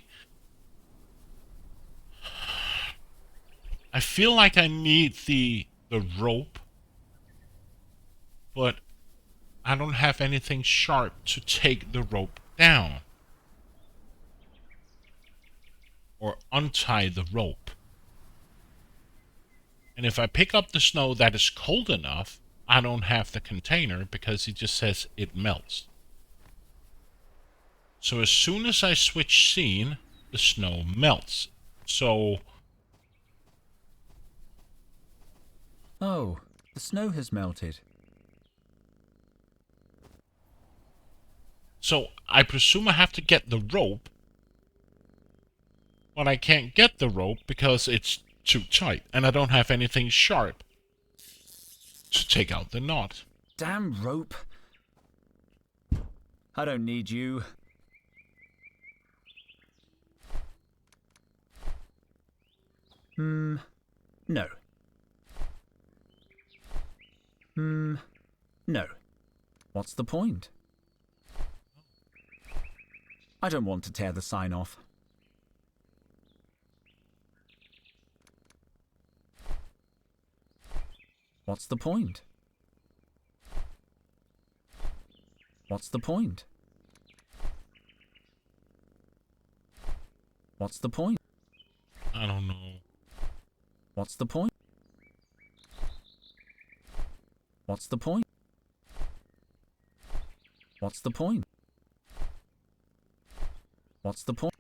I feel like I need the rope, but I don't have anything sharp to take the rope down. Or untie the rope. And if I pick up the snow that is cold enough, I don't have the container because it just says it melts. So as soon as I switch scene, the snow melts. So... Oh, the snow has melted. So I presume I have to get the rope, but I can't get the rope because it's too tight, and I don't have anything sharp to take out the knot. Damn rope. I don't need you. No. No. What's the point? I don't want to tear the sign off. What's the point? What's the point? What's the point? I don't know. What's the point? What's the point? What's the point? What's the point?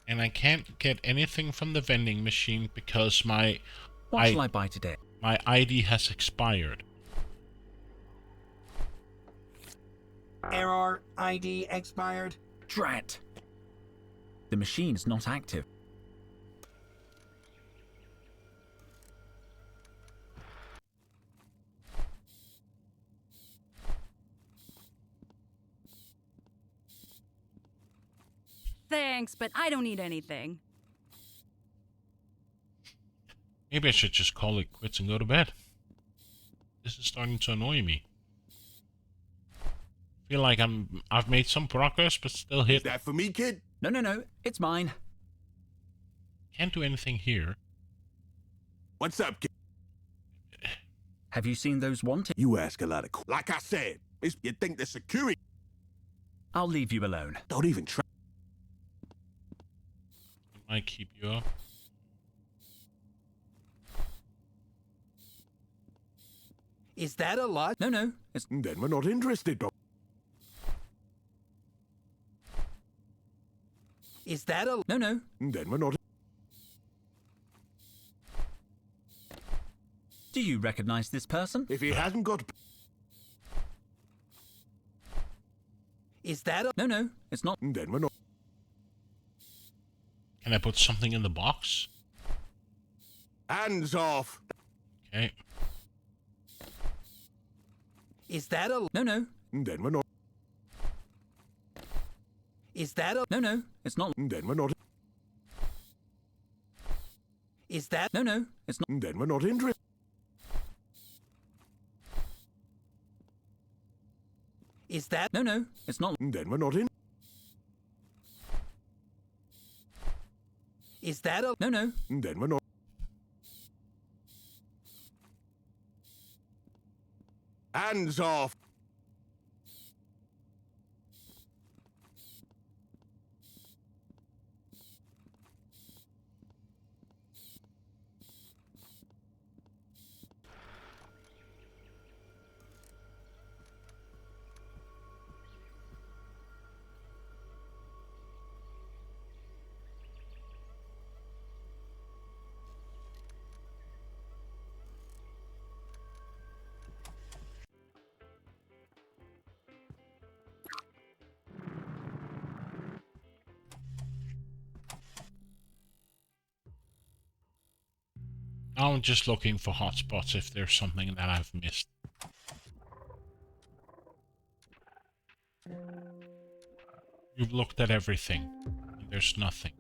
And I can't get anything from the vending machine because my... What shall I buy today? My ID has expired. Error, ID expired. Drat! The machine's not active. Thanks, but I don't need anything. Maybe I should just call it quits and go to bed. This is starting to annoy me. Feel like I've made some progress, but still hit. Is that for me, kid? No, it's mine. Can't do anything here. What's up, kid? Have you seen those wanted? You ask a lot of... Like I said, you think the security... I'll leave you alone. Don't even try. It might keep you up. Is that a lot? No, it's... Then we're not interested, Doc. Is that a... No. Then we're not... Do you recognize this person? If he hasn't got... Is that a... No, it's not. Then we're not... Can I put something in the box? Hands off! Okay. Is that a... No. Then we're not... Is that a... No, it's not. Then we're not... Is that... No, it's not. Then we're not interested. Is that... No, it's not. Then we're not in... Is that a... No. Then we're not... Hands off! Now I'm just looking for hotspots if there's something that I've missed. You've looked at everything, and there's nothing.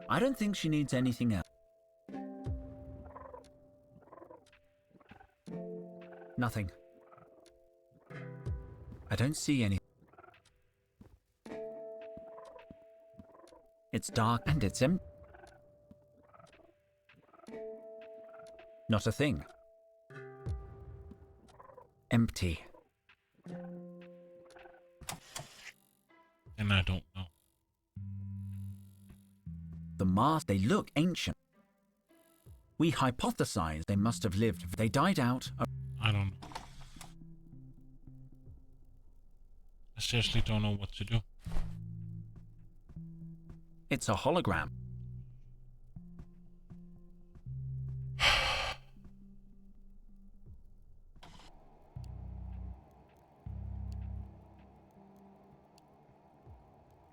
I don't think she needs anything else. Nothing. I don't see any. It's dark and it's empty. Not a thing. Empty. And I don't know. The masks, they look ancient. We hypothesize they must have lived. They died out. I don't know. I seriously don't know what to do. It's a hologram.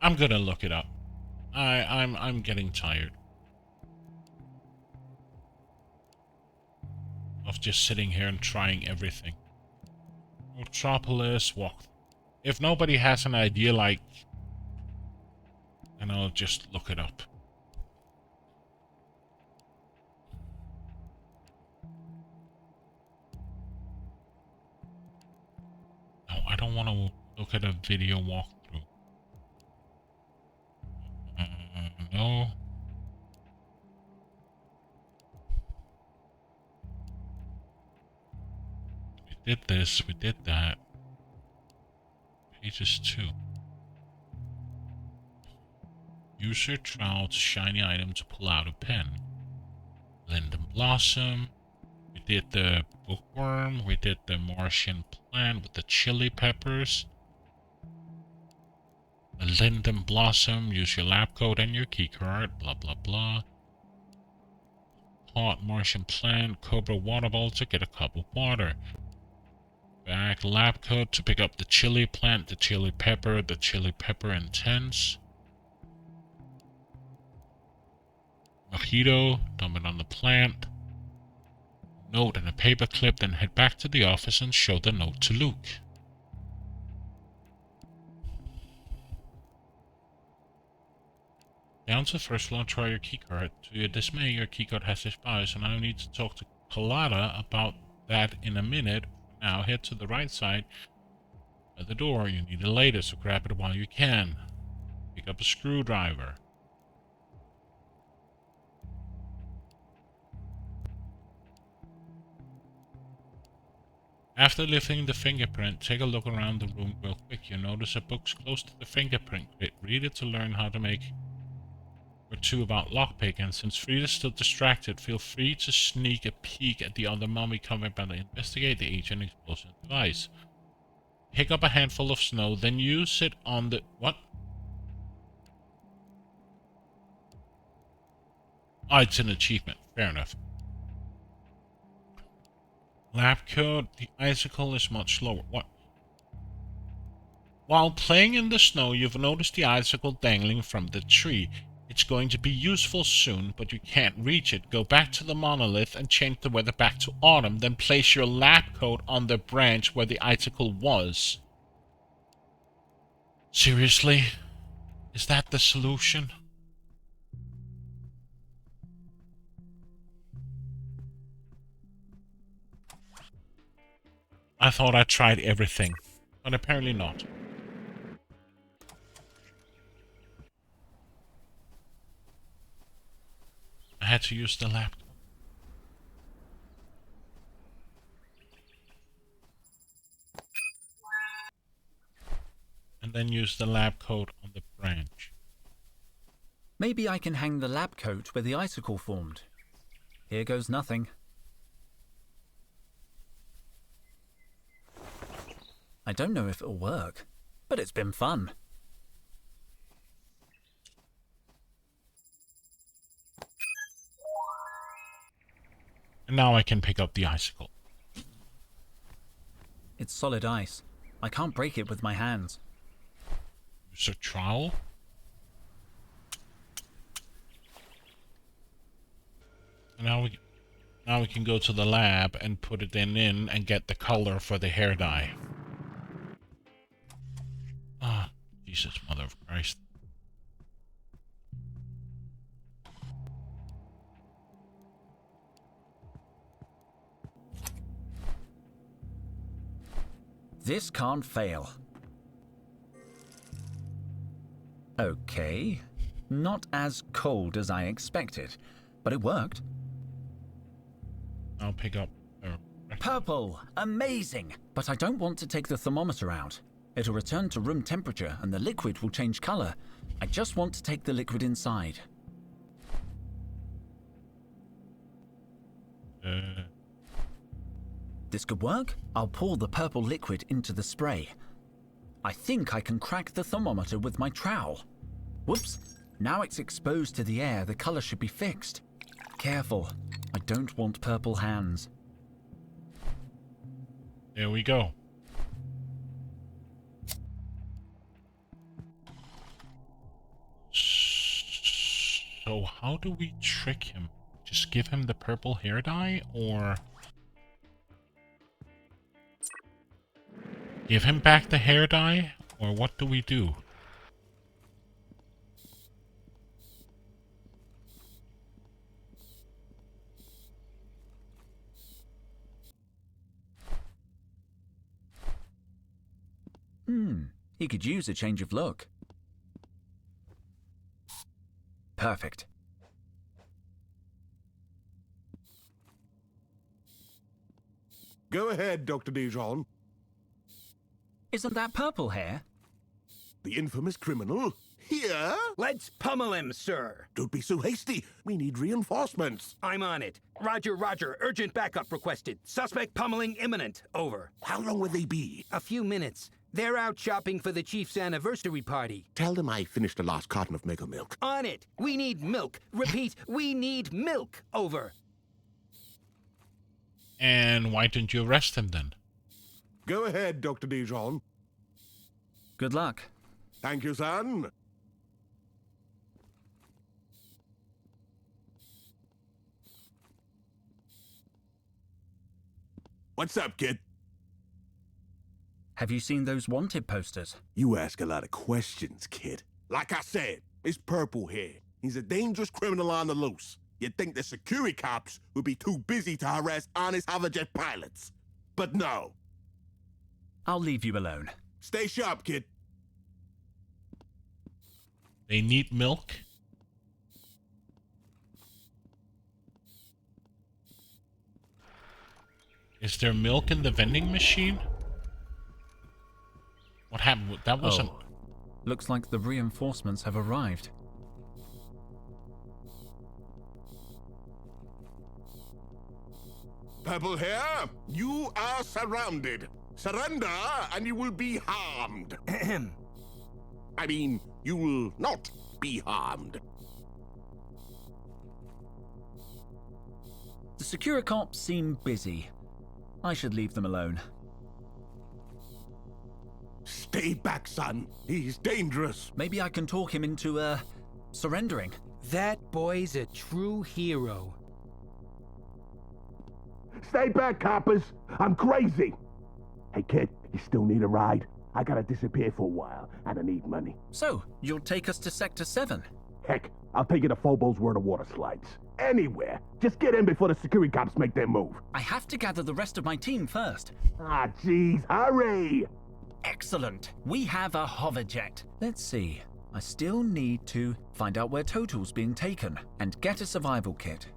I'm gonna look it up. I'm getting tired of just sitting here and trying everything. Mutropolis, walk. If nobody has an idea, like, then I'll just look it up. No, I don't want to look at a video walkthrough. No. We did this, we did that. Pages 2. Use your trowel to shiny item to pull out a pen. Linden Blossom. We did the bookworm. We did the Martian plant with the chili peppers. A Linden Blossom. Use your lab coat and your keycard. Blah blah blah. Hot Martian plant. Cobra water bottle to get a cup of water. Back lab coat to pick up the chili plant, the chili pepper intense. Mojito, dump it on the plant. Note and a paper clip, then head back to the office and show the note to Luke. Down to the first floor and try your keycard. To your dismay, your keycard has expired, so now you need to talk to Carlotta about that in a minute. Now head to the right side at the door. You need a later, so grab it while you can. Pick up a screwdriver. After lifting the fingerprint, take a look around the room real quick. You notice a book's close to the fingerprint. Read it to learn how to make or two about lockpick, and since Frida's still distracted, feel free to sneak a peek at the other mummy cover and investigate the ancient explosive device. Pick up a handful of snow, then use it on the... What? Oh, it's an achievement. Fair enough. Lab code. The icicle is much slower. What? While playing in the snow, you've noticed the icicle dangling from the tree. It's going to be useful soon, but you can't reach it. Go back to the monolith and change the weather back to autumn, then place your lab coat on the branch where the icicle was. Seriously? Is that the solution? I thought I tried everything, but apparently not. I had to use the laptop. And then use the lab coat on the branch. Maybe I can hang the lab coat where the icicle formed. Here goes nothing. I don't know if it'll work, but it's been fun. And now I can pick up the icicle. It's solid ice. I can't break it with my hands. Use a trowel? And now we can go to the lab and put it in and get the color for the hair dye. Ah, Jesus, mother of Christ. This can't fail. Okay. Not as cold as I expected, but it worked. I'll pick up... Purple! Amazing! But I don't want to take the thermometer out. It'll return to room temperature and the liquid will change color. I just want to take the liquid inside. This could work. I'll pour the purple liquid into the spray. I think I can crack the thermometer with my trowel. Whoops. Now it's exposed to the air, the color should be fixed. Careful. I don't want purple hands. There we go. So how do we trick him? Just give him the purple hair dye, or... give him back the hair dye, or what do we do? He could use a change of look. Perfect. Go ahead, Dr. Dijon. Isn't that purple hair? The infamous criminal? Here? Let's pummel him, sir. Don't be so hasty. We need reinforcements. I'm on it. Roger, roger. Urgent backup requested. Suspect pummeling imminent. Over. How long will they be? A few minutes. They're out shopping for the chief's anniversary party. Tell them I finished the last carton of Mega Milk. On it. We need milk. Repeat, we need milk. Over. And why didn't you arrest him then? Go ahead, Dr. Dijon. Good luck. Thank you, son. What's up, kid? Have you seen those wanted posters? You ask a lot of questions, kid. Like I said, it's Purple Hair. He's a dangerous criminal on the loose. You'd think the security cops would be too busy to harass honest hoverjet pilots. But no. I'll leave you alone. Stay sharp, kid. They need milk? Is there milk in the vending machine? What happened? That wasn't... Oh, looks like the reinforcements have arrived. Purple hair, you are surrounded. Surrender and you will be harmed. I mean, you will not be harmed. The Securicops seem busy. I should leave them alone. Stay back, son. He's dangerous. Maybe I can talk him into, surrendering. That boy's a true hero. Stay back, coppers. I'm crazy. Hey, kid, you still need a ride? I gotta disappear for a while, and I need money. So, you'll take us to Sector 7? Heck, I'll take you to Phobos where the water slides. Anywhere. Just get in before the security cops make their move. I have to gather the rest of my team first. Ah, jeez, hurry! Excellent. We have a hoverjet. Let's see. I still need to find out where Total's being taken and get a survival kit.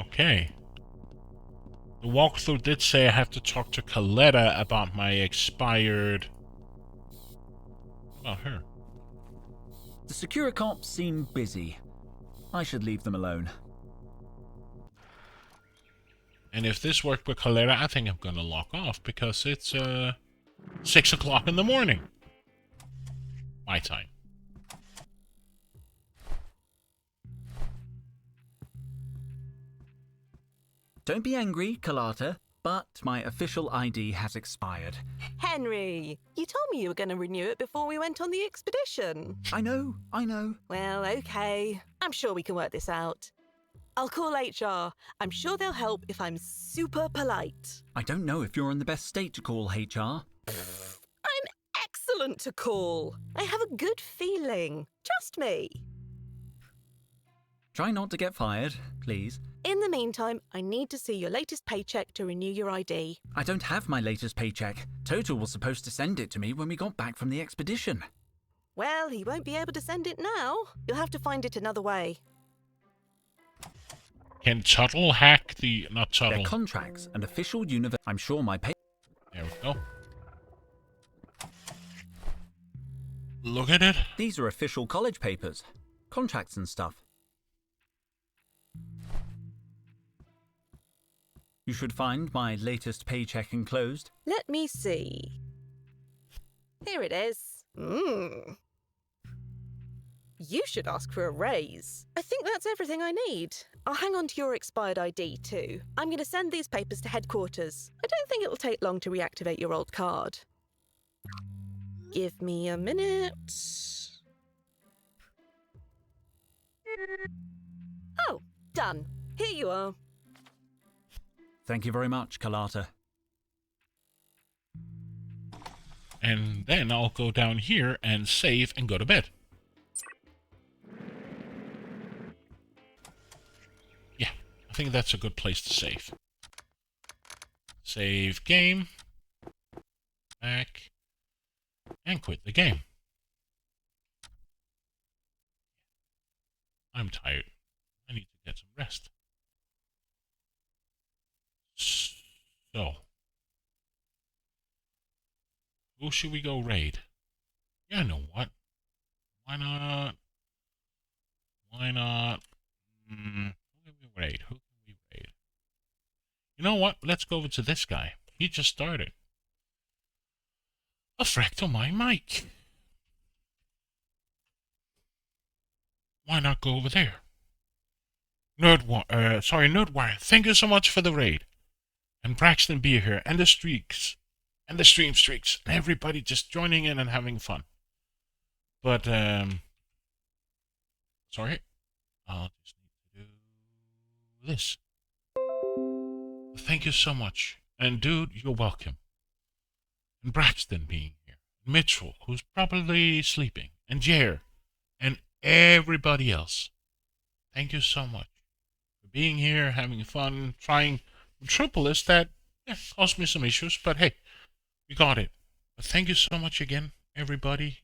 Okay. The walkthrough did say I have to talk to Coletta about my expired... About her. The Securicops seem busy. I should leave them alone. And if this worked with Coletta, I think I'm gonna log off because it's 6 o'clock in the morning. My time. Don't be angry, Carlotta, but my official ID has expired. Henry, you told me you were going to renew it before we went on the expedition. I know. Well, okay. I'm sure we can work this out. I'll call HR. I'm sure they'll help if I'm super polite. I don't know if you're in the best state to call HR. I'm excellent to call. I have a good feeling. Trust me. Try not to get fired, please. In the meantime, I need to see your latest paycheck to renew your ID. I don't have my latest paycheck. Total was supposed to send it to me when we got back from the expedition. Well, he won't be able to send it now. You'll have to find it another way. Can Tuttle hack the... Not Tuttle. Their contracts and official universe... I'm sure my pay... There we go. Look at it. These are official college papers. Contracts and stuff. You should find my latest paycheck enclosed. Let me see. Here it is. You should ask for a raise. I think that's everything I need. I'll hang on to your expired ID too. I'm going to send these papers to headquarters. I don't think it'll take long to reactivate your old card. Give me a minute. Oh, done. Here you are. Thank you very much, Carlotta. And then I'll go down here and save and go to bed. Yeah, I think that's a good place to save. Save game. Back. And quit the game. I'm tired. I need to get some rest. So, who should we go raid? Yeah, I know what. Why not? Why not? Who can we raid? Who can we raid? You know what? Let's go over to this guy. He just started. A fractal mind Mike. Why not go over there? Nerdwire. Thank you so much for the raid. And Braxton Beer here, and the streaks, and the stream streaks, and everybody just joining in and having fun. But, sorry, I'll just need to do this. Thank you so much. And dude, you're welcome. And Braxton being here, Mitchell, who's probably sleeping, and Jer, and everybody else. Thank you so much for being here, having fun, trying Mutropolis that caused me some issues, but hey, we got it. But thank you so much again, everybody.